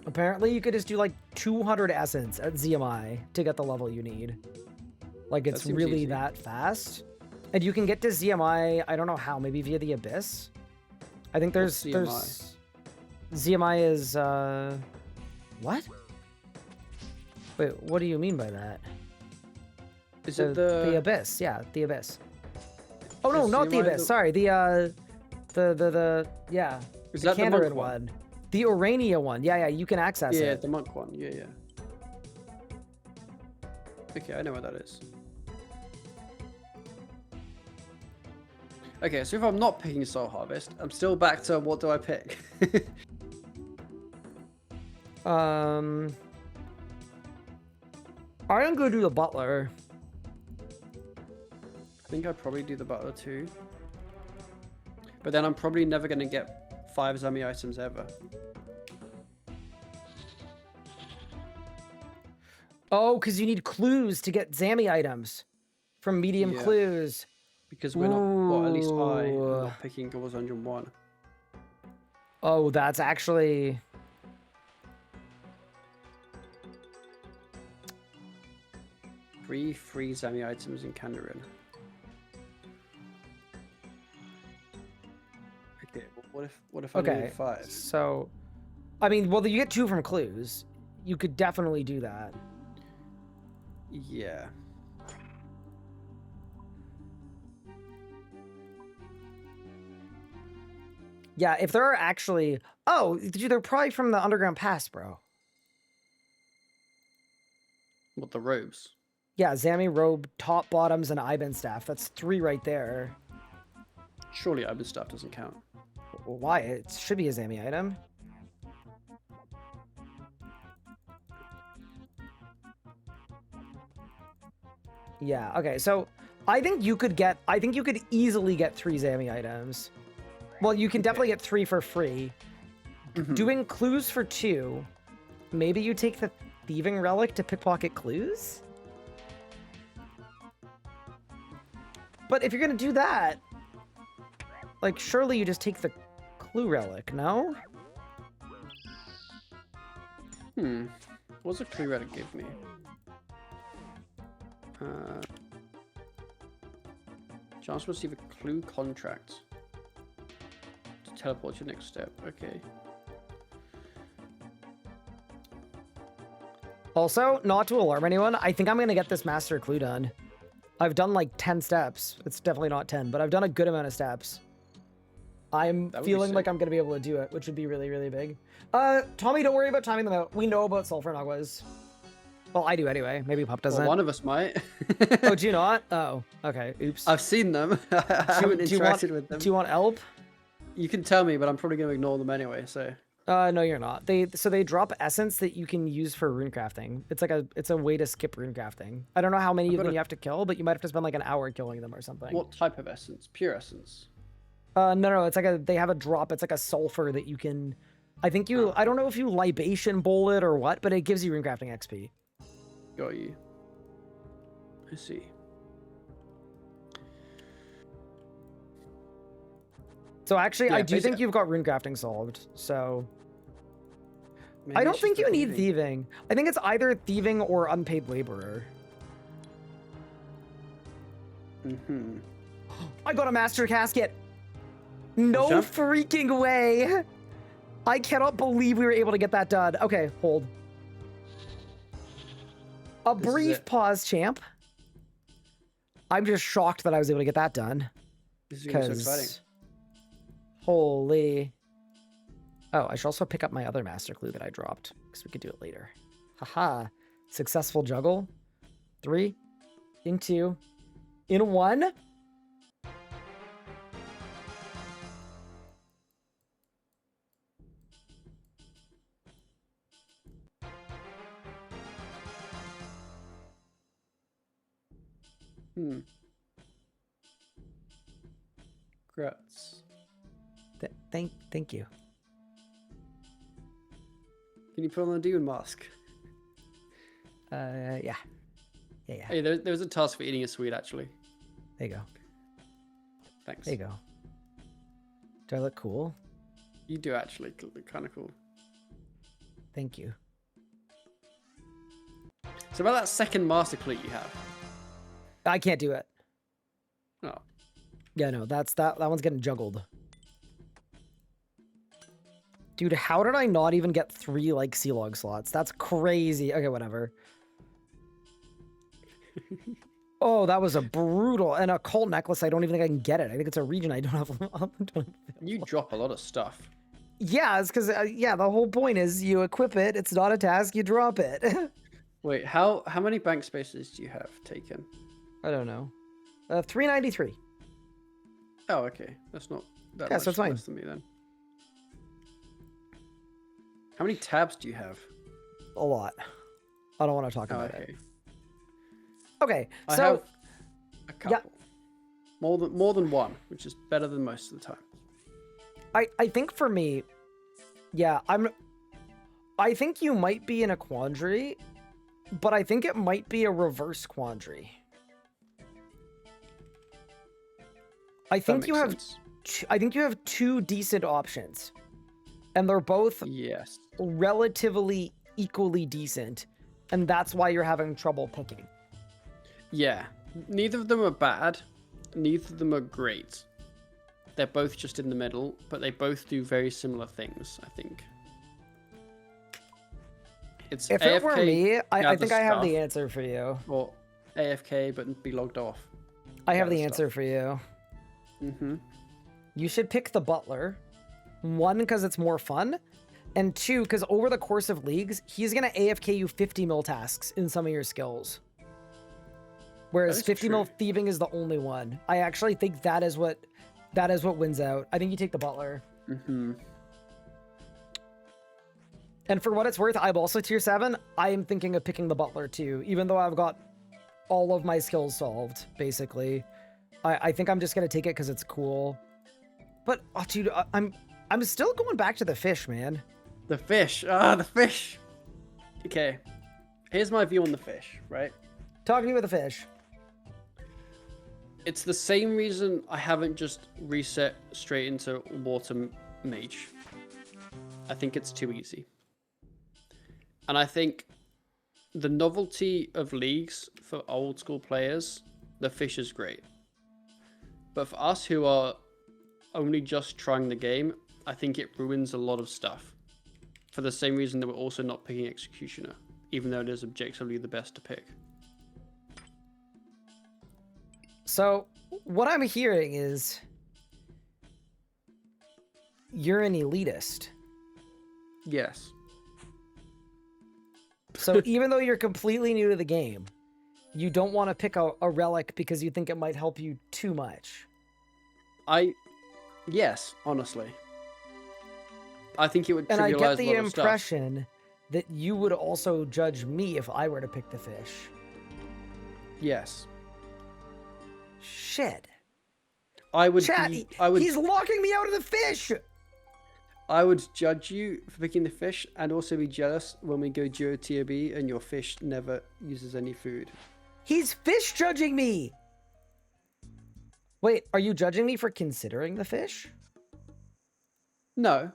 Apparently, you could just do like 200 essence at ZMI to get the level you need. Like, it's really that fast. And you can get to ZMI, I don't know how, maybe via the Abyss? I think there's... ZMI is, what? Wait, what do you mean by that? Is it the... The Abyss, yeah, the Abyss. Oh, no, not the Abyss, sorry, yeah. The Is that the Kandarin monk one? The Orania one, yeah, you can access it. Yeah, the monk one, yeah. Okay, I know what that is. Okay, so if I'm not picking Soul Harvest, I'm still back to what do I pick? I'm gonna do the Butler. I think I'd probably do the Butler too. But then I'm probably never going to get 5 Zami items ever. Oh, because you need clues to get Zami items from medium clues. Because we're not, well, at least I'm not picking Gauze 101. Oh, that's actually... 3 free Zami items in Kandarin. Okay, well, what if I Okay, needed 5? so, I mean, well, you get 2 from clues. You could definitely do that. Yeah. Yeah, if there are actually... Oh, dude, they're probably from the Underground Pass, bro. What, the robes? Yeah, Zami robe, top, bottoms, and Iban staff. That's 3 right there. Surely Ibis stuff doesn't count. Well, why? It should be a Zami item. Yeah, okay, so I think you could easily get 3 Zami items. Well, you can definitely get 3 for free. Doing clues for 2. Maybe you take the thieving relic to pickpocket clues? But if you're gonna do that, like, surely you just take the clue relic, no? What's a clue relic give me? Chance to receive a clue contract. To teleport to your next step. Okay. Also, not to alarm anyone, I think I'm gonna get this master clue done. I've done like 10 steps. It's definitely not 10, but I've done a good amount of steps. I'm feeling like I'm gonna be able to do it, which would be really, really big. Tommy, don't worry about timing them out. We know about sulfur naguas. Well, I do anyway. Maybe Pup doesn't. Well, one of us might. Oh, do you not? Oh, okay. Oops. I've seen them. I haven't interacted with them. Do you want help? You can tell me, but I'm probably going to ignore them anyway, so... No, you're not. They drop essence that you can use for rune crafting. It's a way to skip rune crafting. I don't know how many of them you have to kill, but you might have to spend like an hour killing them or something. What type of essence? Pure essence? No, it's like they have a drop. It's like a sulfur that you can... I don't know if you libation bowl it or what, but it gives you rune crafting XP. Got you. I see. So actually, Yeah, I do think you've got rune crafting solved, so... Maybe I don't it's think just you the need thieving. I think it's either thieving or unpaid laborer. I got a master casket! No freaking way! I cannot believe we were able to get that done. Okay, hold. A brief pause, champ. I'm just shocked that I was able to get that done. This is gonna be so exciting. Holy. Oh, I should also pick up my other master clue that I dropped, because we could do it later. Haha. Successful juggle. 3, in 2, in 1. Congrats. Thank you. Can you put on the demon mask? Yeah. Hey, there was a task for eating a sweet, actually. There you go. Thanks. There you go. Do I look cool? You do actually look kind of cool. Thank you. So about that second master clue you have. I can't do it. Oh. Yeah, no, that one's getting juggled. Dude, how did I not even get 3 like sea log slots? That's crazy. Okay, whatever. Oh, that was a brutal and a cult necklace. I don't even think I can get it. I think it's a region I don't have. You drop a lot of stuff. Yeah, it's because yeah, the whole point is you equip it. It's not a task. You drop it. Wait, how many bank spaces do you have taken? I don't know. 393. Oh, okay. That's not that Yeah, much so it's fine. less than me then. How many tabs do you have? A lot. I don't want to talk about okay. it. Okay, I so have a couple. Yeah. More than one, which is better than most of the time. I think for me, yeah, I think you might be in a quandary, but I think it might be a reverse quandary. I think you have two decent options, and they're both relatively equally decent, and that's why you're having trouble picking. Yeah. Neither of them are bad. Neither of them are great. They're both just in the middle, but they both do very similar things, I think. It's If AFK, it were me, I gather think I have the stuff, answer for you. or AFK but be logged off. I have gather the answer stuff. for you. Mm-hmm. You should pick the Butler. 1, because it's more fun. And 2, because over the course of leagues, he's going to AFK you 50 mil tasks in some of your skills. Whereas That is 50 mil true. thieving is the only one. I actually think that is what wins out. I think you take the Butler. Mm-hmm. And for what it's worth, I'm also tier 7. I am thinking of picking the Butler too, even though I've got all of my skills solved, basically. I think I'm just going to take it because it's cool. But, oh, dude, I'm still going back to the fish, man. The fish. Ah, the fish. Okay. Here's my view on the fish, right? Talk to me with the fish. It's the same reason I haven't just reset straight into water mage. I think it's too easy. And I think the novelty of leagues for old school players, the fish is great. But for us who are only just trying the game, I think it ruins a lot of stuff. For the same reason that we're also not picking Executioner, even though it is objectively the best to pick. So, what I'm hearing is you're an elitist. Yes. So even though you're completely new to the game, you don't want to pick a relic because you think it might help you too much. Yes, honestly. I think it would trivialize And I get a the lot of stuff. impression that you would also judge me if I were to pick the fish. Yes. Shit. I would Chat, he's locking me out of the fish! I would judge you for picking the fish and also be jealous when we go duo tier B and your fish never uses any food. He's fish judging me! Wait, are you judging me for considering the fish? No.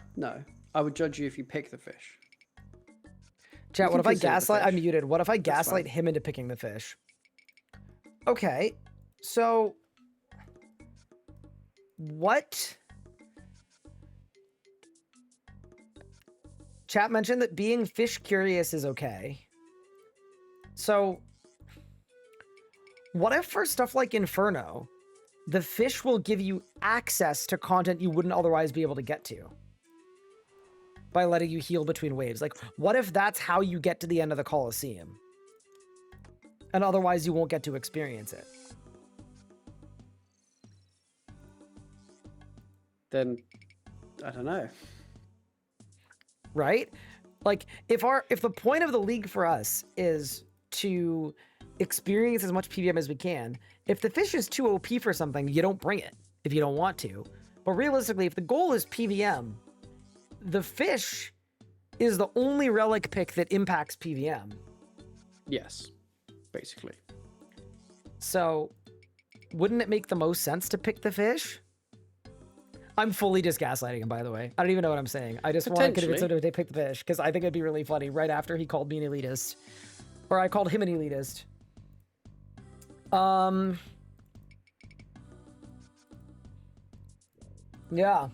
I would judge you if you pick the fish. Chat, You what can if I consider the gaslight? I'm fish. muted. What if I That's gaslight fine. him into picking the fish? Okay, so what? Chat mentioned that being fish curious is okay. So what if for stuff like Inferno, the fish will give you access to content you wouldn't otherwise be able to get to by letting you heal between waves? Like, what if that's how you get to the end of the Colosseum? And otherwise you won't get to experience it. Then, I don't know. Right? Like, if the point of the league for us is to experience as much PVM as we can, if the fish is too OP for something, you don't bring it if you don't want to. But realistically, if the goal is PVM, the fish is the only relic pick that impacts PVM. Yes, basically. So, wouldn't it make the most sense to pick the fish? I'm fully just gaslighting him, by the way. I don't even know what I'm saying. I just want to convince him to pick the fish, because I think it'd be really funny right after he called me an elitist. Or I called him an elitist. Yeah.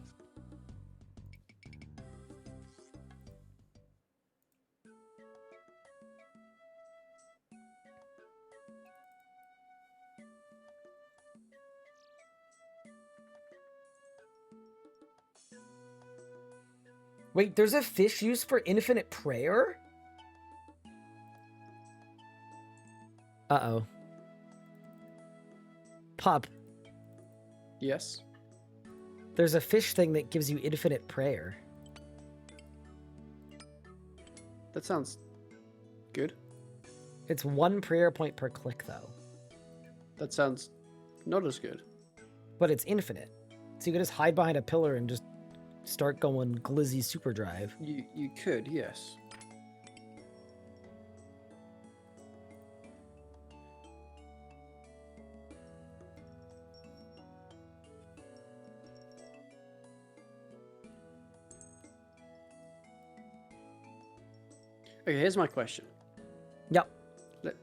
Wait, there's a fish used for infinite prayer? Uh-oh. Pop, Yes. there's a fish thing that gives you infinite prayer. That sounds good. It's 1 prayer point per click, though. That sounds not as good. But it's infinite. So you can just hide behind a pillar and just start going glizzy super drive. You could, yes. Okay, here's my question. Yep.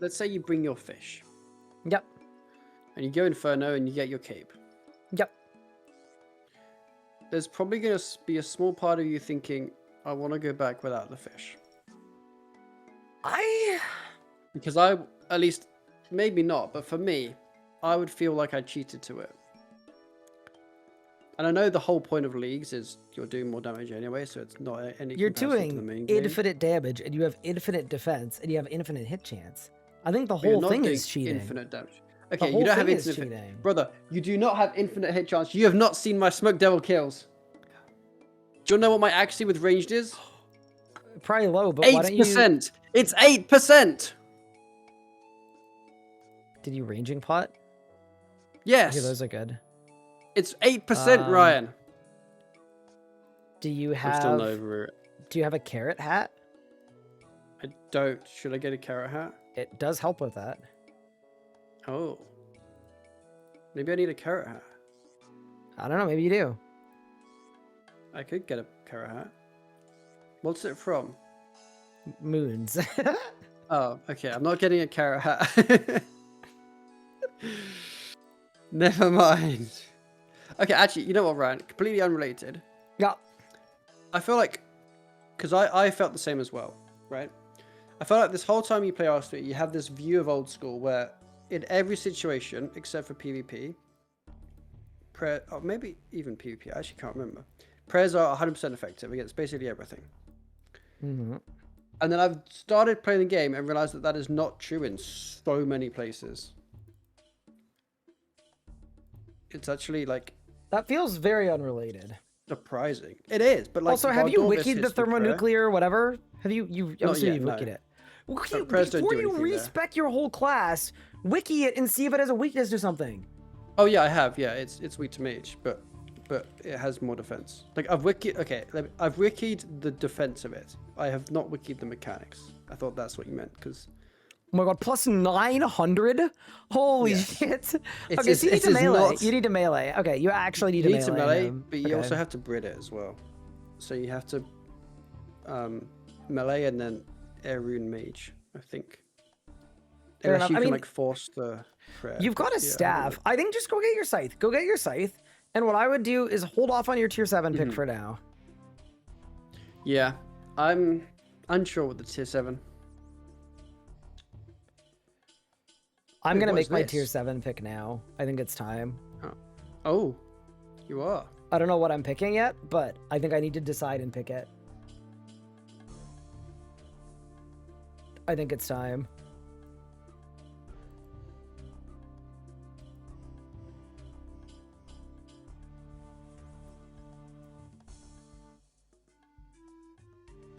Let's say you bring your fish. Yep. And you go Inferno and you get your cape. Yep. There's probably going to be a small part of you thinking, I want to go back without the fish. Because I, at least, maybe not, but for me, I would feel like I cheated to it. And I know the whole point of leagues is you're doing more damage anyway, so it's not any You're comparison to the doing main game. infinite damage, and you have infinite defense, and you have infinite hit chance. I think the But you're whole not thing doing is cheating. Infinite damage. The Okay, whole you don't have thing is infinite. cheating. Brother, you do not have infinite hit chance. You have not seen my Smoke Devil kills. Do you know what my accuracy with ranged is? Probably low, but why don't you... 8%. It's 8%. Did you ranging pot? Yes. Okay, those are good. It's 8%, Ryan. Do you I'm still have... over it. Do you have a carrot hat? I don't. Should I get a carrot hat? It does help with that. Oh. Maybe I need a carrot hat. I don't know. Maybe you do. I could get a carrot hat. What's it from? Moons. Oh, okay. I'm not getting a carrot hat. Never mind. Okay, actually, you know what, Ryan? Completely unrelated. Yeah. I feel like, because I felt the same as well, right? I felt like this whole time you play RS3, you have this view of old school where in every situation, except for PvP, or maybe even PvP, I actually can't remember, prayers are 100% effective against basically everything. Mm-hmm. And then I've started playing the game and realized that that is not true in so many places. It's actually like... That feels very unrelated. Surprising. It is, but like... Also, have you Bardorvis wikied the hits with prayer. thermonuclear or whatever? Have you... I'm Not assuming yet, you've no. wikied it. But prayers don't Before do you anything there. respec your whole class, wiki it and see if it has a weakness to something. Oh yeah, I have. Yeah, it's weak to mage, but it has more defense. Like I've wikied. Okay, I've wikied the defense of it. I have not wikied the mechanics. I thought that's what you meant because. Oh my god, plus 900? Holy Yes. shit. It Okay, is- so you need it to is melee. not- You need to melee. Okay, you actually need You to need to melee. melee, him. but you also have to Brit it as well. So you have to melee and then air rune mage, I think. Fair Unless enough. you I can mean, like force the prayer. You've got a Yeah, staff. I think just go get your scythe. Go get your scythe. And what I would do is hold off on your tier 7 pick for now. Yeah, I'm unsure with the tier 7. I'm Wait, going to what make is my this? tier 7 pick now. I think it's time. Oh, you are. I don't know what I'm picking yet, but I think I need to decide and pick it. I think it's time.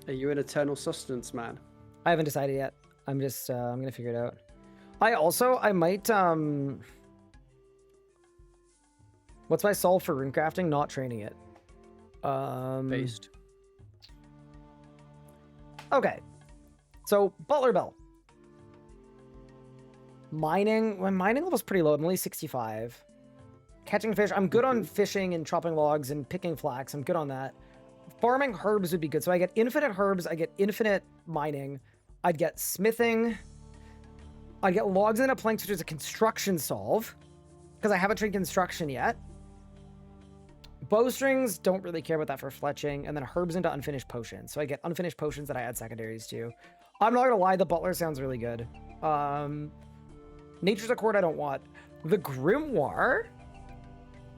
Are you an eternal sustenance man? I haven't decided yet. I'm just, I'm gonna figure it out. I might, what's my solve for runecrafting? Not training it. Based. Okay. So, Butler Bell. Mining, my mining level's pretty low. I'm only 65. Catching fish, I'm good on fishing and chopping logs and picking flax. I'm good on that. Farming herbs would be good. So I get infinite herbs, I get infinite mining, I'd get smithing, I'd get logs into planks, which is a construction solve, because I haven't trained construction yet. Bowstrings, don't really care about that for fletching, and then herbs into unfinished potions. So I get unfinished potions that I add secondaries to. I'm not gonna lie, the Butler sounds really good. Nature's Accord I don't want. The Grimoire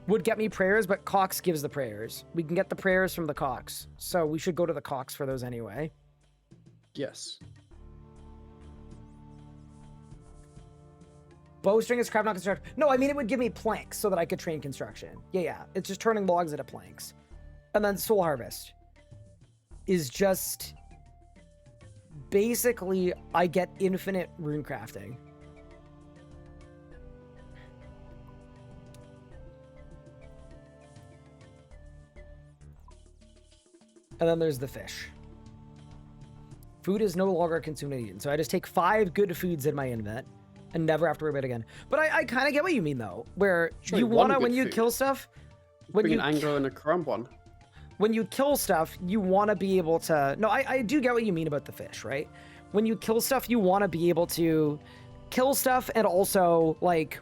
would get me prayers, but Cox gives the prayers. We can get the prayers from the Cox. So we should go to the Cox for those anyway. Yes. Bowstring is craft, not construction. No, I mean, it would give me planks so that I could train construction. Yeah. It's just turning logs into planks. And then Soul Harvest is just... basically, I get infinite rune crafting. And then there's the fish. Food is no longer consumed and eaten. So I just take 5 good foods in my invent and never have to worry about it again. But I kind of get what you mean, though. Where Sure, you one want to, good when you food. kill stuff... When Bring you, an angler and a crumb one. when you kill stuff, you want to be able to... No, I do get what you mean about the fish, right? When you kill stuff, you want to be able to kill stuff and also like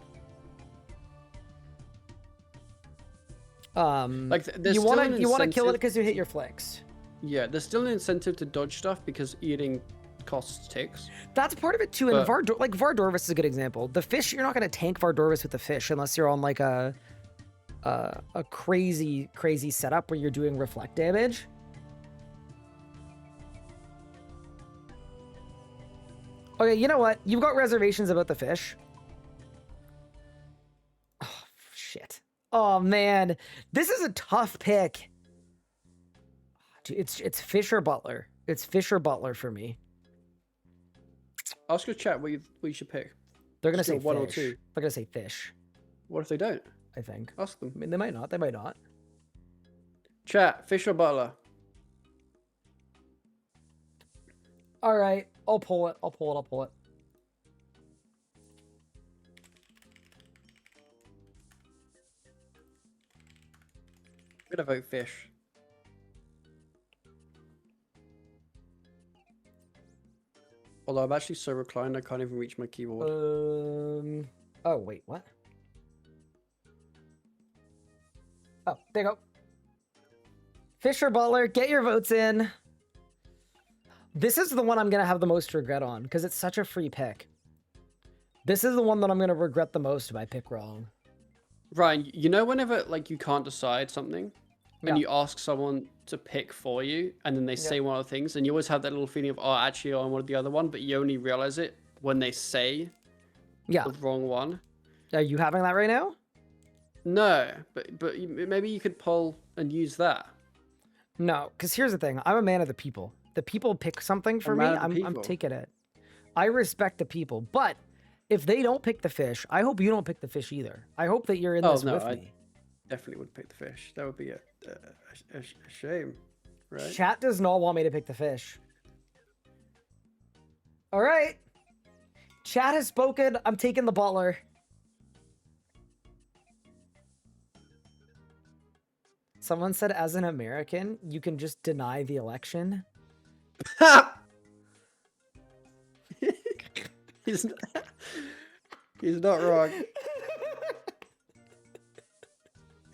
there's you still want an to kill it incentive- because you hit your flicks. Yeah, there's still an incentive to dodge stuff because eating costs ticks. That's part of it too. And But- Vardorvis is a good example. The fish, you're not going to tank Vardorvis with the fish unless you're on like a crazy setup where you're doing reflect damage. Okay, you know what? You've got reservations about the fish. Oh, shit. Oh, man. This is a tough pick. Dude, it's fish or Butler. It's fish or Butler for me. Ask your chat what you should pick. They're going to Just say go one or fish. two. They're going to say fish, What if they don't? I think. Ask them. I mean, they might not. They might not. Chat, fish or Butler? All right. I'll pull it. I'll pull it. I'm gonna vote fish. Although I'm actually so reclined I can't even reach my keyboard. Oh, wait, what? Oh, there you go. Fisher Butler, get your votes in. This is the one I'm going to have the most regret on because it's such a free pick. This is the one that I'm going to regret the most if I pick wrong. Ryan, you know whenever like you can't decide something and Yeah. you ask someone to pick for you and then they say one of the things and you always have that little feeling of, oh, actually I wanted the other one, but you only realize it when they say Yeah. the wrong one. Are you having that right now? No, but maybe you could pull and use that. No, because here's the thing. I'm a man of the people. The people pick something for me. man of the I'm people. taking it. I respect the people. But if they don't pick the fish, I hope you don't pick the fish either. I hope that you're in Oh, this no, with I- me. Definitely would pick the fish. That would be a shame, right? Chat does not want me to pick the fish. All right. Chat has spoken. I'm taking the Butler. Someone said, as an American, you can just deny the election. he's not wrong.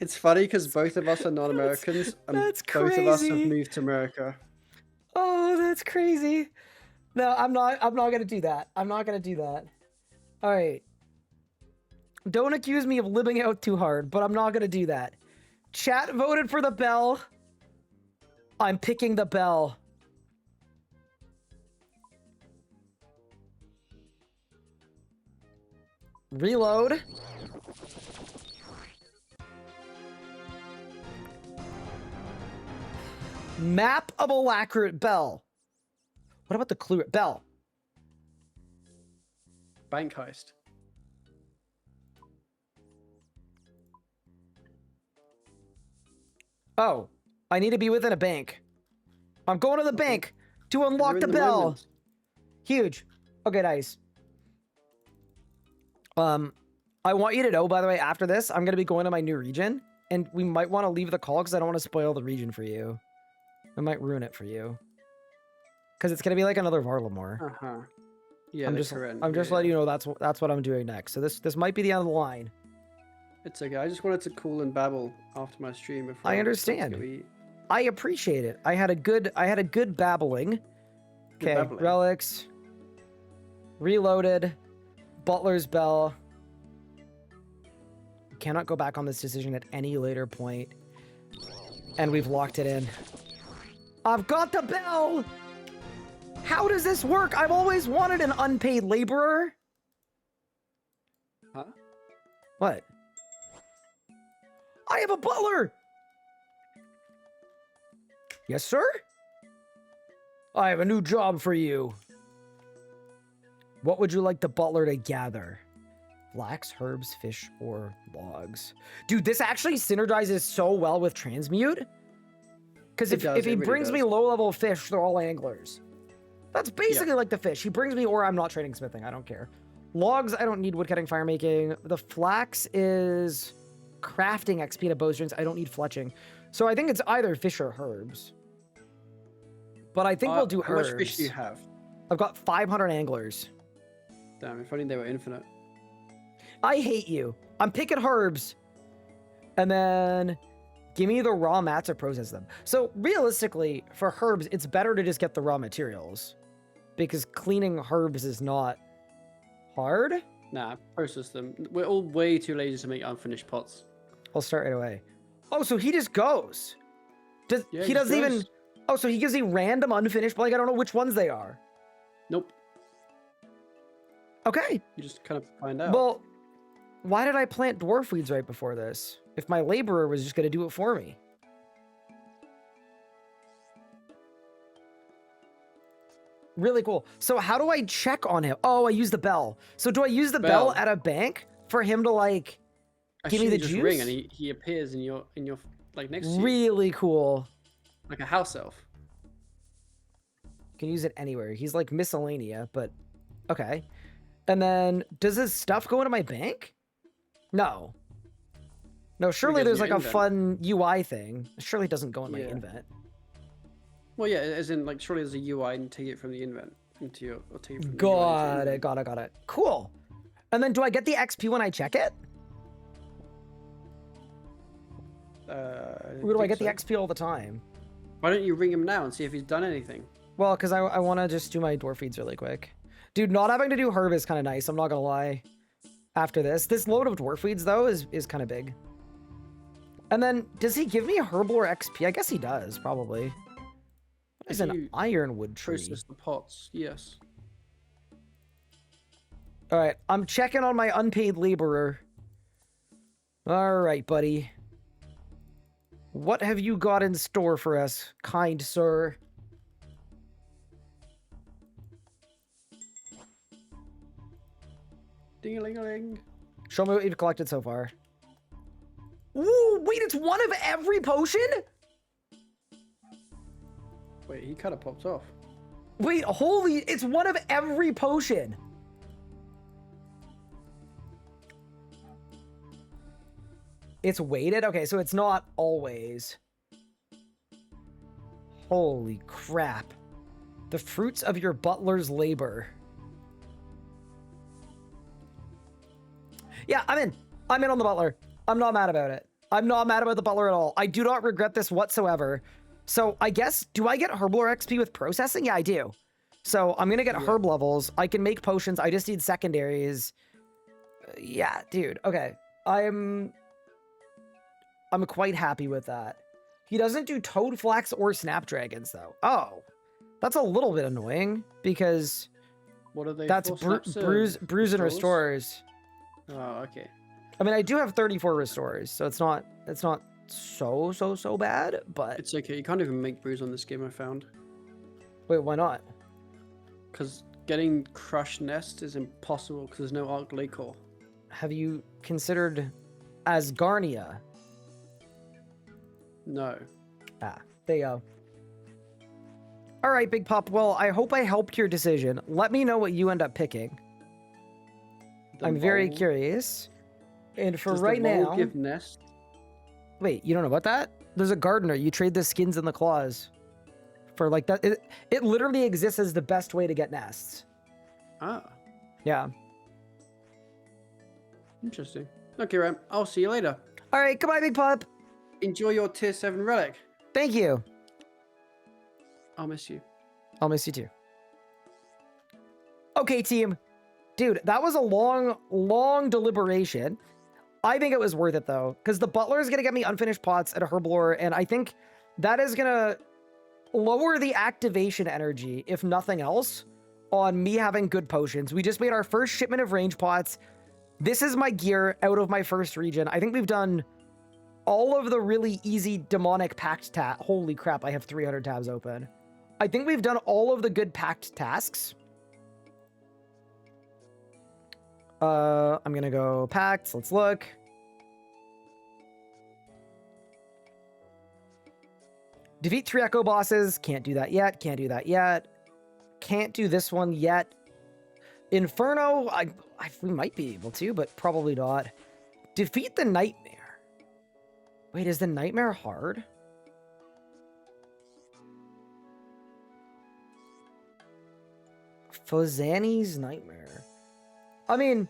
It's funny because both of us are non-Americans and that's both of us have crazy. moved to America. Oh, that's crazy. No, I'm not gonna do that. I'm not gonna do that. All right. Don't accuse me of living out too hard, but I'm not gonna do that. Chat voted for the bell. I'm picking the bell. Reload. Map of Alacrite Bell. What about the clue? Bell. Bank heist. Oh, I need to be within a bank. I'm going to the bank to unlock You're the in bell. moment. Huge. Okay, nice. I want you to know, by the way, after this, I'm going to be going to my new region, and we might want to leave the call because I don't want to spoil the region for you. I might ruin it for you. Because it's going to be like another Varlamore. Uh-huh. Yeah, I'm the just current, letting you know that's what I'm doing next. So this might be the end of the line. It's okay. I just wanted to cool and babble after my stream. Before I went to understand. go eat. I appreciate it. I had a good babbling. Good Okay, babbling. relics. Reloaded. Butler's bell. Cannot go back on this decision at any later point. And we've locked it in. I've got the bell! How does this work? I've always wanted an unpaid laborer. Huh? What? I have a butler! Yes, sir? I have a new job for you. What would you like the butler to gather? Flax, herbs, fish, or logs? Dude, this actually synergizes so well with transmute. Because It does, if he it really brings me does. low-level fish, they're all anglers. That's basically like the fish. He brings me, or I'm not trading smithing. I don't care. Logs, I don't need woodcutting, fire making. The flax is crafting XP to bowstrings. I don't need fletching. So I think it's either fish or herbs. But I think we'll do How herbs. much fish do you have? I've got 500 anglers. Damn, if only they were infinite. I hate you. I'm picking herbs. And then give me the raw mats or process them. So realistically, for herbs, it's better to just get the raw materials. Because cleaning herbs is not hard. Nah, process them. We're all way too lazy to make unfinished pots. I'll start right away. Oh, so he just goes. Yeah, He just doesn't even... goes. Oh, so he gives me random unfinished, but like I don't know which ones they are. Nope. Okay. You just kind of find out. Well, why did I plant dwarf weeds right before this? If my laborer was just going to do it for me. Really cool. So how do I check on him? Oh, I use the bell. So do I use the bell at a bank for him to like give me the just juice? ring and he appears in your like next to you. Really cool. Like a house elf. You can use it anywhere. He's like miscellanea, but okay. And then does his stuff go into my bank? No. No, surely goes there's in like your a invent. fun UI thing. Surely it doesn't go in my Yeah. invent. Well, yeah, as in like surely there's a UI and take it from the invent into your or take it from the UI into Got your it, got it. Cool. And then do I get the XP when I check it? Or do I get the XP all the time? Why don't you ring him now and see if he's done anything? Well, because I want to just do my dwarf feeds really quick. Dude, not having to do herb is kind of nice. I'm not going to lie. After this load of dwarf feeds, though, is kind of big. And then, does he give me herbal or XP? I guess he does, probably. What is If an you ironwood tree? Process the pots, yes. All right, I'm checking on my unpaid laborer. All right, buddy. What have you got in store for us, kind sir? Ding-a-ling-a-ling. Show me what you've collected so far. Ooh, wait, it's one of every potion? Wait, he kind of popped off. Wait, holy, it's one of every potion. It's weighted? Okay, so it's not always. Holy crap. The fruits of your butler's labor. Yeah, I'm in. I'm in on the butler. I'm not mad about it. I'm not mad about the butler at all. I do not regret this whatsoever. So I guess, do I get herbal or XP with processing? Yeah, I do. So I'm going to get herb levels. I can make potions. I just need secondaries. Yeah, dude. Okay. I'm quite happy with that. He doesn't do toad flax or snapdragons though. Oh, that's a little bit annoying because What are they? that's for? bruise and restores? restores. Oh, okay. I mean, I do have 34 restores, so it's not so bad, but It's okay. You can't even make brews on this game, I found. wait, why not? Because getting crushed nest is impossible because there's no arc lake core. Have you considered Asgarnia? No. Ah, there you go. All right, Big Pop. Well, I hope I helped your decision. Let me know what you end up picking. The I'm very mole- curious. And for Does right the mole now, give nest? wait, you don't know about that? There's a gardener. You trade the skins and the claws for like that. It literally exists as the best way to get nests. Ah, Yeah. interesting. Okay, Ram. I'll see you later. All right. Goodbye, Big Pop. Enjoy your tier 7 relic. Thank you. I'll miss you. I'll miss you too. Okay, team. Dude, that was a long deliberation. I think it was worth it, though, because the butler is going to get me unfinished pots at a herblore, and I think that is going to lower the activation energy, if nothing else, on me having good potions. We just made our first shipment of range pots. This is my gear out of my first region. I think we've done all of the really easy demonic pact tasks. Holy crap, I have 300 tabs open. I think we've done all of the good pact tasks. I'm gonna go pacts. Let's look. Defeat 3 echo bosses. Can't do that yet. Can't do that yet. Can't do this one yet. Inferno, we might be able to, but probably not. Defeat the nightmare. Wait, is the nightmare hard? Fozani's nightmare. I mean,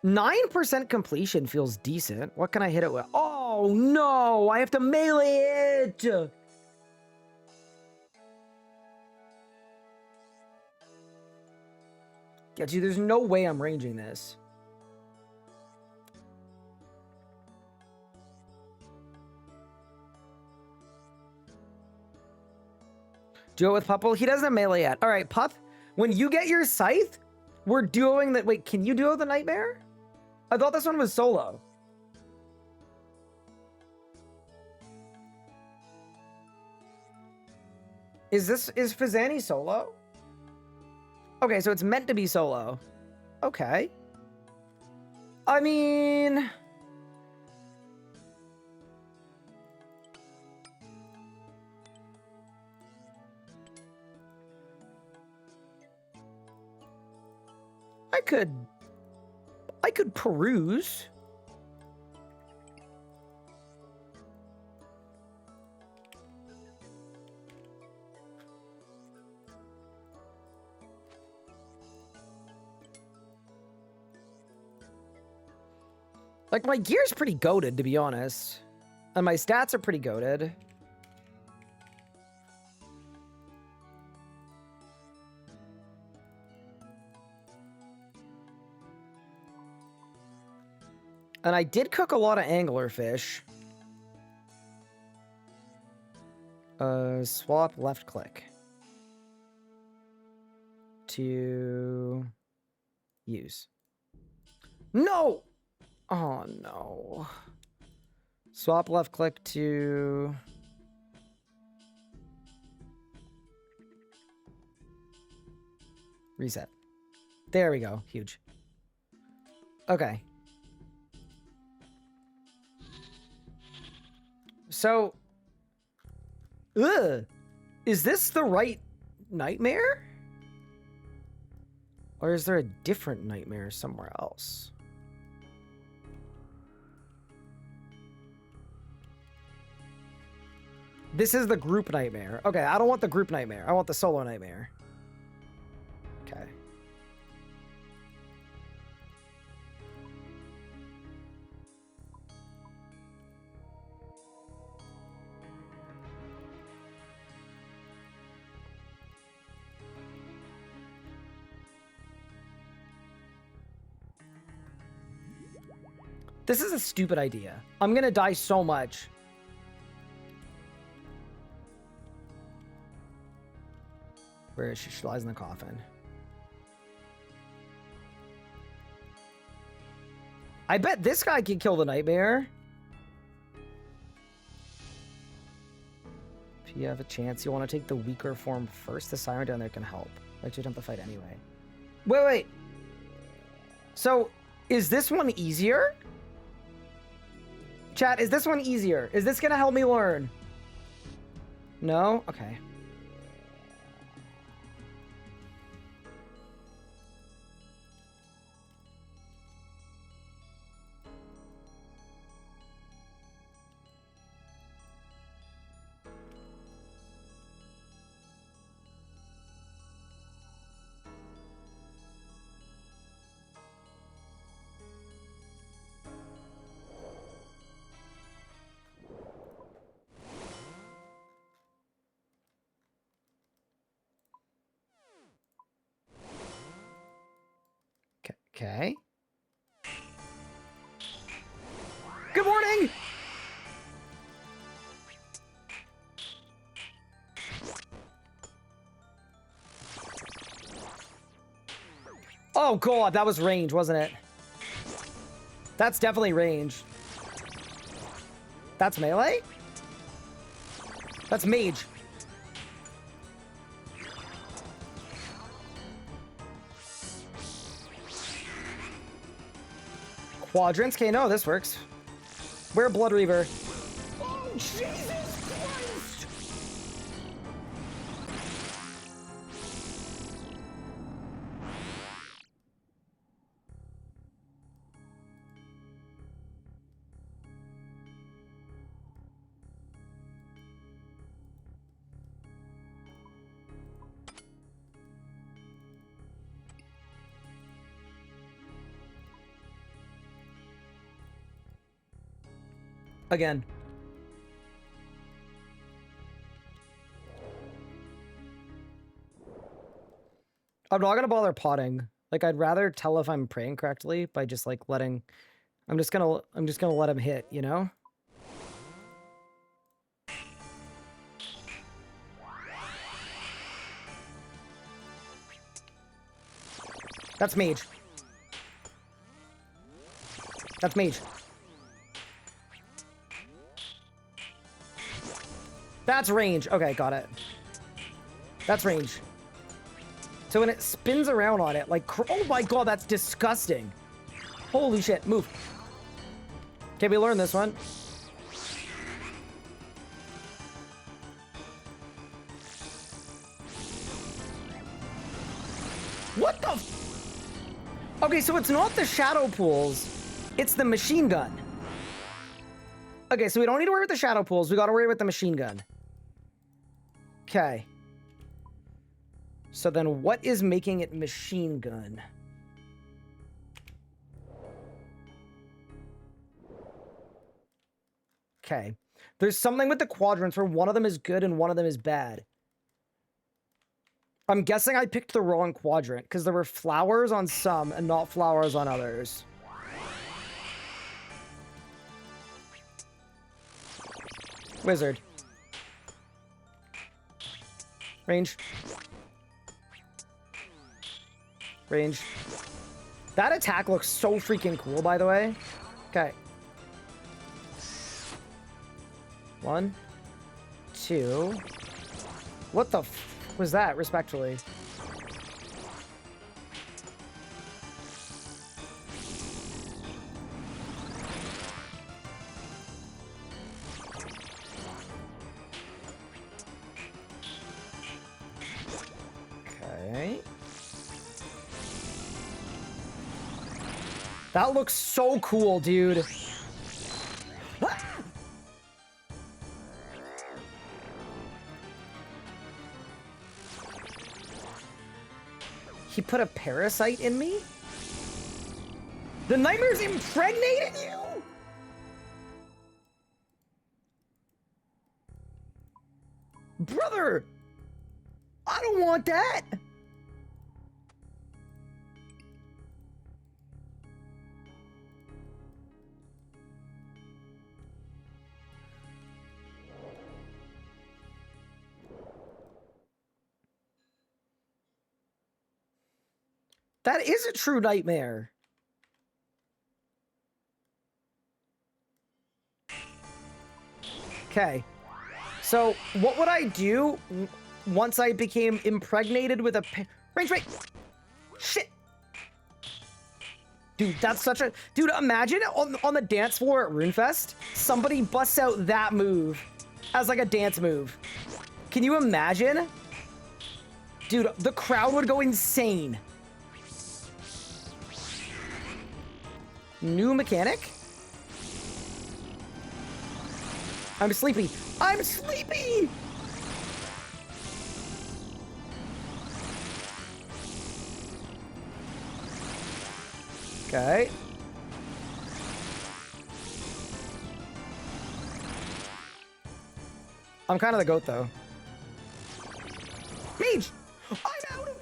9% completion feels decent. What can I hit it with? Oh, no! I have to melee it! Yeah, dude, there's no way I'm ranging this. Do it with Pup. Well, he doesn't have melee yet. All right, Pup, when you get your scythe, we're duoing that. Wait, can you duo the nightmare? I thought this one was solo. Is Fazani solo? Okay, so it's meant to be solo. Okay. I mean... I could peruse. Like, my gear's pretty goated, to be honest. And my stats are pretty goated. And I did cook a lot of anglerfish. Swap left click. To use. No! Oh, no. Swap left click to... Reset. There we go. Huge. Okay. So... Ugh! Is this the right nightmare? Or is there a different nightmare somewhere else? This is the group nightmare. Okay, I don't want the group nightmare. I want the solo nightmare. Okay. This is a stupid idea. I'm gonna die so much. Where is she? She lies in the coffin. I bet this guy can kill the nightmare. If you have a chance, you want to take the weaker form first. The siren down there can help. Let you attempt the fight anyway. Wait. So, is this one easier? Chat, is this one easier? Is this gonna help me learn? No? Okay. Okay. Good morning! Oh god, that was range, wasn't it? That's definitely range. That's melee? That's mage. Quadrants? Okay, no, this works. We're Blood Reaver. Oh, Jesus Christ! Again. I'm not gonna bother potting. Like, I'd rather tell if I'm praying correctly by just like letting. I'm just gonna let him hit, you know? That's mage. That's mage. That's range. Okay, got it. That's range. So when it spins around on it, like, oh my god, that's disgusting. Holy shit, move. Okay, we learned this one. What the f— Okay, so it's not the shadow pools, it's the machine gun. Okay, so we don't need to worry with the shadow pools, we gotta worry with the machine gun. Okay. So then what is making it machine gun? Okay. There's something with the quadrants where one of them is good and one of them is bad. I'm guessing I picked the wrong quadrant because there were flowers on some and not flowers on others. Wizard. Range. Range. That attack looks so freaking cool, by the way. Okay. 1, 2. What the f was that, respectfully? Okay. That looks so cool, dude. Ah! He put a parasite in me? The nightmare's impregnated you? Brother! I don't want that! That is a true nightmare. Okay. So, what would I do once I became impregnated with a range? Shit! Dude, that's such a— Dude, imagine on the dance floor at RuneFest, somebody busts out that move as like a dance move. Can you imagine? Dude, the crowd would go insane. New mechanic? I'm sleepy. I'm sleepy! Okay. I'm kind of the goat, though. Mage! I'm out of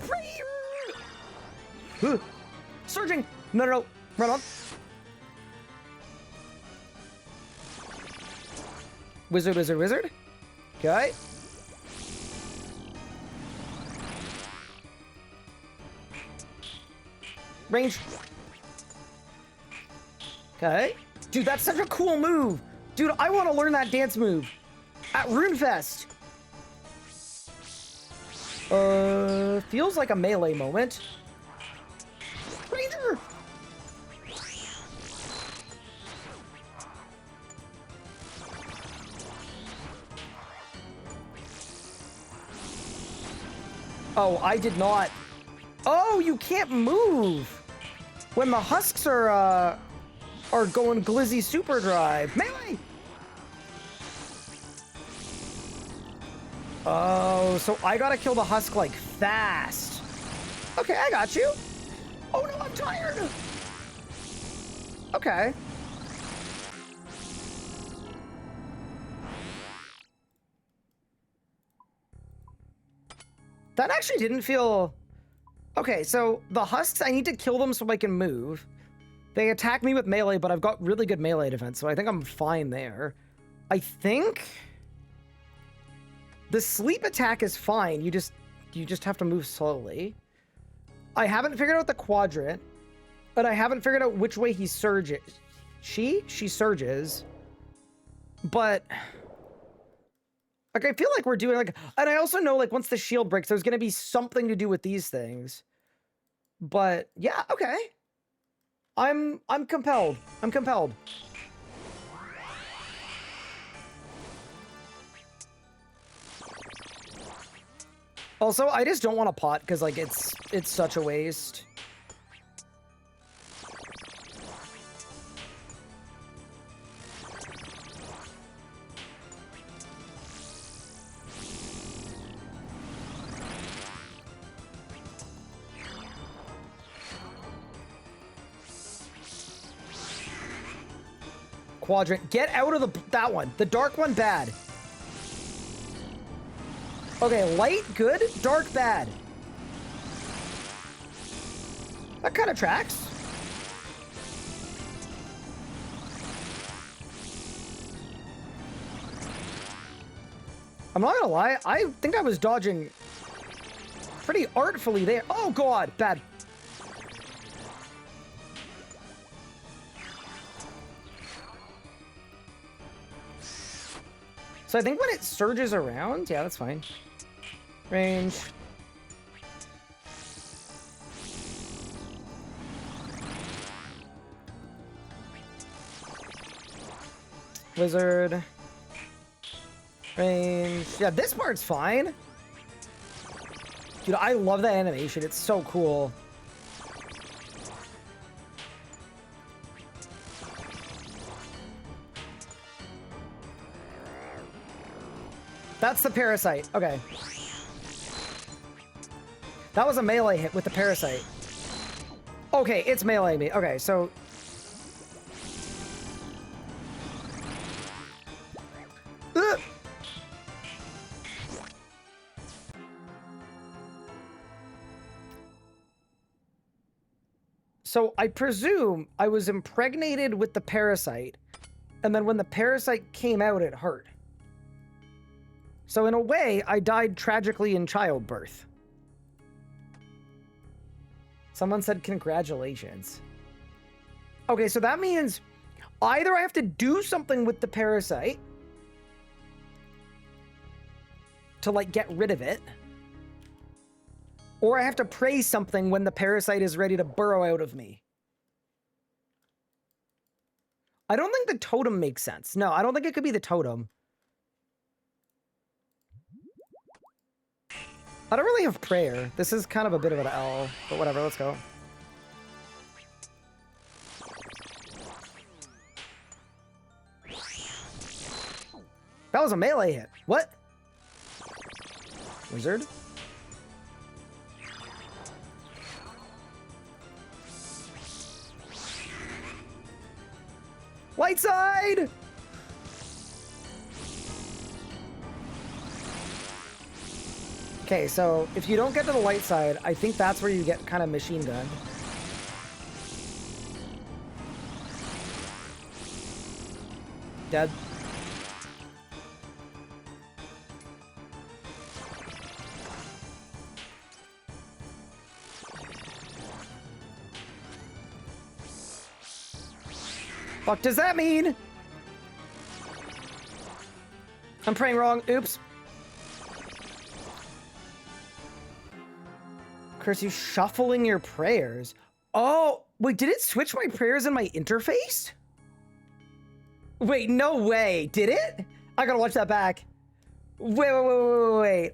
prayer! Surging! No, no, no. Run on. Wizard, wizard, wizard. Okay. Range. Okay. Dude, that's such a cool move. Dude, I want to learn that dance move at RuneFest. Feels like a melee moment. Ranger! Oh, I did not. Oh, you can't move when the husks are going glizzy super drive. Melee! Oh, so I gotta kill the husk like fast. Okay, I got you. Oh no, I'm tired. Okay. That actually didn't feel... Okay, so the husks, I need to kill them so I can move. They attack me with melee, but I've got really good melee defense, so I think I'm fine there. I think... The sleep attack is fine. You just have to move slowly. I haven't figured out the quadrant, but I haven't figured out which way he surges. She surges. But... Like, I feel like we're doing, like... And I also know, like, once the shield breaks, there's gonna be something to do with these things. But, yeah, okay. I'm compelled. I'm compelled. Also, I just don't want to pot, because, like, it's such a waste. Quadrant. Get out of that one. The dark one, bad. Okay, light, good. Dark, bad. That kind of tracks. I'm not gonna lie. I think I was dodging pretty artfully there. Oh, God. Bad. So I think when it surges around, yeah, that's fine. Range. Wizard. Range. Yeah, this part's fine. Dude, I love that animation. It's so cool. That's the parasite. Okay. That was a melee hit with the parasite. Okay, it's melee me. Okay, so... Ugh! So I presume I was impregnated with the parasite, and then when the parasite came out, it hurt. So in a way, I died tragically in childbirth. Someone said congratulations. Okay, so that means either I have to do something with the parasite to, like, get rid of it, or I have to pray something when the parasite is ready to burrow out of me. I don't think the totem makes sense. No, I don't think it could be the totem. I don't really have prayer. This is kind of a bit of an L, but whatever, let's go. That was a melee hit. What? Wizard? Light side! Okay, so if you don't get to the light side, I think that's where you get kind of machine gunned. Dead. Fuck does that mean? I'm praying wrong. Oops. Chris, you shuffling your prayers. Oh, wait, did it switch my prayers in my interface? Wait, no way. Did it? I gotta watch that back. Wait.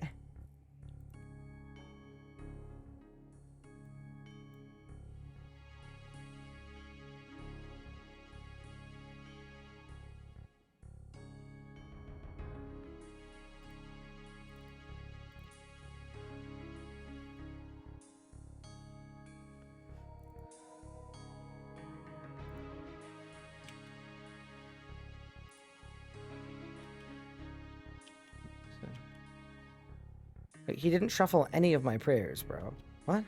Wait, he didn't shuffle any of my prayers, bro. What?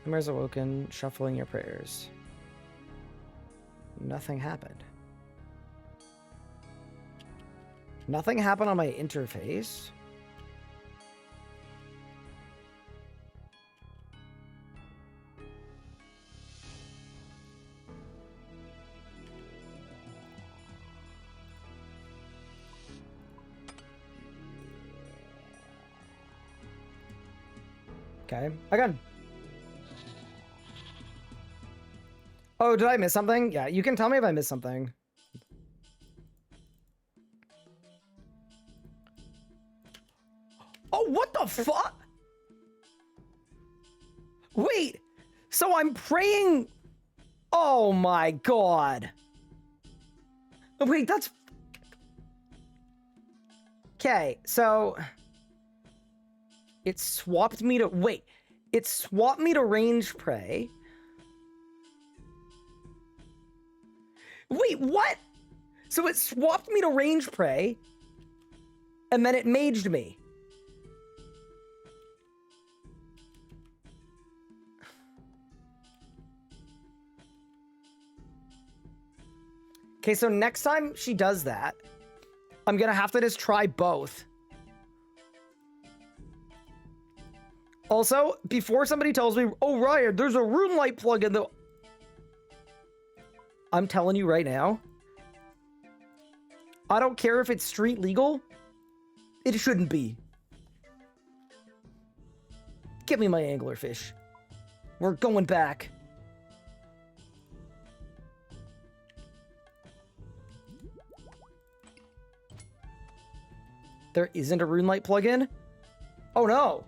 Nightmares awoken, shuffling your prayers. Nothing happened. Nothing happened on my interface. Okay, again. Oh, did I miss something? Yeah, you can tell me if I missed something. Oh, what the fuck? Wait, so I'm praying. Oh my god. Wait, that's. Okay, so. It swapped me to. Wait, it swapped me to range pray. Wait, what? So it swapped me to range pray, and then it maged me. Okay, so next time she does that, I'm gonna have to just try both. Also, before somebody tells me, oh, Ryan, there's a rune light plugin that... I'm telling you right now, I don't care if it's street legal, it shouldn't be. Give me my anglerfish. We're going back. There isn't a rune light plugin? Oh no!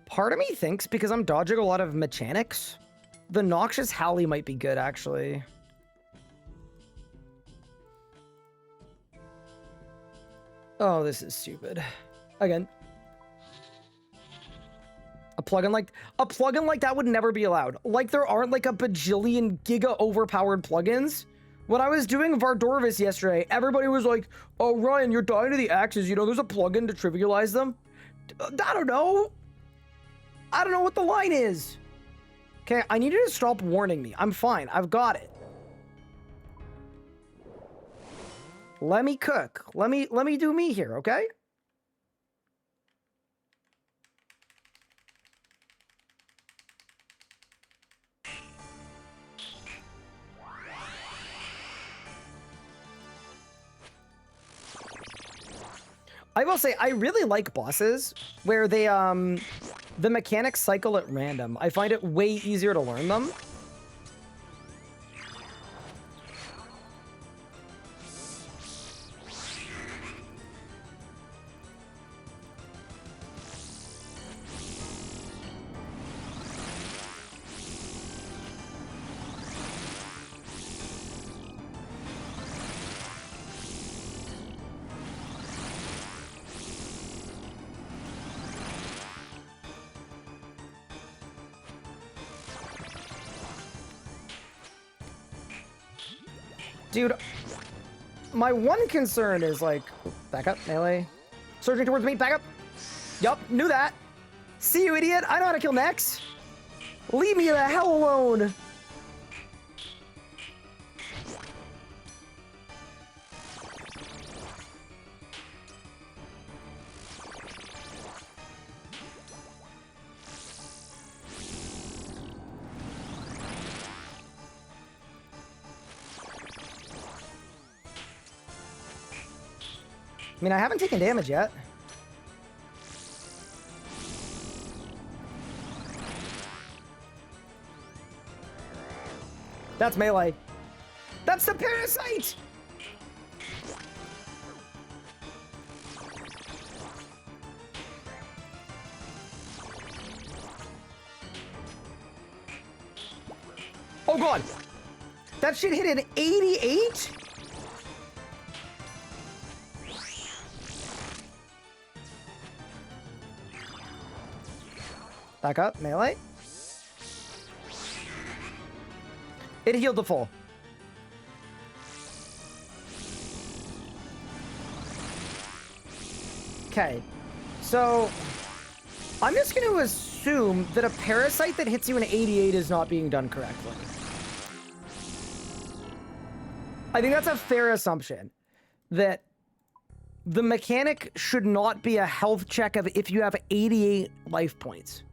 Part of me thinks because I'm dodging a lot of mechanics, the Noxious Howley might be good, actually. Oh, this is stupid. Again. A plugin like that would never be allowed. Like there aren't like a bajillion giga overpowered plugins. When I was doing Vardorvis yesterday, everybody was like, oh, Ryan, you're dying to the axes. You know, there's a plugin to trivialize them. I don't know. I don't know what the line is. Okay, I need you to stop warning me. I'm fine. I've got it. Let me cook. Let me do me here, okay? I will say, I really like bosses where they, the mechanics cycle at random. I find it way easier to learn them. Dude, my one concern is like, back up, melee. Surging towards me, back up. Yup, knew that. See you, idiot. I know how to kill next. Leave me the hell alone. I mean, I haven't taken damage yet. That's melee. That's the parasite! Oh god! That shit hit an 88? Back up, melee. It healed the full. Okay. So, I'm just going to assume that a parasite that hits you in 88 is not being done correctly. I think that's a fair assumption. That the mechanic should not be a health check of if you have 88 life points.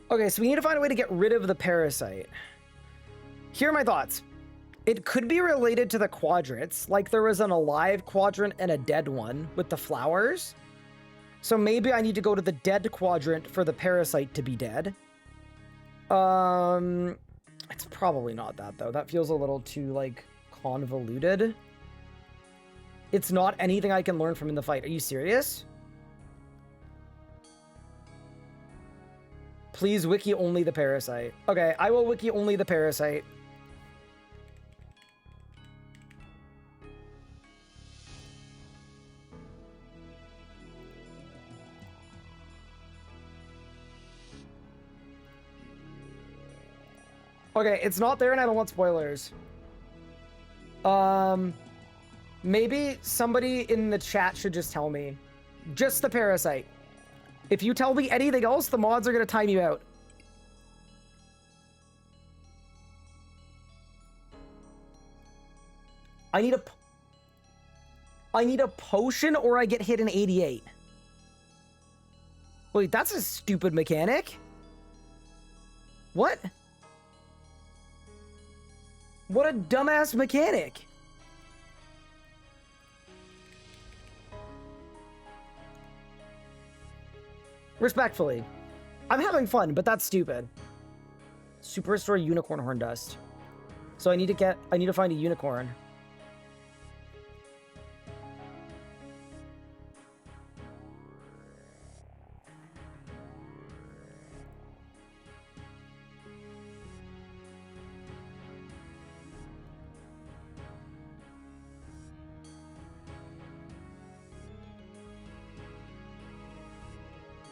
Okay, so we need to find a way to get rid of the parasite. Here are my thoughts. It could be related to the quadrants, like there was an alive quadrant and a dead one with the flowers. So maybe I need to go to the dead quadrant for the parasite to be dead. It's probably not that though. That feels a little too like convoluted. It's not anything I can learn from in the fight. Are you serious? Please wiki only the parasite. Okay, I will wiki only the parasite. Okay, it's not there and I don't want spoilers. Maybe somebody in the chat should just tell me. Just the parasite. If you tell me anything else, the mods are gonna time you out. I need a potion or I get hit in 88. Wait, that's a stupid mechanic. What? What a dumbass mechanic. Respectfully. I'm having fun, but that's stupid. Super restore unicorn horn dust. So I need to find a unicorn.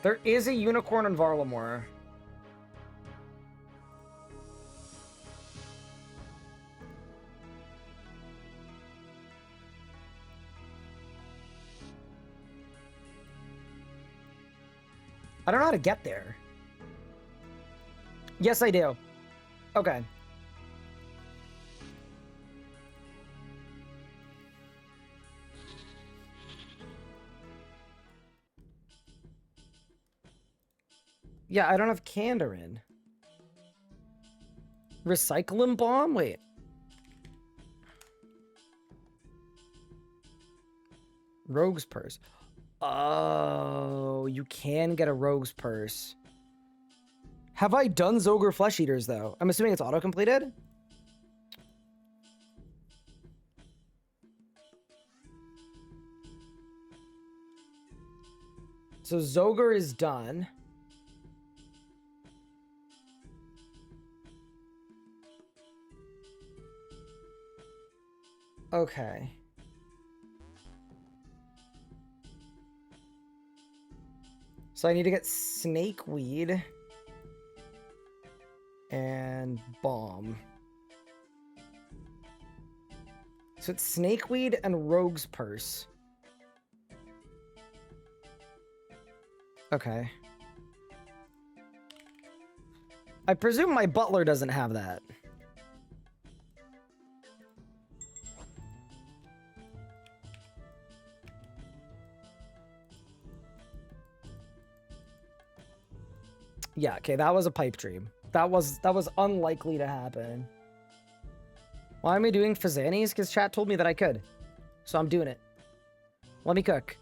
There is a unicorn in Varlamore. I don't know how to get there. Yes, I do. Okay. Yeah, I don't have Candarin. Recycling bomb? Wait. Rogue's purse. Oh, you can get a rogue's purse. Have I done Zogre Flesh Eaters, though? I'm assuming it's auto-completed? So Zogre is done. Okay. So I need to get snakeweed and bomb. So it's snakeweed and rogue's purse. Okay. I presume my butler doesn't have that. Yeah, okay, that was a pipe dream. That was unlikely to happen. Why am I doing Fazani's? Because chat told me that I could. So I'm doing it. Let me cook.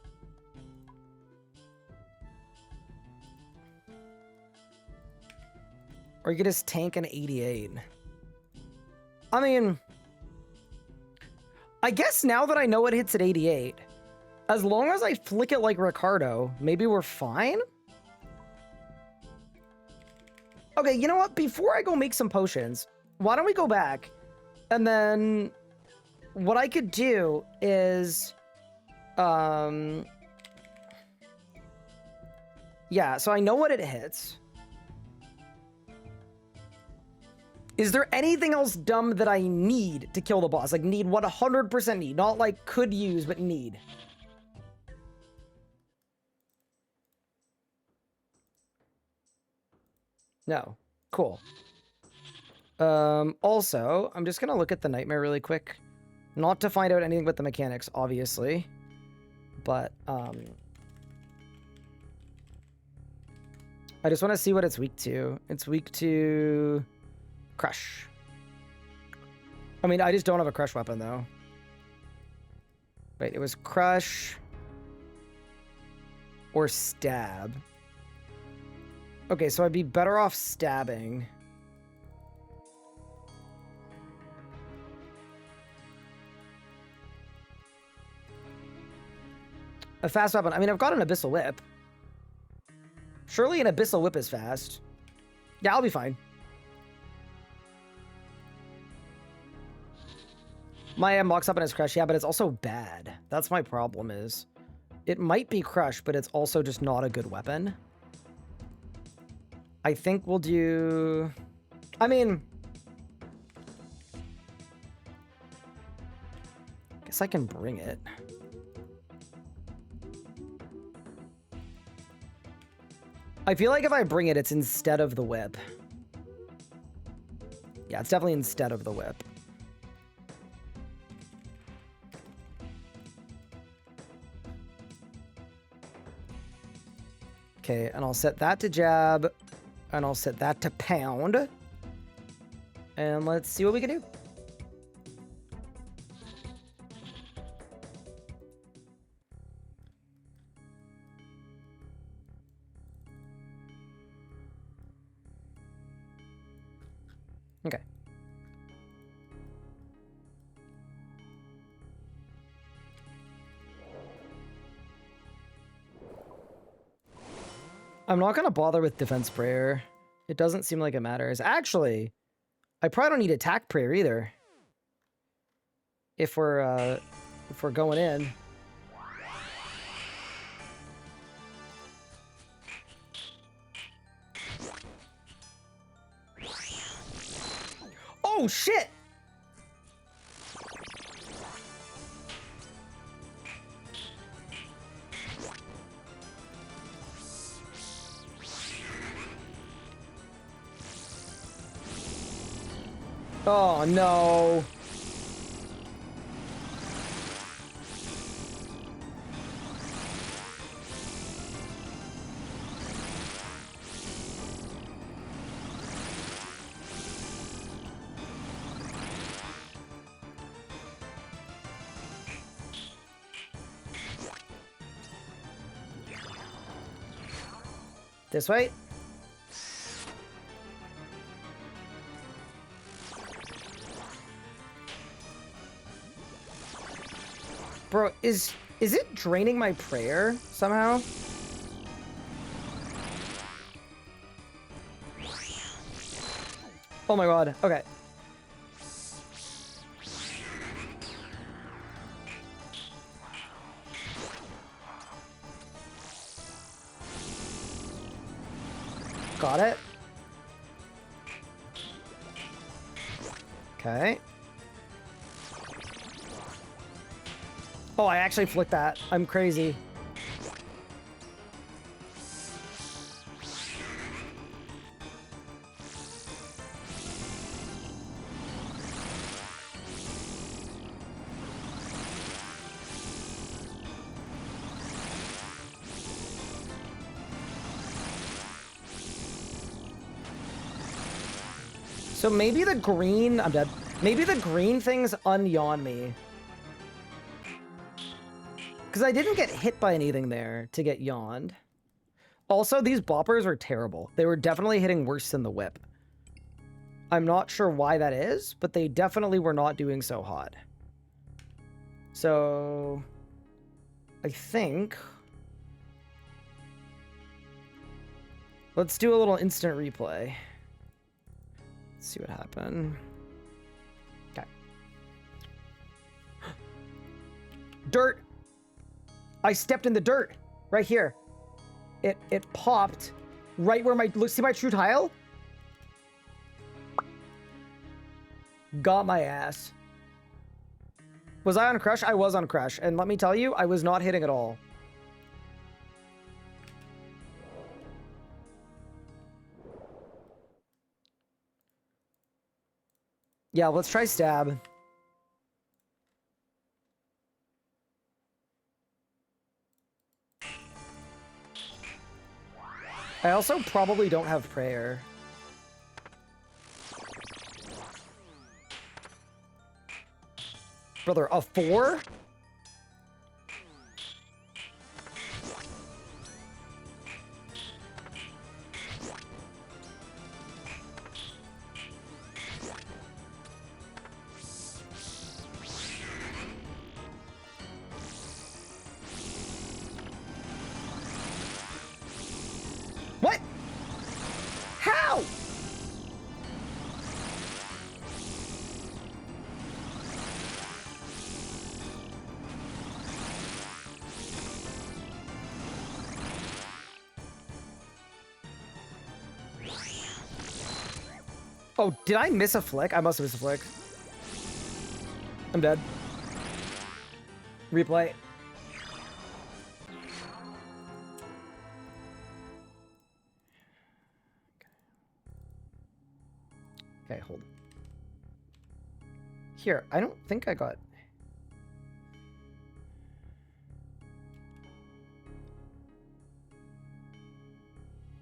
Or you could just tank an 88. I mean, I guess now that I know it hits at 88, as long as I flick it like Ricardo, maybe we're fine? Okay, you know what? Before I go make some potions, why don't we go back? And then what I could do is, Yeah, so I know what it hits. Is there anything else dumb that I need to kill the boss? Like, need 100% need. Not like could use, but need. No. Cool. Also, I'm just gonna look at the nightmare really quick. Not to find out anything with the mechanics, obviously. But, I just want to see what it's weak to. It's weak to... Crush. I mean, I just don't have a crush weapon, though. Wait, it was crush... or stab. Okay, so I'd be better off stabbing. A fast weapon. I mean, I've got an Abyssal Whip. Surely an Abyssal Whip is fast. Yeah, I'll be fine. My M locks up and it's Crush. Yeah, but it's also bad. That's my problem is. It might be Crush, but it's also just not a good weapon. I think we'll do... I mean... I guess I can bring it. I feel like if I bring it, it's instead of the whip. Yeah, it's definitely instead of the whip. Okay, and I'll set that to jab, and I'll set that to pound. And let's see what we can do. Okay. I'm not going to bother with defense prayer. It doesn't seem like it matters. Actually, I probably don't need attack prayer either. If we're going in. Oh shit! Oh no. This way? Bro, is it draining my prayer somehow? Oh my god. Okay. Got it. Okay. Oh, I actually flicked that. I'm crazy. So maybe the green... I'm dead. Maybe the green things un-yawn me. Because I didn't get hit by anything there to get yawned. Also, these boppers are terrible. They were definitely hitting worse than the whip. I'm not sure why that is, but they definitely were not doing so hot. So... I think... Let's do a little instant replay. Let's see what happened. Okay. Dirt! I stepped in the dirt! Right here. it popped right where my, look, see my true tile? Got my ass. Was I on Crush? I was on Crush. And let me tell you, I was not hitting at all. Yeah, let's try Stab. I also probably don't have Prayer. Brother, a 4? What? How? Oh, did I miss a flick? I must have missed a flick. I'm dead. Replay. Okay, hold. Here, I don't think I got...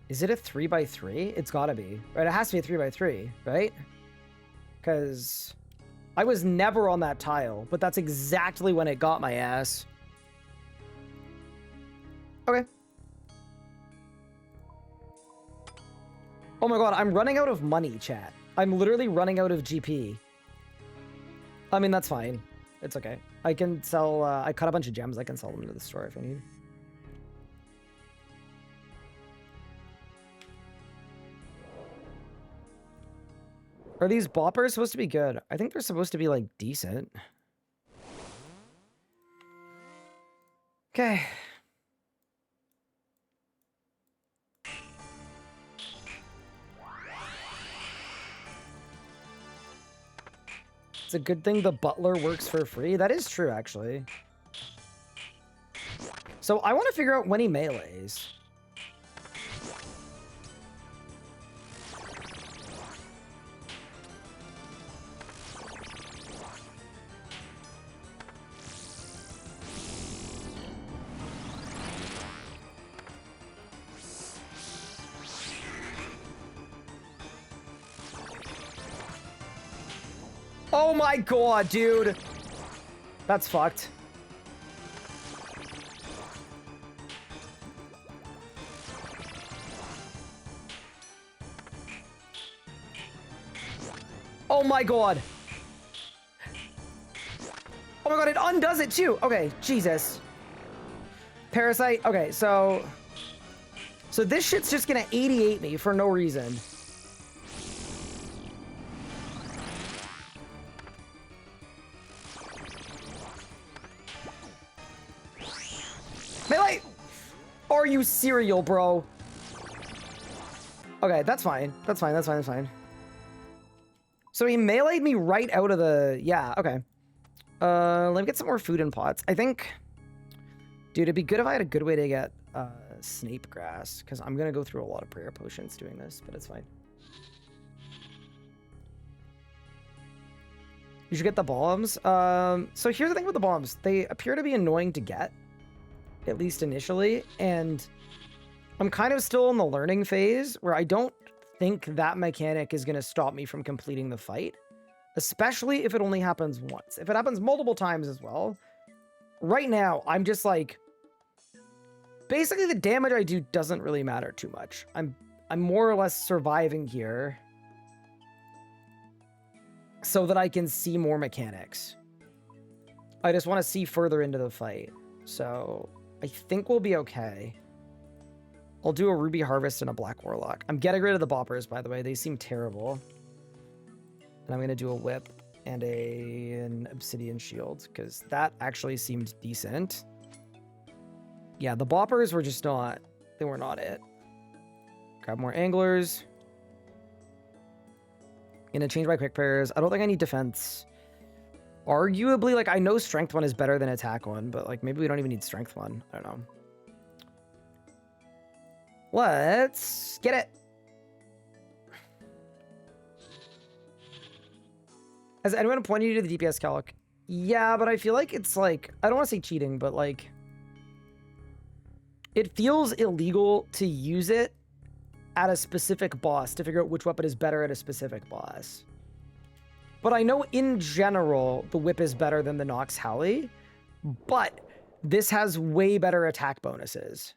Is it a 3x3? It's gotta be. Right, it has to be a 3x3, right? Because I was never on that tile, but that's exactly when it got my ass. Okay. Oh my god, I'm running out of money, chat. I'm literally running out of GP. I mean, that's fine. It's okay. I can sell, I cut a bunch of gems. I can sell them to the store if I need. Are these boppers supposed to be good? I think they're supposed to be, like, decent. Okay. It's a good thing the Butler works for free. That is true, actually. So I want to figure out when he melees. Oh my god, dude. That's fucked. Oh my god. Oh my god, it undoes it too. Okay, Jesus. Parasite. Okay, so this shit's just gonna 88 me for no reason. Melee! Are you serial, bro? Okay, that's fine. That's fine, that's fine, that's fine. So he meleeed me right out of the... Yeah, okay. Let me get some more food in pots. I think... Dude, it'd be good if I had a good way to get snape grass, because I'm going to go through a lot of prayer potions doing this, but it's fine. You should get the bombs. So here's the thing with the bombs. They appear to be annoying to get, at least initially, and I'm kind of still in the learning phase where I don't think that mechanic is going to stop me from completing the fight, especially if it only happens once. If it happens multiple times as well, right now, I'm just like, basically the damage I do doesn't really matter too much. I'm more or less surviving here so that I can see more mechanics. I just want to see further into the fight. So I think we'll be okay. I'll do a Ruby Harvest and a Black Warlock. I'm getting rid of the boppers, by the way. They seem terrible. And I'm going to do a Whip and an Obsidian Shield, because that actually seemed decent. Yeah, the boppers were just not They were not it. Grab more anglers. Gonna change my quick prayers. I don't think I need defense. Arguably, like, I know strength 1 is better than attack 1, but, like, maybe we don't even need strength 1. I don't know. Let's get it. Has anyone pointed you to the DPS calc? Yeah, but I feel like it's, like, I don't want to say cheating, but, like, it feels illegal to use it at a specific boss to figure out which weapon is better at a specific boss. But I know in general, the whip is better than the Nox Halley, but this has way better attack bonuses.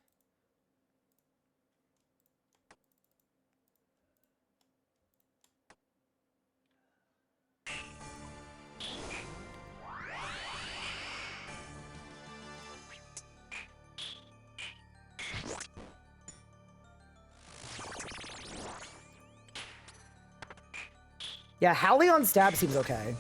Yeah, Halley on stab seems okay.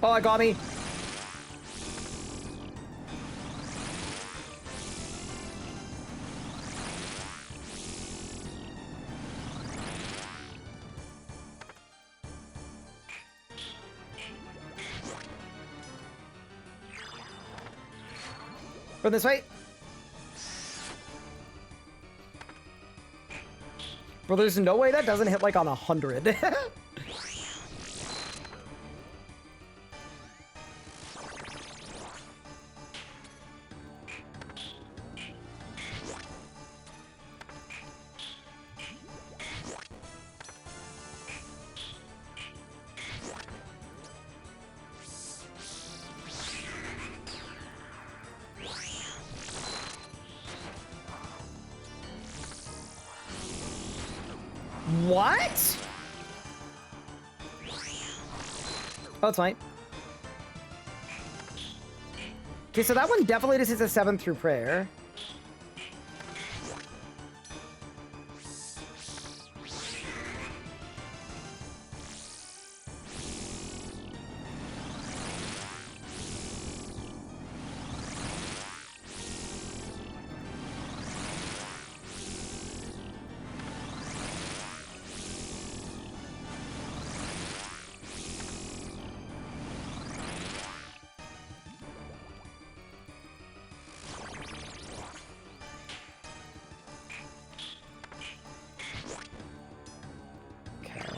Oh, it got me. Run this way. Bro, there's no way that doesn't hit like on 100. What? Oh, it's fine. Okay, so that one definitely just hits a 7 through prayer.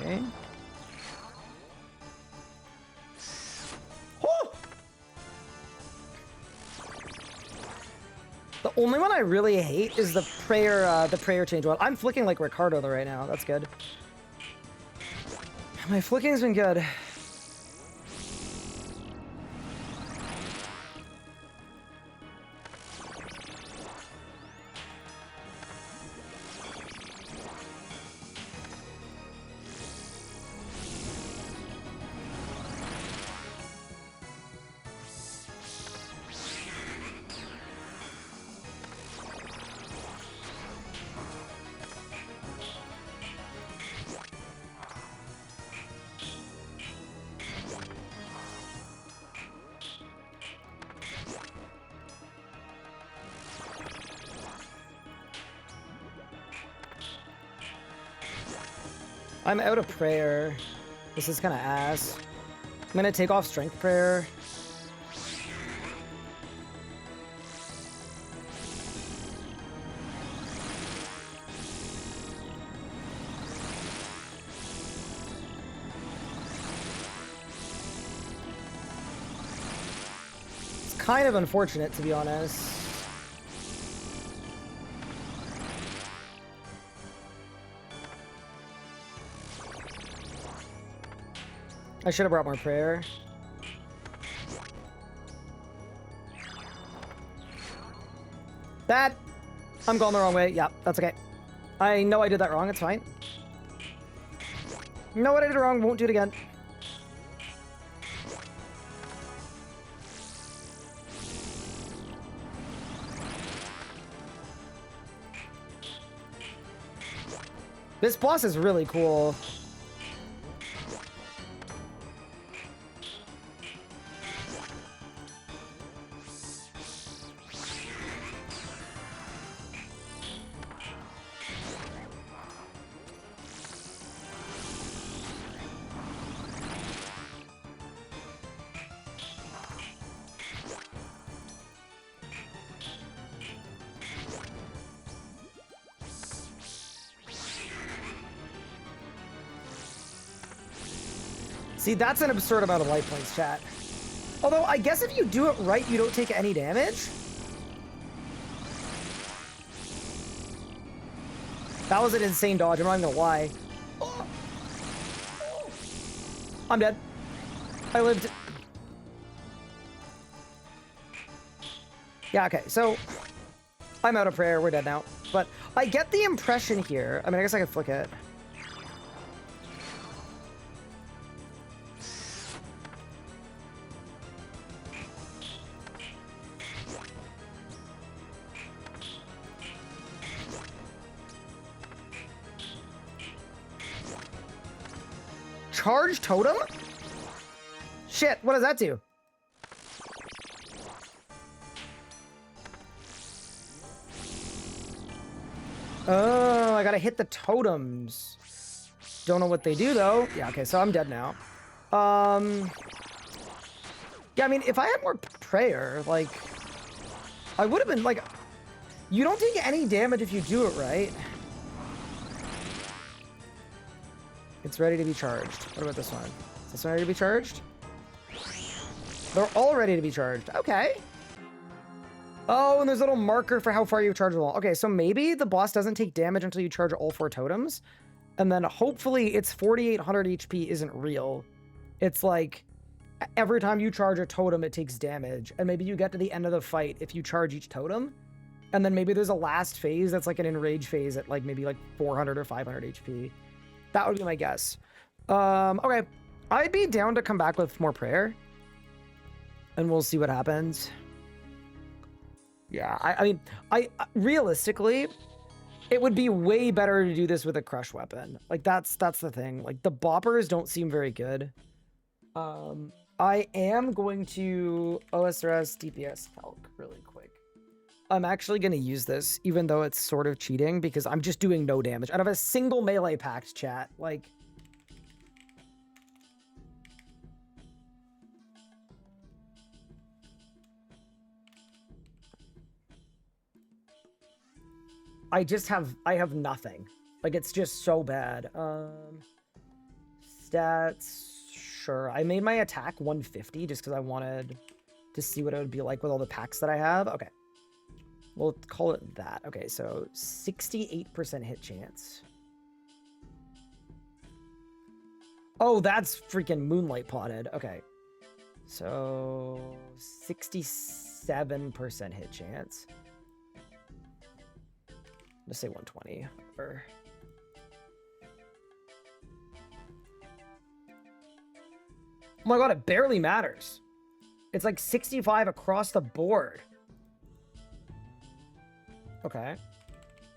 Okay. Oh! The only one I really hate is the prayer change one. I'm flicking like Ricardo though right now. That's good. My flicking's been good. I'm out of prayer. This is kind of ass. I'm gonna take off strength prayer. It's kind of unfortunate, to be honest. I should have brought more prayer. That... I'm going the wrong way. Yeah, that's okay. I know I did that wrong. It's fine. Know what I did wrong. Won't do it again. This boss is really cool. See, that's an absurd amount of life points, chat. Although, I guess if you do it right, you don't take any damage. That was an insane dodge, I'm not even gonna lie. Oh. I'm dead. I lived. Yeah, okay, so I'm out of prayer, we're dead now. But I get the impression here, I mean, I guess I could flick it. Charge totem? Shit, what does that do? Oh, I gotta hit the totems. Don't know what they do though. Yeah, okay, so I'm dead now. Yeah, I mean, if I had more prayer, like, I would have been like, you don't take any damage if you do it right. It's ready to be charged. What about this one? Is this one ready to be charged? They're all ready to be charged. Okay. Oh, and there's a little marker for how far you've charged them all. Okay, so maybe the boss doesn't take damage until you charge all 4 totems. And then hopefully its 4,800 HP isn't real. It's like every time you charge a totem, it takes damage. And maybe you get to the end of the fight if you charge each totem. And then maybe there's a last phase that's like an enrage phase at like maybe like 400 or 500 HP. That would be my guess. Okay. I'd be down to come back with more prayer. And we'll see what happens. Yeah, I mean, realistically, it would be way better to do this with a crush weapon. Like, that's the thing. Like, the boppers don't seem very good. I am going to OSRS DPS calc really quick. I'm actually going to use this, even though it's sort of cheating, because I'm just doing no damage. Out of a single melee pact, chat. Like... I have nothing. Like, it's just so bad. Stats, sure. I made my attack 150 just because I wanted to see what it would be like with all the packs that I have. Okay. We'll call it that. Okay, so 68% hit chance. Oh, that's freaking moonlight potted. Okay. So 67% hit chance. Let's say 120 or oh my god, it barely matters. It's like 65 across the board. Okay.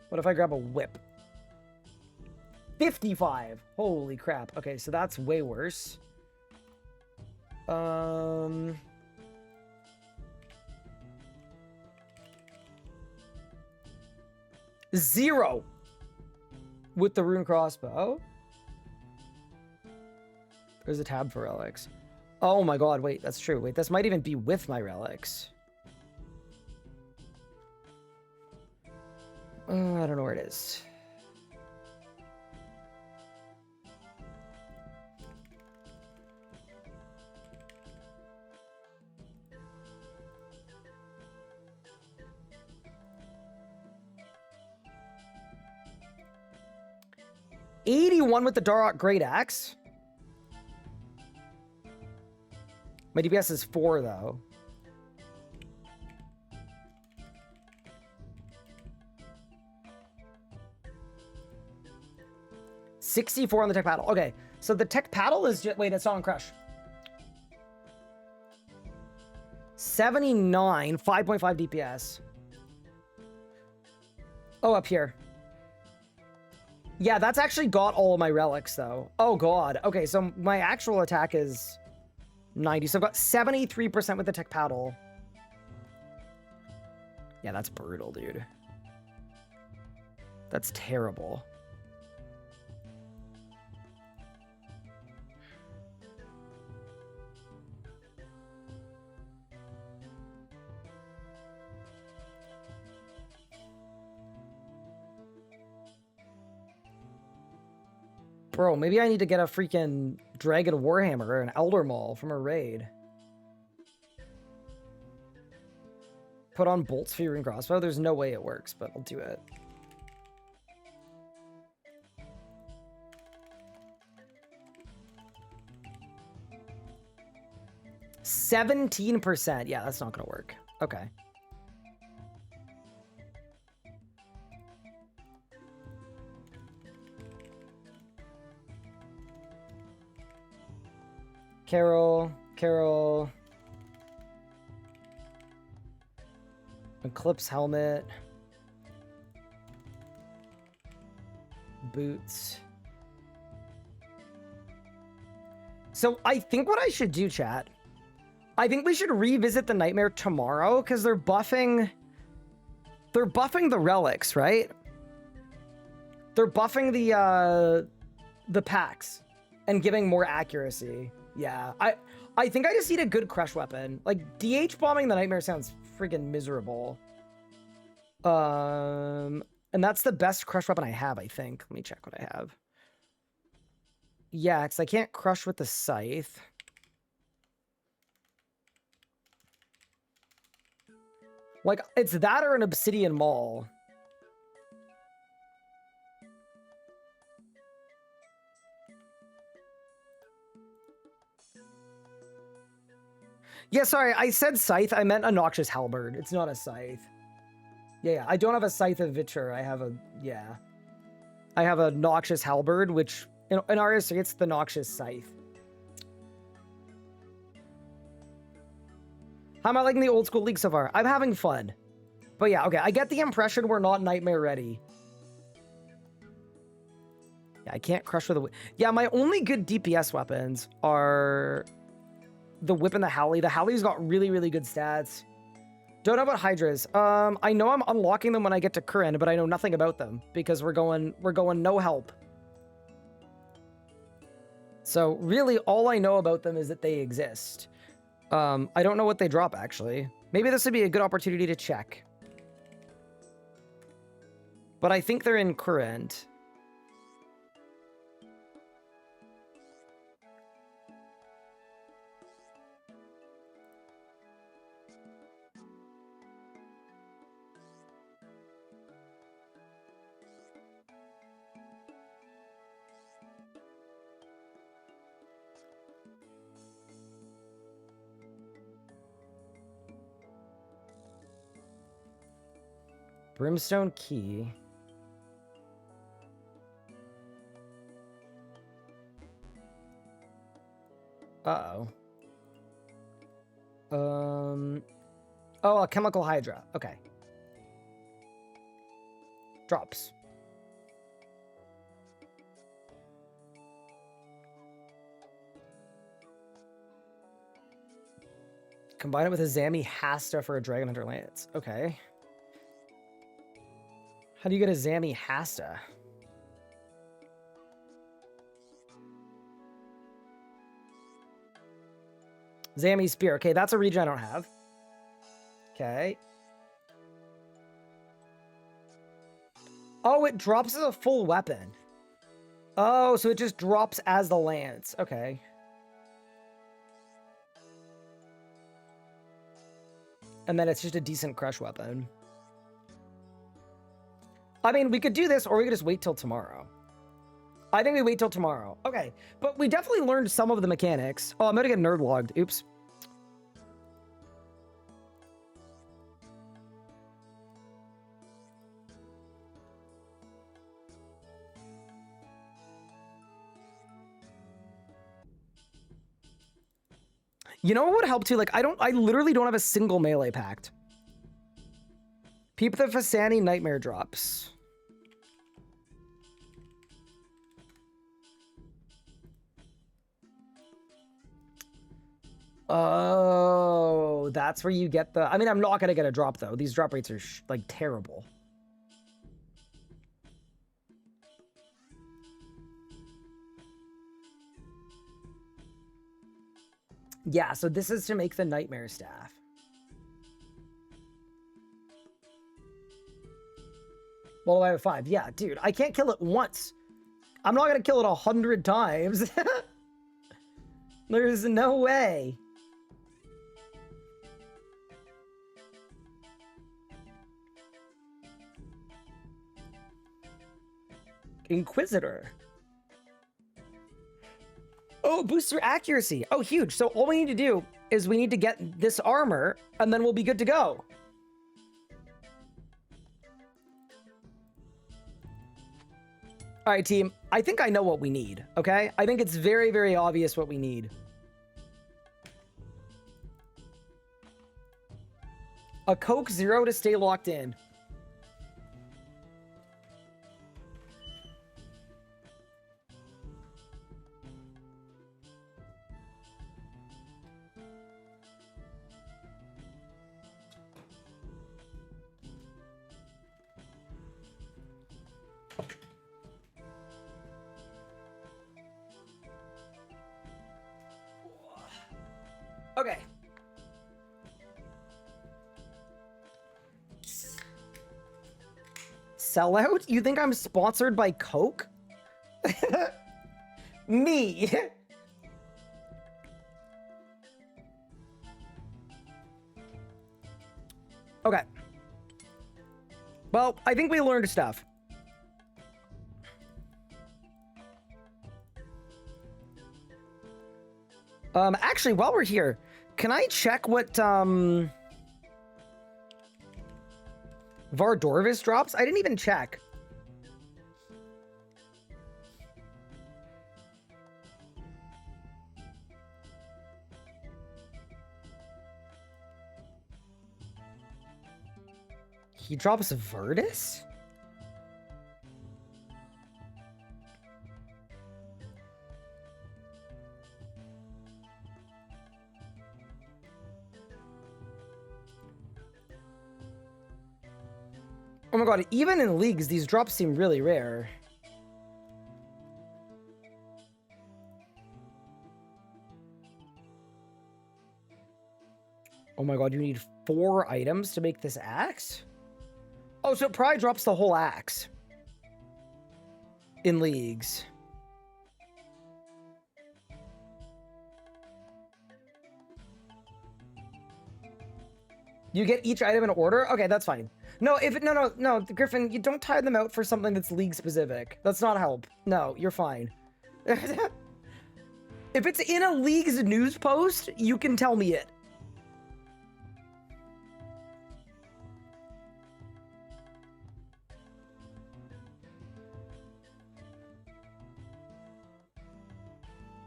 What if I grab a whip? 55. Holy crap. Okay, so that's way worse. 0 with the rune crossbow. There's a tab for relics. Oh my god, wait, that's true. Wait, this might even be with my relics. I don't know where it is. $81 with the Darok Great Axe. My DPS is 4 though. $64 on the tech paddle. Okay, so the tech paddle is just... Wait, it's not on Crush. 79, 5.5 DPS. Oh, up here. Yeah, that's actually got all of my relics, though. Oh, God. Okay, so my actual attack is 90. So I've got 73% with the tech paddle. Yeah, that's brutal, dude. That's terrible. Bro, maybe I need to get a freaking Dragon Warhammer or an Elder Maul from a raid. Put on Bolt Spear and Crossbow. There's no way it works, but I'll do it. %17%. Yeah, that's not gonna work. Okay. Carol. Eclipse helmet. Boots. So I think what I should do, chat, I think we should revisit the Nightmare tomorrow because they're buffing the relics, right? They're buffing the packs and giving more accuracy. Yeah, I think I just need a good crush weapon. Like, DH bombing the Nightmare sounds friggin' miserable. And that's the best crush weapon I have, I think. Let me check what I have. Yeah, because I can't crush with the scythe. Like, it's that or an obsidian maul. Yeah, sorry, I said scythe. I meant a noxious halberd. It's not a scythe. Yeah, I don't have a scythe of Vitcher. I have a, yeah. I have a noxious halberd, which, in RS3, it's the noxious scythe. How am I liking the old school league so far? I'm having fun. But yeah, okay, I get the impression we're not nightmare ready. Yeah, I can't crush with a whip. Yeah, my only good DPS weapons are the whip and the Howley. The Howley's got really, really good stats. Don't know about Hydras. I know I'm unlocking them when I get to Curran, but I know nothing about them because we're going no help. So really all I know about them is that they exist. I don't know what they drop actually. Maybe this would be a good opportunity to check. But I think they're in current. Brimstone Key. Uh-oh. Oh, a Chemical Hydra. Okay. Drops. Combine it with a Zami Hasta for a Dragon Hunter Lance. Okay. How do you get a Zami Hasta? Zami Spear. Okay, that's a region I don't have. Okay. Oh, it drops as a full weapon. Oh, so it just drops as the lance. Okay. And then it's just a decent crush weapon. I mean, we could do this, or we could just wait till tomorrow. I think we wait till tomorrow. Okay, but we definitely learned some of the mechanics. Oh, I'm gonna get nerd logged. Oops. You know what would help too? Like, I literally don't have a single melee pact. Peep the Fasani Nightmare drops. Oh, that's where you get the... I mean, I'm not going to get a drop, though. These drop rates are, like, terrible. Yeah, so this is to make the Nightmare Staff. Well, I have 5. Yeah, dude, I can't kill it once. I'm not going to kill it 100 times. There's no way. Inquisitor. Oh, booster accuracy. Oh, huge. So all we need to do is we need to get this armor, and then we'll be good to go. All right, team. I think I know what we need, okay? I think it's very, very obvious what we need. A Coke Zero to stay locked in. Okay. Sellout? You think I'm sponsored by Coke? Me. Okay. Well, I think we learned stuff. Actually, while we're here, can I check what, Vardorvis drops? I didn't even check. He drops Verdus? Oh my god, even in leagues, these drops seem really rare. Oh my god, you need 4 items to make this axe? Oh, so it probably drops the whole axe. In leagues. You get each item in order? Okay, that's fine. No, no, Griffin, you don't tie them out for something that's league specific. That's not help. No, you're fine. If it's in a league's news post, you can tell me it.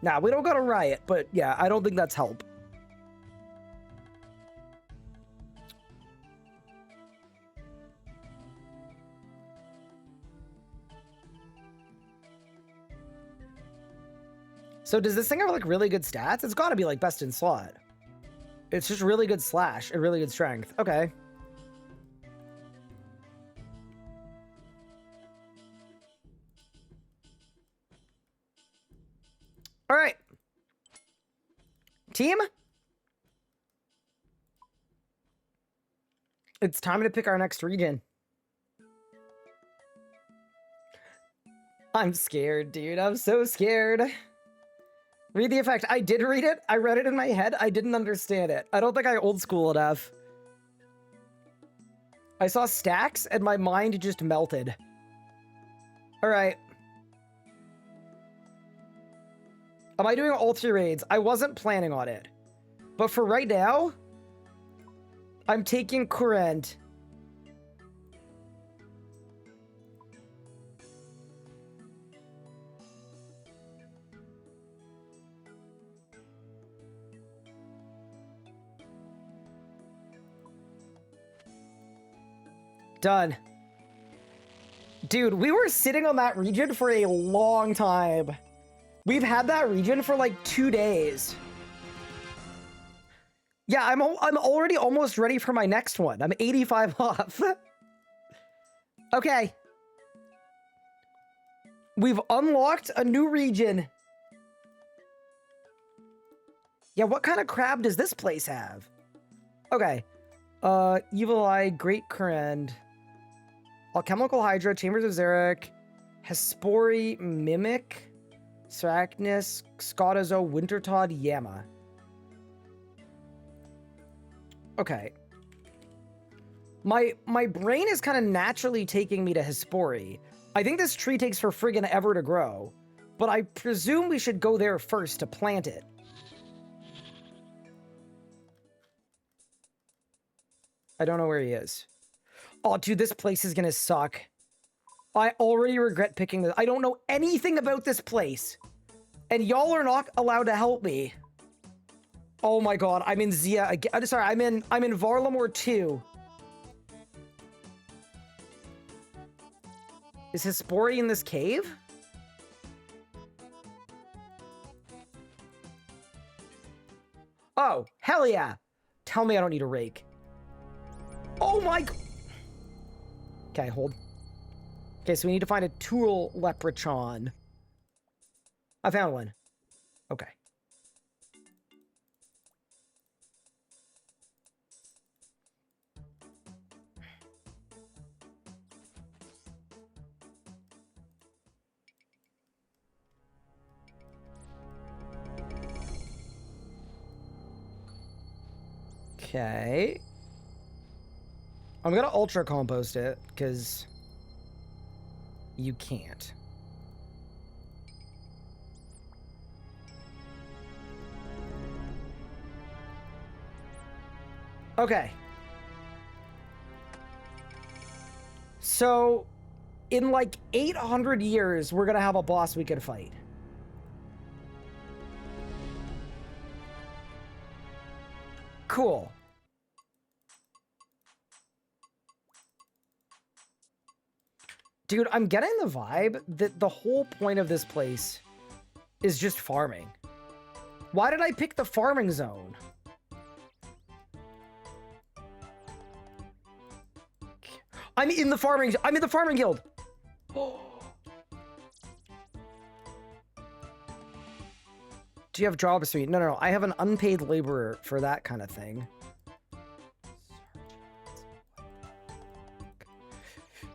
Nah, we don't got a riot, but yeah, I don't think that's help. So does this thing have like really good stats? It's got to be like best in slot. It's just really good slash and really good strength. Okay. All right. Team. It's time to pick our next region. I'm scared, dude. I'm so scared. Read the effect. I did read it. I read it in my head. I didn't understand it. I don't think I old school enough. I saw stacks and my mind just melted. All right. Am I doing all 3 raids? I wasn't planning on it. But for right now, I'm taking Courant. Done. Dude, we were sitting on that region for a long time. We've had that region for like 2 days. Yeah, I'm already almost ready for my next one. I'm 85 off. Okay. We've unlocked a new region. Yeah, what kind of crab does this place have? Okay. Evil Eye, Great Current, Alchemical Hydra, Chambers of Xeric, Hespori, Mimic, Sarachnus, Scotozo, Wintertodd, Yama. Okay. My brain is kind of naturally taking me to Hespori. I think this tree takes for friggin' ever to grow, but I presume we should go there first to plant it. I don't know where he is. Oh, dude, this place is gonna suck. I already regret picking this. I don't know anything about this place. And y'all are not allowed to help me. Oh my god, I'm in Zeah again. Sorry, I'm in Varlamore 2. Is Hespori in this cave? Oh, hell yeah. Tell me I don't need a rake. Oh my... Okay, hold. Okay, so we need to find a tool leprechaun. I found one. Okay. Okay. I'm gonna ultra compost it, because you can't. Okay. So, in like 800 years, we're gonna have a boss we can fight. Cool. Dude, I'm getting the vibe that the whole point of this place is just farming. Why did I pick the farming zone? I'm in the farming guild. Do you have job suite? No. I have an unpaid laborer for that kind of thing.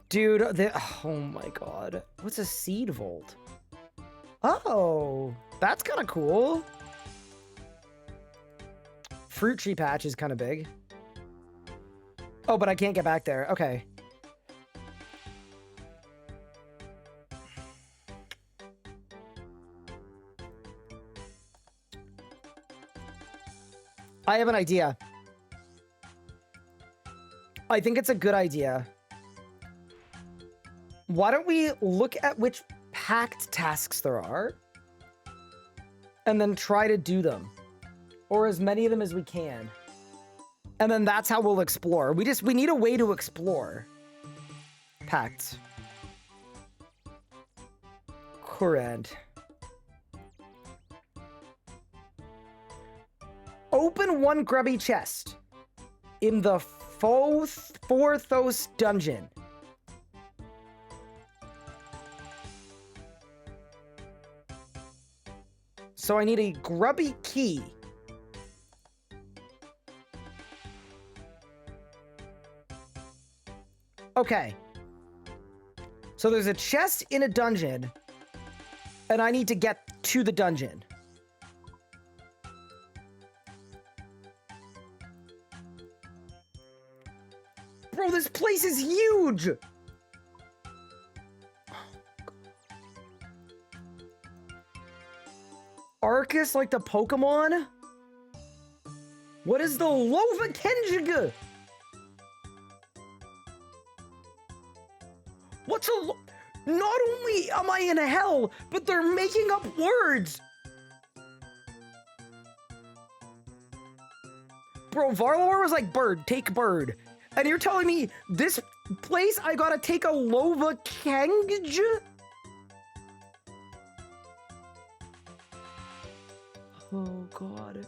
Dude, oh my god. What's a seed vault? Oh, that's kind of cool. Fruit tree patch is kind of big. Oh, but I can't get back there. Okay. I have an idea. I think it's a good idea. Why don't we look at which packed tasks there are and then try to do them, or as many of them as we can, and then that's how we'll explore. We need a way to explore. Packed. Current. Open one grubby chest in the Forthos dungeon. So I need a grubby key. Okay. So there's a chest in a dungeon, and I need to get to the dungeon. Bro, this place is huge! Arcus like the Pokemon? What is the Lova Kenjiga? What's a Not only am I in hell, but they're making up words! Bro, Varlor was like, bird, take bird. And you're telling me this place I gotta take a Lova Kenj? Oh, God.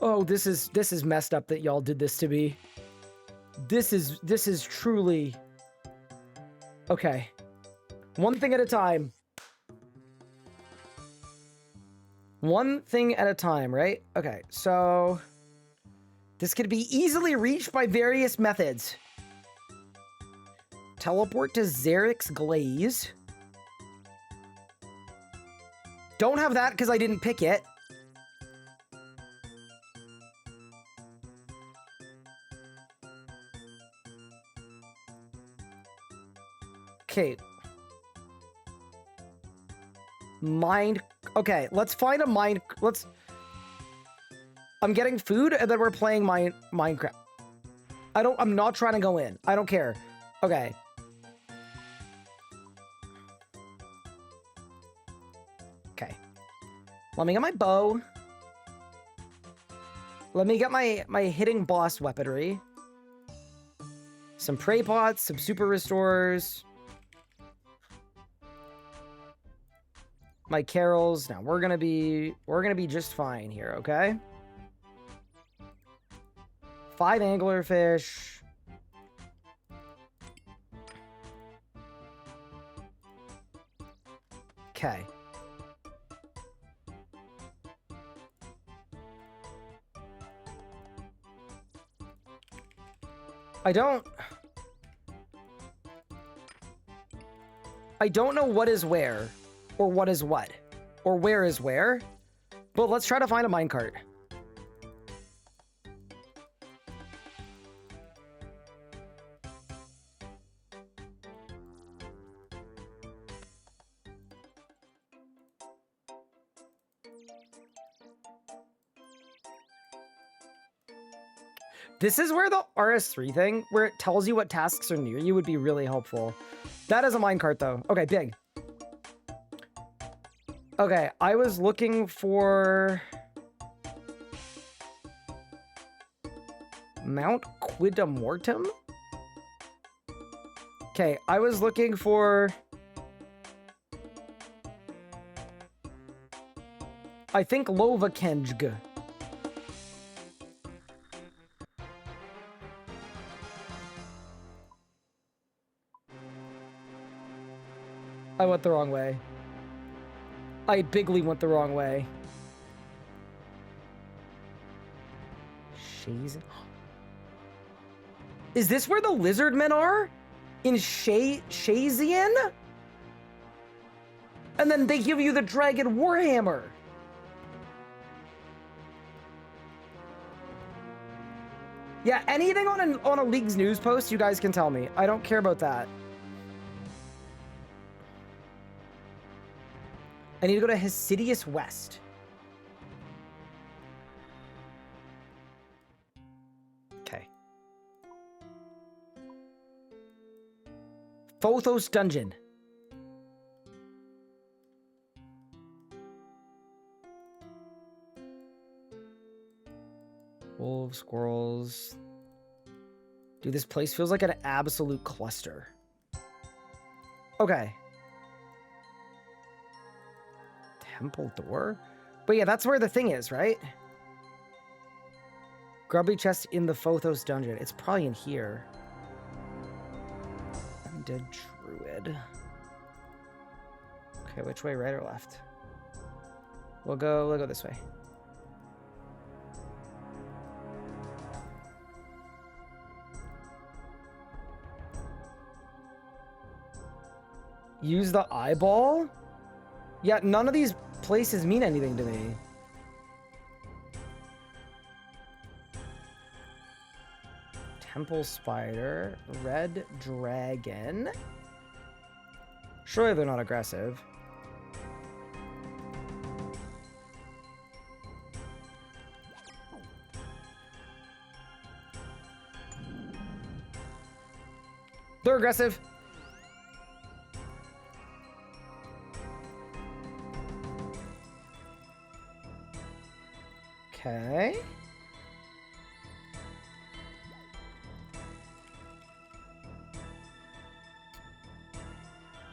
Oh, this is messed up that y'all did this to me. This is truly... Okay. One thing at a time. One thing at a time, right? Okay, so... This could be easily reached by various methods. Teleport to Xerix Glaze. Don't have that because I didn't pick it. Okay. Mind... Okay, let's find a mind... Let's... I'm getting food, and then we're playing Minecraft. I'm not trying to go in. I don't care. Okay. Okay. Let me get my bow. Let me get my hitting boss weaponry. Some prey pots, some super restorers. My carols. Now we're gonna be just fine here, okay? 5 anglerfish. Okay. I don't know what is where, or what is what, or where is where, but let's try to find a minecart. This is where the RS3 thing, where it tells you what tasks are near you, would be really helpful. That is a minecart, though. Okay, big. Okay, I was looking for... Mount Quidamortum? Okay, I was looking for... I think Lovakenjg. I went the wrong way. I bigly went the wrong way. Shazian? Is this where the lizard men are? In Shazian? And then they give you the dragon warhammer. Yeah, anything on a League's news post, you guys can tell me. I don't care about that. I need to go to Hesidious West. Okay. Phothos Dungeon. Wolves, squirrels. Dude, this place feels like an absolute cluster. Okay. Temple door? But yeah, that's where the thing is, right? Grubby chest in the Phothos dungeon. It's probably in here. Undead druid. Okay, which way, right or left? We'll go this way. Use the eyeball? Yeah, none of these places mean anything to me. Temple spider, red dragon. Surely they're not aggressive. They're aggressive. Okay.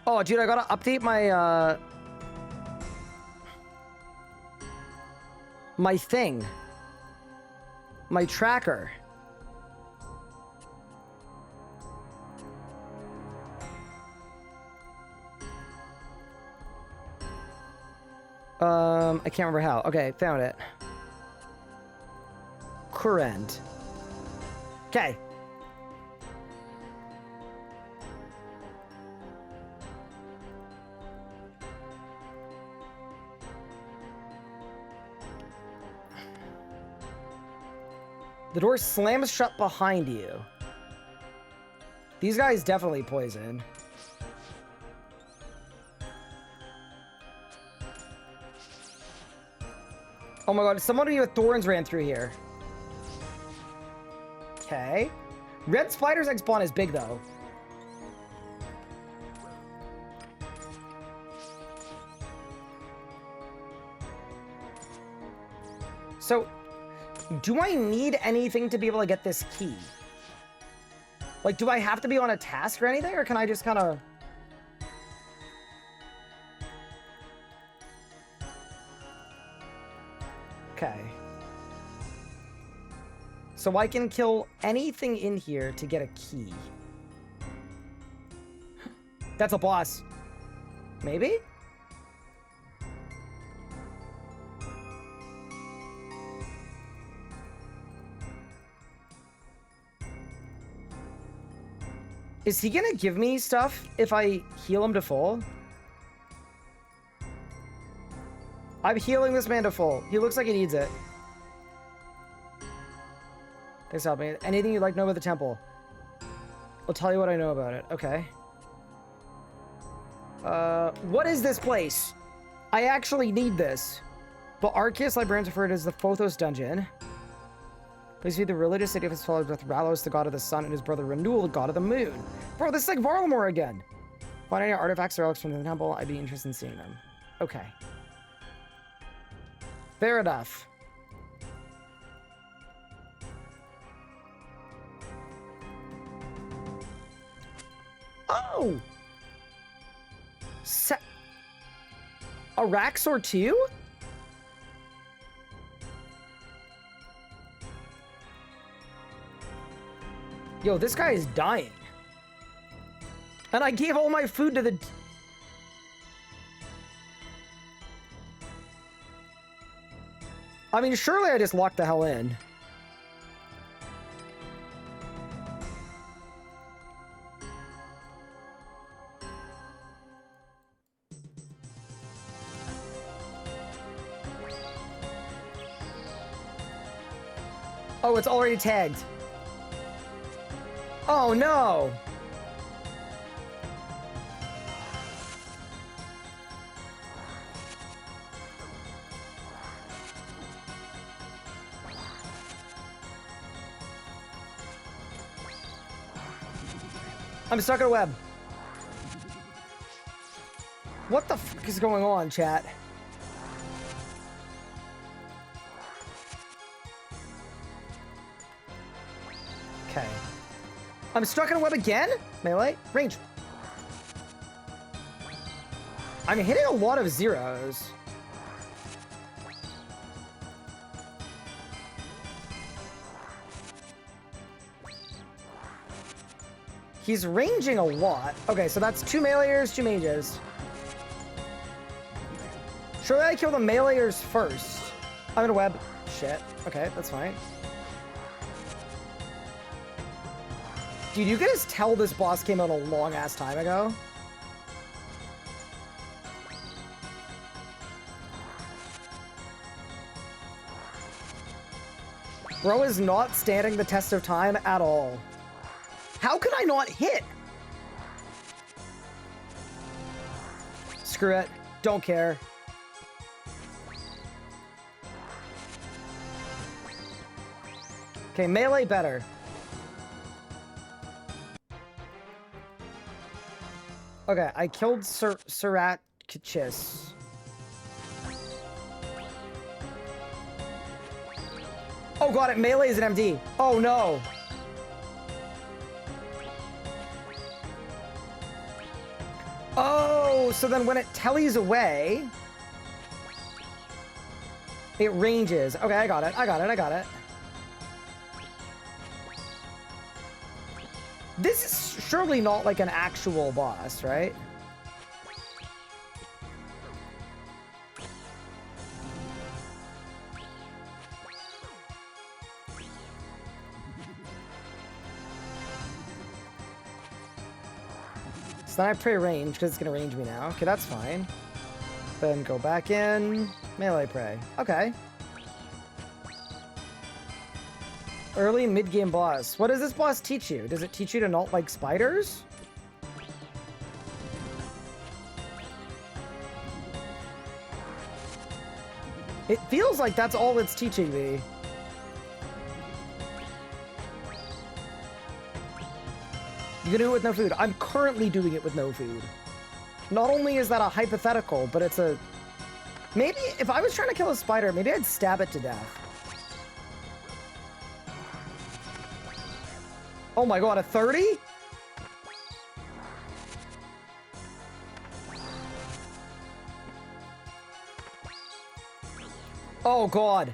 Oh, dude, I gotta update my, my thing. my tracker. I can't remember how. Okay, found it. Current. Okay. The door slams shut behind you. These guys definitely poison. Oh my god, somebody with thorns ran through here. Okay. Red spider's egg spawn is big though. So, do I need anything to be able to get this key? Like, do I have to be on a task or anything, or can I just kind of... Okay. So I can kill anything in here to get a key. That's a boss. Maybe? Is he gonna give me stuff if I heal him to full? I'm healing this man to full. He looks like he needs it. Thanks for helping me. Anything you'd like to know about the temple? I'll tell you what I know about it. Okay. What is this place? I actually need this. But Arceus librarians refer to it as the Phothos dungeon. Please be the religious city of his followers with Ralos, the god of the sun, and his brother Renewal, the god of the moon. Bro, this is like Varlamore again. Find any artifacts or relics from the temple, I'd be interested in seeing them. Okay. Fair enough. Oh! A Raxor 2? Yo, this guy is dying. And I gave all my food to the... I mean, surely I just locked the hell in. Oh, it's already tagged. Oh, no. I'm stuck in a web. What the fuck is going on, chat? Okay. I'm stuck in a web again? Melee? Range. I'm hitting a lot of zeros. He's ranging a lot. Okay, so that's 2 meleeers, 2 mages. Surely I kill the meleeers first. I'm in a web. Shit. Okay, that's fine. Dude, you can just tell this boss came out a long-ass time ago. Bro is not standing the test of time at all. How can I not hit? Screw it. Don't care. Okay, melee better. Okay, I killed Siratchis. Oh god, it melee is an MD. Oh no. Oh, so then when it tellies away, it ranges. Okay, I got it. I got it. I got it. This is surely not like an actual boss, right? So then I pray range because it's gonna range me now. Okay, that's fine. Then go back in. Melee pray. Okay. Early mid-game boss. What does this boss teach you? Does it teach you to not like spiders? It feels like that's all it's teaching me. You can do it with no food. I'm currently doing it with no food. Not only is that a hypothetical, but it's a... Maybe if I was trying to kill a spider, maybe I'd stab it to death. Oh my god, a 30? Oh god.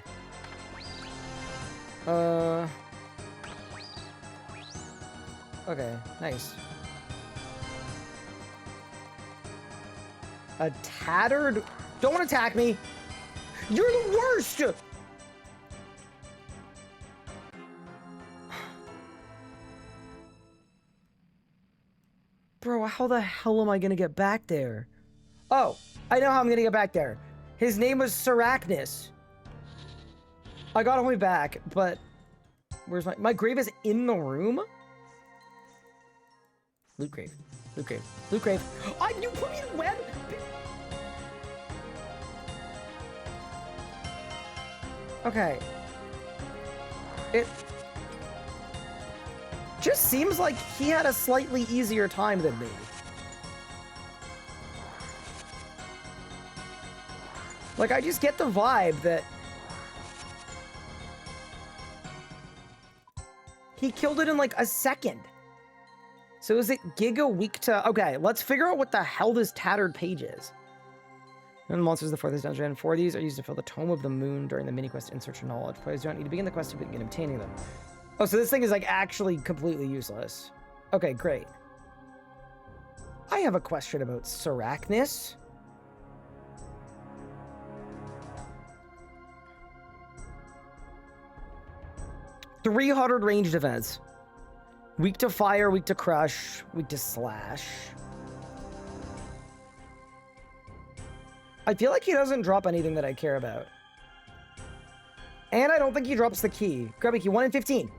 Okay, nice. A tattered... Don't attack me! You're the worst! Bro, how the hell am I gonna get back there? Oh, I know how I'm gonna get back there. His name was Syrachnus. I got all the way back, but... Where's my grave is in the room? Loot grave. Loot grave. Loot grave. Oh, you put me in web? Okay. It just seems like he had a slightly easier time than me. Like, I just get the vibe that he killed it in like a second. So is it Giga weak to... Okay, let's figure out what the hell this tattered page is. And the monsters of the fourth dungeon. 4 of these are used to fill the Tome of the Moon during the mini-quest In Search of Knowledge. Players don't need to begin the quest to begin obtaining them. Oh, so this thing is like actually completely useless. Okay, great. I have a question about Syrachnus. Three 300 range defense. Weak to fire, weak to crush, weak to slash. I feel like he doesn't drop anything that I care about. And I don't think he drops the key. Grab a key, 1 in 15.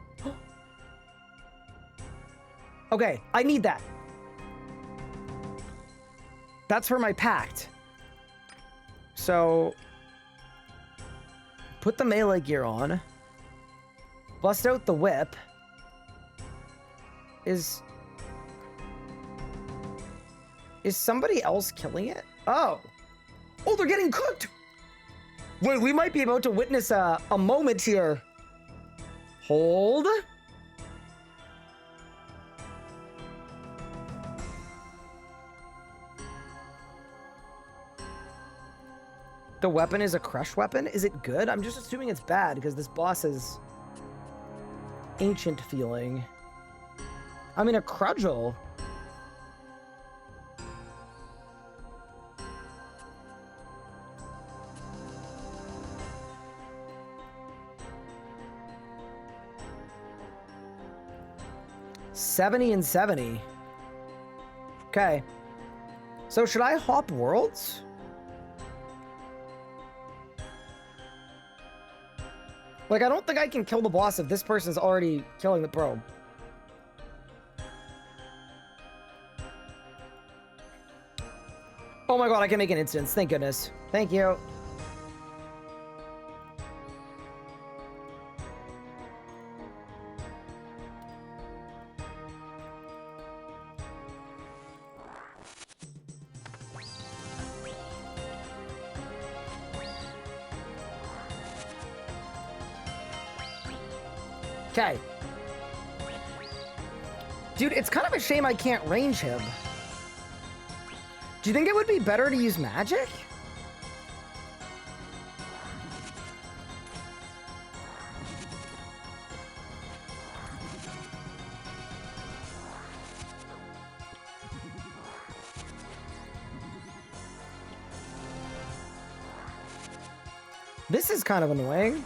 Okay, I need that. That's for my pact. So, put the melee gear on. Bust out the whip. Is somebody else killing it? Oh. Oh, they're getting cooked! Wait, we might be about to witness a moment here. Hold. The weapon is a crush weapon? Is it good? I'm just assuming it's bad because this boss is ancient feeling. I mean, a cudgel. $70 and $70. Okay. So should I hop worlds? Like, I don't think I can kill the boss if this person's already killing the probe. Oh my god, I can make an instance. Thank goodness. Thank you. Okay. Dude, it's kind of a shame I can't range him. Do you think it would be better to use magic? This is kind of annoying.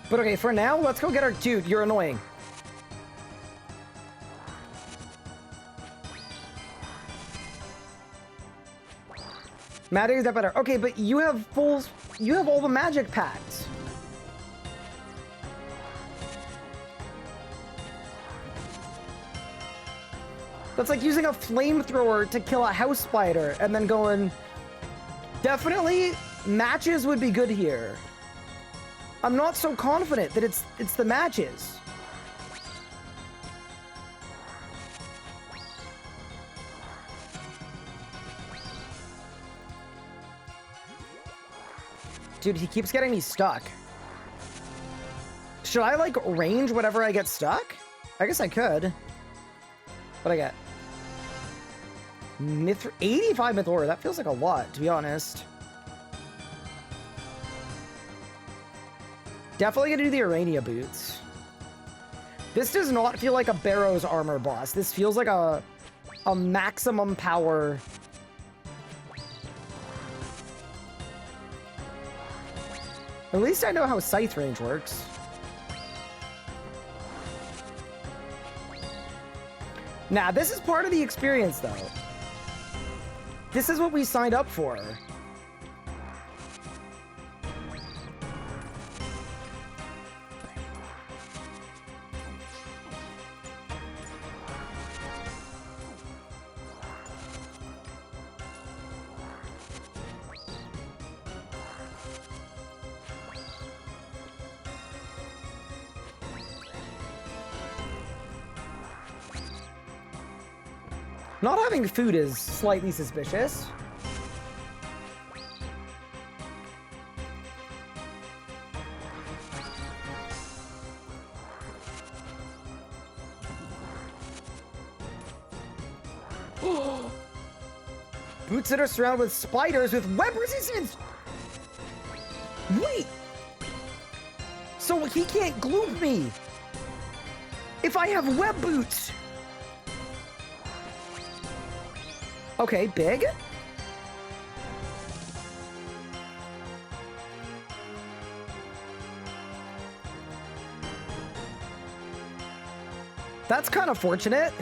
But okay, for now, let's go get our... Dude, you're annoying. Magic is that better. Okay, but you have full... You have all the magic packs. That's like using a flamethrower to kill a house spider and then going... Definitely, matches would be good here. I'm not so confident that it's the matches. Dude, he keeps getting me stuck. Should I, like, range whatever I get stuck? I guess I could. What I get? 85 Mythora. That feels like a lot, to be honest. Definitely gonna do the Urania boots. This does not feel like a Barrow's armor boss. This feels like a maximum power... At least I know how Scythe range works. Nah, this is part of the experience, though. This is what we signed up for. Not having food is slightly suspicious. Boots that are surrounded with spiders with web resistance! Wait! So he can't gloop me! If I have web boots! Okay, big. That's kind of fortunate.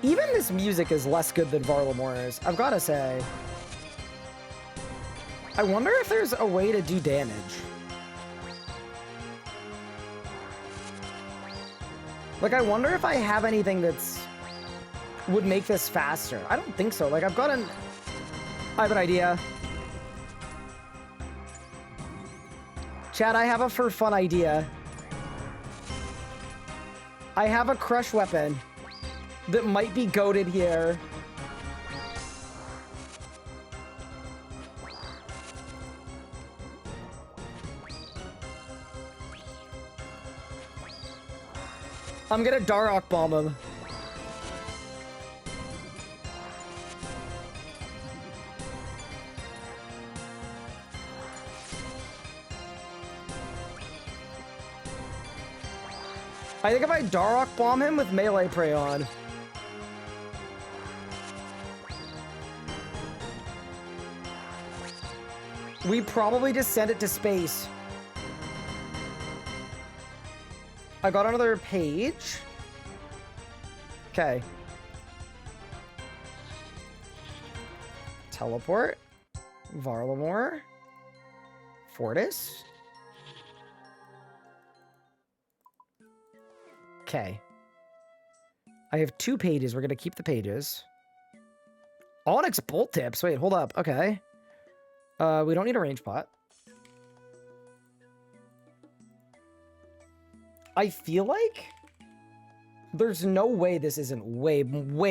Even this music is less good than Varlamore's, I've got to say. I wonder if there's a way to do damage. Like, I wonder if I have anything that's... would make this faster. I don't think so. Like, I have an idea. Chad, I have a for fun idea. I have a crush weapon that might be goated here. I'm gonna Darok bomb him. I think if I Darok bomb him with melee prey on. We probably just send it to space. I got another page. Okay. Teleport. Varlamore. Fortis. Okay. I have 2 pages. We're going to keep the pages. Onyx bolt tips. Wait, hold up. Okay. We don't need a range pot. I feel like there's no way this isn't way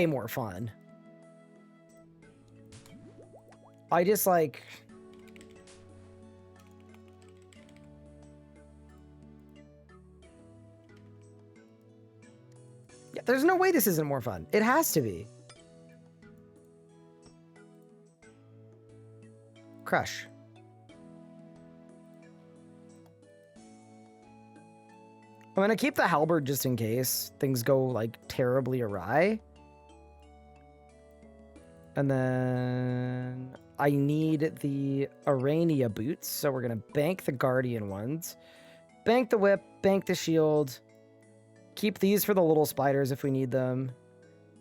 more fun. I just like... Yeah, there's no way this isn't more fun. It has to be. Crush. I'm gonna keep the halberd just in case things go like terribly awry. And then I need the Arania boots, so we're gonna bank the Guardian ones. Bank the whip, bank the shield. Keep these for the little spiders if we need them.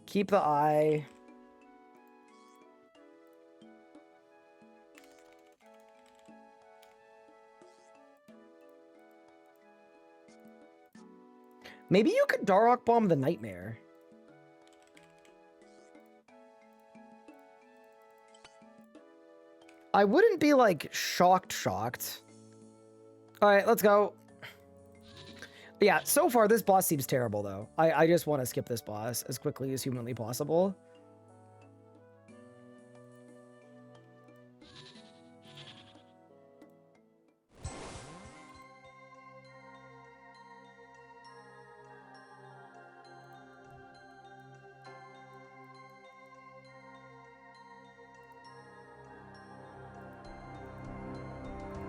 Keep the eye. Maybe you could Darok Bomb the Nightmare. I wouldn't be, like, shocked. All right, let's go. Yeah, so far, this boss seems terrible, though. I just want to skip this boss as quickly as humanly possible.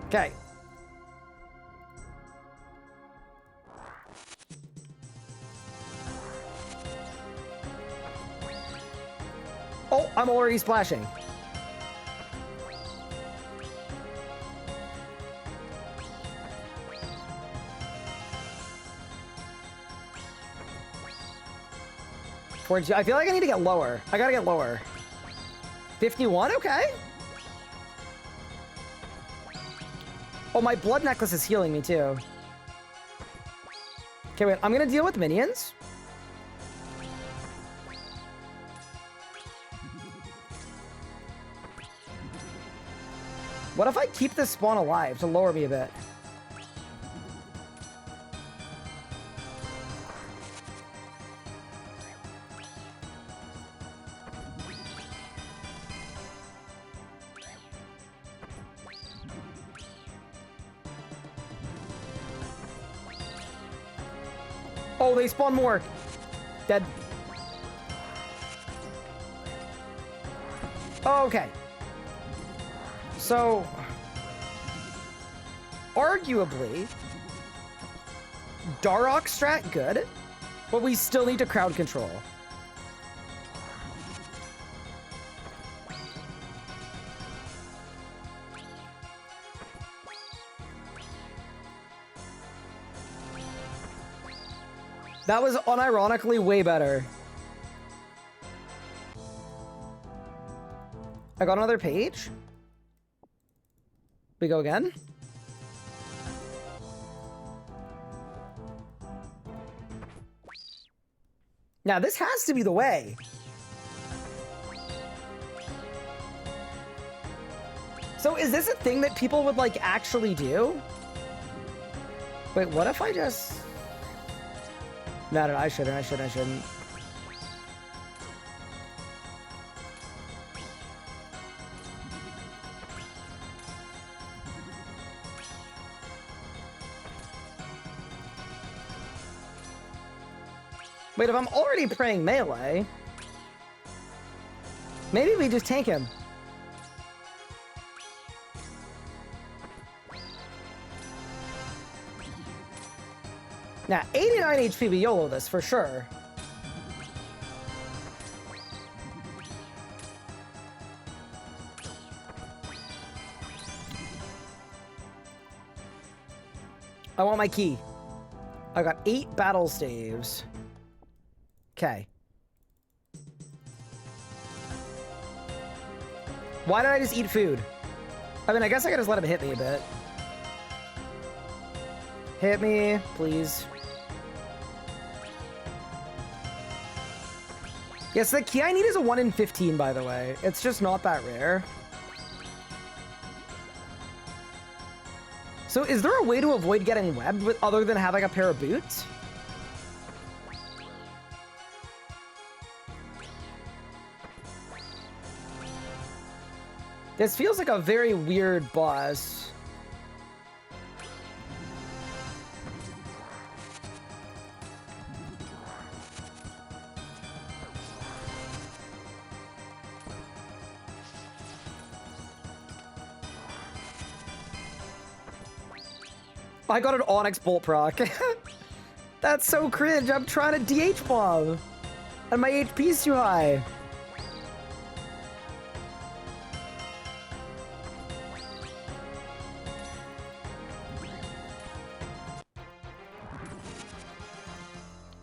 Okay. Oh, I'm already splashing. I feel like I need to get lower. I gotta get lower. 51? Okay. Oh, my blood necklace is healing me, too. Okay, wait. I'm gonna deal with minions. What if I keep this spawn alive to lower me a bit? Oh, they spawn more. Dead. Oh, okay. So, arguably, Darok strat good, but we still need to crowd control. That was unironically way better. I got another page. We go again. Now, this has to be the way. So is this a thing that people would, like, actually do? Wait, what if I just... No, I shouldn't. Wait, if I'm already praying melee, maybe we just tank him. Now, 89 HP, we YOLO this for sure. I want my key. I got 8 battle staves. Okay. Why did I just eat food? I mean, I guess I could just let him hit me a bit. Hit me, please. Yes, the key I need is a 1 in 15, by the way. It's just not that rare. So is there a way to avoid getting webbed with, other than having a pair of boots? This feels like a very weird boss. I got an Onyx Bolt proc. That's so cringe. I'm trying to DH bomb. And my HP's too high.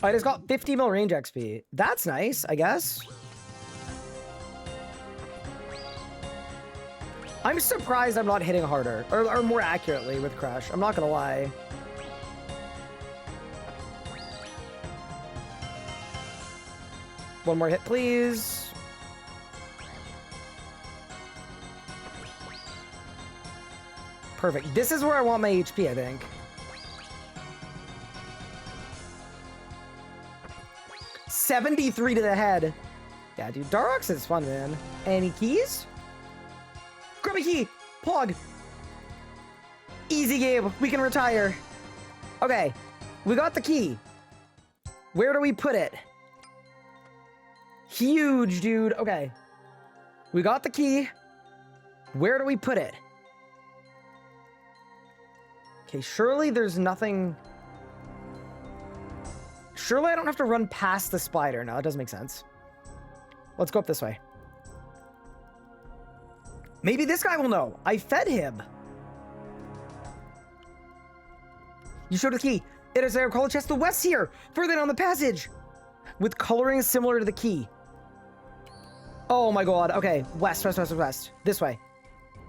I just got 50 mil range XP. That's nice, I guess. I'm surprised I'm not hitting harder, or more accurately with Crush. I'm not gonna lie. One more hit, please. Perfect. This is where I want my HP, I think. $73 to the head. Yeah, dude, Darox is fun, man. Any keys? Grab a key. Plug. Easy game. We can retire. Okay, we got the key. Where do we put it? Huge, dude. Okay. We got the key. Where do we put it? Okay, surely there's nothing... Surely I don't have to run past the spider. No, that doesn't make sense. Let's go up this way. Maybe this guy will know. I fed him. You showed the key. It is there. Call the chest to the west here. Further down the passage. With coloring similar to the key. Oh my god. Okay. West, west, west, west. This way.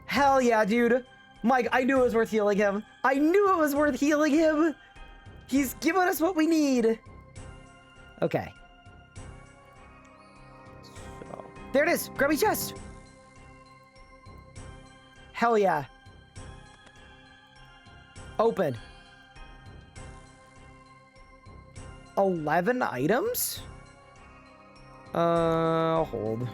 Hell yeah, dude. Mike, I knew it was worth healing him. I knew it was worth healing him. He's giving us what we need. Okay. So, there it is. Grubby chest. Hell yeah. Open. 11 items? Hold.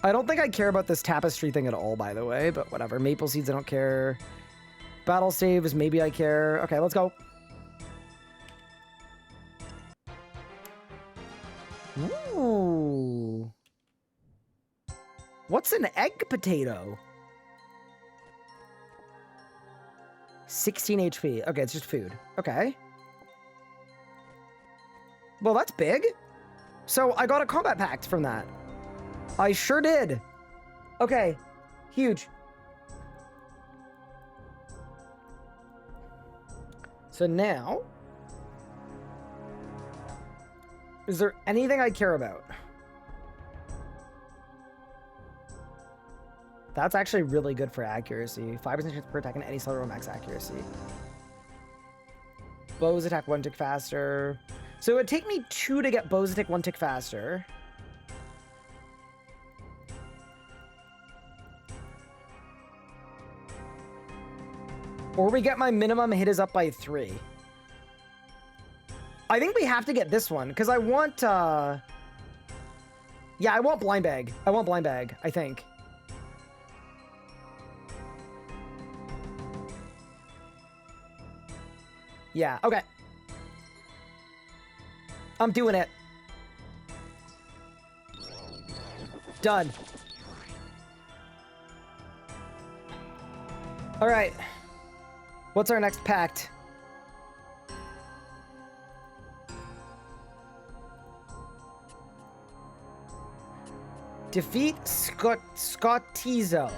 I don't think I care about this tapestry thing at all, by the way, but whatever. Maple seeds, I don't care. Battle saves, maybe I care. Okay, let's go. Ooh. What's an egg potato? 16 HP. Okay, it's just food. Okay. Well, that's big. So I got a combat pact from that. I sure did. Okay. Huge. So now... Is there anything I care about? That's actually really good for accuracy. 5% chance per attack and any solo max accuracy. Bows attack 1 tick faster. So it would take me 2 to get bows attack 1 tick faster. Or we get my minimum hit is up by 3. I think we have to get this one, because I want, yeah, I want blind bag. I want blind bag, I think. Yeah, okay. I'm doing it. Done. All right. What's our next pact? Defeat Scottizo.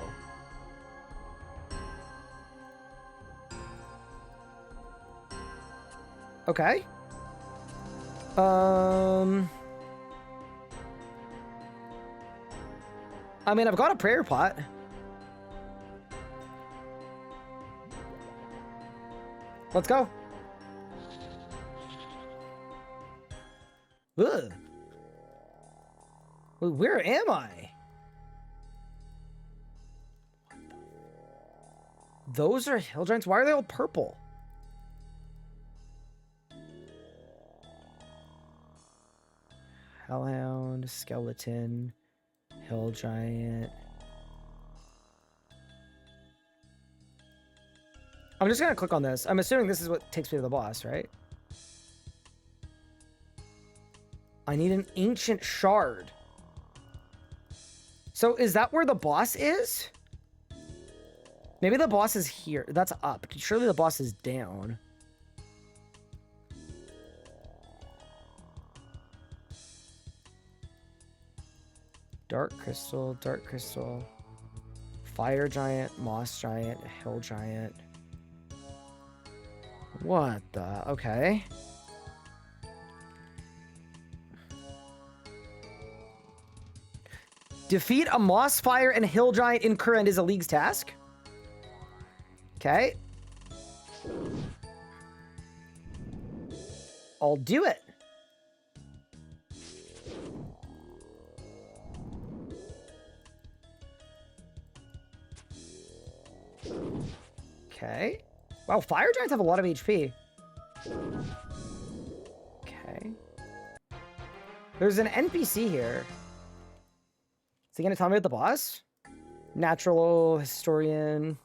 Okay. I mean, I've got a prayer pot. Let's go. Ugh. Where am I? Those are hill giants. Why are they all purple? Hellhound, skeleton, hill giant. I'm just gonna click on this. I'm assuming this is what takes me to the boss, right? I need an ancient shard. So is that where the boss is? Maybe the boss is here. That's up. Surely the boss is down. Dark crystal, fire giant, moss giant, hill giant. What the? Okay. Defeat a moss, fire, and hill giant in current is a league's task. Okay. I'll do it. Okay. Wow, fire giants have a lot of HP. Okay. There's an NPC here. Is he gonna tell me about the boss? Natural historian.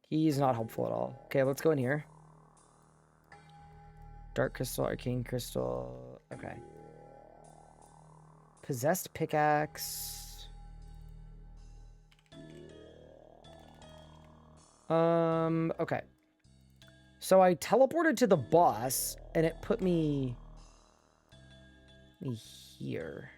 He's not helpful at all. Okay, let's go in here. Dark crystal, arcane crystal. Okay. Possessed pickaxe. Okay. So I teleported to the boss and it put me here.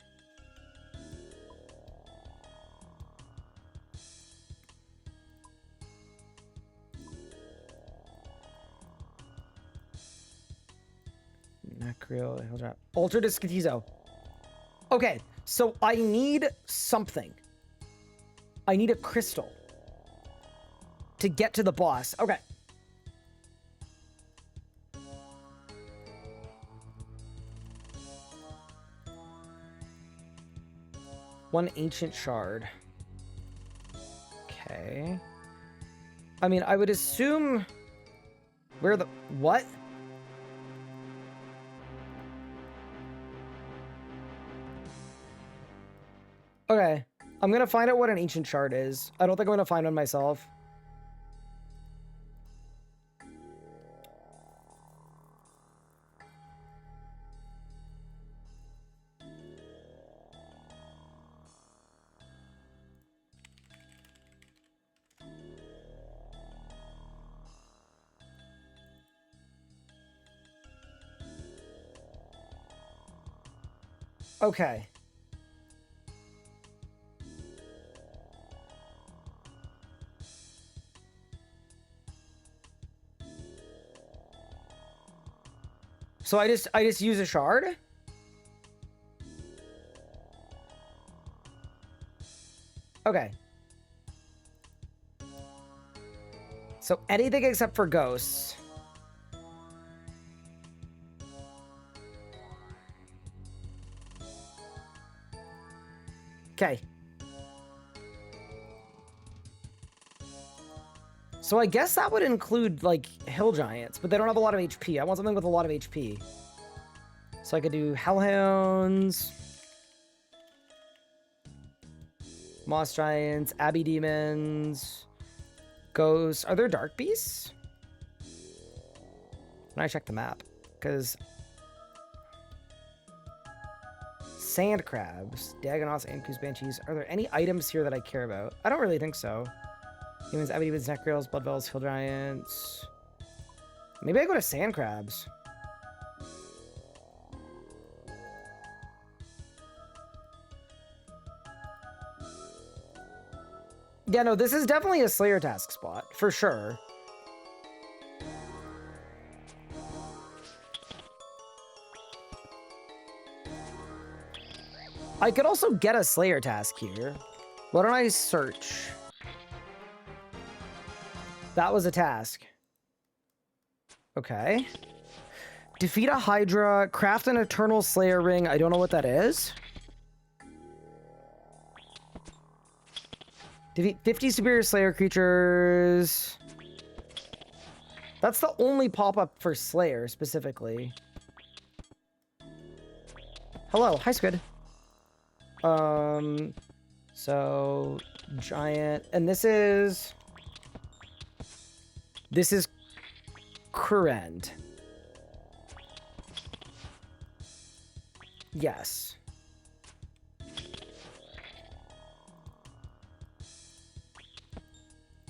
Necrio, Alter to Skatizo. Okay, so I need something. I need a crystal to get to the boss. Okay. One ancient shard. Okay. I mean, I would assume... Where the... What? Okay. I'm gonna find out what an ancient shard is. I don't think I'm gonna find one myself. Okay. So I just use a shard? Okay. So anything except for ghosts. Okay. So I guess that would include, like, hill giants, but they don't have a lot of HP. I want something with a lot of HP. So I could do hellhounds, moss giants, abbey demons, ghosts. Are there dark beasts? When I check the map, because sand crabs, Dagonoths, Ankus, Banshees. Are there any items here that I care about? I don't really think so. Humans, abbey demons, necreals, blood vells, hill giants. Maybe I go to sand crabs. Yeah, no, this is definitely a Slayer task spot, for sure. I could also get a Slayer task here. Why don't I search? That was a task. Okay. Defeat a Hydra, craft an Eternal Slayer ring. I don't know what that is. Defeat 50 superior Slayer creatures. That's the only pop-up for Slayer, specifically. Hello. Hi, Squid. So... Giant... And this is... This is... Current. Yes.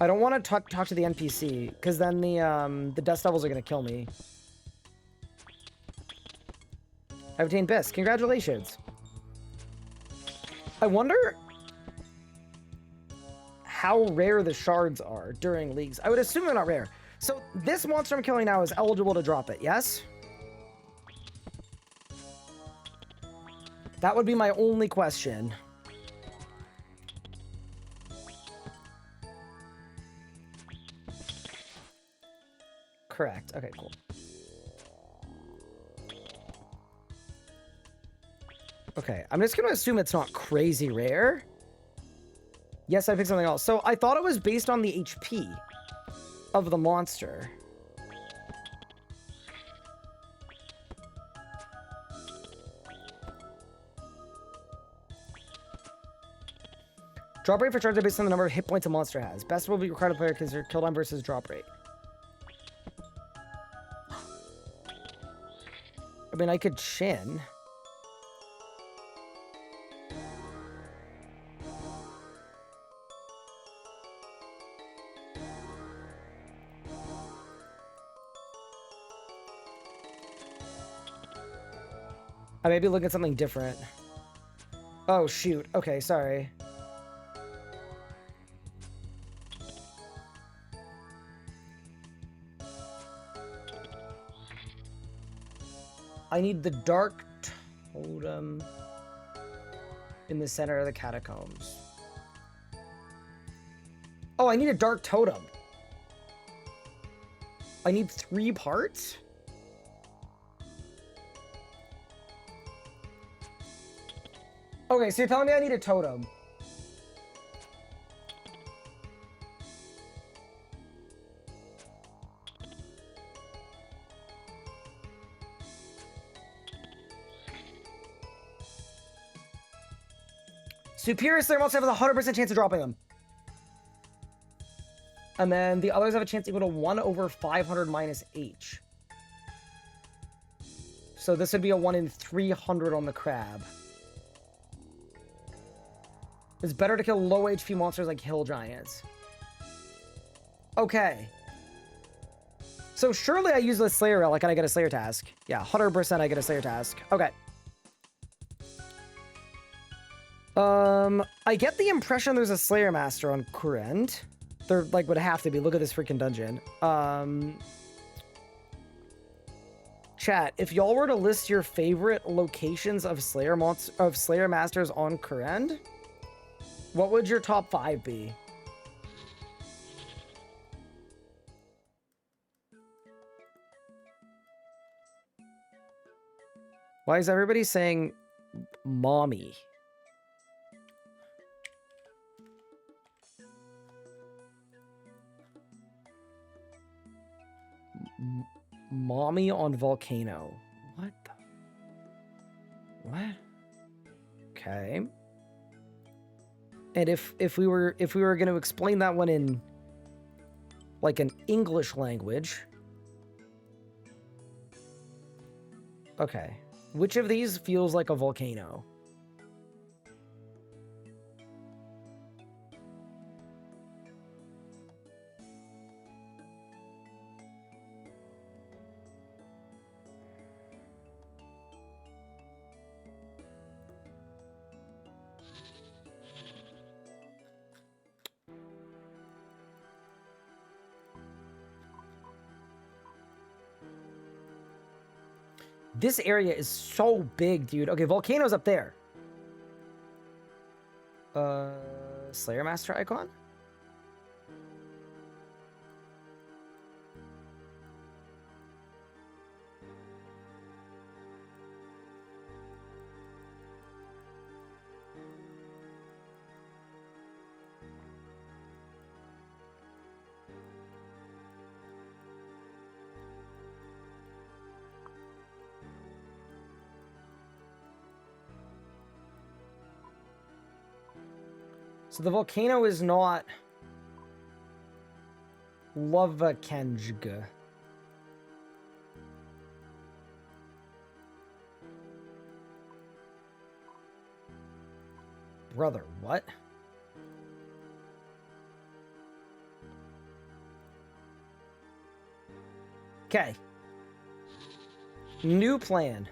I don't want to talk to the NPC, because then the Dust Devils are going to kill me. I've obtained Biss. Congratulations. I wonder how rare the shards are during leagues. I would assume they're not rare. So this monster I'm killing now is eligible to drop it, yes? That would be my only question. Correct. Okay, cool. Okay, I'm just gonna assume it's not crazy rare. Yes, I picked something else. So I thought it was based on the HP of the monster. Drop rate for charge based on the number of hit points a monster has. Best will be required to player because they're kill time versus drop rate. I mean, I could chin. I may be looking at something different. Oh, shoot. Okay, sorry. I need the dark totem in the center of the catacombs. Oh, I need a dark totem. I need 3 parts? Okay, so you're telling me I need a totem. Superior Slayer monster has a 100% chance of dropping them. And then the others have a chance equal to 1 over 500 minus H. So this would be a 1 in 300 on the crab. It's better to kill low HP monsters like hill giants. Okay. So surely I use the Slayer Relic and I get a Slayer task. Yeah, 100% I get a Slayer task. Okay. I get the impression there's a Slayer Master on Kurend. There, like, would have to be. Look at this freaking dungeon. Chat, if y'all were to list your favorite locations of Slayer Masters on Kurend, what would your top 5 be? Why is everybody saying mommy? Mommy on volcano. What the? What? Okay. And if we were going to explain that one in like an English language. Okay. Which of these feels like a volcano? This area is so big, dude. Okay, volcano's up there. Slayer Master icon? So the volcano is not Lava Kenjga. Brother, what? Okay. New plan.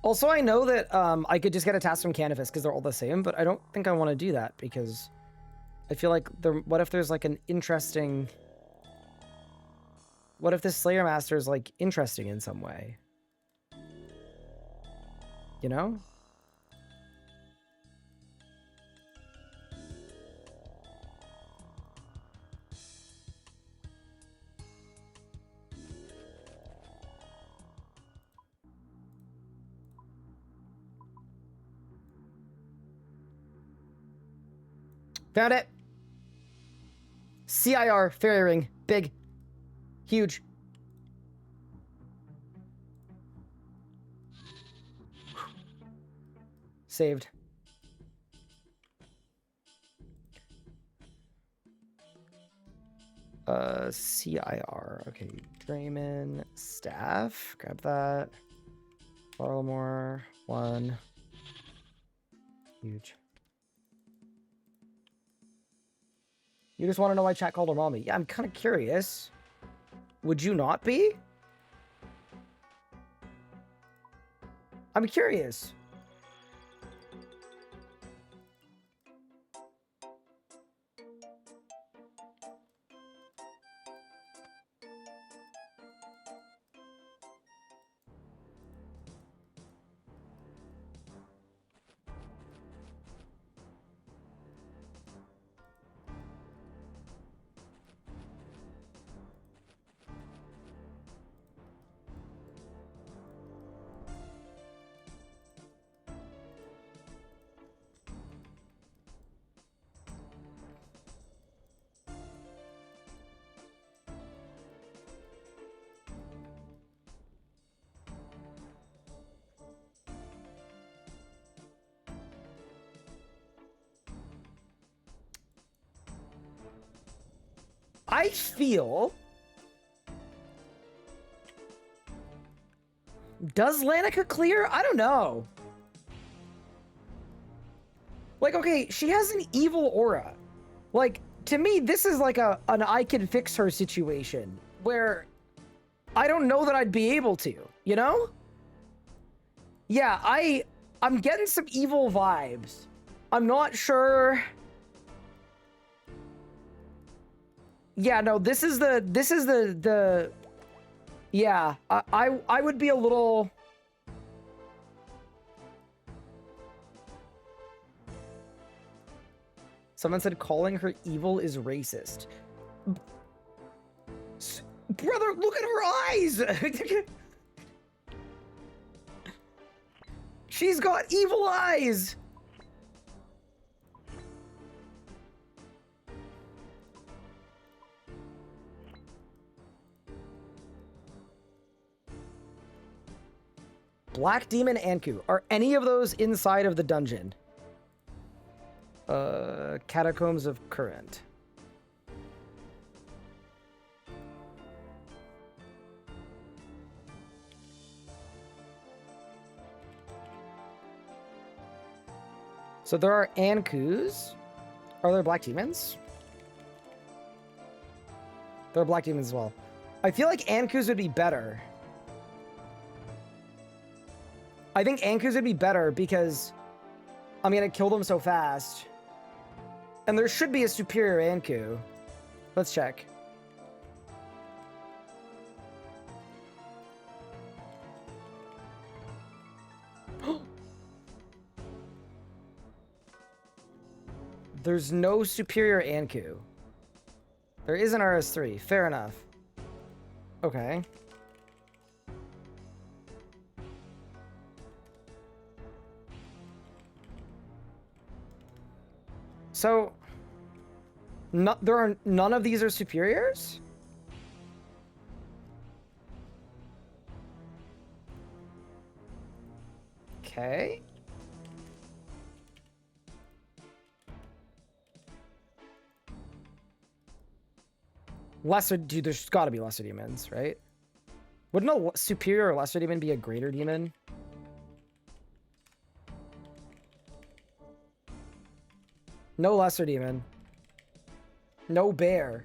Also, I know that I could just get a task from Canvas because they're all the same, but I don't think I want to do that because I feel like what if there's like an interesting... What if this Slayer Master is like interesting in some way? You know? Found it. CIR, fairy ring. Big. Huge. Saved. CIR. Okay, Draymond, staff. Grab that. Borrow more. 1. Huge. You just want to know why chat called her mommy. Yeah, I'm kind of curious. Would you not be? I'm curious. I feel... Does Lanica clear? I don't know. Like, okay, she has an evil aura. Like, to me, this is like an I can fix her situation, where I don't know that I'd be able to, you know? Yeah, I'm getting some evil vibes. I'm not sure... Yeah, no, this is the yeah, I would be a little... Someone said calling her evil is racist. Brother, look at her eyes! She's got evil eyes! Black Demon Anku. Are any of those inside of the dungeon? Catacombs of Current. So there are Ankus. Are there Black Demons? There are Black Demons as well. I feel like Ankus would be better. I think Ankus would be better because I'm gonna kill them so fast. And there should be a superior Anku. Let's check. There's no superior Anku. There is an RS3. Fair enough. Okay. So, none of these are superiors? Okay. Lesser, dude, there's gotta be lesser demons, right? Wouldn't a superior or lesser demon be a greater demon? No lesser demon. No bear.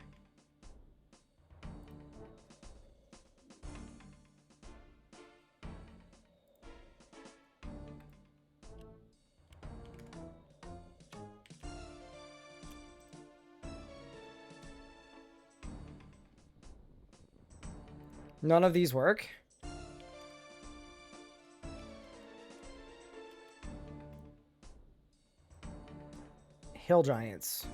None of these work. Hill giants.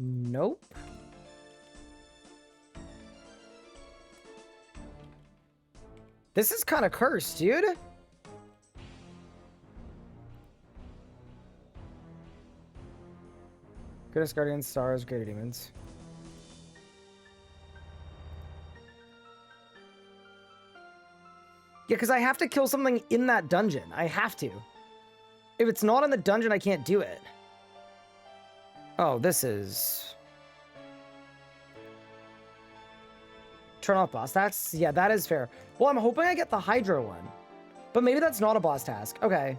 Nope. This is kind of cursed, dude. Greatest guardians, stars, greater demons. Yeah, because I have to kill something in that dungeon. I have to. If it's not in the dungeon, I can't do it. Oh, this is... Turn off boss tasks? Yeah, that is fair. Well, I'm hoping I get the Hydra one. But maybe that's not a boss task. Okay.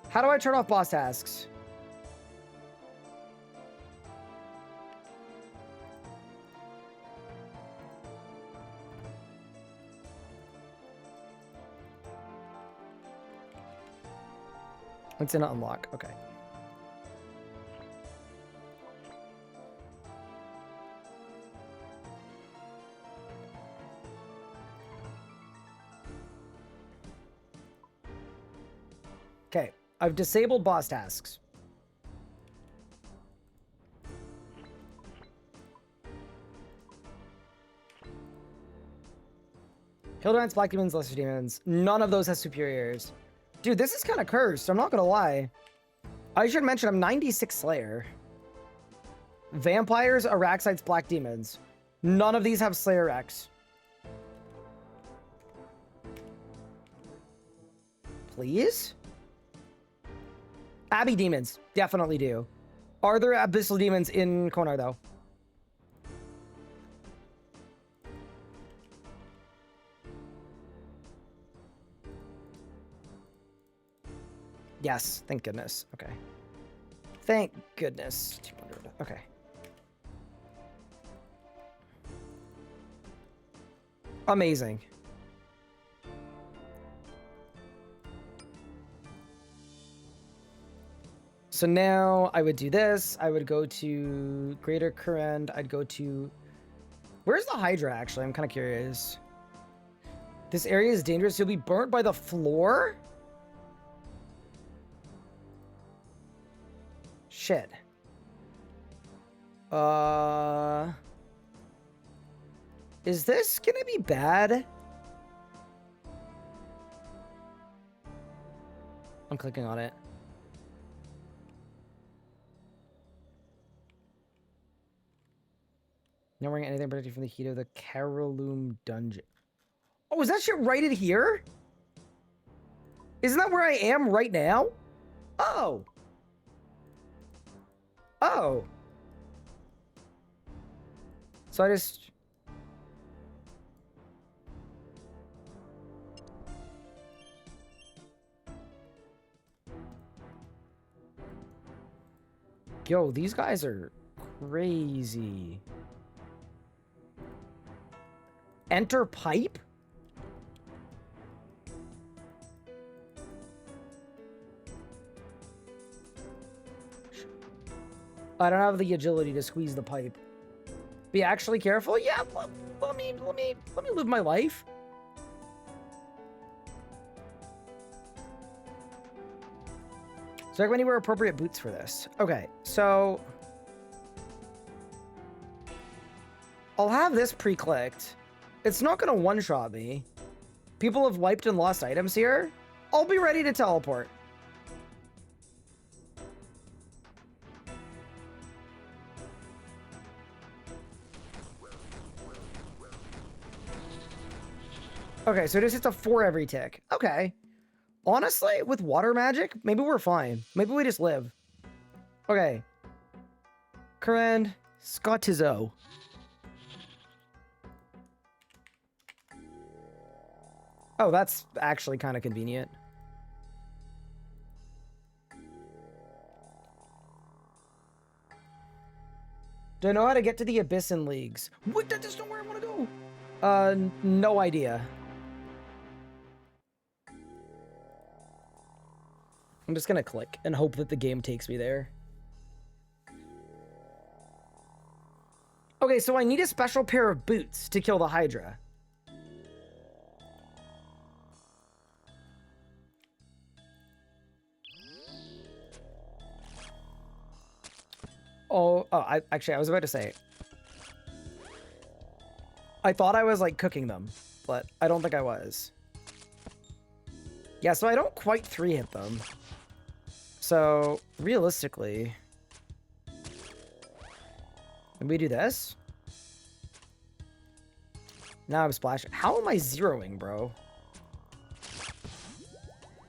How do I turn off boss tasks? It's in unlock. Okay. Okay, I've disabled boss tasks. Hill giants, black demons, lesser demons. None of those has superiors. Dude, this is kind of cursed. I'm not gonna lie. I should mention I'm 96 Slayer. Vampires, Araxites, black demons. None of these have Slayer X. Please? Abbey demons. Definitely do. Are there abyssal demons in Konar, though? Yes, thank goodness. Okay. Thank goodness. 200. Okay. Amazing. So now I would do this. I would go to Greater Kurand. I'd go to... Where's the Hydra, actually? I'm kind of curious. This area is dangerous. You'll be burnt by the floor? Shit. Is this gonna be bad? I'm clicking on it. Not wearing anything protected from the heat of the Carolum dungeon. Oh, is that shit right in here? Isn't that where I am right now? Oh. Oh. So I just... Yo, these guys are crazy. Enter pipe? I don't have the agility to squeeze the pipe. Be actually careful? Yeah, let me live my life. So recommend anywhere appropriate boots for this. Okay, so I'll have this pre-clicked. It's not gonna one-shot me. People have wiped and lost items here. I'll be ready to teleport. Okay, so it just hits a 4 every tick. Okay. Honestly, with water magic, maybe we're fine. Maybe we just live. Okay. Current Scottizo. Oh, that's actually kind of convenient. Do I know how to get to the Abyssin Leagues? What? That is not where I want to go. No idea. I'm just gonna click and hope that the game takes me there. Okay, so I need a special pair of boots to kill the Hydra. Actually, I was about to say. I thought I was, like, cooking them, but I don't think I was. Yeah, so I don't quite 3-hit them. So, realistically... Can we do this? Now I'm splashing. How am I zeroing, bro?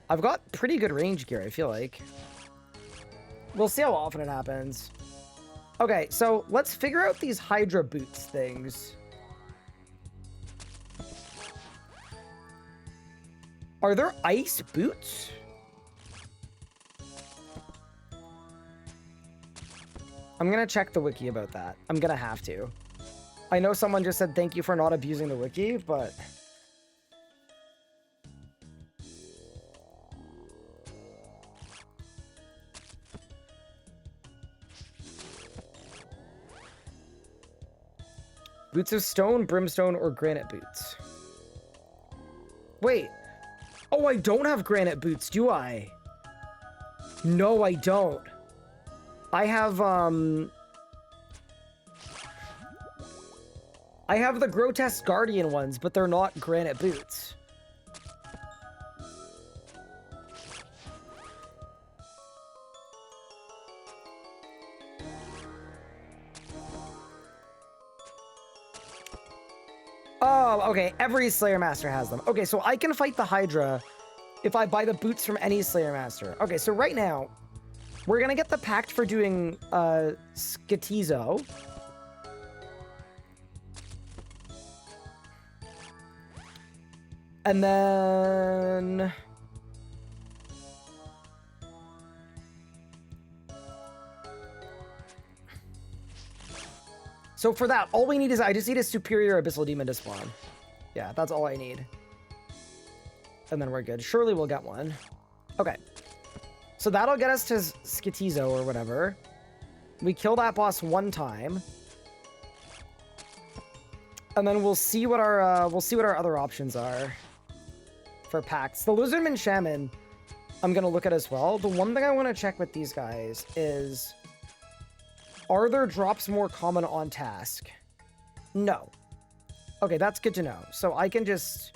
I've got pretty good range gear, I feel like. We'll see how often it happens. Okay, so let's figure out these Hydra boots things. Are there ice boots? I'm gonna check the wiki about that. I'm gonna have to. I know someone just said thank you for not abusing the wiki, but... Boots of stone, brimstone, or granite boots. Wait. Oh, I don't have granite boots, do I? No, I don't. I have the Grotesque Guardian ones, but they're not granite boots. Oh, okay. Every Slayer Master has them. Okay, so I can fight the Hydra if I buy the boots from any Slayer Master. Okay, so right now, we're gonna get the pact for doing Skitizo. And then... So for that, all we need is, I just need a superior Abyssal Demon to spawn. Yeah, that's all I need. And then we're good. Surely we'll get one. Okay. So that'll get us to Skitizo or whatever. We kill that boss one time. And then we'll see what our other options are for pacts. The Lizardman Shaman, I'm gonna look at as well. The one thing I want to check with these guys is, are there drops more common on task? No. Okay, that's good to know. So I can just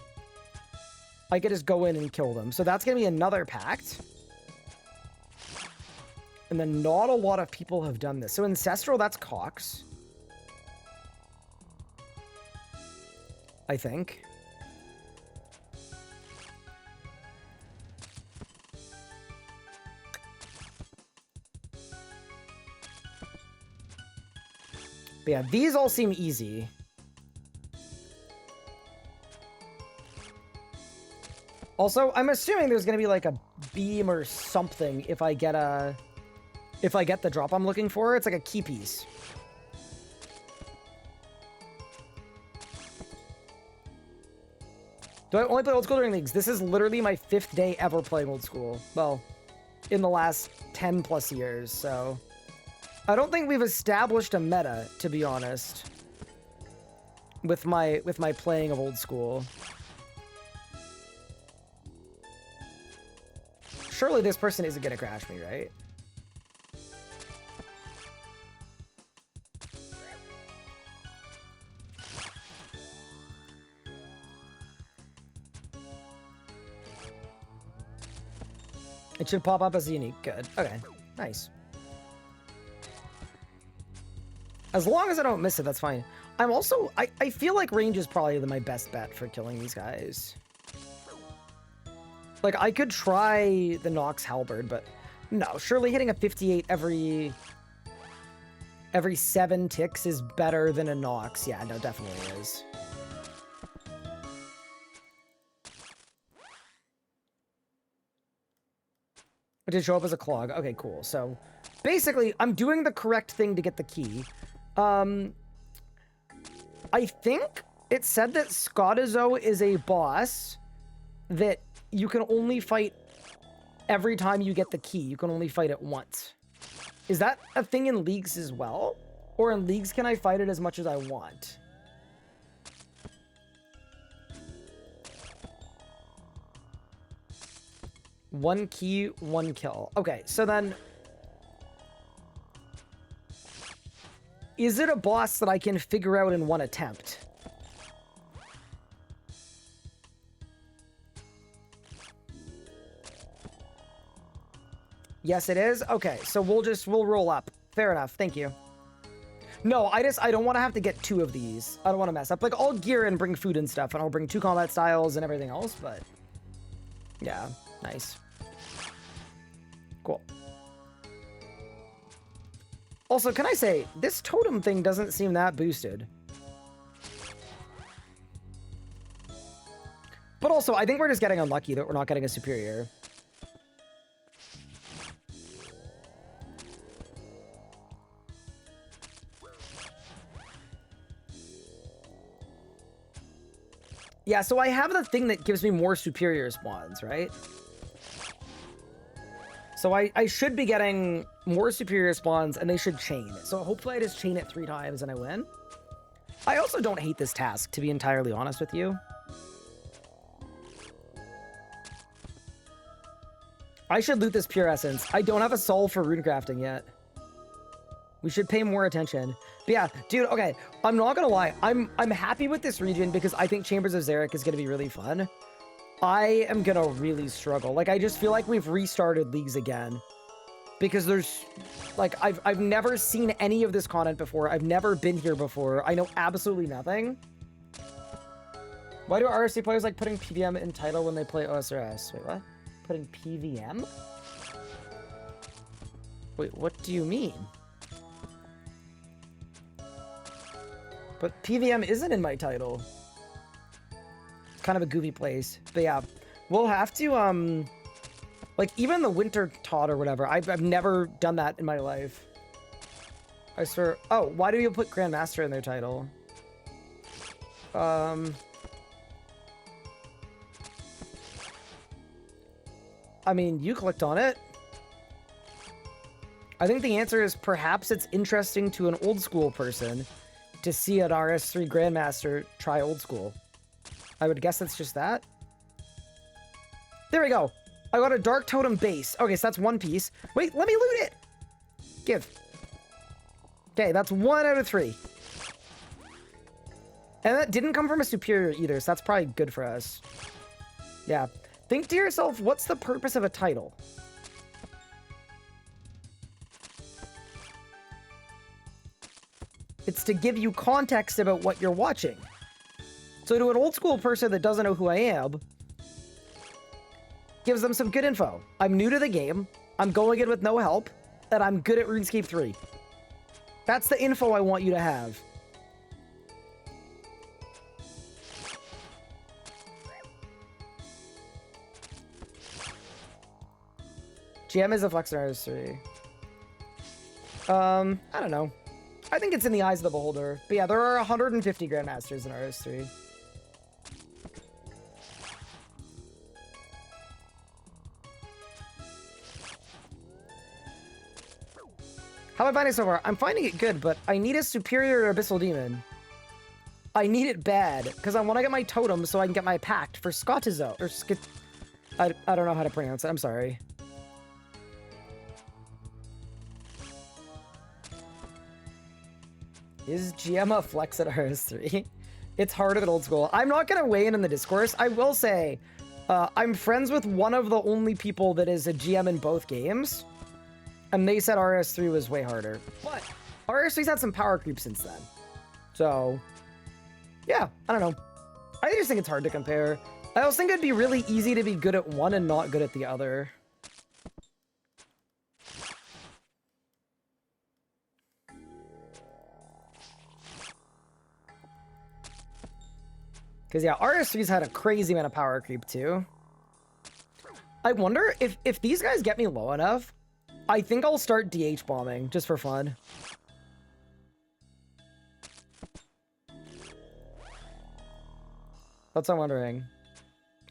go in and kill them. So that's gonna be another pact. And then not a lot of people have done this. So Ancestral, that's Cox. I think. But yeah, these all seem easy. Also, I'm assuming there's gonna be like a beam or something if I get the drop I'm looking for. It's like a key piece. Do I only play old school during leagues? This is literally my 5th day ever playing old school. Well, in the last 10 plus years, so... I don't think we've established a meta, to be honest, with my playing of old school. Surely this person isn't gonna crash me, right? It should pop up as unique. Good. Okay. Nice. As long as I don't miss it, that's fine. I'm also... I feel like range is probably my best bet for killing these guys. Like, I could try the Nox Halberd, but... No, surely hitting a 58 every 7 ticks is better than a Nox. Yeah, no, definitely is. It did show up as a clog. Okay, cool. So, basically, I'm doing the correct thing to get the key. I think it said that Skitizo is a boss that you can only fight every time you get the key. You can only fight it once. Is that a thing in leagues as well? Or in leagues, can I fight it as much as I want? One key, one kill. Okay, so then... Is it a boss that I can figure out in one attempt? Yes, it is? Okay, so we'll roll up. Fair enough, thank you. No, I don't want to have to get 2 of these. I don't want to mess up. Like, I'll gear and bring food and stuff, and I'll bring 2 combat styles and everything else, but... Yeah, nice. Cool. Also, can I say, this totem thing doesn't seem that boosted. But also, I think we're just getting unlucky that we're not getting a superior. Yeah, so I have the thing that gives me more superior spawns, right? So I should be getting more superior spawns, and they should chain. So hopefully I just chain it 3 times and I win. I also don't hate this task, to be entirely honest with you. I should loot this pure essence. I don't have a soul for runecrafting yet. We should pay more attention. But yeah, dude, okay, I'm not gonna lie. I'm happy with this region because I think Chambers of Xeric is gonna be really fun. I am gonna really struggle. Like, I just feel like we've restarted leagues again. Because there's... Like, I've never seen any of this content before. I've never been here before. I know absolutely nothing. Why do RS3 players like putting PVM in title when they play OSRS? Wait, what? Putting PVM? Wait, what do you mean? But PVM isn't in my title. Kind of a goofy place. But yeah, we'll have to, like, even the Winter Todd or whatever, I've never done that in my life. I swear. Oh, why do you put Grandmaster in their title? I mean, you clicked on it. I think the answer is perhaps it's interesting to an old school person to see an RS3 Grandmaster try old school. I would guess it's just that. There we go. I got a Dark Totem base. Okay, so that's 1 piece. Wait, let me loot it. Give. Okay, that's 1 out of 3. And that didn't come from a superior either, so that's probably good for us. Yeah. Think to yourself, what's the purpose of a title? It's to give you context about what you're watching. So to an old school person that doesn't know who I am, gives them some good info. I'm new to the game, I'm going in with no help, and I'm good at RuneScape 3. That's the info I want you to have. GM is a flex in RS3. I don't know. I think it's in the eyes of the beholder. But yeah, there are 150 Grandmasters in RS3. How am I finding it so far? I'm finding it good, but I need a superior Abyssal Demon. I need it bad, because I want to get my totem so I can get my pact for Scotizo. Or I don't know how to pronounce it. I'm sorry. Is GM a flex at RS3? It's harder than old school. I'm not going to weigh in the discourse. I will say, I'm friends with one of the only people that is a GM in both games. And they said RS3 was way harder. But RS3's had some power creep since then. So, yeah, I don't know. I just think it's hard to compare. I also think it'd be really easy to be good at one and not good at the other. Because, yeah, RS3's had a crazy amount of power creep, too. I wonder if these guys get me low enough, I think I'll start DH bombing, just for fun. That's what I'm wondering.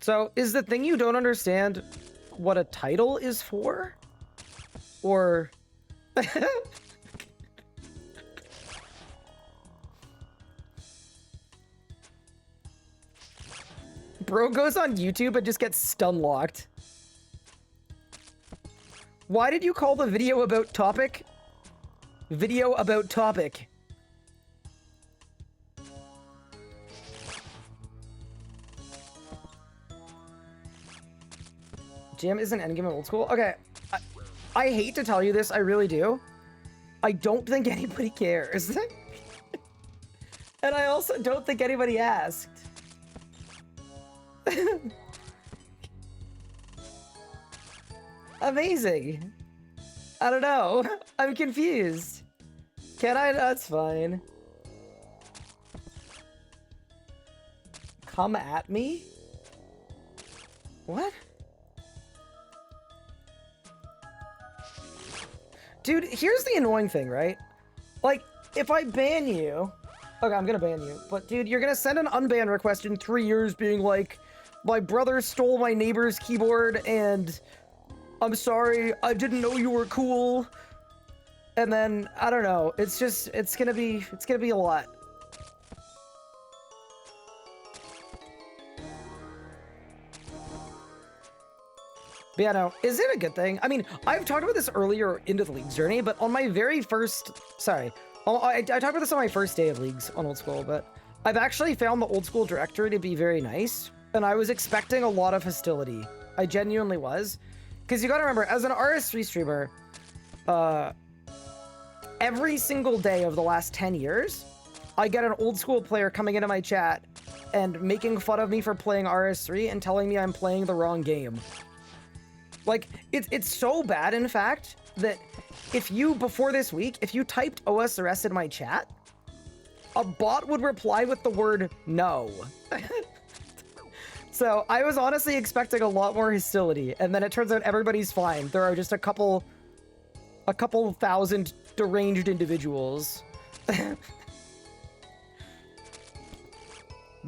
So, is the thing you don't understand what a title is for? Or... bro goes on YouTube and just gets stun locked. Why did you call the video about topic? Video about topic. Jam isn't endgame in old school? Okay. I hate to tell you this, I really do. I don't think anybody cares. And I also don't think anybody asked. Amazing. I don't know. I'm confused. Can I? That's fine. Come at me? What? Dude, here's the annoying thing, right? Like, if I ban you... Okay, I'm gonna ban you. But, dude, you're gonna send an unban request in 3 years being like, my brother stole my neighbor's keyboard and... I'm sorry, I didn't know you were cool. And then, I don't know, it's just, it's gonna be a lot. But yeah, no, is it a good thing? I mean, I've talked about this earlier into the Leagues journey, but on my very first, sorry, I talked about this on my first day of Leagues on Old School, but I've actually found the Old School directory to be very nice, and I was expecting a lot of hostility. I genuinely was. Because you gotta remember, as an RS3 streamer, every single day of the last 10 years, I get an old school player coming into my chat and making fun of me for playing RS3 and telling me I'm playing the wrong game. Like, it's so bad, in fact, that if you, before this week, if you typed OSRS in my chat, a bot would reply with the word no. So I was honestly expecting a lot more hostility, and then it turns out everybody's fine. There are just a couple thousand deranged individuals. But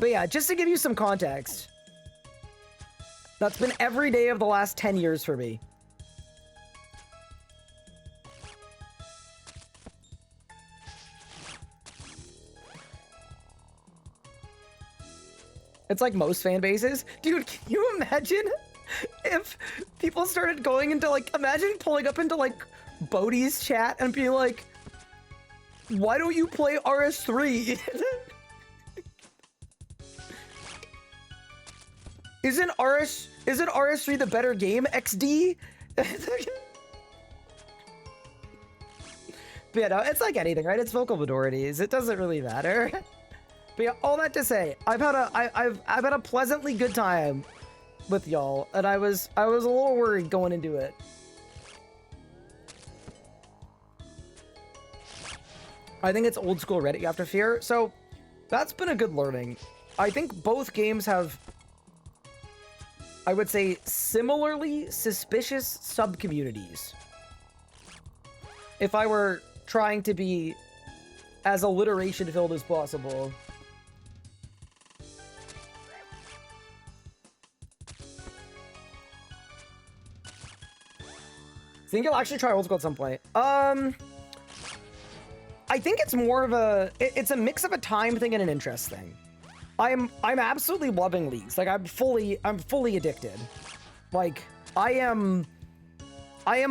yeah, just to give you some context, that's been every day of the last 10 years for me. It's like most fan bases. Dude, can you imagine if people started going into, like, imagine pulling up into, like, Bodhi's chat and being like, why don't you play RS3? Isn't RS3 the better game, XD? But yeah, no, it's like anything, right? It's vocal minorities. It doesn't really matter. But yeah, all that to say, I've had a pleasantly good time with y'all, and I was a little worried going into it. I think it's old school Reddit you have to fear, so that's been a good learning. I think both games have, I would say, similarly suspicious sub-communities. If I were trying to be as alliteration-filled as possible. Think you'll actually try old school at some point? I think it's more of a, it's a mix of a time thing and an interest thing. I'm absolutely loving Leagues. Like, I'm fully addicted. Like, I am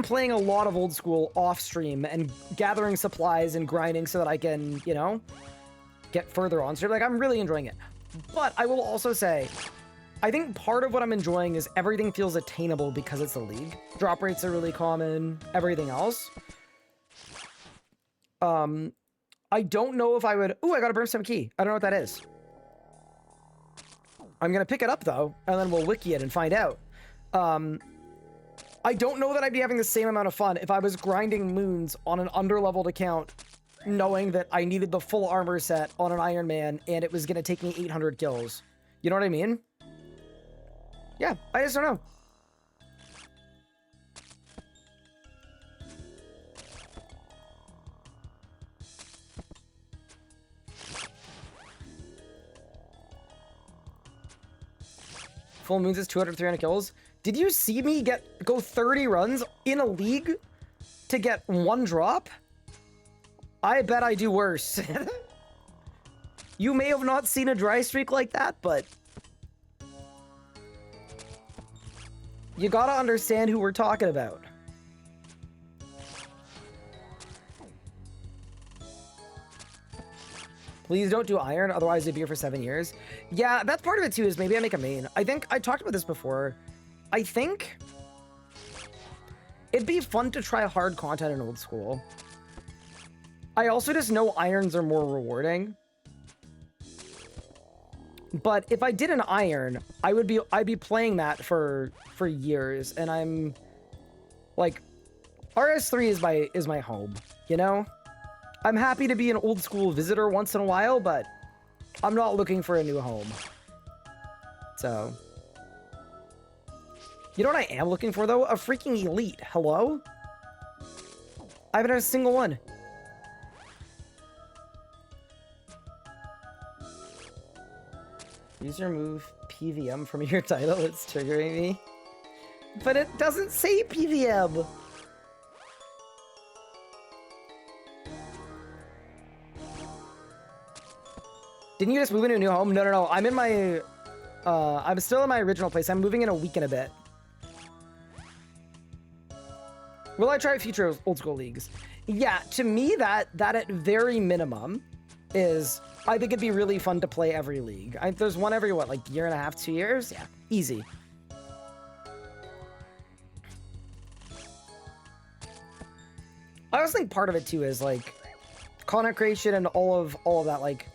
playing a lot of old school off stream and gathering supplies and grinding so that I can, you know, get further on stream. Like, I'm really enjoying it. But I will also say, I think part of what I'm enjoying is everything feels attainable because it's a League. Drop rates are really common, everything else. I don't know if I would... Ooh, I got a Brimstone key. I don't know what that is. I'm gonna pick it up, though, and then we'll wiki it and find out. I don't know that I'd be having the same amount of fun if I was grinding moons on an underleveled account, knowing that I needed the full armor set on an Iron Man, and it was gonna take me 800 kills. You know what I mean? Yeah, I just don't know. Full moons is 200, 300 kills. Did you see me go 30 runs in a league to get 1 drop? I bet I do worse. You may have not seen a dry streak like that, but You gotta understand who we're talking about. Please don't do iron, otherwise you'd be here for 7 years. Yeah, that's part of it too, is maybe I make a main. I think I talked about this before. I think it'd be fun to try hard content in old school. I also just know irons are more rewarding. But if I did an iron, I'd be playing that for years, and I'm like, RS3 is my home, you know? I'm happy to be an old school visitor once in a while, but I'm not looking for a new home. So, you know what I am looking for though? A freaking elite. Hello? I haven't had a single one. User move PVM from your title. It's triggering me. But it doesn't say PVM. Didn't you just move into a new home? No, no, no. I'm in my... I'm still in my original place. I'm moving in a week and a bit. Will I try future old school leagues? Yeah, to me, that at very minimum is... I think it'd be really fun to play every league. There's one every, what, like year and a half, 2 years? Yeah, easy. I also think part of it, too, is, like, content creation and all of that, like...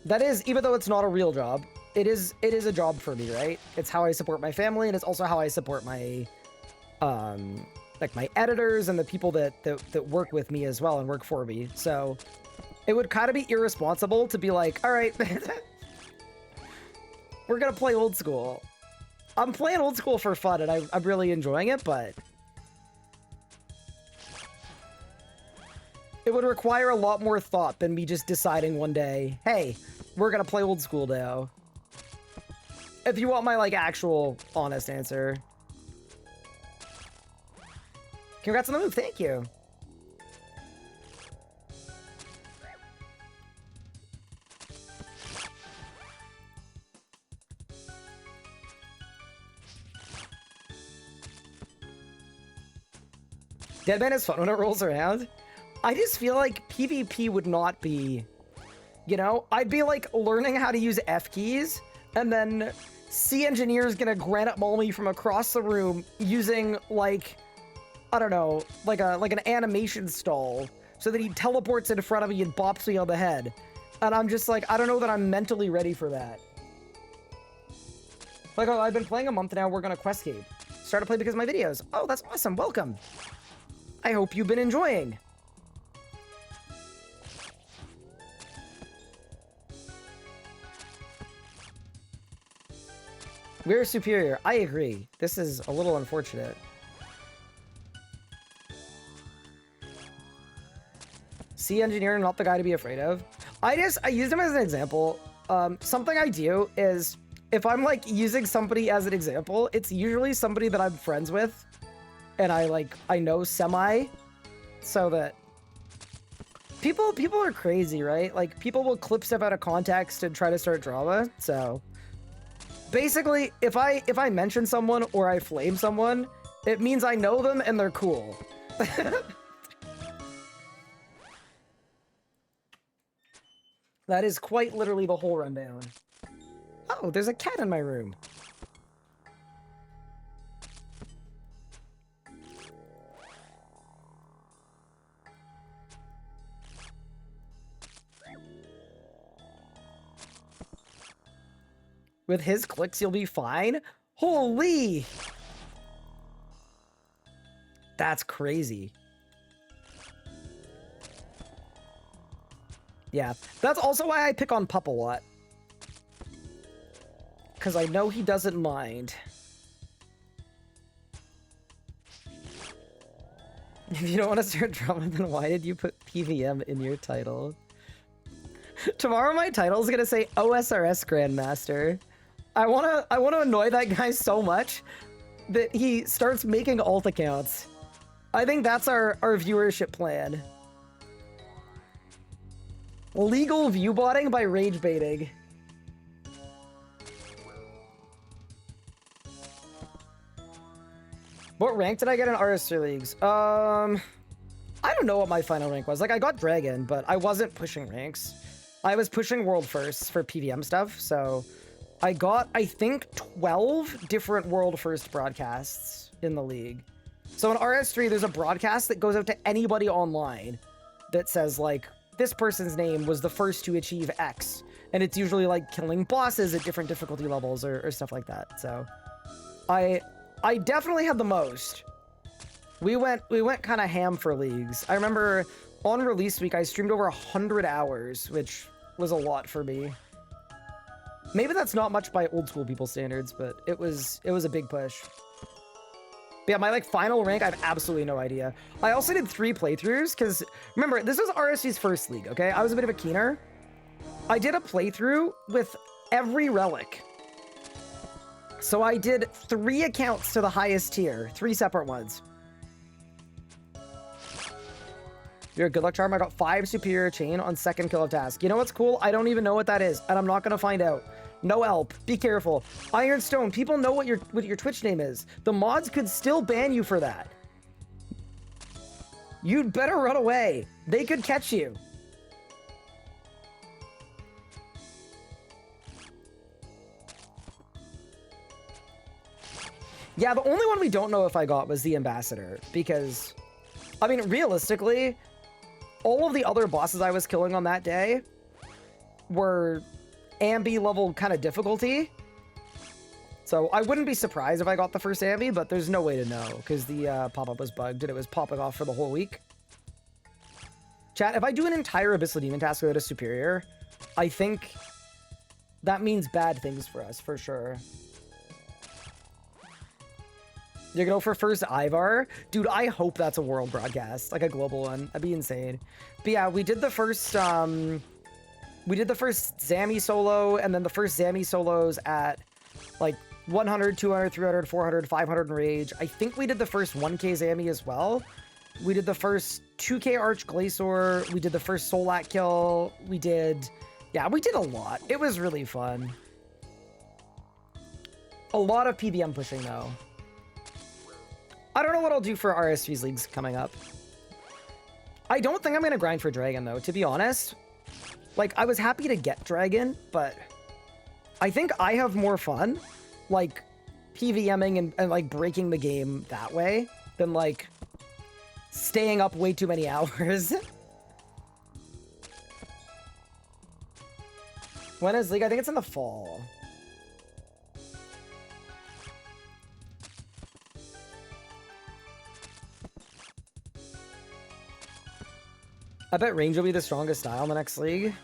That is, even though it's not a real job, it is a job for me, right? It's how I support my family, and it's also how I support my, like, my editors and the people that work with me as well and work for me. So it would kind of be irresponsible to be like, all right, we're gonna play old school. I'm playing old school for fun, and I'm really enjoying it, but it would require a lot more thought than me just deciding one day, hey, we're gonna play old school now. If you want my, like, actual honest answer. Congrats on the move, thank you. Deadman is fun when it rolls around. I just feel like PvP would not be, you know, I'd be like learning how to use F keys, and then C engineer's gonna granite maul me from across the room using, like, I don't know, like an animation stall, so that he teleports in front of me and bops me on the head. And I'm just like, I don't know that I'm mentally ready for that. Like, oh, I've been playing a month now, we're gonna Questscape. Started to play because of my videos. Oh, that's awesome, welcome. I hope you've been enjoying. We're superior. I agree. This is a little unfortunate. C engineer, not the guy to be afraid of. I used him as an example. Something I do is, if I'm like using somebody as an example, it's usually somebody that I'm friends with, and I know semi, so that people are crazy, right? Like, people will clip stuff out of context and try to start drama. So basically, if I mention someone or I flame someone, it means I know them and they're cool. That is quite literally the whole rundown. Oh, there's a cat in my room. With his clicks, you'll be fine? Holy! That's crazy. Yeah, that's also why I pick on Pup a lot. Because I know he doesn't mind. If you don't want to start drama, then why did you put PVM in your title? Tomorrow my title is gonna say OSRS Grandmaster. I wanna annoy that guy so much that he starts making alt accounts. I think that's our viewership plan. Legal view botting by rage baiting. What rank did I get in RS3 leagues? I don't know what my final rank was. Like, I got Dragon, but I wasn't pushing ranks. I was pushing World Firsts for PVM stuff, so I got, I think, 12 different World First broadcasts in the league. So in RS3, there's a broadcast that goes out to anybody online that says, like, this person's name was the first to achieve X. And it's usually, like, killing bosses at different difficulty levels or stuff like that. So I definitely had the most. We went kind of ham for leagues. I remember on release week, I streamed over 100 hours, which was a lot for me. Maybe that's not much by old school people standards, but it was a big push. But yeah, my like final rank, I have absolutely no idea. I also did 3 playthroughs because remember, this was RSG's first league, okay? I was a bit of a keener. I did a playthrough with every relic. So I did 3 accounts to the highest tier, 3 separate ones. You're a good luck charm. I got 5 superior chain on second kill of task. You know what's cool? I don't even know what that is, and I'm not gonna find out. No help. Be careful. Ironstone. People know what your Twitch name is. The mods could still ban you for that. You'd better run away. They could catch you. Yeah, the only one we don't know if I got was the Ambassador, because, I mean, realistically, all of the other bosses I was killing on that day were Ambi level kind of difficulty. So I wouldn't be surprised if I got the first Ambi, but there's no way to know because the pop-up was bugged and it was popping off for the whole week. Chat, if I do an entire Abyssal Demon task without a superior, I think that means bad things for us, for sure. You're gonna go for first Ivar? Dude, I hope that's a world broadcast, like a global one. That'd be insane. But yeah, we did the first Zammy solo, and then the first Zammy solos at like 100, 200, 300, 400, 500 in Rage. I think we did the first 1k Zammy as well. We did the first 2k Arch Glacior. We did the first Solat kill. We did a lot. It was really fun. A lot of PBM pushing though. I don't know what I'll do for RS3's leagues coming up. I don't think I'm going to grind for Dragon, though, to be honest. Like, I was happy to get Dragon, but I think I have more fun, like, PVMing and like, breaking the game that way than, like, staying up way too many hours. When is League? I think it's in the fall. I bet range will be the strongest style in the next league.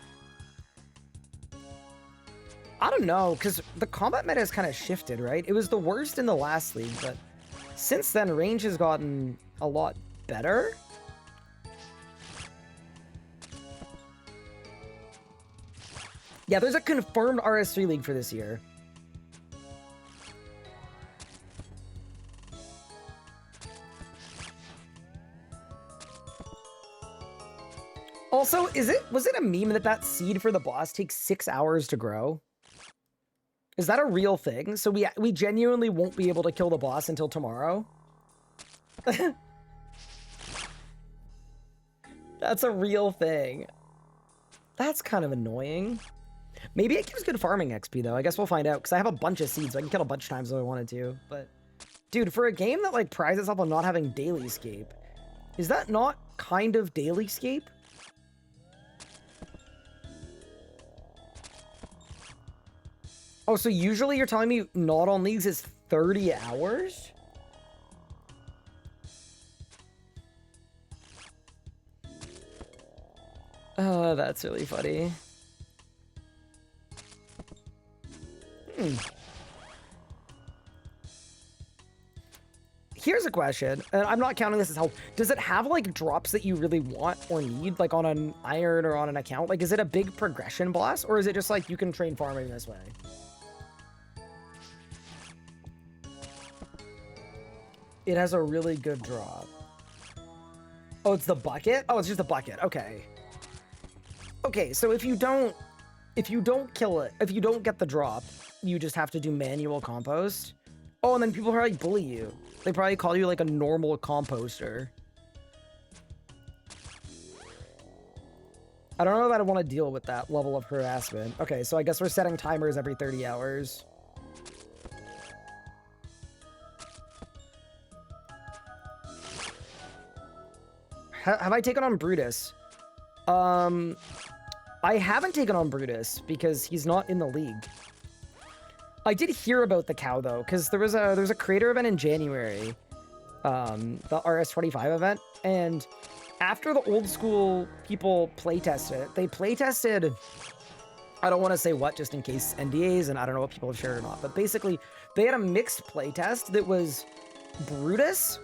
I don't know, because the combat meta has kind of shifted, right? It was the worst in the last league, but since then, range has gotten a lot better. Yeah, there's a confirmed RS3 league for this year. Also, was it a meme that seed for the boss takes 6 hours to grow? Is that a real thing? So we genuinely won't be able to kill the boss until tomorrow? That's a real thing. That's kind of annoying. Maybe it gives good farming XP though. I guess we'll find out because I have a bunch of seeds, so I can kill a bunch of times if I wanted to. But dude, for a game that like prides itself on not having daily scape, is that not kind of daily scape? Oh, so usually you're telling me not on leagues is 30 hours? Oh, that's really funny. Here's a question, and I'm not counting this as help. Does it have, like, drops that you really want or need, like, on an iron or on an account? Like, is it a big progression boss, or is it just, like, you can train farming this way? It has a really good drop. Oh, it's the bucket? Oh, it's just a bucket. Okay. Okay, so if you don't kill it, if you don't get the drop, you just have to do manual compost. Oh, and then people are like bully you. They probably call you like a normal composter. I don't know that I want to deal with that level of harassment. Okay, so I guess we're setting timers every 30 hours. Have I taken on Brutus? I haven't taken on Brutus because he's not in the league. I did hear about the cow though, because there was a creator event in January, the RS25 event, and after the old school people playtested it, they playtested, I don't want to say what just in case NDAs, and I don't know what people have shared or not, but basically they had a mixed playtest that was Brutus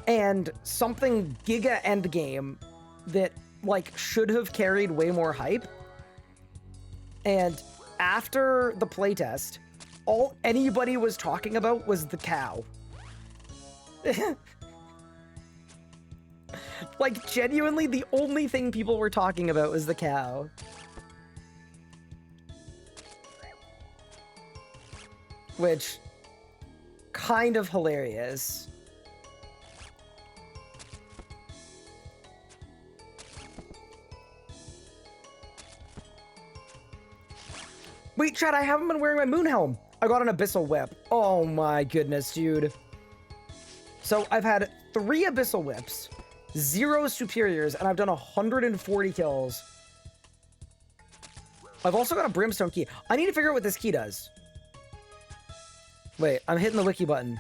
and something giga endgame that like should have carried way more hype. And after the playtest, all anybody was talking about was the cow. Like, genuinely, the only thing people were talking about was the cow. Which, kind of hilarious. Wait, Chad, I haven't been wearing my moon helm. I got an abyssal whip. Oh my goodness, dude. So I've had 3 abyssal whips, 0 superiors, and I've done 140 kills. I've also got a brimstone key. I need to figure out what this key does. Wait, I'm hitting the wiki button.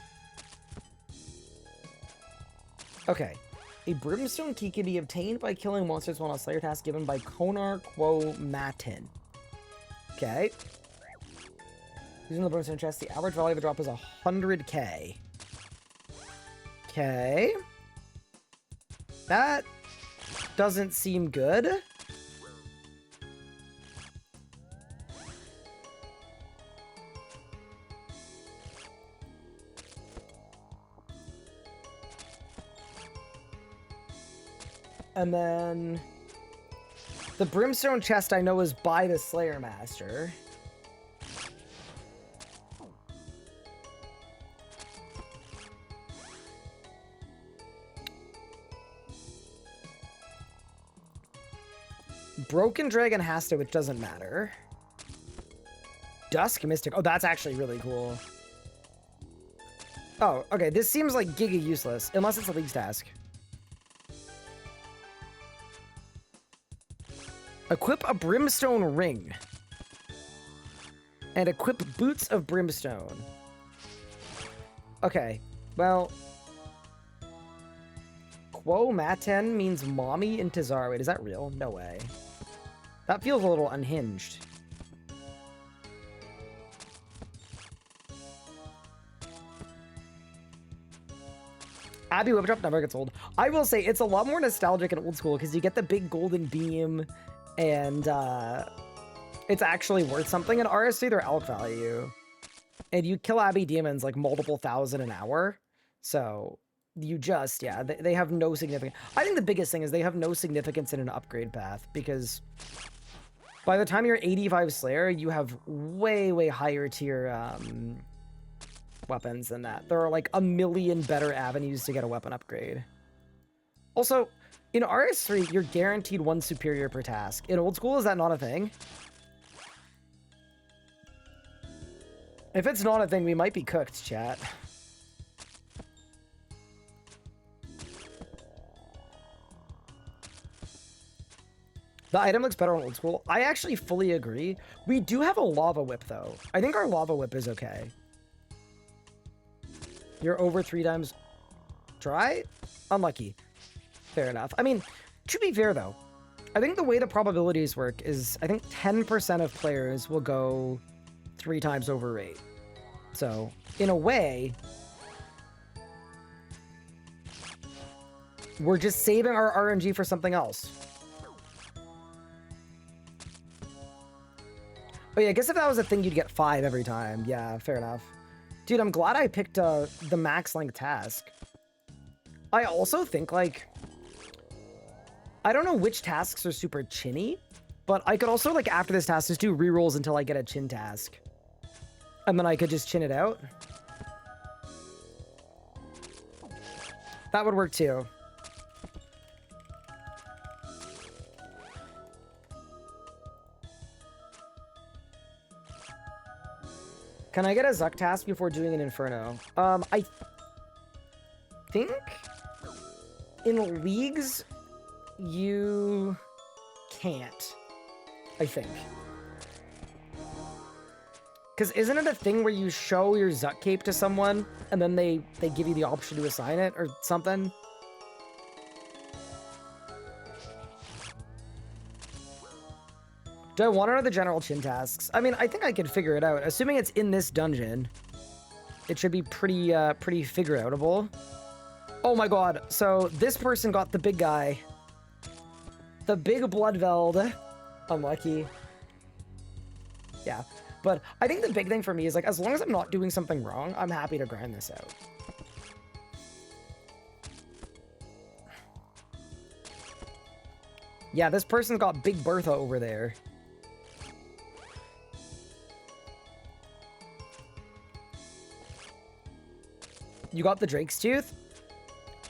Okay. A brimstone key can be obtained by killing monsters on a Slayer task given by Konar Quo Matin. Okay. Using the brimstone chest, the average value of a drop is 100k. Okay. That doesn't seem good. And then the brimstone chest I know is by the Slayer Master. Broken Dragon has to, which doesn't matter. Dusk Mystic. Oh, that's actually really cool. Oh, okay. This seems like giga useless, unless it's a League's task. Equip a Brimstone Ring. And equip Boots of Brimstone. Okay, well... Quo Maten means mommy in Tazar. Wait, is that real? No way. That feels a little unhinged. Abbey Whip Drop never gets old. I will say, it's a lot more nostalgic and old school because you get the big golden beam and it's actually worth something. In RS3, they're elk value. And you kill Abbey demons like multiple thousand an hour. So you just, yeah, they have no significance. I think the biggest thing is they have no significance in an upgrade path because by the time you're 85 Slayer, you have way, way higher tier weapons than that. There are like a million better avenues to get a weapon upgrade. Also, in RS3, you're guaranteed 1 superior per task. In old school, is that not a thing? If it's not a thing, we might be cooked, chat. The item looks better on old school. I actually fully agree. We do have a lava whip, though. I think our lava whip is okay. You're over 3 times dry? Unlucky. Fair enough. I mean, to be fair, though, I think the way the probabilities work is I think 10% of players will go 3 times over rate. So, in a way, we're just saving our RNG for something else. Oh yeah, I guess if that was a thing, you'd get 5 every time. Yeah, fair enough. Dude, I'm glad I picked the max length task. I also think, like, I don't know which tasks are super chinny, but I could also, like, after this task, just do rerolls until I get a chin task. And then I could just chin it out. That would work too. Can I get a Zuck task before doing an Inferno? I think in leagues you can't. I think. Because isn't it a thing where you show your Zuck cape to someone and then they give you the option to assign it or something? Do I want to know the general chin tasks? I mean, I think I could figure it out. Assuming it's in this dungeon, it should be pretty figure-outable. Oh my god, so this person got the big guy. The big Bloodveld. Unlucky. Yeah, but I think the big thing for me is, like, as long as I'm not doing something wrong, I'm happy to grind this out. Yeah, this person's got Big Bertha over there. You got the Drake's Tooth?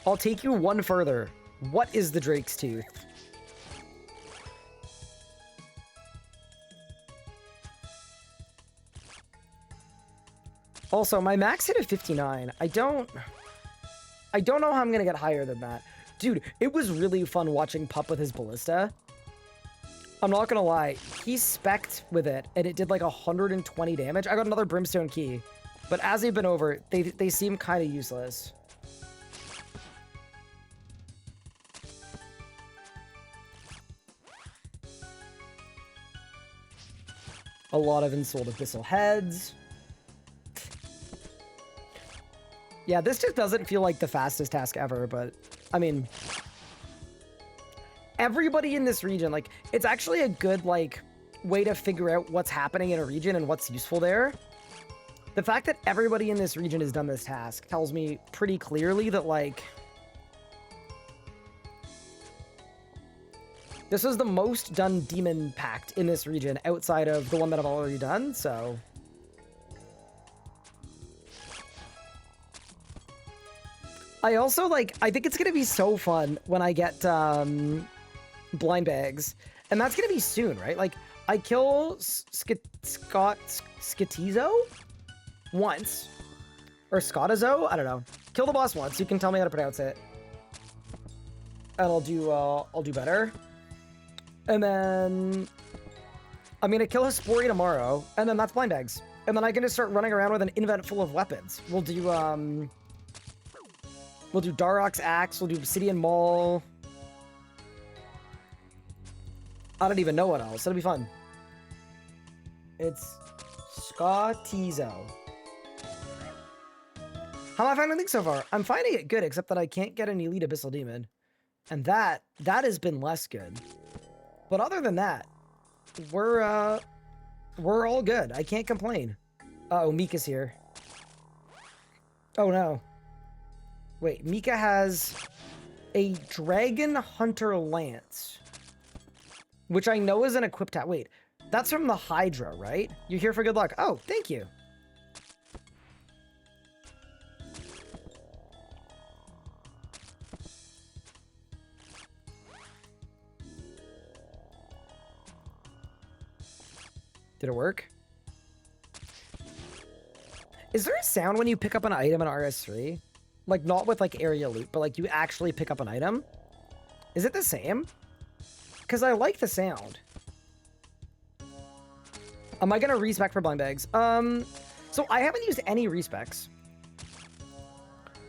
I'll take you one further. What is the Drake's Tooth? Also, my max hit at 59. I don't know how I'm gonna get higher than that. Dude, it was really fun watching Pup with his ballista. I'm not gonna lie, he spec'd with it, and it did like 120 damage. I got another Brimstone Key. But as they've been over, they seem kind of useless. A lot of Ensouled Abyssal Heads. Yeah, this just doesn't feel like the fastest task ever, but, I mean... Everybody in this region, like, it's actually a good, like, way to figure out what's happening in a region and what's useful there. The fact that everybody in this region has done this task tells me pretty clearly that, like, this is the most done demon pact in this region outside of the one that I've already done, so... I also, like, I think it's gonna be so fun when I get, blind bags. And that's gonna be soon, right? Like, I kill Skitizo once. Or Scotizo? I don't know. Kill the boss once. You can tell me how to pronounce it. And I'll do better. And then I'm gonna kill Hespori tomorrow, and then that's blind bags. And then I can just start running around with an invent full of weapons. We'll do Darok's Axe, we'll do Obsidian Maul. I don't even know what else. It'll be fun. It's Scotizo. How am I finding things so far? I'm finding it good, except that I can't get an Elite Abyssal Demon. And that has been less good. But other than that, we're all good. I can't complain. Uh-oh, Mika's here. Oh no. Wait, Mika has a Dragon Hunter Lance, which I know is an equipped hat. Wait, that's from the Hydra, right? You're here for good luck. Oh, thank you. Did it work? Is there a sound when you pick up an item in RS3? Like, not with, like, area loot, but, like, you actually pick up an item? Is it the same? Because I like the sound. Am I going to respec for blind bags? So I haven't used any respecs.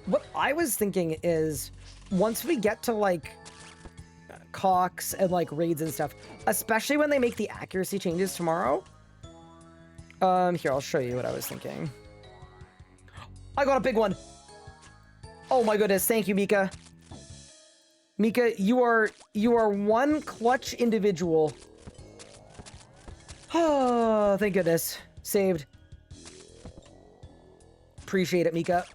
What I was thinking is, once we get to, like, Cox and, like, raids and stuff, especially when they make the accuracy changes tomorrow. Here, I'll show you what I was thinking. I got a big one! Oh my goodness, thank you, Mika. Mika, you are one clutch individual. Oh, thank goodness. Saved. Appreciate it, Mika.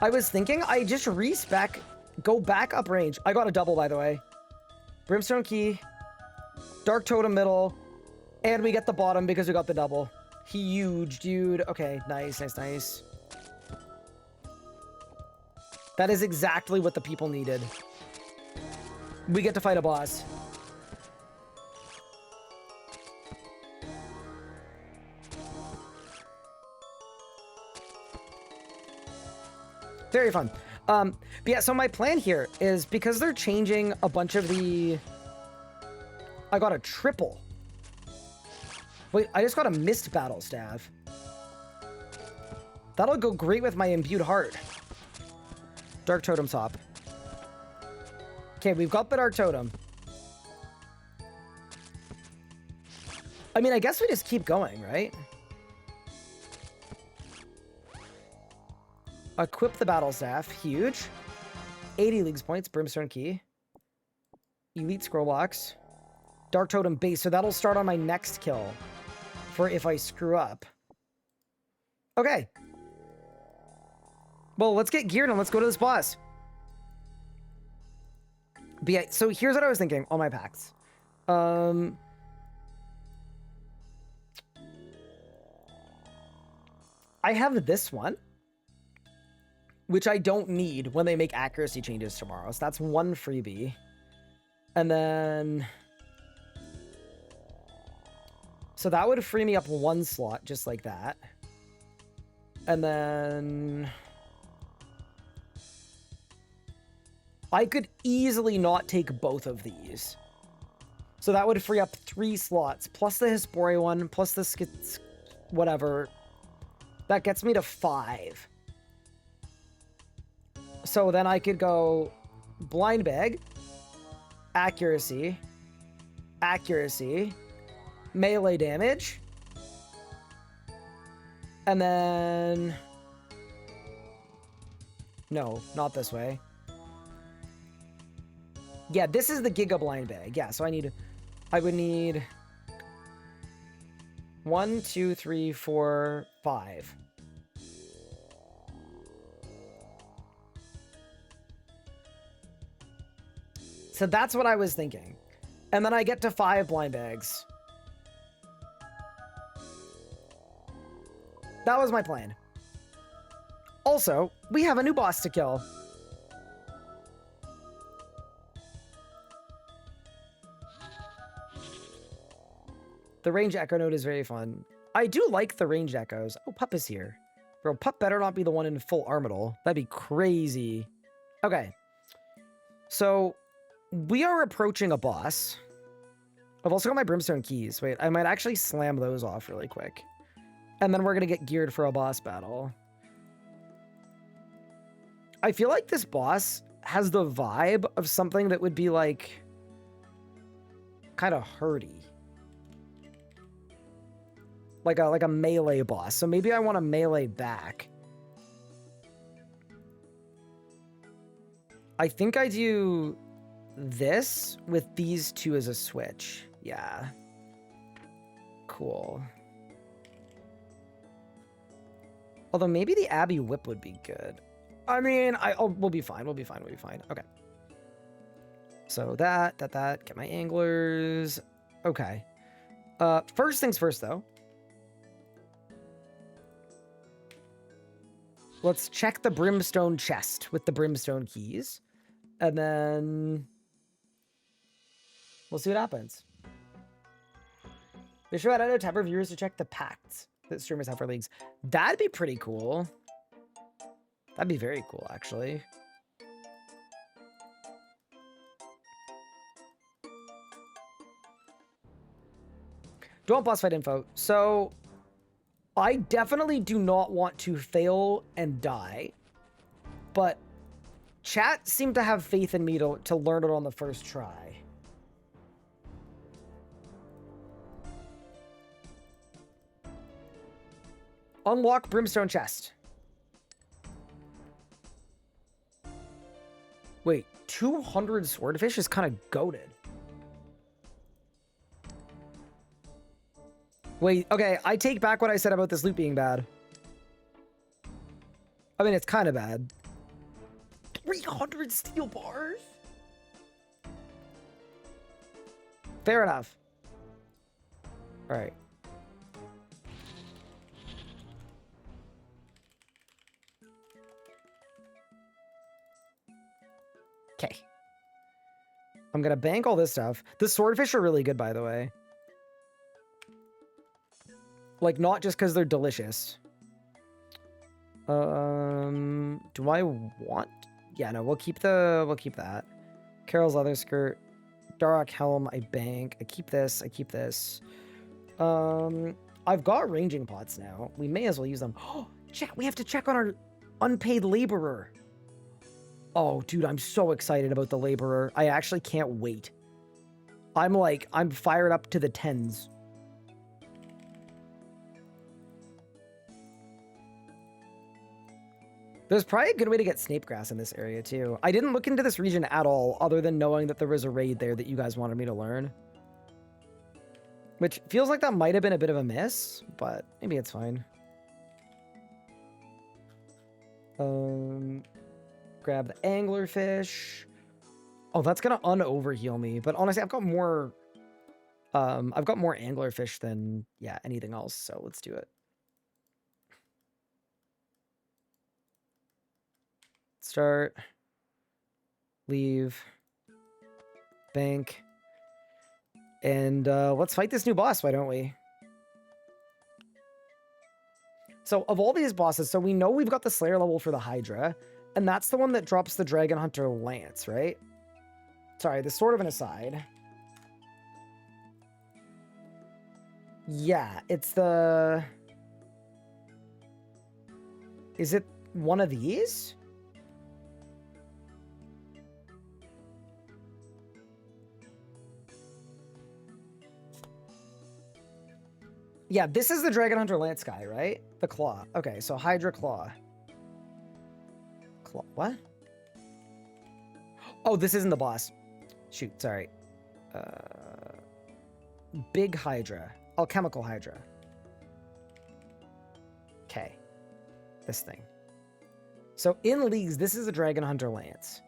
I was thinking I just respec, go back up range. I got a double, by the way. Brimstone Key, Dark Totem middle, And we get the bottom because we got the double. Huge, dude. Okay, nice, nice, nice. That is exactly what the people needed. We get to fight a boss. Very fun. But yeah, so my plan here is because they're changing a bunch of the... I got a triple. Wait, I just got a missed battle staff. That'll go great with my imbued heart. Dark Totem top. Okay, we've got the Dark Totem. I mean, I guess we just keep going, right? Equip the battle staff. Huge. 80 leagues points. Brimstone key. Elite scroll box. Dark Totem base. So that'll start on my next kill for if I screw up. Okay. Well, let's get geared and let's go to this boss. But yeah, so here's what I was thinking on my packs. I have this one, which I don't need when they make accuracy changes tomorrow. So that's one freebie. And then... So that would free me up one slot, just like that. And then... I could easily not take both of these. So that would free up 3 slots, plus the Hesperia one, plus the whatever. That gets me to 5. So then I could go blind bag, accuracy, accuracy, melee damage, and then... No, not this way. Yeah, this is the Giga blind bag. Yeah, so I would need 1, 2, 3, 4, 5. So that's what I was thinking. And then I get to 5 blind bags. That was my plan. Also, we have a new boss to kill. The range echo node is very fun. I do like the ranged echoes. Oh, Pup is here. Bro, Pup better not be the one in full Armadil. That'd be crazy. Okay. So, we are approaching a boss. I've also got my Brimstone keys. Wait, I might actually slam those off really quick. And then we're going to get geared for a boss battle. I feel like this boss has the vibe of something that would be like... kind of hurdy. Like a melee boss. So maybe I want to melee back. I think I do this with these two as a switch. Yeah. Cool. Although maybe the Abbey Whip would be good. I mean, we'll be fine. We'll be fine. We'll be fine. Okay. So that. Get my anglers. Okay. First things first, though. Let's check the Brimstone chest with the Brimstone keys. And then... we'll see what happens. Be sure to add a tab for viewers to check the pacts that streamers have for leagues. That'd be pretty cool. That'd be very cool, actually. Don't boss fight info. So... I definitely do not want to fail and die, but chat seemed to have faith in me to learn it on the first try. Unlock Brimstone chest. Wait, 200 swordfish is kind of goated. Wait, okay, I take back what I said about this loot being bad. I mean, it's kind of bad. 300 steel bars? Fair enough. All right. Okay. I'm gonna bank all this stuff. The swordfish are really good, by the way. Like, not just because they're delicious. Do I want? Yeah, no, we'll keep that. Carol's leather skirt, Dark helm. I bank. I keep this. I keep this. I've got ranging pots now. We may as well use them. Oh, chat. We have to check on our unpaid laborer. Oh, dude, I'm so excited about the laborer. I actually can't wait. I'm fired up to the tens. There's probably a good way to get snape grass in this area, too. I didn't look into this region at all, other than knowing that there was a raid there that you guys wanted me to learn. Which feels like that might have been a bit of a miss, but maybe it's fine. Grab the anglerfish. Oh, that's gonna un-overheal me, but honestly, I've got more anglerfish than, yeah, anything else, so let's do it. Start, leave, bank, and let's fight this new boss, why don't we? So of all these bosses, so we know we've got the Slayer level for the Hydra, and that's the one that drops the Dragon Hunter Lance, right? Sorry, this is sort of an aside. Yeah, it's the... Is it one of these? Yeah, this is the Dragon Hunter Lance guy, right? The Claw. Okay, so Hydra Claw. Claw, what? Oh, this isn't the boss. Shoot, sorry. Big Hydra. Alchemical Hydra. Okay. This thing. So in leagues, this is a Dragon Hunter Lance.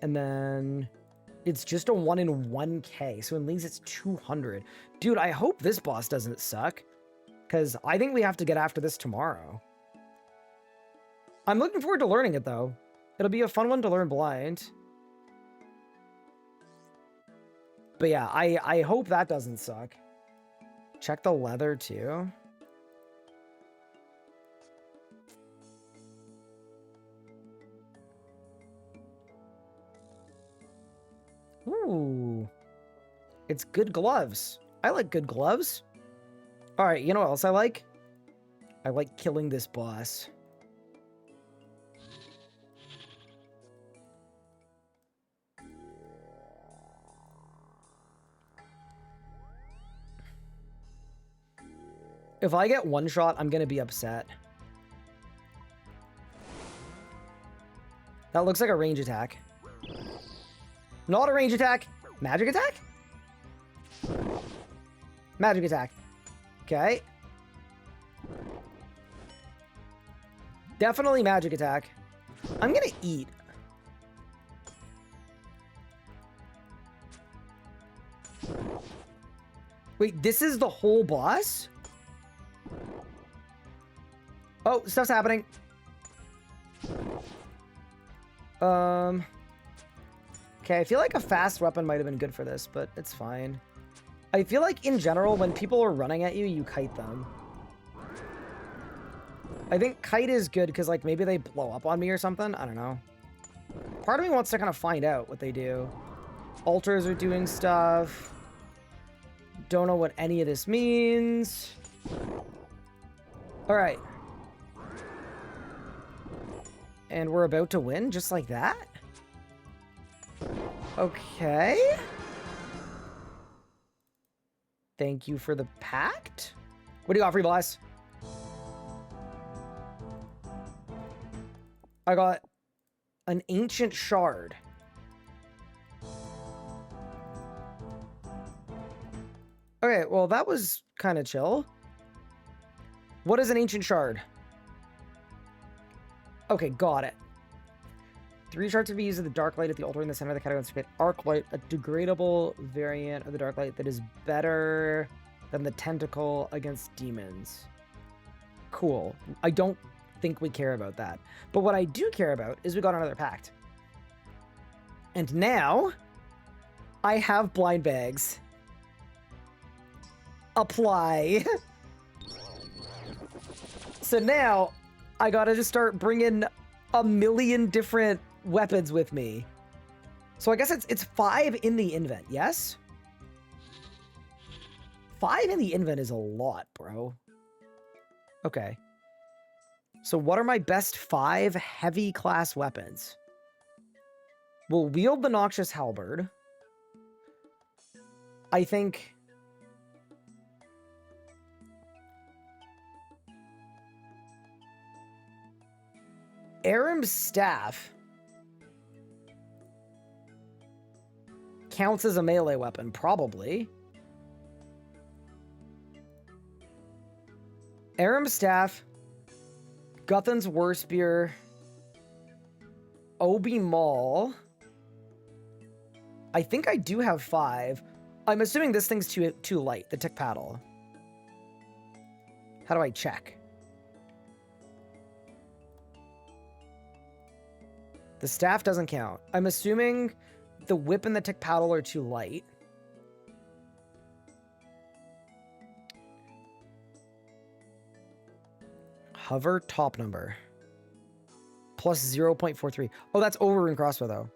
And then... It's just a 1 in 1k, so in leagues it's 200. Dude, I hope this boss doesn't suck, because I think we have to get after this tomorrow. I'm looking forward to learning it, though. It'll be a fun one to learn blind. But yeah, I hope that doesn't suck. Check the leather, too. Ooh. It's good gloves. I like good gloves. All right, you know what else I like? I like killing this boss. If I get one shot, I'm gonna be upset. That looks like a range attack. Not a range attack. Magic attack? Magic attack. Okay. Definitely magic attack. I'm gonna eat. Wait, this is the whole boss? Oh, stuff's happening. Okay, I feel like a fast weapon might have been good for this, but it's fine. I feel like, in general, when people are running at you, you kite them. I think kite is good because, like, maybe they blow up on me or something. I don't know. Part of me wants to kind of find out what they do. Altars are doing stuff. Don't know what any of this means. All right. And we're about to win just like that? Okay. Thank you for the pact. What do you got, free boss? I got an ancient shard. Okay, well, that was kind of chill. What is an ancient shard? Okay, got it. 3 shards can be used as the dark light at the altar in the center of the category to create arc light, a degradable variant of the dark light that is better than the tentacle against demons. Cool. I don't think we care about that. But what I do care about is we got another pact. And now I have blind bags. Apply. So now I gotta just start bringing a million different weapons with me. So I guess it's 5 in the invent, yes? 5 in the invent is a lot, bro. Okay. So what are my best 5 heavy class weapons? We'll wield the Noxious Halberd. I think... Aram's Staff counts as a melee weapon, probably. Aram's Staff, Guthan's Warspear, Obi Maul. I think I do have 5. I'm assuming this thing's too light, the Tick Paddle. How do I check? The staff doesn't count. I'm assuming the whip and the Tick Paddle are too light. Hover top number. Plus 0.43. Oh, that's over in crossbow, though.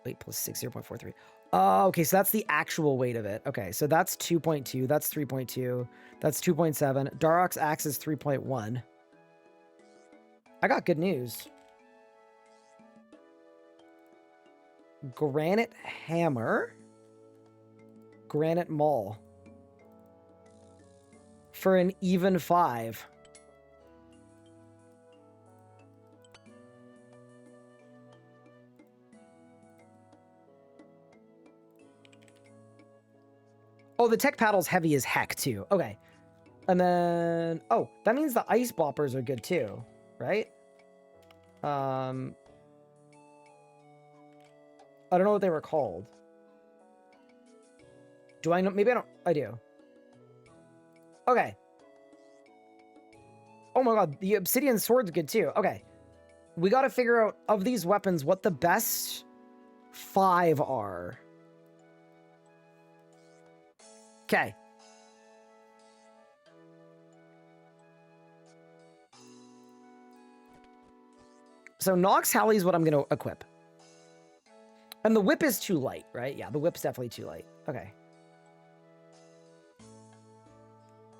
Wait, plus 6, 0.43. Oh, okay, so that's the actual weight of it. Okay, so that's 2.2. That's 3.2. That's 2.7. Darok's axe is 3.1. I got good news. Granite hammer. Granite maul. For an even 5. Oh, the tech paddle's heavy as heck, too. Okay. And then... Oh, that means the ice boppers are good, too. Right? I don't know what they were called. Do I know? Maybe I don't. I do. Okay. Oh my god, the obsidian sword's good too. Okay. We gotta figure out, of these weapons, what the best 5 are. Okay. So Nox Halley is what I'm going to equip. And the whip is too light, right? Yeah, the whip's definitely too light. Okay.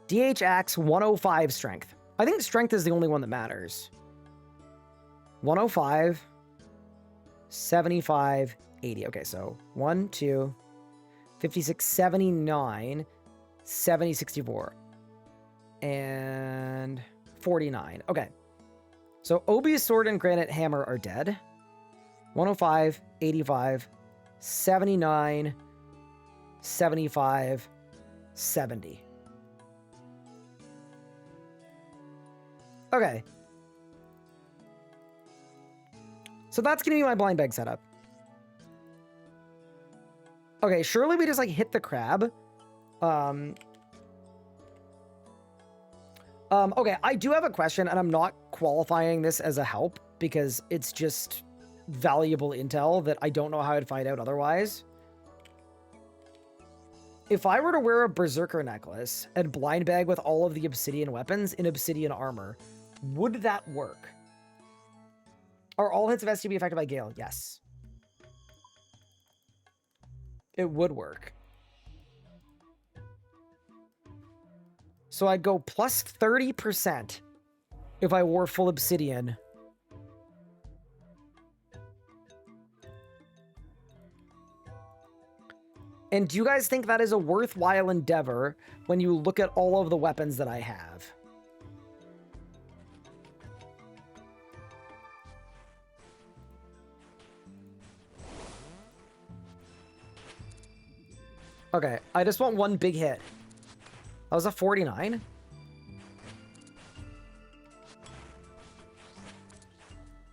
DH Axe, 105 strength. I think strength is the only one that matters. 105, 75, 80. Okay, so 1, 2, 56, 79, 70, 64, and 49. Okay. So Obi's sword and granite hammer are dead. 105, 85, 79, 75, 70. Okay. So that's going to be my blind bag setup. Okay, surely we just, like, hit the crab. Okay, I do have a question, and I'm not qualifying this as a help, because it's just valuable intel that I don't know how I'd find out otherwise. If I were to wear a Berserker necklace and blind bag with all of the obsidian weapons in obsidian armor, would that work? Are all hits of ST be affected by Gale? Yes. It would work. So I'd go plus 30% if I wore full obsidian. And do you guys think that is a worthwhile endeavor when you look at all of the weapons that I have? Okay, I just want one big hit. That was a 49.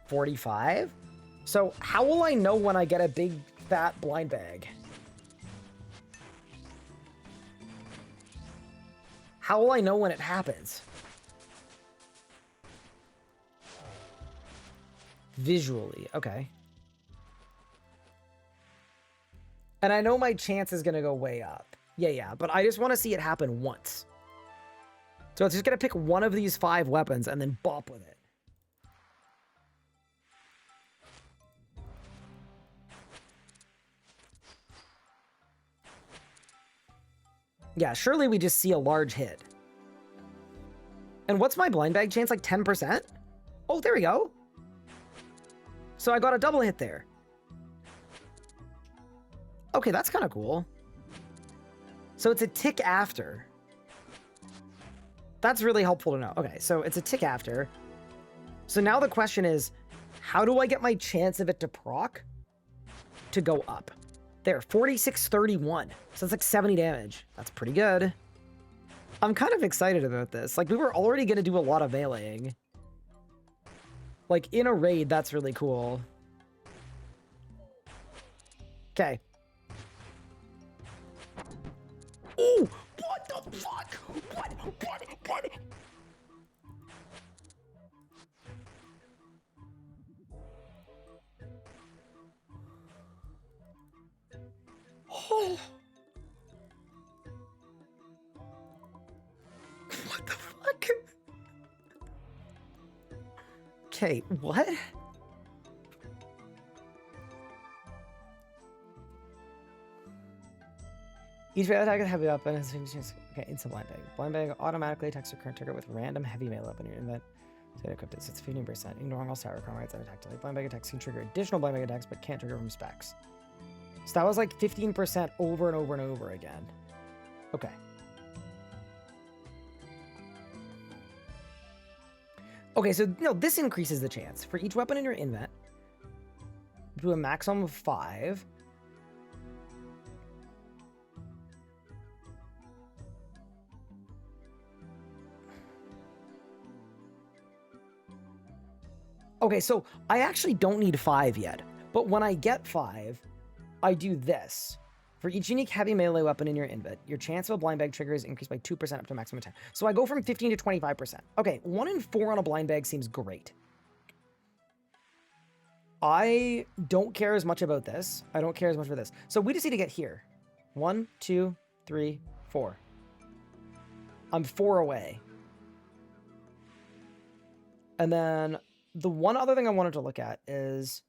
45? So how will I know when I get a big fat blind bag? How will I know when it happens? Visually, okay. And I know my chance is gonna go way up. Yeah, but I just want to see it happen once. So it's just gonna pick one of these 5 weapons and then bop with it. Yeah, surely we just see a large hit. And what's my blind bag chance? Like 10%? Oh, there we go. So I got a double hit there. Okay, that's kind of cool. So it's a tick after. That's really helpful to know. Okay, so it's a tick after. So now the question is, how do I get my chance of it to proc to go up? There, 4631. So that's like 70 damage. That's pretty good. I'm kind of excited about this. Like, we were already going to do a lot of meleeing. Like, in a raid, that's really cool. Okay. Ooh! What the fuck? What? Oh! What the fuck? Okay, what? Each melee attack with heavy weapon has okay, instant blind bag. Blind bag automatically attacks your current target with random heavy melee weapon in your event. So it equipped it, so it's 15%. Ignoring all stat requirements and attack delay. Blind bag attacks can trigger additional blind bag attacks, but can't trigger from specs. So that was like 15% over and over and over again. Okay. Okay, so no, this increases the chance. For each weapon in your invent, do a maximum of 5. Okay, so I actually don't need 5 yet, but when I get 5, I do this. For each unique heavy melee weapon in your invent, your chance of a blind bag trigger is increased by 2% up to maximum 10. So I go from 15 to 25%. Okay, 1 in 4 on a blind bag seems great. I don't care as much about this. I don't care as much for this. So we just need to get here. 1, 2, 3, 4. I'm 4 away. And then the one other thing I wanted to look at is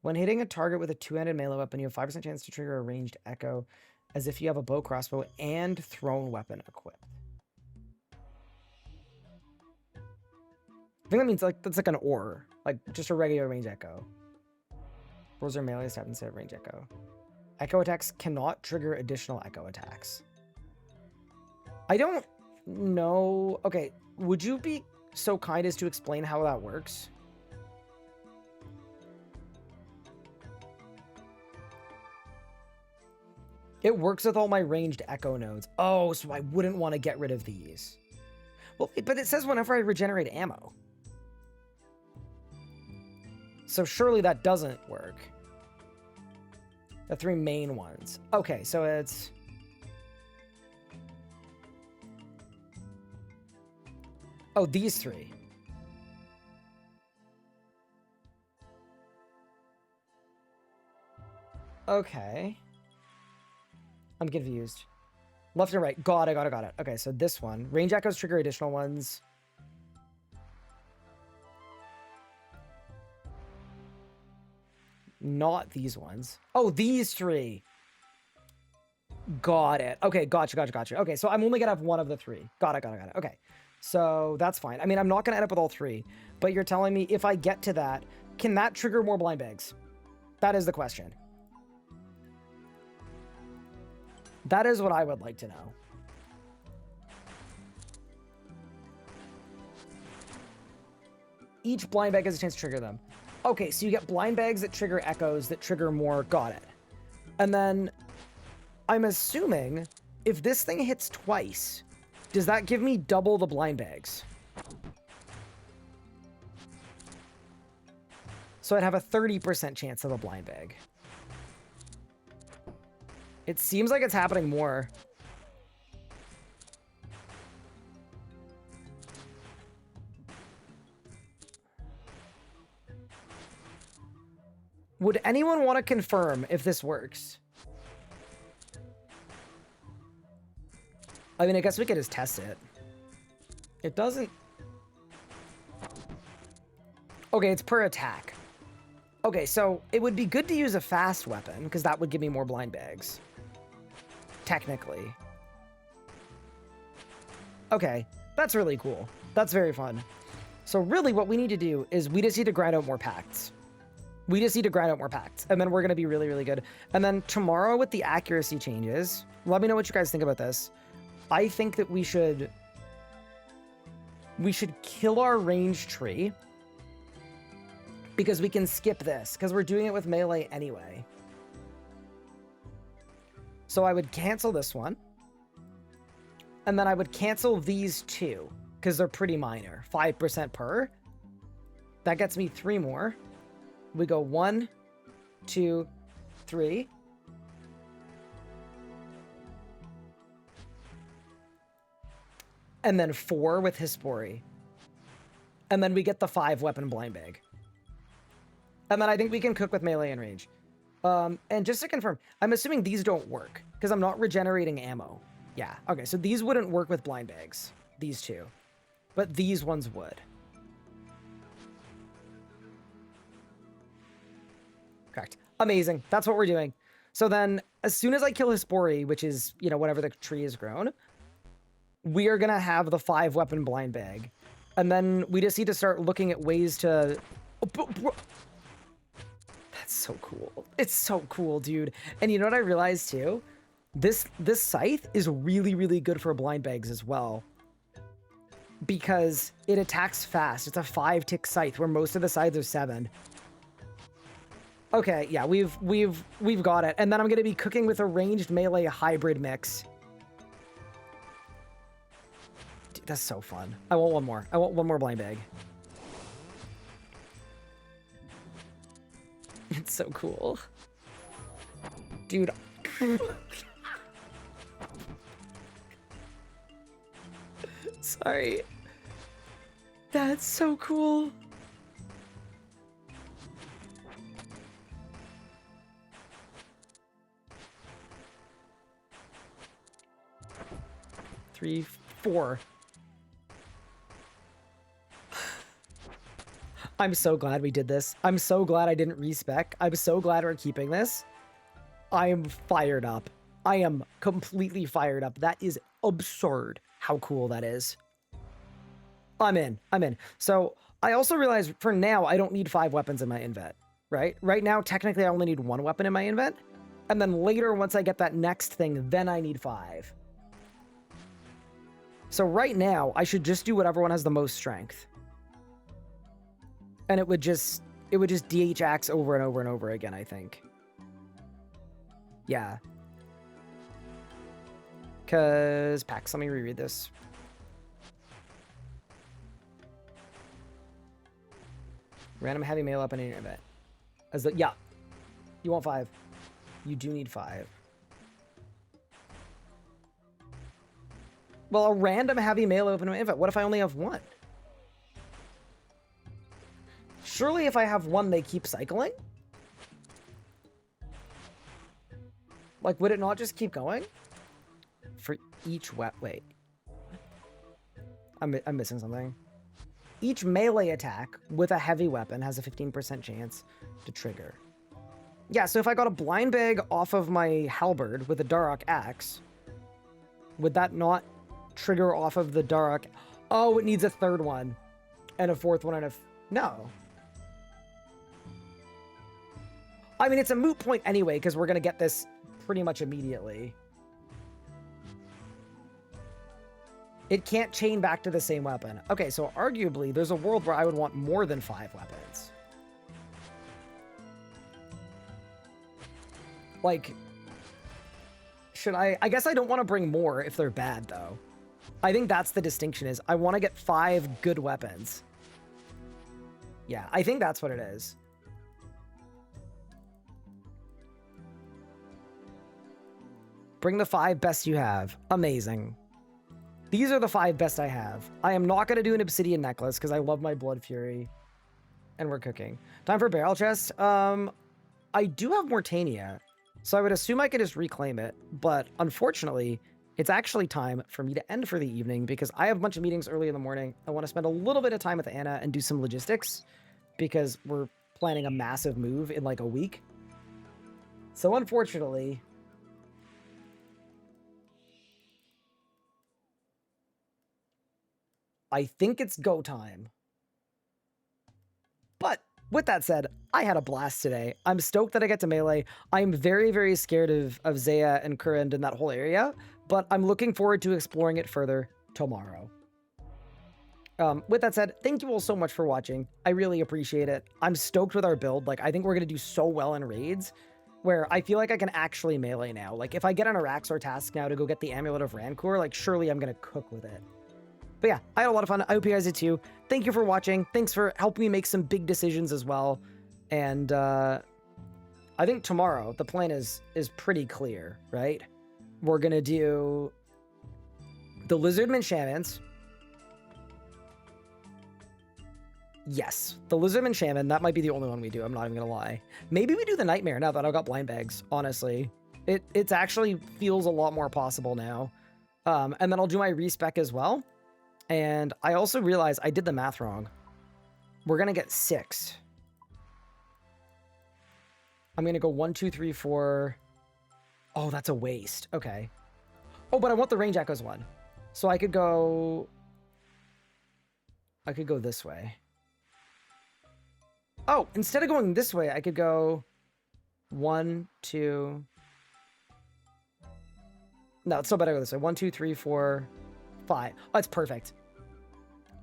when hitting a target with a 2-handed melee weapon, you have 5% chance to trigger a ranged echo as if you have a bow, crossbow, and thrown weapon equipped. I think that means like that's like an ore, like just a regular range echo. Rolls are melee stat instead of range echo. Echo attacks cannot trigger additional echo attacks. I don't know. Okay, would you be so kind as to explain how that works? It works with all my ranged echo nodes. Oh, so I wouldn't want to get rid of these. Well, but it says whenever I regenerate ammo. So surely that doesn't work. The 3 main ones. Okay, so it's... Oh, these 3. Okay. I'm confused. Left and right. Got it. Okay, so this one. Range echoes trigger additional ones. Not these ones. Oh, these 3. Got it. Okay, gotcha. Okay, so I'm only gonna have one of the 3. Got it. Okay, so that's fine. I mean, I'm not gonna end up with all 3, but you're telling me if I get to that, can that trigger more blind bags? That is the question. That is what I would like to know. Each blind bag has a chance to trigger them. Okay, so you get blind bags that trigger echoes that trigger more. Got it. And then I'm assuming if this thing hits twice, does that give me double the blind bags? So I'd have a 30% chance of a blind bag. It seems like it's happening more. Would anyone want to confirm if this works? I mean, I guess we could just test it. It doesn't... Okay, it's per attack. Okay, so it would be good to use a fast weapon, because that would give me more blind bags. Technically. Okay, that's really cool. That's very fun. So really what we need to do is we just need to grind out more pacts. We just need to grind out more pacts, and then we're going to be really, really good. And then tomorrow with the accuracy changes, let me know what you guys think about this. I think that we should kill our range tree because we can skip this because we're doing it with melee anyway. So I would cancel this one. And then I would cancel these two because they're pretty minor. 5% per. That gets me 3 more. We go 1, 2, 3. And then 4 with Hispori. And then we get the 5 weapon blind bag. And then I think we can cook with melee and range. And just to confirm, I'm assuming these don't work because I'm not regenerating ammo. Yeah, okay, so these wouldn't work with blind bags. These two. But these ones would. Correct. Amazing. That's what we're doing. So then, as soon as I kill Hispori, which is, you know, whenever the tree is grown, we are going to have the 5 weapon blind bag. And then we just need to start looking at ways to... Oh, that's so cool. It's so cool, dude. And you know what I realized too? This scythe is really, really good for blind bags as well. Because it attacks fast. It's a 5-tick scythe where most of the scythes are 7. Okay, yeah, we've got it. And then I'm going to be cooking with a ranged melee hybrid mix. Dude, that's so fun. I want one more. I want one more blind bag. It's so cool. Dude. Sorry. That's so cool. Three, 4. I'm so glad we did this. I'm so glad I didn't respec. I'm so glad we're keeping this. I am fired up. I am completely fired up. That is absurd how cool that is. I'm in. I'm in. So I also realized for now, I don't need 5 weapons in my invent, right? Right now, technically, I only need 1 weapon in my invent. And then later, once I get that next thing, then I need 5. So right now, I should just do whatever one has the most strength. And it would just DH axe over and over and over again, I think. Yeah. Because packs, let me reread this. Random heavy mail up in an event. As the, yeah. You want 5. You do need 5. Well, a random heavy mail open to an event. What if I only have 1? Surely if I have 1, they keep cycling? Like, would it not just keep going? For each wait. I'm missing something. Each melee attack with a heavy weapon has a 15% chance to trigger. Yeah, so if I got a blind bag off of my halberd with a Darok axe, would that not trigger off of the Darok? Oh, it needs a 3rd one. And a 4th one and a... No. I mean, it's a moot point anyway, because we're going to get this pretty much immediately. It can't chain back to the same weapon. Okay, so arguably, there's a world where I would want more than 5 weapons. Like, should I guess I don't want to bring more if they're bad, though. I think that's the distinction is I want to get 5 good weapons. Yeah, I think that's what it is. Bring the 5 best you have. Amazing. These are the 5 best I have. I am not going to do an obsidian necklace because I love my blood fury. And we're cooking. Time for barrel chest. I do have Mortania, so I would assume I could just reclaim it. But unfortunately, it's actually time for me to end for the evening because I have a bunch of meetings early in the morning. I want to spend a little bit of time with Anna and do some logistics because we're planning a massive move in like a week. So unfortunately, I think it's go time. But with that said, I had a blast today. I'm stoked that I get to melee. I'm very, very scared of Zeah and Kurend in that whole area, but I'm looking forward to exploring it further tomorrow. With that said, thank you all so much for watching. I really appreciate it. I'm stoked with our build. Like, I think we're going to do so well in raids where I feel like I can actually melee now. Like, if I get on a Raxor task now to go get the Amulet of Rancor, like, surely I'm going to cook with it. But yeah, I had a lot of fun. I hope you guys did too. Thank you for watching. Thanks for helping me make some big decisions as well. And I think tomorrow the plan is pretty clear, right? We're gonna do the Lizardman Shamans. Yes, the Lizardman Shaman. That might be the only one we do. I'm not even gonna lie. Maybe we do the Nightmare now that I've got blind bags. Honestly, it's actually feels a lot more possible now. And then I'll do my respec as well. And I also realized I did the math wrong. We're going to get 6. I'm going to go 1, 2, 3, 4. Oh, that's a waste. Okay. Oh, but I want the range echoes one. So I could go this way. Oh, instead of going this way, I could go 1, 2. No, it's still better go this way. 1, 2, 3, 4, 5. Oh, that's perfect.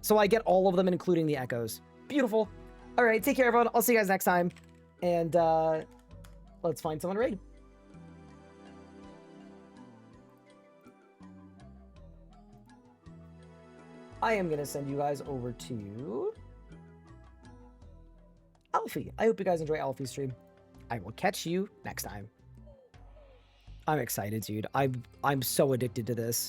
So I get all of them, including the echoes. Beautiful. All right, take care, everyone. I'll see you guys next time. And let's find someone to raid. I am going to send you guys over to Alfie. I hope you guys enjoy Alfie's stream. I will catch you next time. I'm excited, dude. I'm so addicted to this.